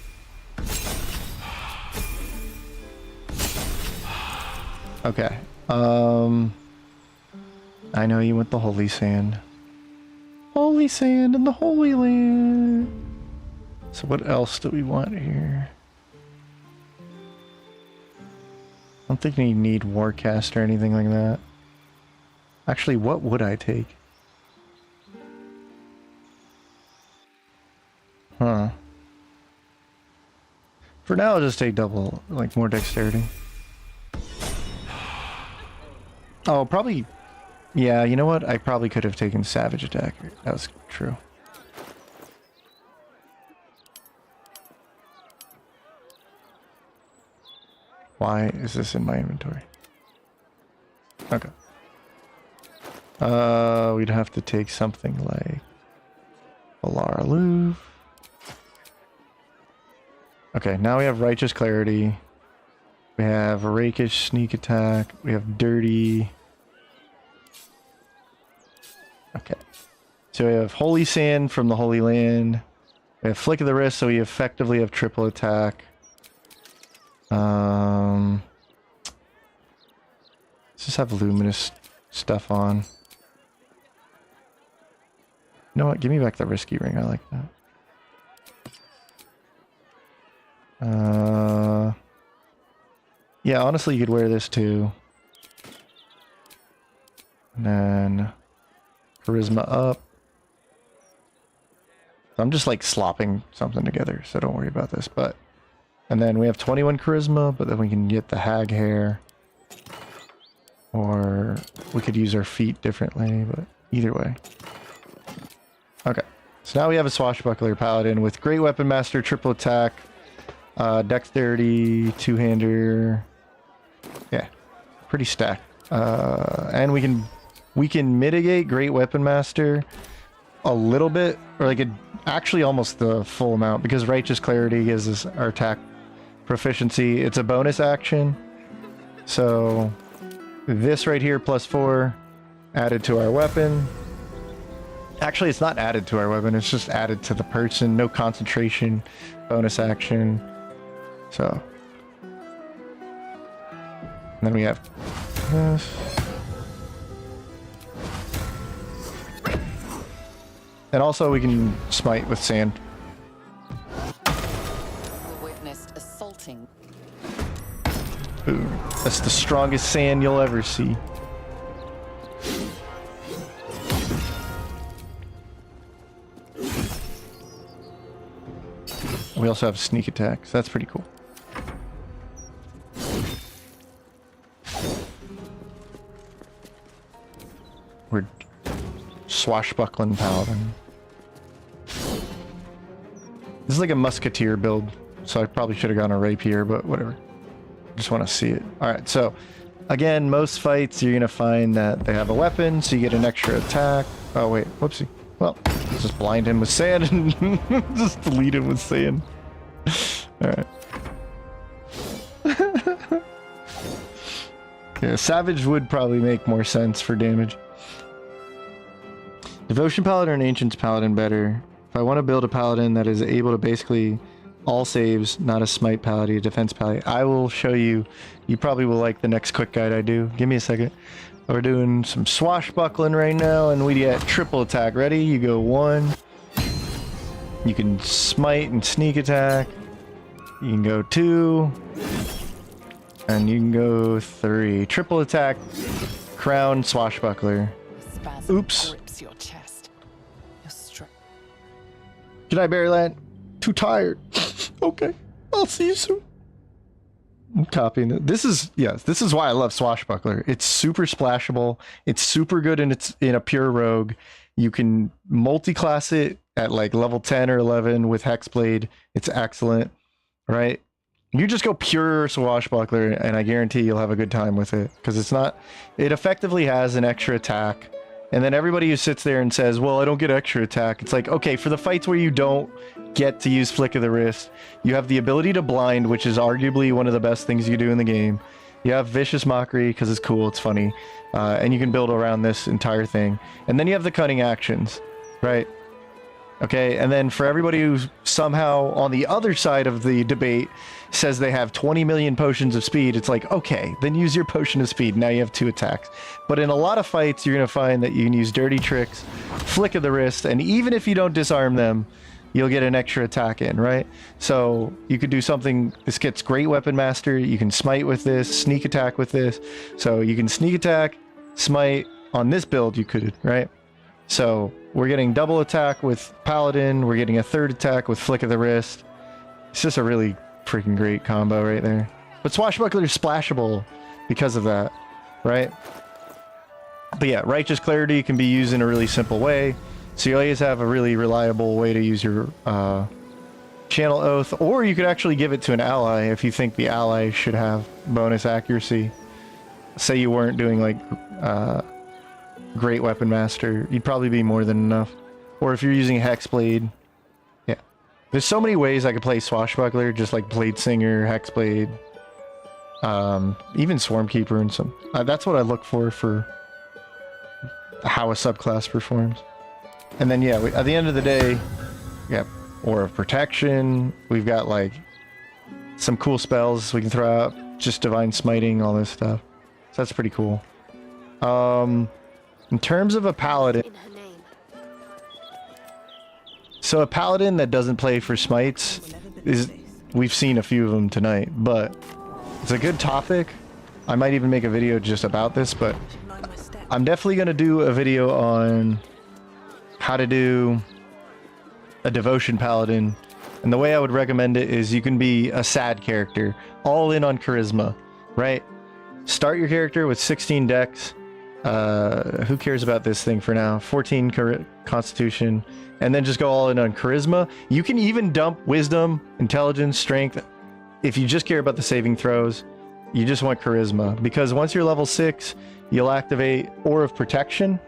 Okay. I know you want the holy sand. Holy sand in the Holy Land. So what else do we want here? I don't think we need Warcast or anything like that. Actually, what would I take? Huh. For now, I'll just take double, like more dexterity. Oh, probably... Yeah, you know what? I probably could have taken Savage Attack. That was true. Why is this in my inventory? Okay. We'd have to take something like Alara Louvre. Okay, now we have Righteous Clarity. We have Rakish Sneak Attack. We have Dirty. Okay. So we have Holy Sand from the Holy Land. We have Flick of the Wrist, so we effectively have triple attack. Let's just have luminous stuff on. You know what? Give me back the risky ring. I like that. Yeah, honestly, you could wear this too. And then charisma up. So I'm just like slopping something together, so don't worry about this. But and then we have 21 charisma, but then we can get the hag hair. Or we could use our feet differently, but either way. Okay. So now we have a swashbuckler paladin with great weapon master, triple attack, dexterity, two-hander. Yeah. Pretty stacked. And we can mitigate great weapon master a little bit, or like actually almost the full amount, because righteous clarity gives us our attack proficiency. It's a bonus action, so this right here +4 added to our weapon. Actually, it's not added to our weapon, it's just added to the person. No concentration, bonus action. So and then we have this. And also we can smite with sand. Witnessed assaulting. Ooh, that's the strongest sand you'll ever see. We also have sneak attack, so that's pretty cool. We're swashbuckling paladin. This is like a musketeer build, so I probably should have gone a rapier, but whatever. Just want to see it. Alright, so again, most fights you're gonna find that they have a weapon, so you get an extra attack. Oh wait, whoopsie. Well, let's just blind him with sand and just delete him with sand. Alright. Yeah, Savage would probably make more sense for damage. Devotion Paladin and Ancients Paladin better. If I want to build a Paladin that is able to basically all saves, not a Smite Paladin, a Defense Paladin, I will show you. You probably will like the next quick guide I do. Give me a second. We're doing some swashbuckling right now, and we get triple attack. Ready? You go 1. You can smite and sneak attack. You can go 2. And you can go 3. Triple attack, crown, swashbuckler. Spasm Oops. grips your chest. Your strength. Good night, Berryland. Too tired. Okay. I'll see you soon. I'm copying it. This is, yes, this is why I love Swashbuckler. It's super splashable. It's super good in a pure rogue. You can multi-class it at like level 10 or 11 with Hexblade. It's excellent, right? You just go pure Swashbuckler, and I guarantee you'll have a good time with it, because it effectively has an extra attack. And then everybody who sits there and says, well, I don't get extra attack, it's like, okay, for the fights where you don't get to use Flick of the Wrist, you have the ability to blind, which is arguably one of the best things you do in the game. You have Vicious Mockery, because it's cool, it's funny, and you can build around this entire thing. And then you have the Cunning Actions, right? Okay, and then for everybody who's somehow on the other side of the debate says they have 20 million potions of speed, it's like, okay, then use your potion of speed. Now you have 2 attacks. But in a lot of fights, you're going to find that you can use Dirty Tricks, Flick of the Wrist, and even if you don't disarm them, you'll get an extra attack in, right? So you could do something, this gets Great Weapon Master, you can smite with this, sneak attack with this. So you can sneak attack, smite, on this build you could, right? So we're getting double attack with Paladin, we're getting a third attack with Flick of the Wrist. It's just a really freaking great combo right there. But Swashbuckler is splashable because of that, right? But yeah, Righteous Clarity can be used in a really simple way. So you always have a really reliable way to use your Channel Oath, or you could actually give it to an ally if you think the ally should have bonus accuracy. Say you weren't doing like Great Weapon Master, you'd probably be more than enough. Or if you're using Hexblade, yeah. There's so many ways I could play Swashbuckler, just like Blade Singer, Hexblade, even Swarmkeeper and some. That's what I look for how a subclass performs. And then yeah, at the end of the day, yeah, Aura of Protection. We've got like some cool spells we can throw out, just Divine Smiting, all this stuff. So that's pretty cool. In terms of a Paladin, so a Paladin that doesn't play for smites is, we've seen a few of them tonight, but it's a good topic. I might even make a video just about this, but I'm definitely going to do a video on how to do a Devotion Paladin. And the way I would recommend it is you can be a sad character, all in on Charisma, right? Start your character with 16 dex. Who cares about this thing for now? 14 Constitution, and then just go all in on Charisma. You can even dump Wisdom, Intelligence, Strength. If you just care about the saving throws, you just want Charisma, because once you're level 6, you'll activate Aura of Protection,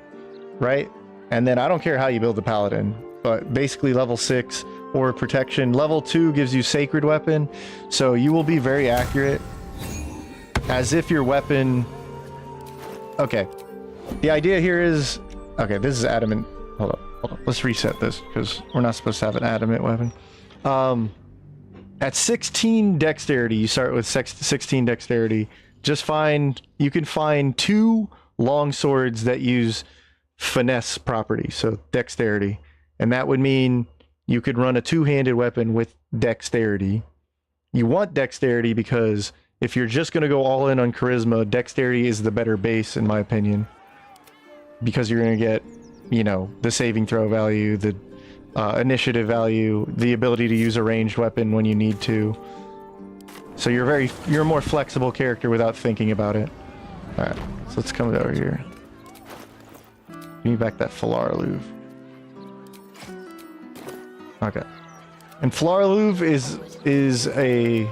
right? And then I don't care how you build the Paladin, but basically level 6, Aura of Protection. Level 2 gives you Sacred Weapon, so you will be very accurate, as if your weapon... Okay, the idea here is... Okay, this is Adamant. Hold up. Let's reset this, because we're not supposed to have an Adamant weapon. At 16 Dexterity, you start with 16 Dexterity. You can find 2 long swords that use finesse property, so Dexterity. And that would mean you could run a 2-handed weapon with Dexterity. You want Dexterity because if you're just going to go all in on Charisma, Dexterity is the better base, in my opinion. Because you're going to get, you know, the saving throw value, the initiative value, the ability to use a ranged weapon when you need to. So you're a more flexible character without thinking about it. Alright, so let's come over here. Give me back that Flarluve. Okay. And Flarluve is a...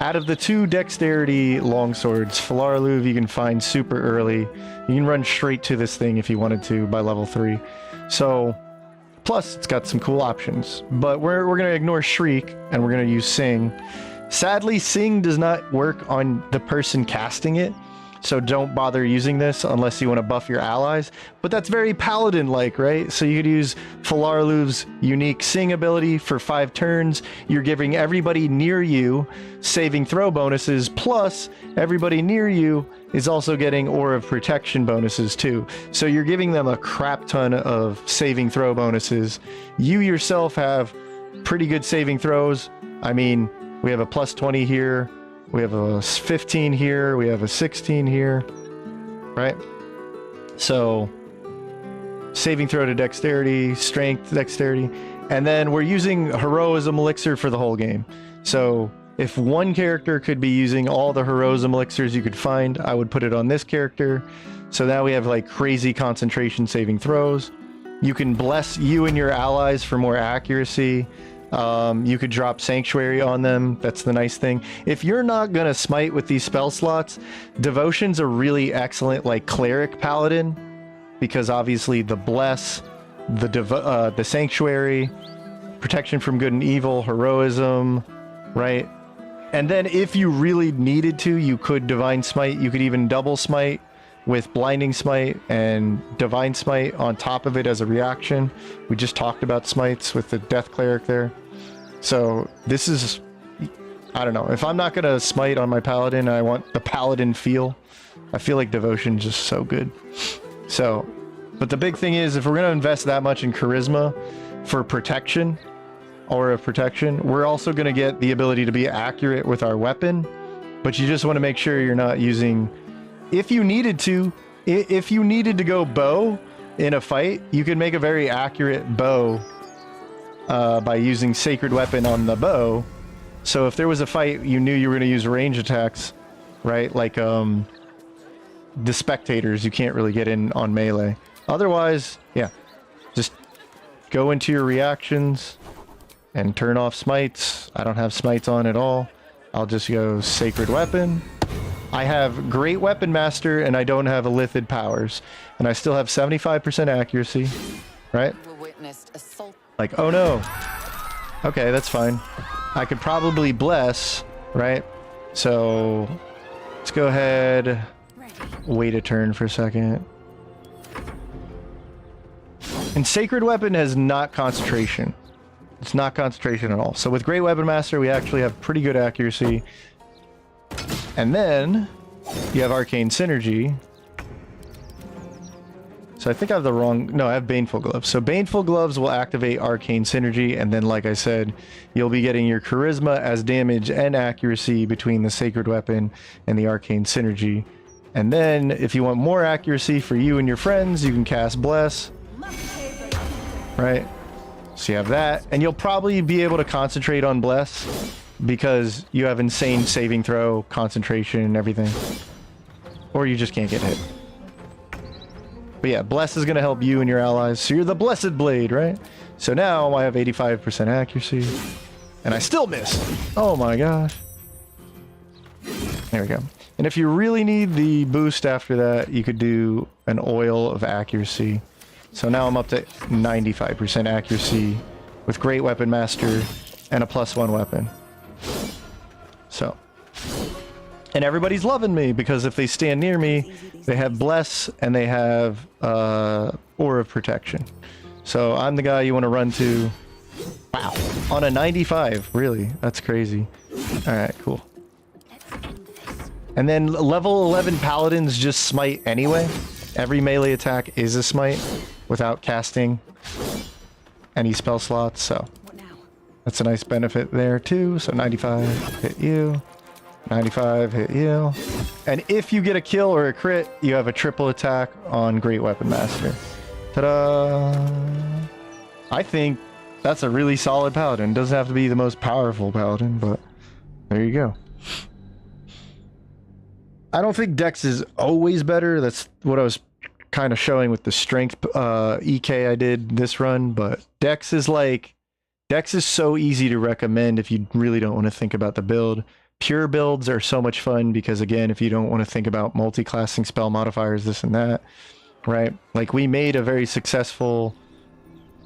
Out of the 2 Dexterity longswords, Flarluve you can find super early. You can run straight to this thing if you wanted to by level 3. So, plus it's got some cool options. But we're going to ignore Shriek, and we're going to use Sing. Sadly, Sing does not work on the person casting it, so don't bother using this unless you want to buff your allies. But that's very Paladin-like, right? So you could use Flarluve's unique Sing ability for 5 turns. You're giving everybody near you saving throw bonuses, plus everybody near you is also getting Aura of Protection bonuses too. So you're giving them a crap ton of saving throw bonuses. You yourself have pretty good saving throws. I mean, we have a plus 20 here. We have a 15 here, we have a 16 here, right? So, saving throw to Dexterity, Strength, Dexterity, and then we're using Heroism Elixir for the whole game. So, if one character could be using all the Heroism elixirs you could find, I would put it on this character. So now we have like crazy concentration saving throws. You can bless you and your allies for more accuracy. You could drop Sanctuary on them. That's the nice thing. If you're not going to smite with these spell slots, Devotion's a really excellent like Cleric Paladin, because obviously the Bless, the Sanctuary, Protection from Good and Evil, Heroism, right? And then if you really needed to, you could Divine Smite. You could even double smite with Blinding Smite and Divine Smite on top of it as a reaction. We just talked about smites with the Death Cleric there. So this is, I don't know. If I'm not going to smite on my Paladin, I want the Paladin feel. I feel like Devotion's just so good. So, but the big thing is, if we're going to invest that much in Charisma for protection, Aura of Protection, we're also going to get the ability to be accurate with our weapon. But you just want to make sure you're not using... If you needed to go bow in a fight, you could make a very accurate bow by using Sacred Weapon on the bow. So if there was a fight, you knew you were going to use range attacks, right? Like the Spectators, you can't really get in on melee. Otherwise, yeah, just go into your reactions and turn off smites. I don't have smites on at all. I'll just go Sacred Weapon. I have Great Weapon Master, and I don't have Illithid powers. And I still have 75% accuracy, right? Witnessed assault. Like, oh no. Okay, that's fine. I could probably Bless, right? So, let's go ahead, wait a turn for a second. And Sacred Weapon has not concentration. It's not concentration at all. So with Great Weapon Master, we actually have pretty good accuracy. And then you have Arcane Synergy. So I think I have the wrong... No, I have Baneful Gloves. So Baneful Gloves will activate Arcane Synergy. And then, like I said, you'll be getting your Charisma as damage and accuracy between the Sacred Weapon and the Arcane Synergy. And then, if you want more accuracy for you and your friends, you can cast Bless. Right? So you have that. And you'll probably be able to concentrate on Bless, because you have insane saving throw, concentration, and everything. Or you just can't get hit. But yeah, Bless is going to help you and your allies. So you're the Blessed Blade, right? So now I have 85% accuracy. And I still missed. Oh my gosh. There we go. And if you really need the boost after that, you could do an Oil of Accuracy. So now I'm up to 95% accuracy with Great Weapon Master and a +1 weapon. So, and everybody's loving me, because if they stand near me, they have Bless and they have Aura of Protection. So I'm the guy you want to run to. Wow, on a 95, really? That's crazy. All right, cool. And then level 11 Paladins just smite anyway. Every melee attack is a smite without casting any spell slots, so that's a nice benefit there too. So 95 hit you, 95 hit you, and if you get a kill or a crit, you have a triple attack on Great Weapon Master. Ta-da! I think that's a really solid Paladin. Doesn't have to be the most powerful Paladin, but there you go. I don't think Dex is always better. That's what I was kind of showing with the strength EK I did this run, but Dex is so easy to recommend if you really don't want to think about the build. Pure builds are so much fun because, again, if you don't want to think about multi-classing spell modifiers, this and that, right? Like, we made a very successful,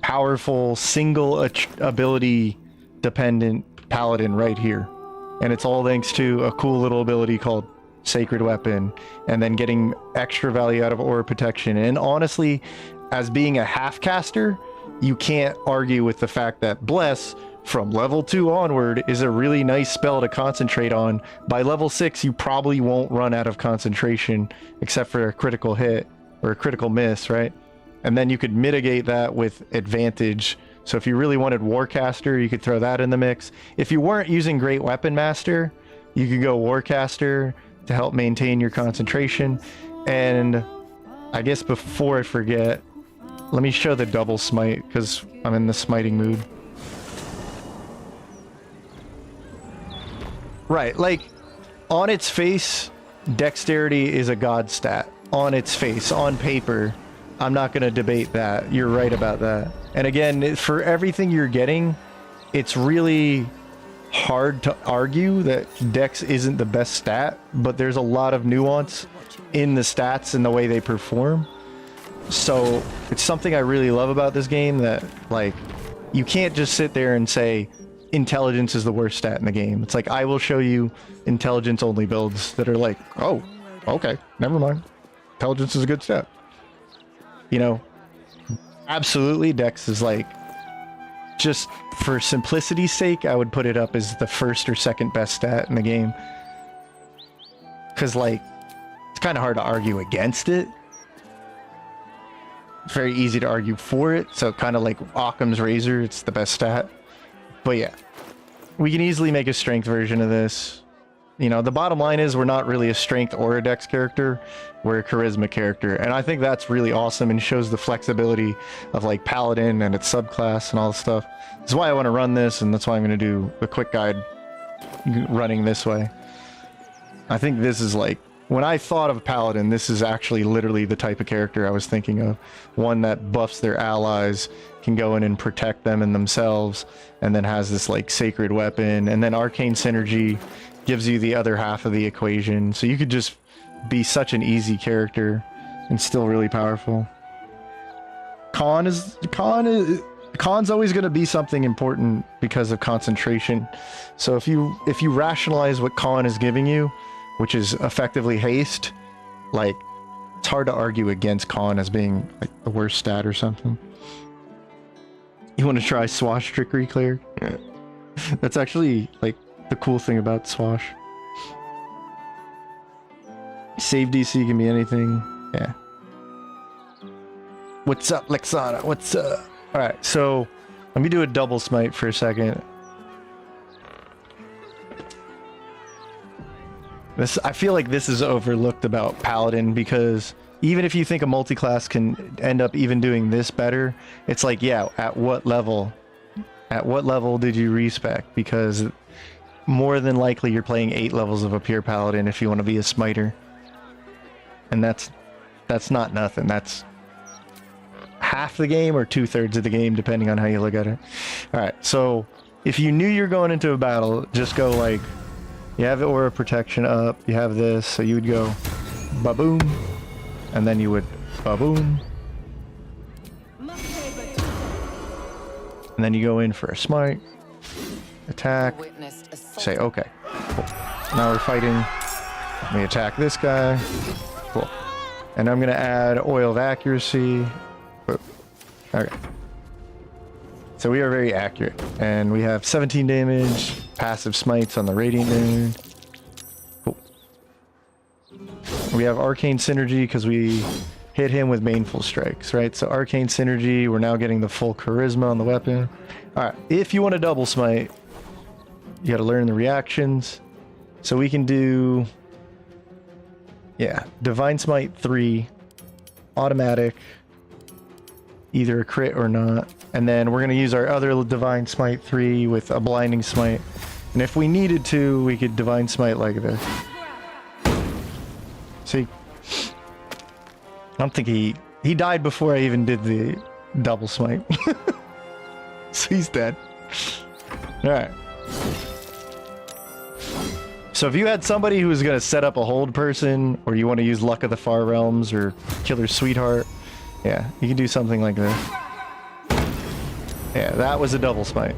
powerful, single ability dependent Paladin right here. And it's all thanks to a cool little ability called Sacred Weapon, and then getting extra value out of Aura Protection. And honestly, as being a half caster, you can't argue with the fact that Bless from level 2 onward is a really nice spell to concentrate on. By level 6, you probably won't run out of concentration except for a critical hit or a critical miss, right? And then you could mitigate that with advantage. So if you really wanted Warcaster, you could throw that in the mix. If you weren't using Great Weapon Master, you could go Warcaster to help maintain your concentration. And I guess before I forget, let me show the double smite, because I'm in the smiting mood. Right, like, on its face, dexterity is a god stat. On its face, on paper. I'm not going to debate that. You're right about that. And again, for everything you're getting, it's really hard to argue that dex isn't the best stat, but there's a lot of nuance in the stats and the way they perform. So it's something I really love about this game, that like you can't just sit there and say intelligence is the worst stat in the game. It's like I will show you intelligence only builds that are like, oh, okay, never mind, intelligence is a good stat. You know, absolutely dex is like, just for simplicity's sake, I would put it up as the first or second best stat in the game, because like it's kind of hard to argue against it. It's very easy to argue for it, so kind of like Occam's razor, it's the best stat. But yeah, we can easily make a strength version of this. You know, the bottom line is we're not really a strength or a dex character, we're a charisma character, and I think that's really awesome and shows the flexibility of like paladin and its subclass and all this stuff. That's why I want to run this, and that's why I'm going to do a quick guide running this way. I think this is like, when I thought of paladin, this is actually literally the type of character I was thinking of. One that buffs their allies, can go in and protect them and themselves, and then has this like sacred weapon, and then arcane synergy gives you the other half of the equation. So you could just be such an easy character and still really powerful. Con's always going to be something important because of concentration. So if you rationalize what con is giving you, which is effectively haste, like it's hard to argue against con as being like the worst stat or something. You want to try Swash Trickery Cleric? Yeah. That's actually like the cool thing about Swash. Save DC can be anything. Yeah. What's up, Lexana? What's up? Alright, so let me do a double smite for a second. I feel like this is overlooked about Paladin, because even if you think a multi-class can end up even doing this better, it's like, yeah, at what level? At what level did you respec? Because more than likely you're playing 8 levels of a pure Paladin if you want to be a smiter. And that's not nothing. That's half the game or 2/3 of the game, depending on how you look at it. Alright, so if you knew you're going into a battle, just go like, you have Aura Protection up, you have this, so you would go ba-boom, and then you would ba-boom. And then you go in for a smite, attack, say, okay, cool. Now we're fighting, let me attack this guy, cool. And I'm going to add Oil of Accuracy, okay. So we are very accurate, and we have 17 damage, passive smites on the Radiant Moon. Cool. We have Arcane Synergy because we hit him with Baneful Strikes, right? So Arcane Synergy, we're now getting the full Charisma on the weapon. Alright, if you want to double smite, you gotta learn the reactions. So we can do, yeah, Divine Smite 3, automatic, either a crit or not. And then we're going to use our other Divine Smite 3 with a Blinding Smite. And if we needed to, we could Divine Smite like this. See? I don't think he died before I even did the double smite. So he's dead. Alright. So if you had somebody who was going to set up a hold person, or you want to use Luck of the Far Realms or Killer's Sweetheart, yeah, you can do something like this. Yeah, that was a double smite.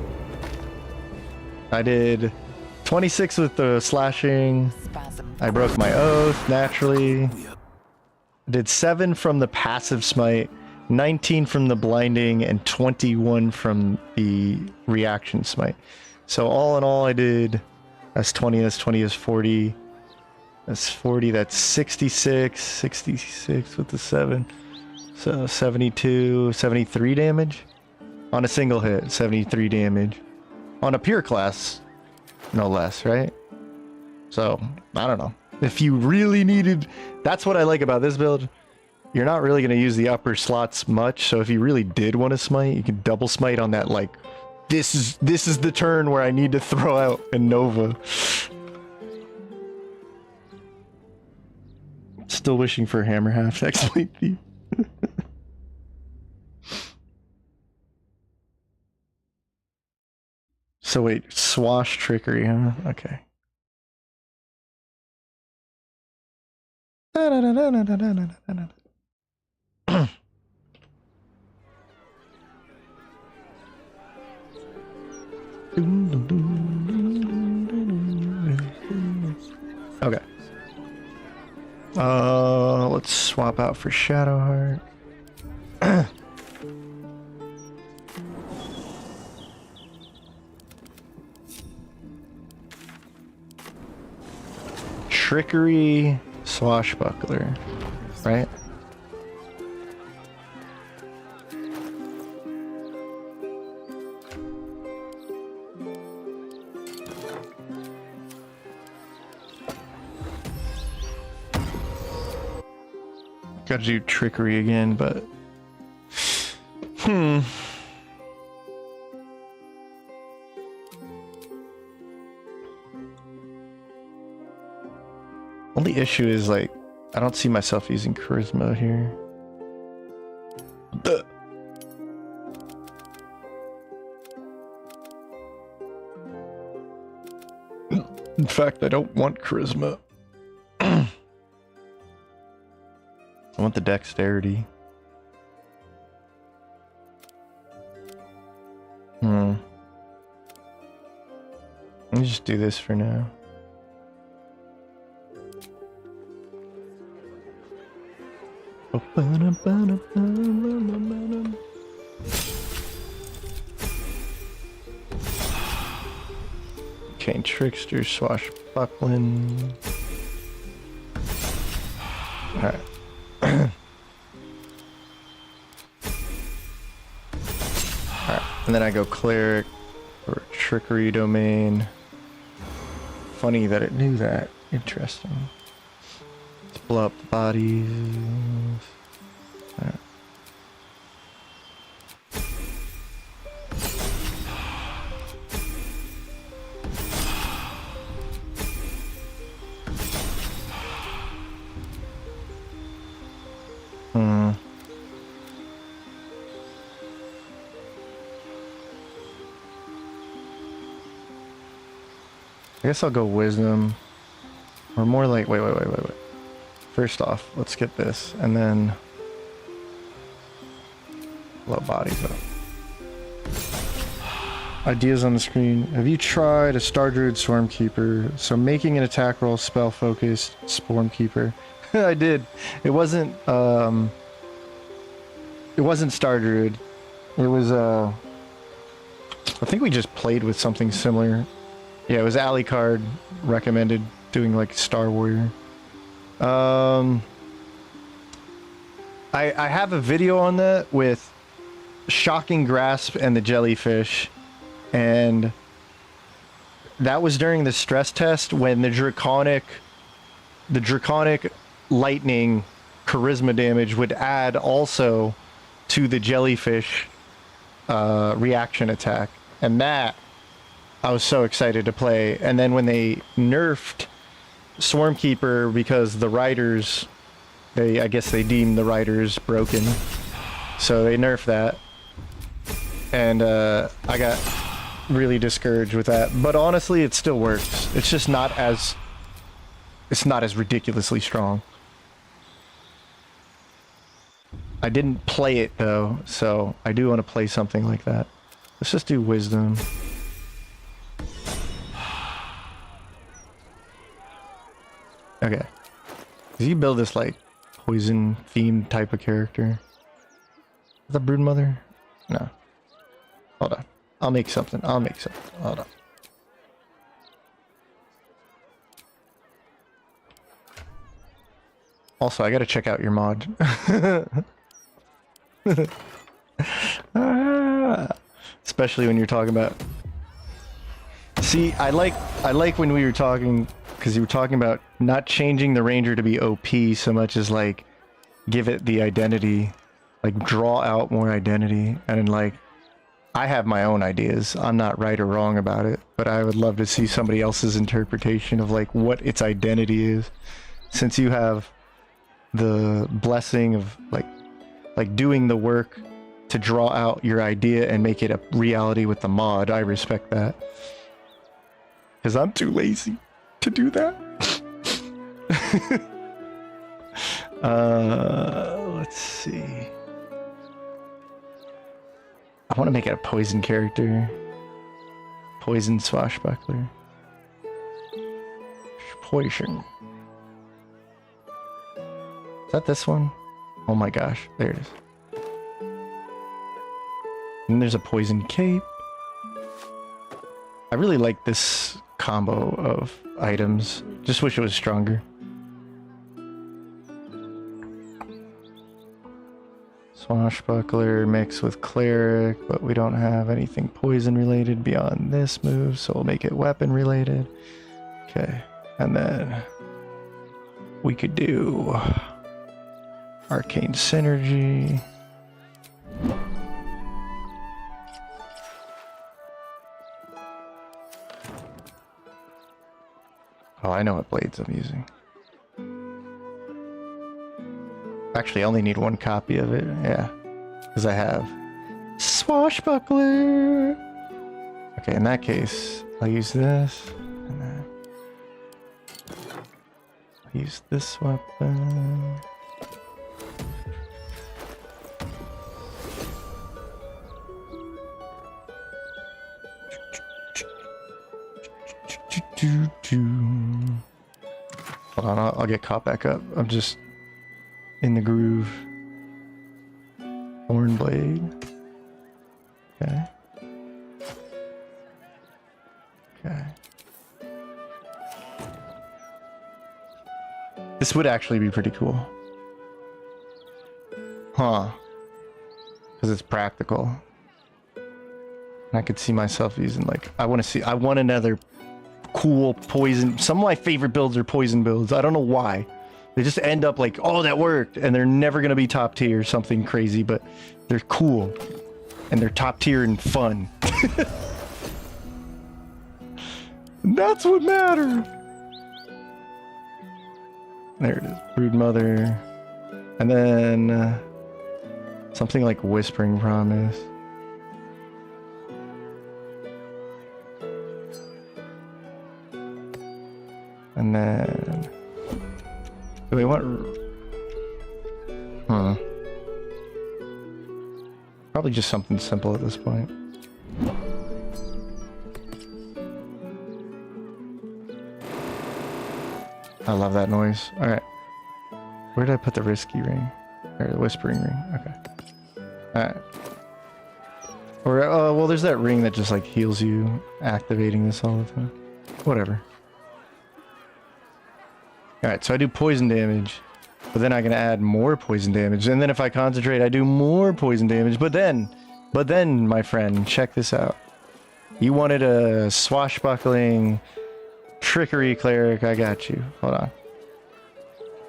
I did 26 with the slashing. I broke my oath, naturally. I did 7 from the passive smite, 19 from the blinding, and 21 from the reaction smite. So all in all, I did, that's 20, that's 20, that's 40. That's 40, that's 66, 66 with the 7. So 72, 73 damage. On a single hit, 73 damage. On a pure class, no less, right? So, I don't know. If you really needed... That's what I like about this build. You're not really going to use the upper slots much, so if you really did want to smite, you can double smite on that, like, this is the turn where I need to throw out a Nova. Still wishing for hammer half exploit thief. So wait, swash trickery, huh? Okay. Okay. Let's swap out for Shadowheart. Trickery, swashbuckler, right? Gotta do trickery again, but only issue is like I don't see myself using charisma here. Duh. In fact, I don't want charisma. I want the dexterity. Let me just do this for now. Okay, trickster, swashbuckling. Alright. Alright, and then I go cleric or trickery domain. Funny that it knew that. Interesting. Let's blow up the bodies. Alright. I guess I'll go wisdom. Or more like, wait. First off, let's get this, and then blow bodies up. Ideas on the screen. Have you tried a Star Druid Swarmkeeper? So making an attack roll spell focused Swarmkeeper. I did. It wasn't Star Druid. It was I think we just played with something similar. Yeah, it was Alucard recommended doing like Star Warrior. I have a video on that with Shocking Grasp and the Jellyfish, and that was during the stress test when the draconic lightning charisma damage would add also to the Jellyfish reaction attack, and that I was so excited to play. And then when they nerfed Swarmkeeper because the riders, I guess they deemed the riders broken, so they nerfed that, and I got really discouraged with that. But honestly, it still works. It's just not as ridiculously strong. I didn't play it though, so I do want to play something like that. Let's just do wisdom. Okay. Does he build this like poison themed type of character? Is that Broodmother? No. Hold on. I'll make something. Hold on. Also, I gotta check out your mod. Especially when you're talking about... See, I like when we were talking, because you were talking about not changing the ranger to be OP so much as like give it the identity, like draw out more identity. And like, I have my own ideas. I'm not right or wrong about it, but I would love to see somebody else's interpretation of like what its identity is, since you have the blessing of like doing the work to draw out your idea and make it a reality with the mod. I respect that. Because I'm too lazy to do that. Let's see. I want to make it a poison character. Poison swashbuckler. Poison. Is that this one? Oh my gosh, there it is. And there's a poison cape. I really like this combo of items. Just wish it was stronger. Swashbuckler mixed with cleric, but we don't have anything poison related beyond this move, so we'll make it weapon related. Okay, and then we could do arcane synergy. Oh, I know what blades I'm using. Actually, I only need one copy of it. Yeah, because I have swashbuckler. Okay, in that case, I'll use this, and then I'll use this weapon. Hold on, I'll get caught back up. I'm just in the groove. Thorn blade. Okay. Okay. This would actually be pretty cool. Huh. Because it's practical. And I could see myself using, like, I want another cool poison. Some of my favorite builds are poison builds. I don't know why. They just end up like, oh, that worked, and they're never gonna be top tier or something crazy, but they're cool and they're top tier and fun. That's what matters. There it is, Brood Mother, and then something like Whispering Promise. And then, do we want? Probably just something simple at this point. I love that noise. All right, where did I put the risky ring? Or the whispering ring? Okay. All right. Or well, there's that ring that just like heals you, activating this all the time. Whatever. Alright, so I do poison damage, but then I can add more poison damage, and then if I concentrate, I do more poison damage, but then, my friend, check this out. You wanted a swashbuckling trickery cleric, I got you. Hold on.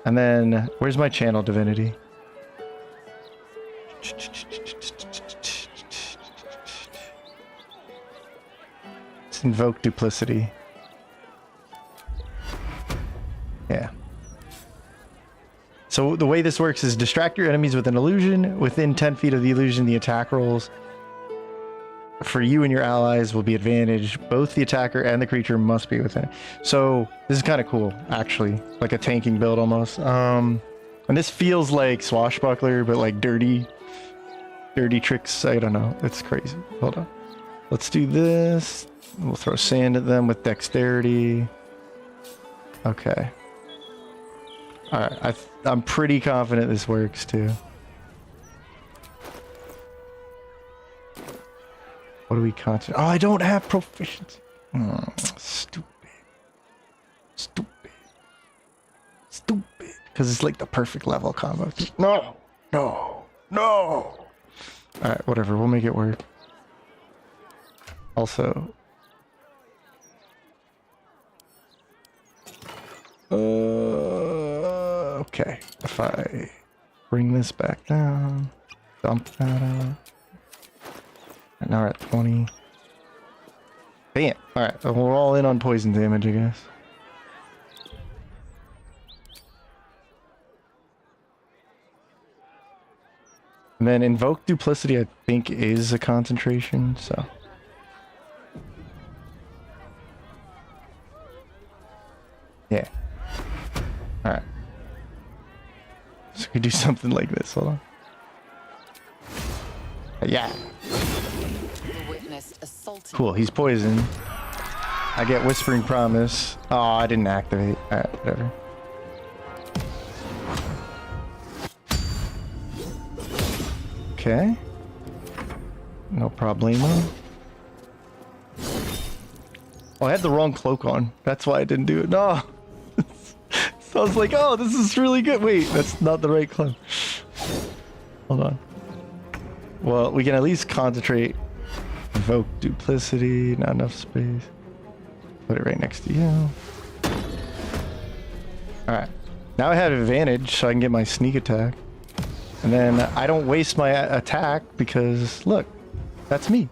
And then, where's my channel divinity? Let's invoke duplicity. Yeah. So the way this works is distract your enemies with an illusion. Within 10 feet of the illusion, the attack rolls for you and your allies will be advantaged. Both the attacker and the creature must be within it. So this is kind of cool, actually. Like a tanking build almost. And this feels like Swashbuckler, but like dirty tricks. I don't know. It's crazy. Hold on. Let's do this. We'll throw sand at them with dexterity. Okay. Alright, I'm pretty confident this works too. What do we concentrate? Oh, I don't have proficiency. Stupid. Because it's like the perfect level combo. No! Alright, whatever. We'll make it work. Also... okay, if I bring this back down, dump that out, and now we're at 20. Damn, alright, we're all in on poison damage, I guess. And then Invoke Duplicity, I think, is a concentration, so. Yeah. Alright. So we do something like this, hold on. Yeah. Witnessed assaulting. Cool, he's poisoned. I get Whispering Promise. Oh, I didn't activate. Alright, whatever. Okay. No problemo. Oh, I had the wrong cloak on. That's why I didn't do it. No! So I was like, oh, this is really good. Wait, that's not the right cloak. Hold on. Well, we can at least concentrate. Evoke Duplicity. Not enough space. Put it right next to you. Alright. Now I have advantage, so I can get my sneak attack. And then I don't waste my attack because, look, that's me.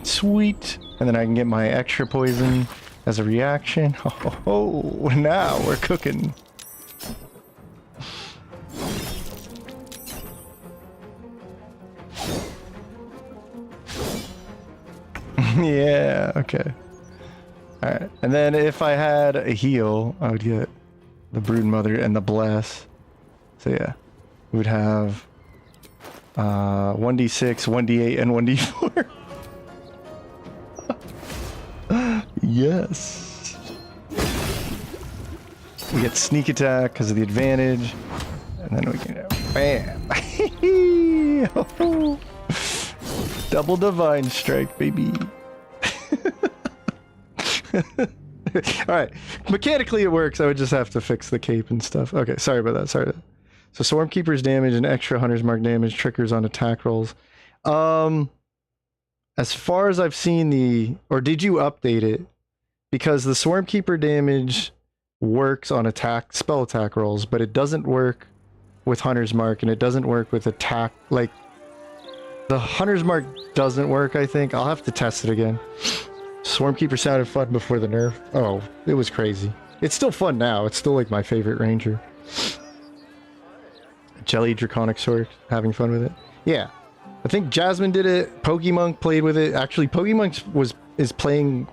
Sweet. And then I can get my extra poison as a reaction. Oh, now we're cooking. Yeah, okay. Alright. And then if I had a heal, I would get the Broodmother and the Bless. So yeah. We would have 1d6, 1d8, and 1d4. Yes. We get sneak attack because of the advantage. And then we can bam. Double divine strike, baby. Alright. Mechanically it works. I would just have to fix the cape and stuff. Okay, sorry about that. Sorry about that. So Swarmkeeper's damage and extra Hunter's Mark damage triggers on attack rolls. As far as I've seen or did you update it? Because the Swarmkeeper damage works on spell attack rolls, but it doesn't work with Hunter's Mark, and it doesn't work with attack, like, the Hunter's Mark doesn't work, I think. I'll have to test it again. Swarmkeeper sounded fun before the nerf. Oh, it was crazy. It's still fun now. It's still like my favorite ranger. Jelly Draconic Sword, having fun with it. Yeah, I think Jasmine did it. Pokemonk played with it. Actually, Pokemonk is playing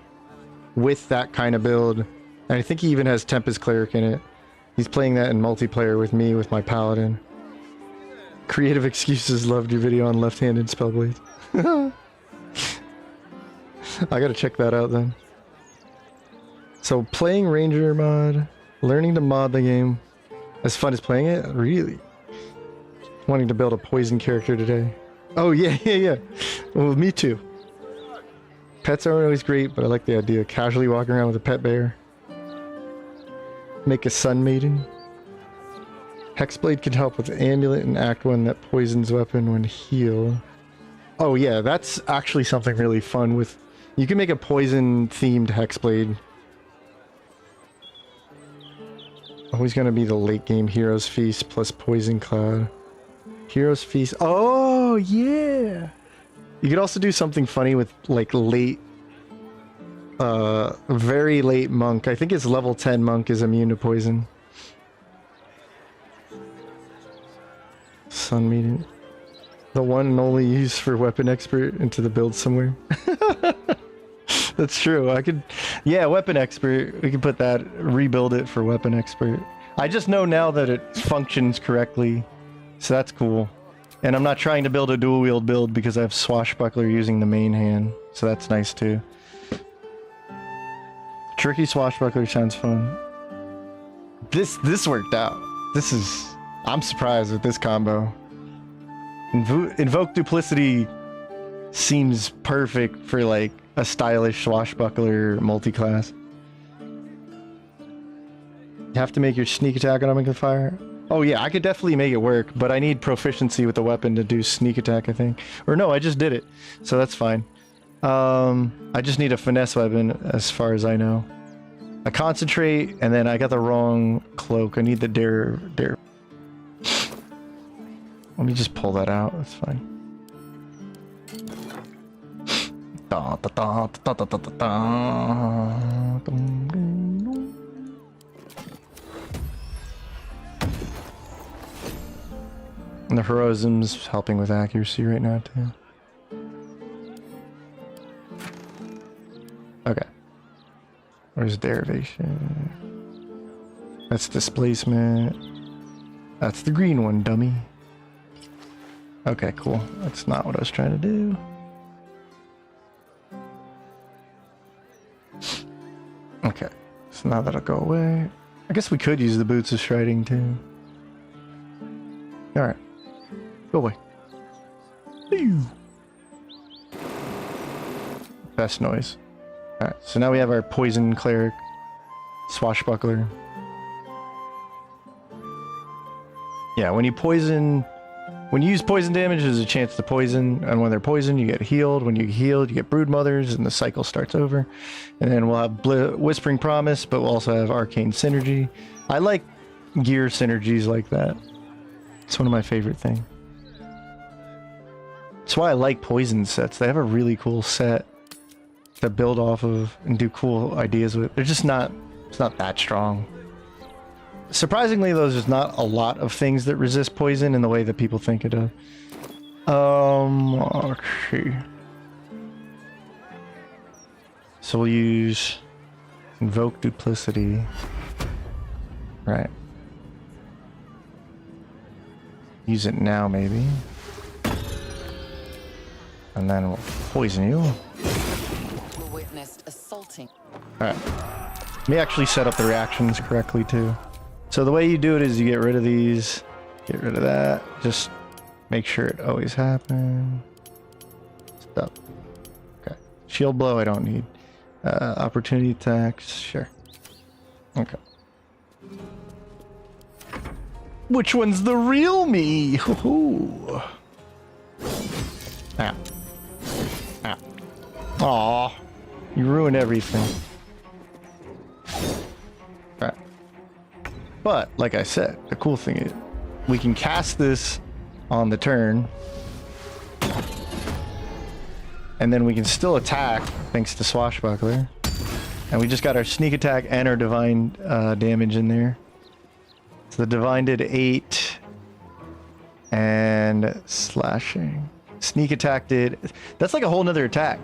with that kind of build, and I think he even has Tempest Cleric in it. He's playing that in multiplayer with me with my Paladin. Creative Excuses loved your video on left-handed spellblades. I gotta check that out then. So playing Ranger mod, learning to mod the game, as fun as playing it, really. Wanting to build a poison character today. Oh yeah. Well, me too. Pets aren't always great, but I like the idea of casually walking around with a pet bear. Make a sun maiden. Hexblade can help with amulet and act 1 that poisons weapon when healed. Oh yeah, that's actually something really fun with. You can make a poison themed Hexblade. Always gonna be the late game Hero's Feast plus Poison Cloud. Hero's Feast. Oh, yeah. You could also do something funny with, like, very late monk. I think his level 10 monk is immune to poison. Sun Meeting. The one and only use for Weapon Expert into the build somewhere. That's true. I could... Yeah, Weapon Expert. We could put that, rebuild it for Weapon Expert. I just know now that it functions correctly. So that's cool. And I'm not trying to build a dual wield build because I have Swashbuckler using the main hand. So that's nice too. Tricky Swashbuckler sounds fun. This worked out. I'm surprised with this combo. Invoke Duplicity seems perfect for like a stylish Swashbuckler multi-class. You have to make your sneak attack on fire. Oh yeah, I could definitely make it work, but I need proficiency with the weapon to do sneak attack, I think. Or no, I just did it, so that's fine. I just need a finesse weapon, as far as I know. I concentrate, and then I got the wrong cloak. I need the dare. Let me just pull that out. That's fine. And the heroism's helping with accuracy right now too. Okay. Where's derivation? That's displacement. That's the green one, dummy. Okay, cool. That's not what I was trying to do. Okay, so now that'll go away. I guess we could use the boots of striding too. Alright. Go away. Ew. Best noise. Alright, so now we have our poison cleric swashbuckler. Yeah, when you use poison damage, there's a chance to poison, and when they're poisoned, you get healed. When you get healed, you get brood mothers, and the cycle starts over. And then we'll have Whispering Promise, but we'll also have Arcane Synergy. I like gear synergies like that. It's one of my favorite things. That's why I like poison sets. They have a really cool set to build off of and do cool ideas with. They're just not, it's not that strong. Surprisingly, though, there's not a lot of things that resist poison in the way that people think it does. Let's see. So we'll use Invoke Duplicity. Right. Use it now, maybe. And then we'll poison you. Witnessed assaulting. Alright. Let me actually set up the reactions correctly, too. So the way you do it is you get rid of these, get rid of that, just make sure it always happens. Stop. Okay. Shield blow I don't need. Opportunity attacks, sure. Okay. Which one's the real me? Hoo-hoo. Ow. Ow. Aw. You ruined everything. Alright. But, like I said, the cool thing is, we can cast this on the turn, and then we can still attack, thanks to Swashbuckler. And we just got our sneak attack and our divine damage in there. So the divine did 8, and slashing. Sneak attack did... That's like a whole nother attack.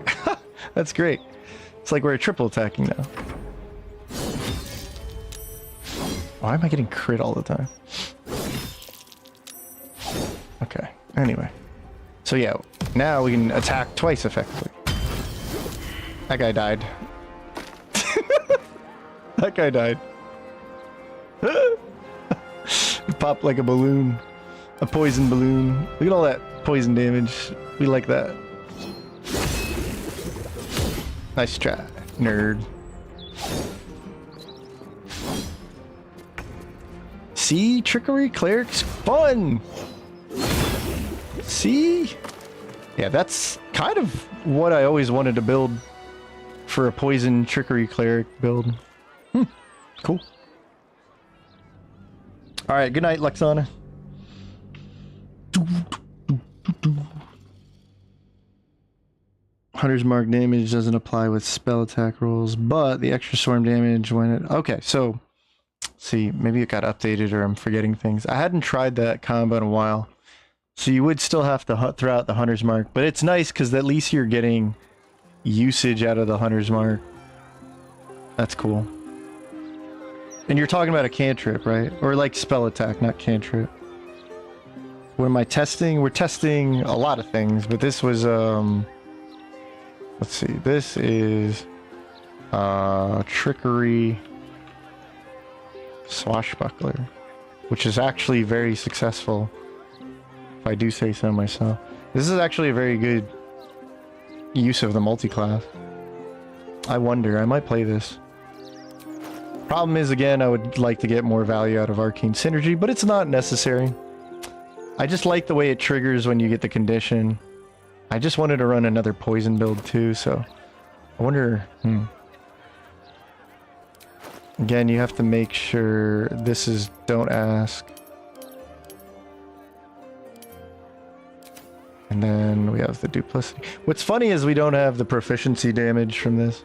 That's great. It's like we're triple attacking now. Why am I getting crit all the time? Okay, anyway. So yeah, now we can attack twice effectively. That guy died. That guy died. It popped like a balloon. A poison balloon. Look at all that poison damage. We like that. Nice try, nerd. See? Trickery Cleric's fun! See? Yeah, that's kind of what I always wanted to build for a poison Trickery Cleric build. Cool. Alright, good night, Lexana. Hunter's Mark damage doesn't apply with spell attack rolls, but the extra storm damage when it... Okay, so... See, maybe it got updated or I'm forgetting things. I hadn't tried that combo in a while. So you would still have to throw out the Hunter's Mark, but it's nice because at least you're getting usage out of the Hunter's Mark. That's cool. And you're talking about a cantrip, right? Or like spell attack, not cantrip. What am I testing? We're testing a lot of things, but this was, let's see, this is, Trickery Swashbuckler, which is actually very successful, if I do say so myself. This is actually a very good use of the multi-class. I wonder, I might play this. Problem is, again, I would like to get more value out of Arcane Synergy, but it's not necessary. I just like the way it triggers when you get the condition. I just wanted to run another poison build too, so I wonder, Again, you have to make sure this is don't ask. And then we have the duplicity. What's funny is we don't have the proficiency damage from this.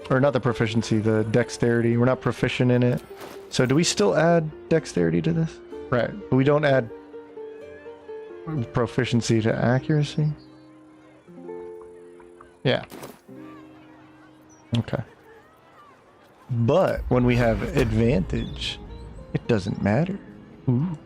Or not the proficiency, the dexterity. We're not proficient in it. So do we still add dexterity to this? Right, but we don't add proficiency to accuracy. Yeah. Okay. But when we have advantage, it doesn't matter. Ooh.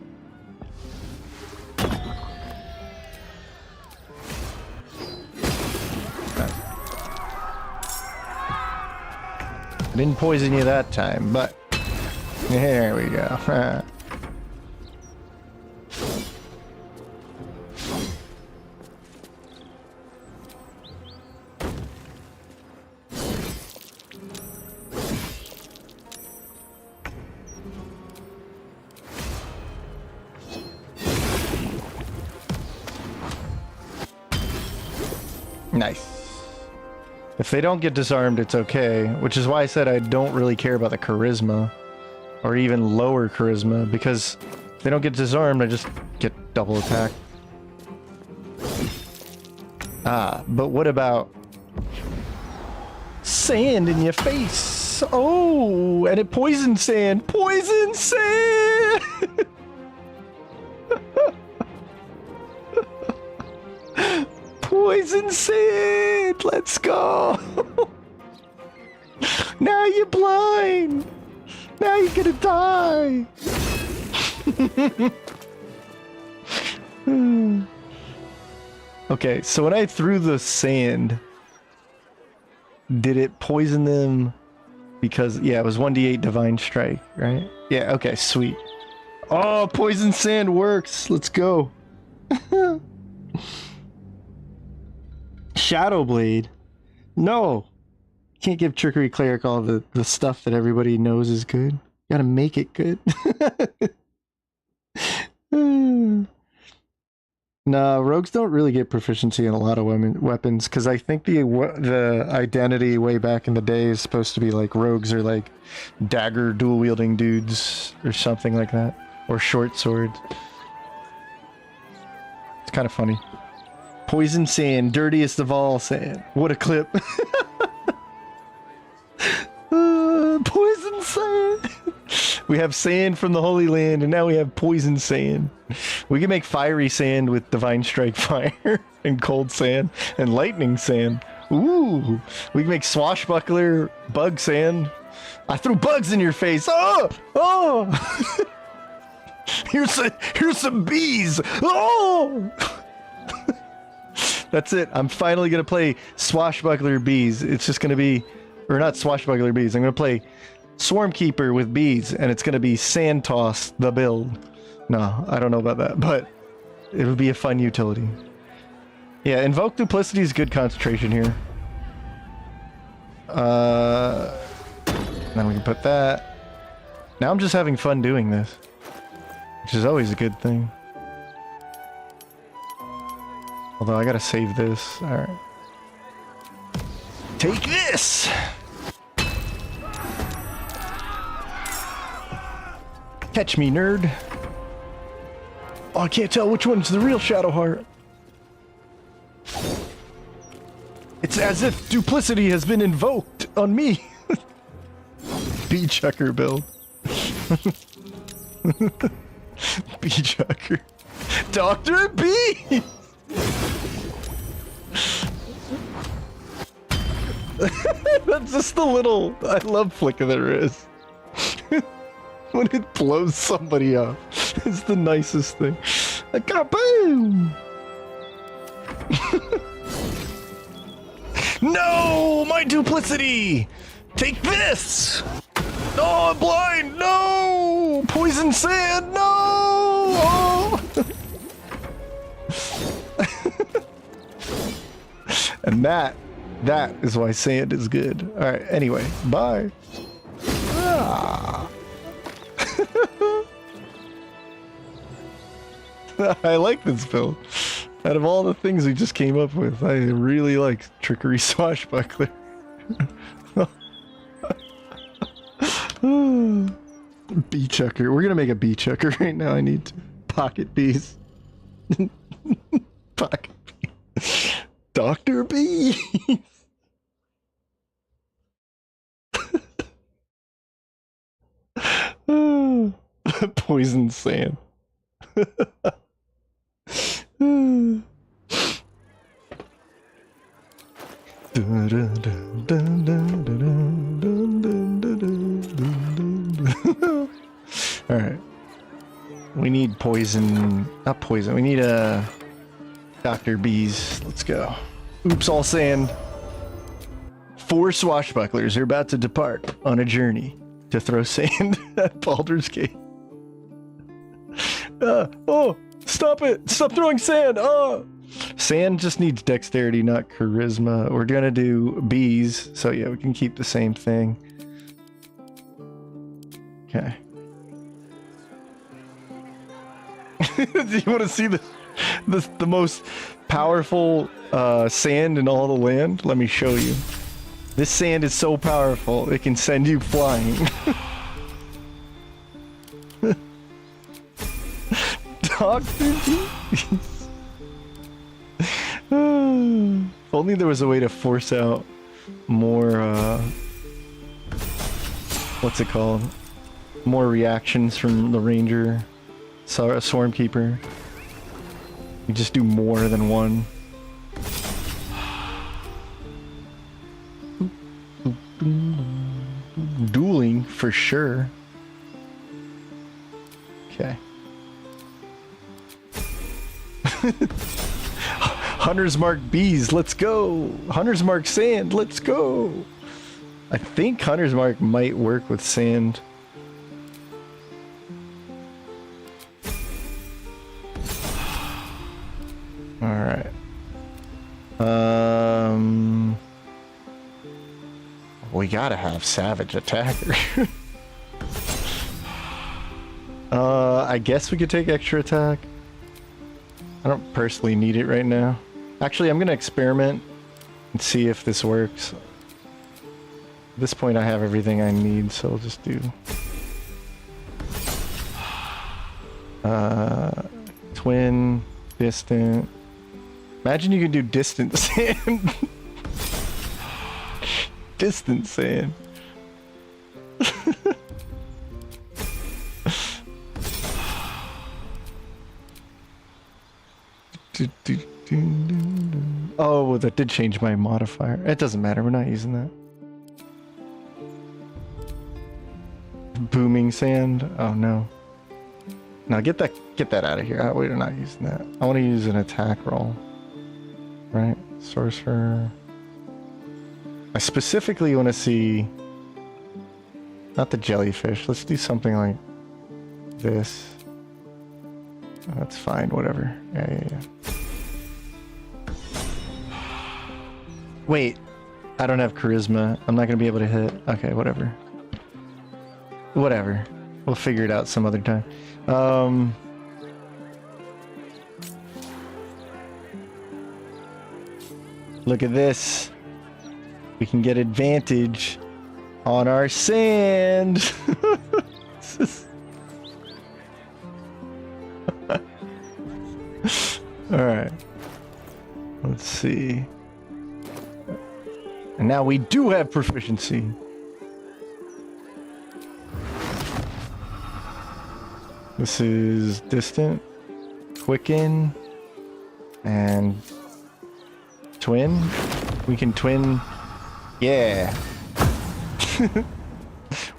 I didn't poison you that time, but there we go. Nice. If they don't get disarmed, it's okay, which is why I said I don't really care about the charisma, or even lower charisma, because if they don't get disarmed, I just get double attack. Ah, but what about sand in your face? Oh, and it poison sand! Poison sand! Poison sand! Let's go! Now you're blind! Now you're gonna die! Okay, so when I threw the sand, did it poison them? Because, yeah, it was 1d8 Divine Strike, right? Yeah, okay, sweet. Oh, poison sand works! Let's go! Shadow Blade? No! Can't give Trickery Cleric all the stuff that everybody knows is good. Gotta make it good. Nah, rogues don't really get proficiency in a lot of weapons, because I think the identity way back in the day is supposed to be like rogues are like dagger dual-wielding dudes or something like that. Or short swords. It's kind of funny. Poison sand, dirtiest of all sand. What a clip. Poison sand. We have sand from the Holy Land, and now we have poison sand. We can make fiery sand with Divine Strike Fire, and cold sand, and lightning sand. Ooh, we can make swashbuckler bug sand. I threw bugs in your face. Oh, oh. Here's some bees. Oh. That's it. I'm finally gonna play swashbuckler bees. It's just gonna be, or not swashbuckler bees. I'm gonna play Swarmkeeper with bees, and it's gonna be Sand Toss the build. No, I don't know about that, but it would be a fun utility. Yeah, Invoke Duplicity is good concentration here. Then we can put that. Now I'm just having fun doing this, which is always a good thing. Although I gotta save this. Alright. Take this! Catch me, nerd. Oh, I can't tell which one's the real Shadowheart. It's as if duplicity has been invoked on me. Bee chucker build. Bee chucker. Dr. B! That's just a little... I love Flick of the Wrist. When it blows somebody up. It's the nicest thing. Kaboom! No! My duplicity! Take this! Oh, I'm blind! No! Poison sand! No! Oh! And that is why sand is good. Alright, anyway, bye. Ah. I like this build. Out of all the things we just came up with, I really like Trickery Swashbuckler. Bee chucker. We're gonna make a bee chucker right now. I need to. Pocket bees. Pocket bees. Dr. Bees. Poison sand. Alright. We need poison. Not poison. We need Dr. Bees. Let's go. Oops, all sand. 4 swashbucklers are about to depart on a journey to throw sand at Baldur's Gate. Oh! Stop it! Stop throwing sand! Oh! Sand just needs dexterity, not charisma. We're gonna do bees, so yeah, we can keep the same thing. Okay. Do you want to see the most powerful sand in all the land? Let me show you. This sand is so powerful, it can send you flying. Dr. Bees. If only there was a way to force out more, what's it called? More reactions from the ranger, swarmkeeper. You just do more than one. Dueling for sure. Okay. Hunter's Mark bees, let's go! Hunter's Mark sand, let's go! I think Hunter's Mark might work with sand. Alright. We gotta have Savage Attacker. I guess we could take extra attack. I don't personally need it right now. Actually, I'm gonna experiment and see if this works. At this point, I have everything I need, so I'll just do... twin, distant... Imagine you can do distant sand. Distant sand. Oh, that did change my modifier. It doesn't matter, we're not using that. Booming sand? Oh no. Now get that out of here. We're not using that. I want to use an attack roll. Right? Sorcerer. I specifically want to see... Not the jellyfish. Let's do something like this. Oh, that's fine, whatever. Yeah. Wait. I don't have charisma. I'm not going to be able to hit. Okay, whatever. Whatever. We'll figure it out some other time. Look at this. We can get advantage on our sand. Alright. Let's see. And now we do have proficiency. This is distant, quicken, and twin. We can twin. Yeah.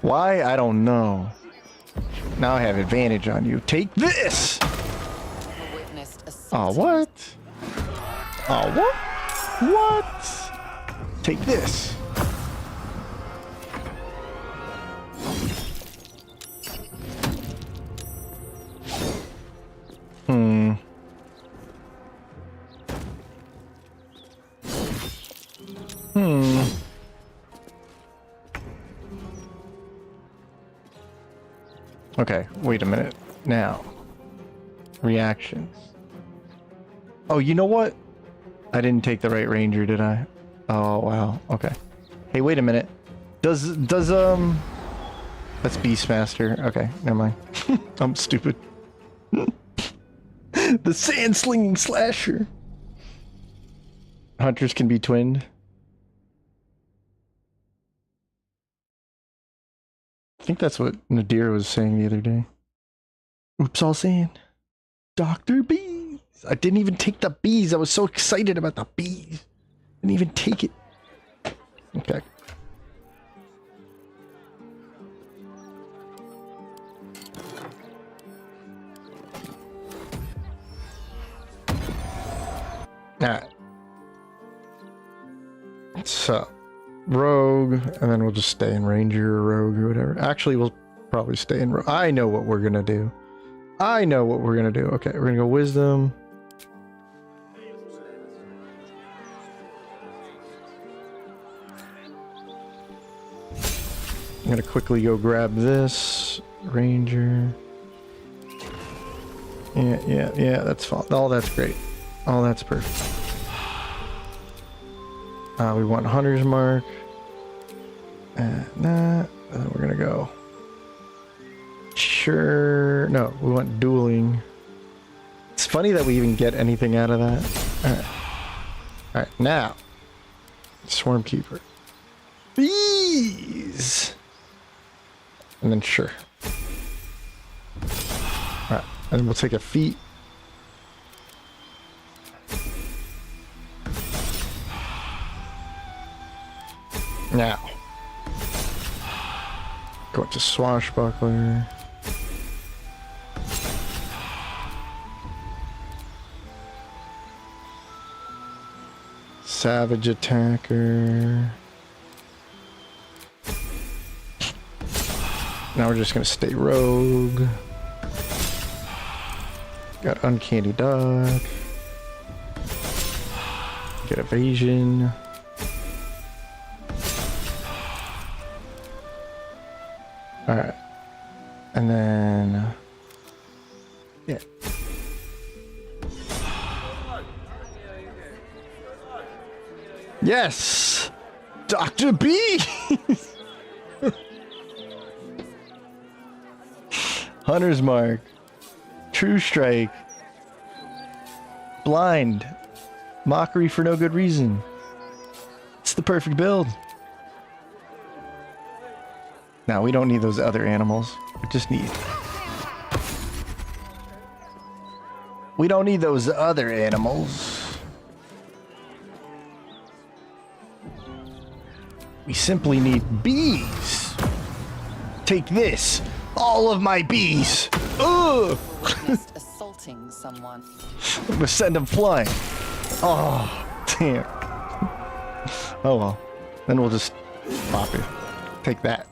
Why? I don't know. Now I have advantage on you. Take this! Oh, what? Oh, what? What? Take this. Okay, wait a minute. Now. Reactions. Oh, you know what? I didn't take the right ranger, did I? Oh, wow. Okay. Hey, wait a minute. Does that's Beastmaster. Okay, never mind. I'm stupid. The sand-slinging slasher. Hunters can be twinned. I think that's what Nadir was saying the other day. Oops, all sand. Dr. Bees. I didn't even take the bees. I was so excited about the bees. Didn't even take it. Okay. Alright. So, rogue, and then we'll just stay in ranger or rogue or whatever. Actually, we'll probably stay in rogue. I know what we're gonna do. I know what we're gonna do. Okay, we're gonna go wisdom. I'm gonna quickly go grab this ranger. Yeah, that's fine. Oh, that's great. Oh, that's perfect. We want hunter's mark. And that. And then we're gonna go. Sure. No, we want dueling. It's funny that we even get anything out of that. Alright. Alright, now. Swarm keeper. Bees! And then sure. Alright, and then we'll take a feat. Now. Go to swashbuckler. Savage attacker. Now we're just gonna stay rogue. Got uncanny dog. Get evasion. Alright. And then yeah. Yes! Dr. B! Hunter's mark. True strike. Blind. Mockery for no good reason. It's the perfect build. Now, we don't need those other animals. We just need... We don't need those other animals. We simply need bees. Take this. All of my bees. Ugh. Witnessed assaulting someone. I'm gonna send them flying. Oh, damn. Oh well. Then we'll just pop it. Take that.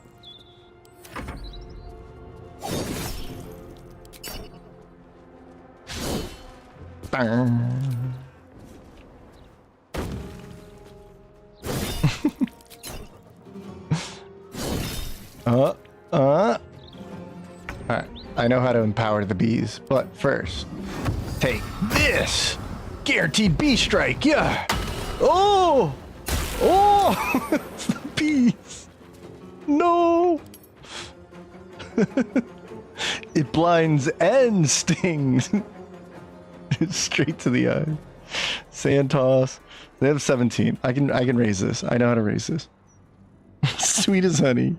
Alright, I know how to empower the bees, but first, take this! Guaranteed bee strike, yeah! Oh! Oh! It's the bees! No! It blinds and stings! Straight to the eye. Sand toss. They have 17. I can raise this. I know how to raise this. Sweet as honey.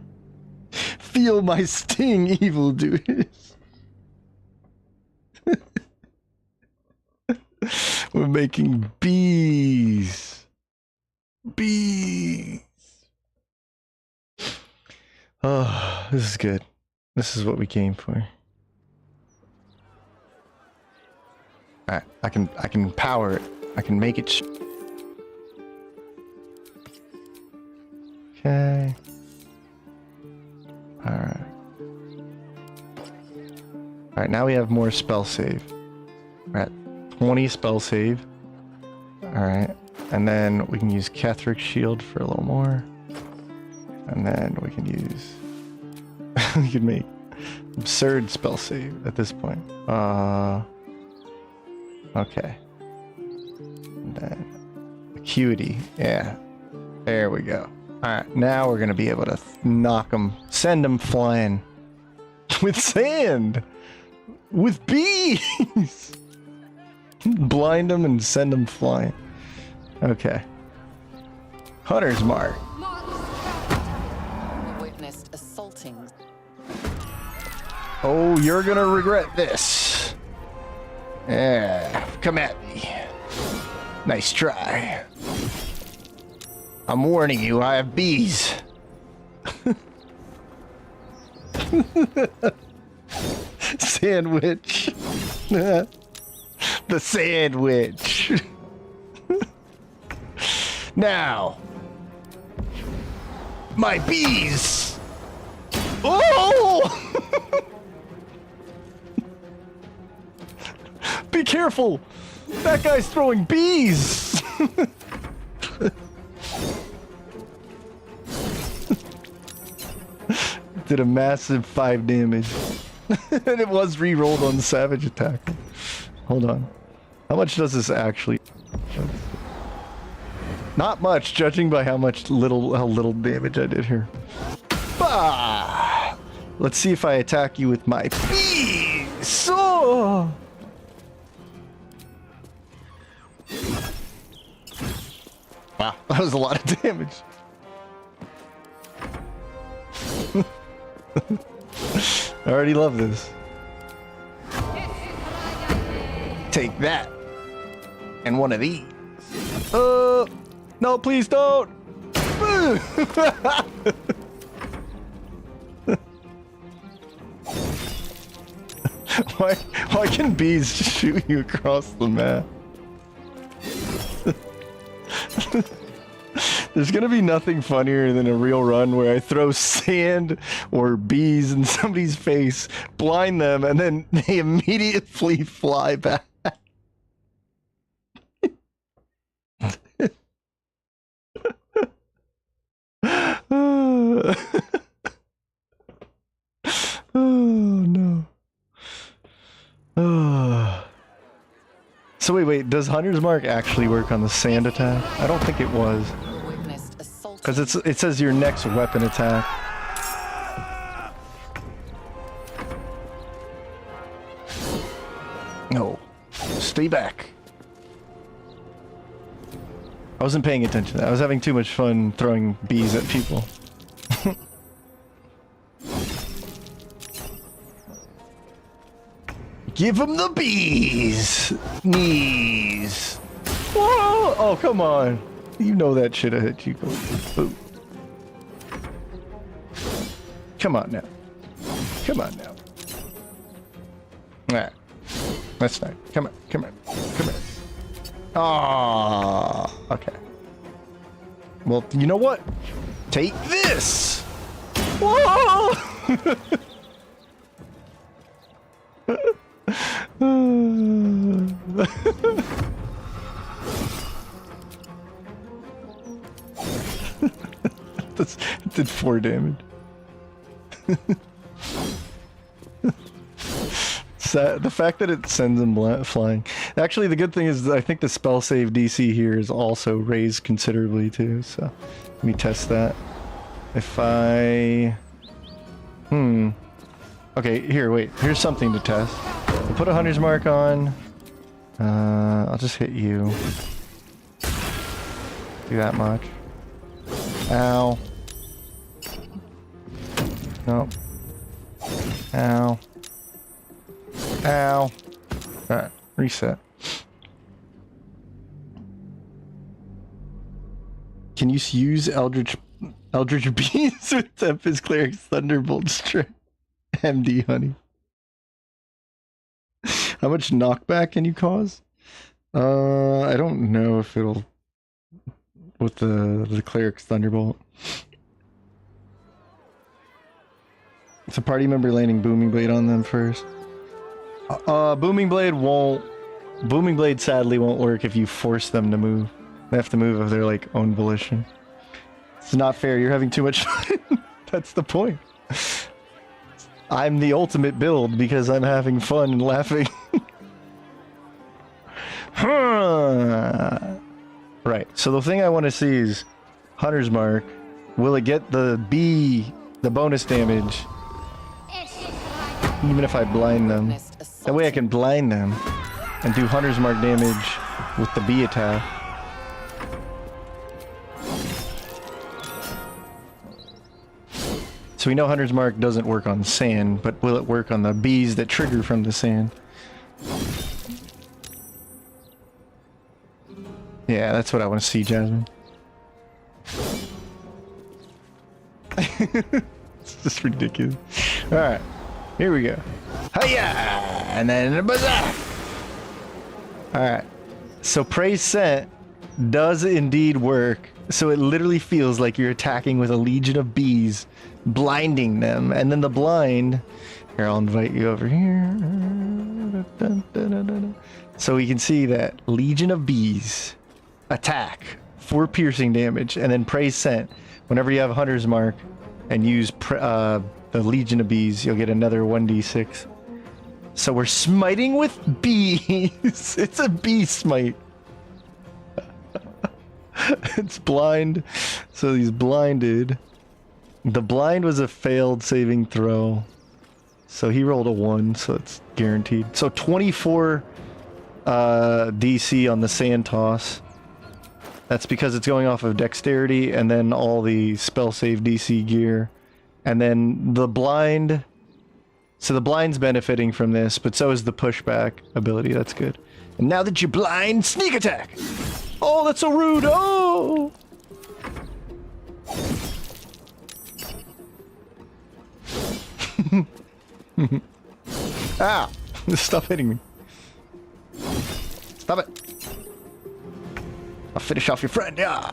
Feel my sting, evildoers. We're making bees. Bees. Oh, this is good. This is what we came for. Alright, I can power it. I can make it. Okay. Alright. Alright, now we have more spell save. We're at 20 spell save. Alright. And then we can use Kethric's shield for a little more. And then we can use... we can make absurd spell save at this point. Okay. And then acuity. Yeah. There we go. Alright, now we're gonna be able to knock them, send them flying. With sand! With bees! Blind them and send them flying. Okay. Hunter's mark. Witnessed assaulting. Oh, you're gonna regret this. Yeah, come at me. Nice try. I'm warning you, I have bees. Sandwich. The sandwich. Now. My bees. Oh! Be careful. That guy's throwing bees. Did a massive 5 damage. And it was re-rolled on Savage Attack. Hold on. How much does this actually... Not much, judging by how little damage I did here. Bah! Let's see if I attack you with my bees! Oh! Wow, that was a lot of damage. I already love this. Take that. And one of these. No, please don't. Why can bees shoot you across the map? There's gonna be nothing funnier than a real run where I throw sand or bees in somebody's face, blind them, and then they immediately fly back. Oh no. So wait, does Hunter's Mark actually work on the sand attack? I don't think it was. Witnessed assault. Because it says your next weapon attack. No. Stay back. I wasn't paying attention. I was having too much fun throwing bees at people. Give him the bees! Knees! Whoa! Oh, come on. You know that shit I hit you. Boom. Come on now. Come on now. Alright. That's fine. Come on. Come on. Come on. Ah, okay. Well, you know what? Take this! Whoa! It did 4 damage. The fact that it sends him flying. Actually, the good thing is that I think the spell save DC here is also raised considerably too. So let me test that. If I... Okay, here, wait. Here's something to test. I'll put a Hunter's Mark on. I'll just hit you. Do that much. Ow. Nope. Ow. Ow. Alright, reset. Can you use Eldritch Beams with Tempest Cleric's Thunderbolt Strike? MD, honey. How much knockback can you cause? I don't know if it'll... with the Cleric's Thunderbolt. It's a party member landing Booming Blade on them first. Booming Blade sadly won't work if you force them to move. They have to move of their like own volition. It's not fair, you're having too much fun. That's the point. I'm the ultimate build because I'm having fun and laughing. Right, so the thing I want to see is Hunter's Mark. Will it get the bonus damage? Even if I blind them. That way I can blind them and do Hunter's Mark damage with the bee attack. So we know Hunter's Mark doesn't work on sand, but will it work on the bees that trigger from the sand? Yeah, that's what I want to see, Jasmine. It's just ridiculous. Alright, here we go. Hiya! And then a bazaar! Alright, so praise sent does indeed work. So it literally feels like you're attacking with a legion of bees, blinding them. And then the blind... Here, I'll invite you over here. So we can see that legion of bees attack for piercing damage, and then praise sent. Whenever you have a hunter's mark and use the legion of bees, you'll get another 1d6. So we're smiting with bees. It's a bee smite. It's blind. So he's blinded. The blind was a failed saving throw. So he rolled a 1, so it's guaranteed. So 24 DC on the sand toss. That's because it's going off of dexterity and then all the spell save DC gear. And then the blind... So the blind's benefiting from this, but so is the pushback ability. That's good. And now that you're blind, sneak attack! Oh, that's so rude! Oh! Ah! Stop hitting me. Stop it. I'll finish off your friend. Yeah.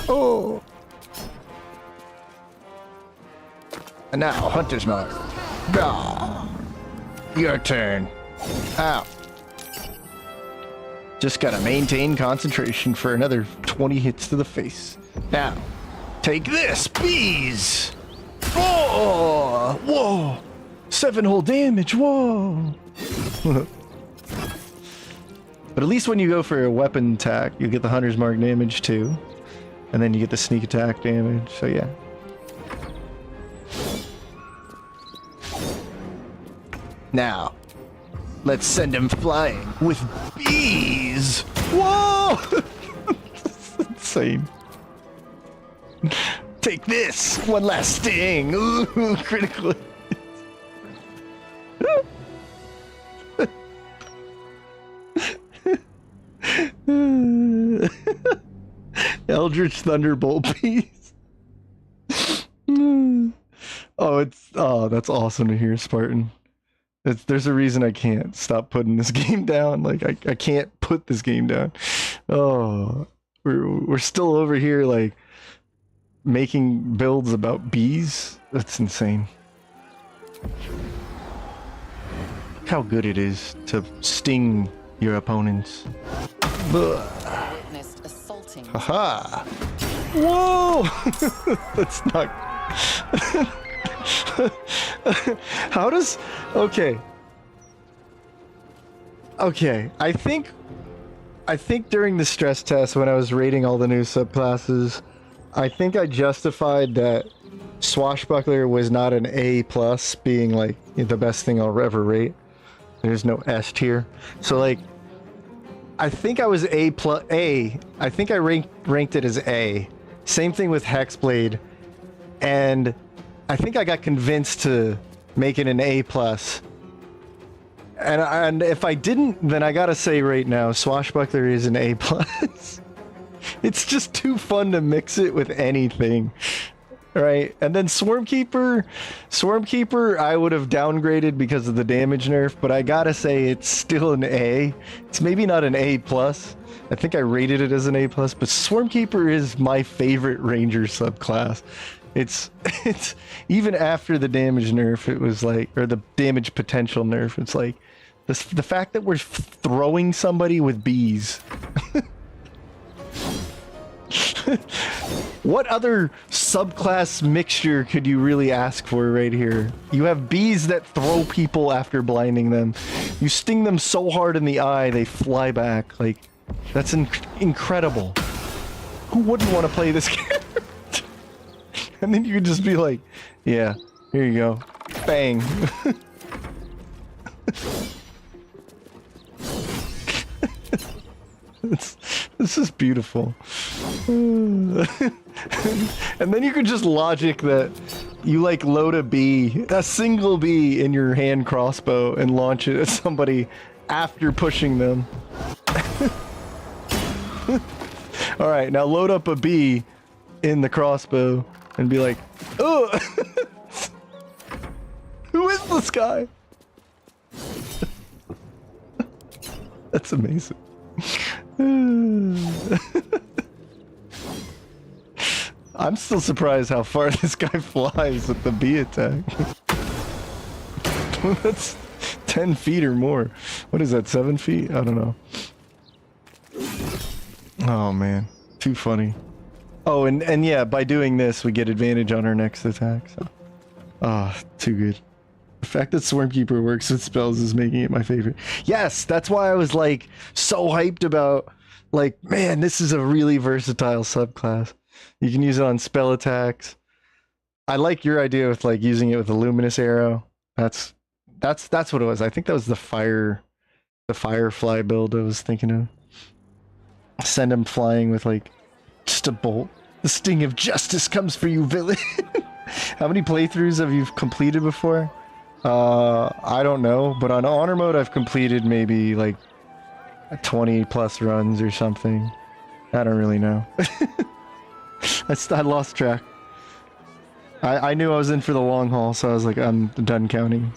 Oh. And now, Hunter's Mark. Ah. Your turn. Ow. Just gotta maintain concentration for another 20 hits to the face. Now, take this, bees! Oh! Whoa! 7 whole damage, whoa! But at least when you go for a weapon attack, you get the Hunter's Mark damage too. And then you get the sneak attack damage, so yeah. Now, let's send him flying with bees! Whoa! That's insane. Take this! One last sting! Ooh, critical. Eldritch Thunderbolt bees. Oh, that's awesome to hear, Spartan. There's a reason I can't stop putting this game down. Like I can't put this game down. Oh, we're still over here like making builds about bees. That's insane. Look how good it is to sting your opponents. Witnessed assaulting. Haha! Whoa! That's not. How does? Okay. Okay. I think during the stress test when I was rating all the new subclasses, I think I justified that Swashbuckler was not an A plus, being like the best thing I'll ever rate. There's no S tier. So like, I think I was A plus A. I think I ranked it as A. Same thing with Hexblade, and I think I got convinced to make it an A plus. And if I didn't, then I gotta say right now, Swashbuckler is an A plus. It's just too fun to mix it with anything. Right, and then Swarmkeeper, I would have downgraded because of the damage nerf, but I gotta say it's still an A. It's maybe not an A plus. I think I rated it as an A plus, but Swarmkeeper is my favorite Ranger subclass. It's even after the damage nerf, it was like, or the damage potential nerf, it's like the fact that we're throwing somebody with bees. What other subclass mixture could you really ask for right here? You have bees that throw people after blinding them. You sting them so hard in the eye, they fly back. Like, that's incredible. Who wouldn't want to play this character? And then you could just be like, yeah, here you go. Bang. This is beautiful. And then you could just logic that you like load a single bee in your hand crossbow and launch it at somebody after pushing them. All right, now load up a bee in the crossbow and be like, oh, who is this guy? That's amazing. I'm still surprised how far this guy flies with the bee attack. That's 10 feet or more. What is that, 7 feet? I don't know. Oh man, too funny. Oh, and yeah, by doing this, we get advantage on our next attack. So, too good. The fact that Swarmkeeper works with spells is making it my favorite. Yes, that's why I was like so hyped about, like, man, this is a really versatile subclass. You can use it on spell attacks. I like your idea with like using it with a luminous arrow. That's what it was. I think that was the firefly build I was thinking of. Send him flying with like just a bolt. The sting of justice comes for you, villain. How many playthroughs have you completed before? I don't know, but on honor mode I've completed maybe like 20 plus runs or something. I don't really know. I lost track. I knew I was in for the long haul, so I was like, I'm done counting.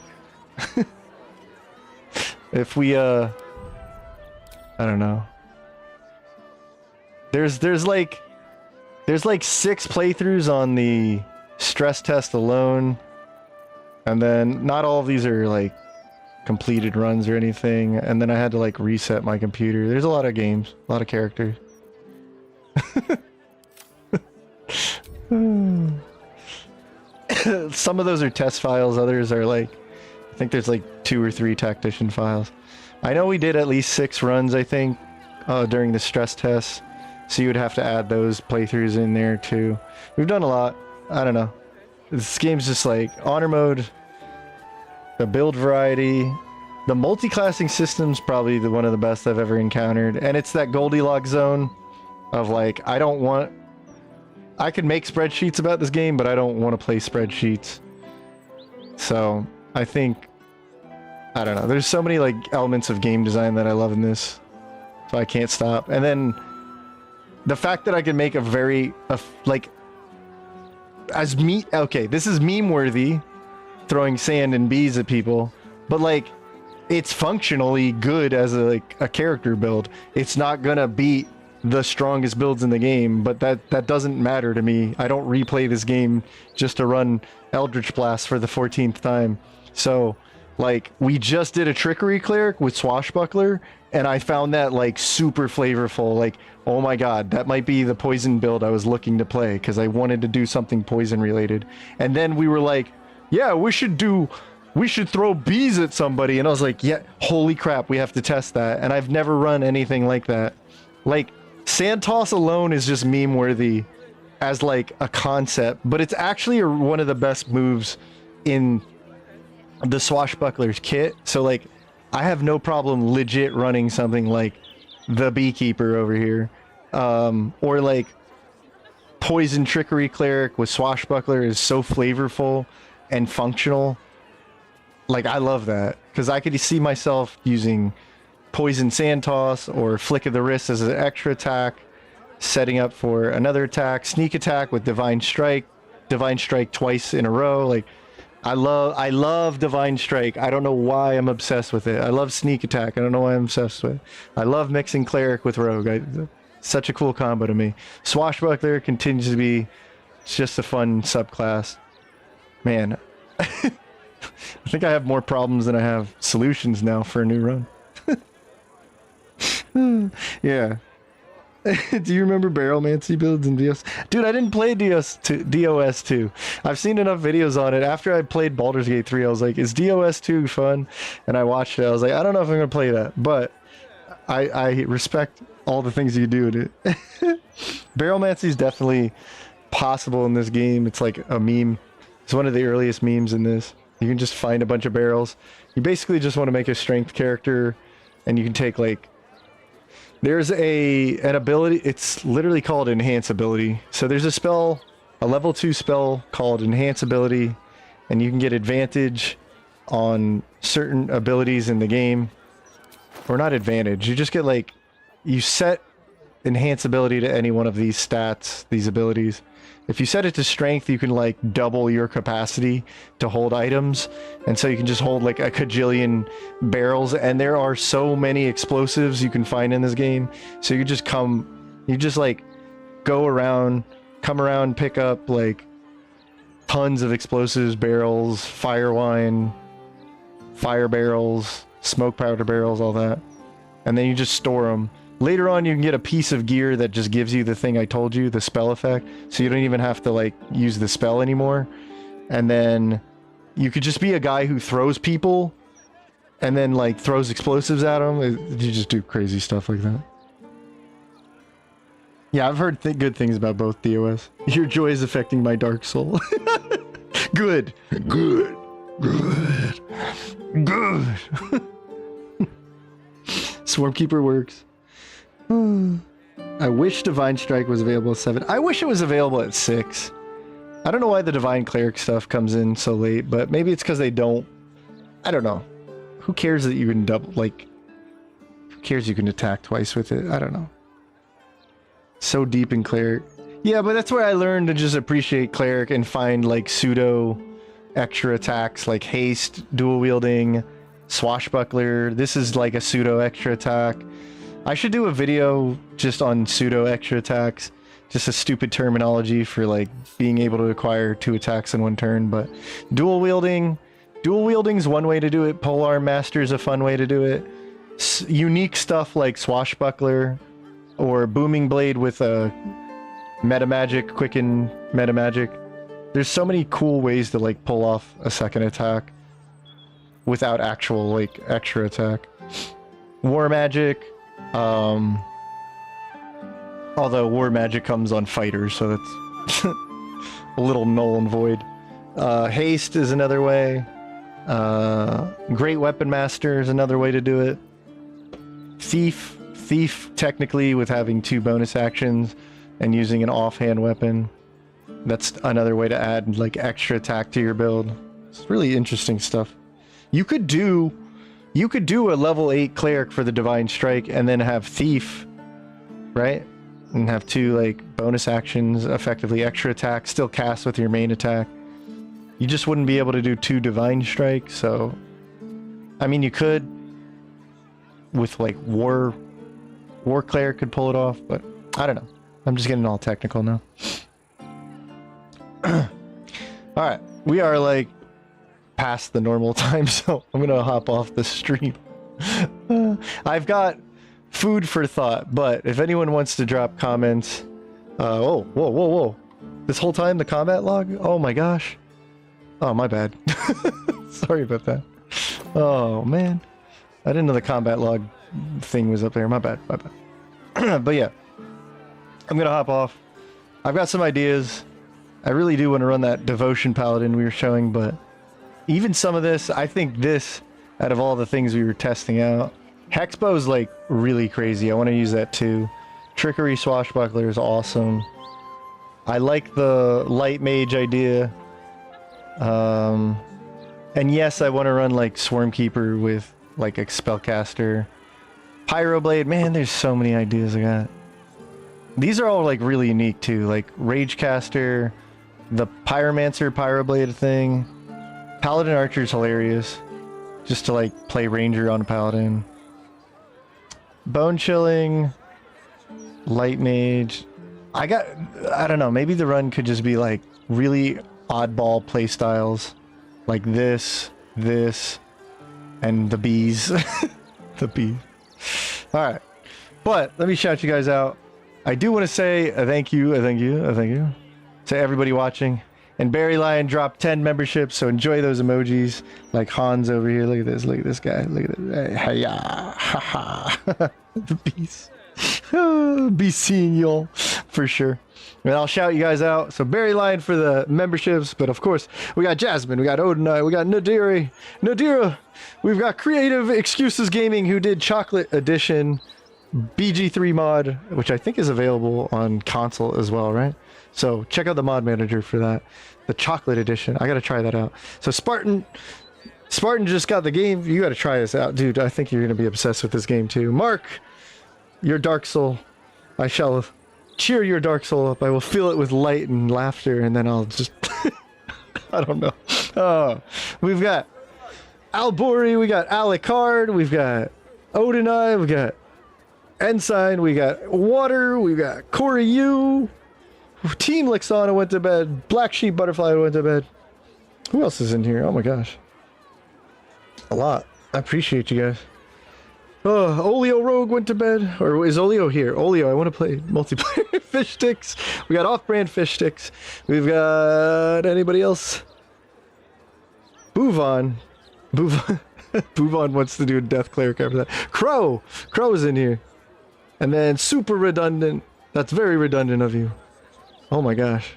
If we I don't know. There's like 6 playthroughs on the stress test alone. And then not all of these are like completed runs or anything. And then I had to like reset my computer. There's a lot of games, a lot of characters. Some of those are test files, others are like, I think there's like 2 or 3 tactician files. I know we did at least 6 runs, I think, during the stress test. So you would have to add those playthroughs in there too. We've done a lot. I don't know. This game's just like honor mode, the build variety, the multi-classing system's probably one of the best I've ever encountered. And it's that Goldilocks zone of like, I could make spreadsheets about this game, but I don't want to play spreadsheets. So I think, I don't know. There's so many like elements of game design that I love in this, so I can't stop. And then the fact that I can make okay, this is meme worthy, throwing sand and bees at people, but like, it's functionally good as a character build. It's not gonna beat the strongest builds in the game, but that doesn't matter to me. I don't replay this game just to run Eldritch Blast for the 14th time. So like, we just did a Trickery Cleric with Swashbuckler, and I found that like super flavorful. Like, oh my god, that might be the poison build I was looking to play, because I wanted to do something poison related. And then we were like, yeah, we should throw bees at somebody. And I was like, yeah, holy crap, we have to test that. And I've never run anything like that. Like, Sand Toss alone is just meme worthy as like a concept, but it's actually one of the best moves in the Swashbuckler's kit. So like, I have no problem legit running something like the Beekeeper over here, or like Poison Trickery Cleric with Swashbuckler is so flavorful and functional. Like, I love that, because I could see myself using Poison Sand Toss or Flick of the Wrist as an extra attack, setting up for another attack, Sneak Attack with Divine Strike twice in a row. Like, I love Divine Strike. I don't know why I'm obsessed with it. I love Sneak Attack. I don't know why I'm obsessed with it. I love mixing Cleric with Rogue. Such a cool combo to me. Swashbuckler continues to be just a fun subclass. Man, I think I have more problems than I have solutions now for a new run. Yeah. Do you remember Barrelmancy builds in DOS? Dude, I didn't play DOS 2. I've seen enough videos on it. After I played Baldur's Gate 3, I was like, is DOS 2 fun? And I watched it. I was like, I don't know if I'm going to play that. But I respect all the things you do in it. Barrelmancy is definitely possible in this game. It's like a meme. It's one of the earliest memes in this. You can just find a bunch of barrels. You basically just want to make a strength character, and you can take like, there's an ability, it's literally called Enhance Ability. So there's a spell, a level 2 spell called Enhance Ability, and you can get advantage on certain abilities in the game. Or not advantage, you just get like, you set enhanceability to any one of these stats, these abilities. If you set it to strength, you can like double your capacity to hold items. And so you can just hold like a kajillion barrels. And there are so many explosives you can find in this game. So you just like go around, come around, pick up like tons of explosives, barrels, fire wine, fire barrels, smoke powder barrels, all that. And then you just store them. Later on, you can get a piece of gear that just gives you the thing I told you, the spell effect. So you don't even have to like use the spell anymore. And then you could just be a guy who throws people and then like throws explosives at them. You just do crazy stuff like that. Yeah, I've heard good things about both DOS. Your joy is affecting my dark soul. Good. Good. Good. Good. Swarmkeeper works. I wish Divine Strike was available at 7. I wish it was available at 6. I don't know why the Divine Cleric stuff comes in so late, but maybe it's because they don't... I don't know. Who cares that you can double... Like, who cares you can attack twice with it? I don't know. So deep in Cleric. Yeah, but that's where I learned to just appreciate Cleric and find, like, pseudo extra attacks, like Haste, Dual Wielding, Swashbuckler. This is, like, a pseudo extra attack. I should do a video just on pseudo extra attacks. Just a stupid terminology for like being able to acquire 2 attacks in 1 turn, but dual wielding is one way to do it. Polearm Master is a fun way to do it. Unique stuff like Swashbuckler or Booming Blade with a meta magic, quicken meta magic. There's so many cool ways to like pull off a second attack without actual like extra attack. War Magic. Although War Magic comes on fighters, so that's a little null and void. Haste is another way. Great Weapon Master is another way to do it. Thief technically with having 2 bonus actions and using an offhand weapon. That's another way to add like extra attack to your build. It's really interesting stuff. You could do a level 8 cleric for the Divine Strike and then have Thief, right? And have 2 like bonus actions, effectively extra attack, still cast with your main attack. You just wouldn't be able to do 2 Divine Strike, so I mean you could with like War Cleric could pull it off, but I don't know. I'm just getting all technical now. Alright, we are like past the normal time, so I'm gonna hop off the stream. I've got food for thought, but if anyone wants to drop comments... whoa. This whole time the combat log? Oh my gosh. Oh, my bad. Sorry about that. Oh, man. I didn't know the combat log thing was up there. My bad. But yeah. I'm gonna hop off. I've got some ideas. I really do want to run that Devotion Paladin we were showing, but even some of this, I think this, out of all the things we were testing out, Hexbow is like really crazy. I want to use that too. Trickery Swashbuckler is awesome. I like the Light Mage idea. And yes, I want to run like Swarmkeeper with like a Spellcaster. Pyroblade, man, there's so many ideas I got. These are all like really unique too, like Ragecaster, the Pyromancer Pyroblade thing. Paladin Archer is hilarious, just to like play Ranger on a Paladin. Bone Chilling, Light Mage. I don't know, maybe the run could just be like really oddball playstyles, like this, and the bees. The bees. Alright, but let me shout you guys out. I do want to say a thank you to everybody watching. And Barry Lion dropped 10 memberships, so enjoy those emojis. Like Hans over here. Look at this guy. Look at this. Hey, ha ha. The beast. Be seeing y'all for sure. And I'll shout you guys out. So Barry Lion for the memberships, but of course we got Jasmine, we got Odinite, we got Nadira. We've got Creative Excuses Gaming, who did Chocolate Edition BG3 mod, which I think is available on console as well, right? So check out the mod manager for that. The Chocolate Edition. I gotta try that out. So Spartan just got the game. You gotta try this out, dude. I think you're gonna be obsessed with this game too. Mark, your Dark Soul. I shall cheer your dark soul up. I will fill it with light and laughter, and then I'll just... I don't know. We've got Albori, we got Alucard, we've got Odinai, we got Ensign, we got Water, we got Koryu, Team Lixana went to bed, Black Sheep Butterfly went to bed. Who else is in here? Oh my gosh. A lot. I appreciate you guys. Olio Rogue went to bed. Or is Olio here? Olio, I want to play multiplayer. Fish sticks. We got off-brand fish sticks. We've got anybody else? Bouvon. Bouvon wants to do a Death Cleric after that. Crow is in here. And then super redundant. That's very redundant of you. Oh my gosh.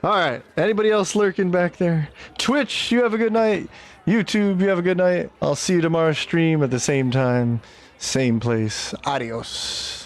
Alright. Anybody else lurking back there? Twitch, you have a good night. YouTube, you have a good night. I'll see you tomorrow stream at the same time, same place. Adios.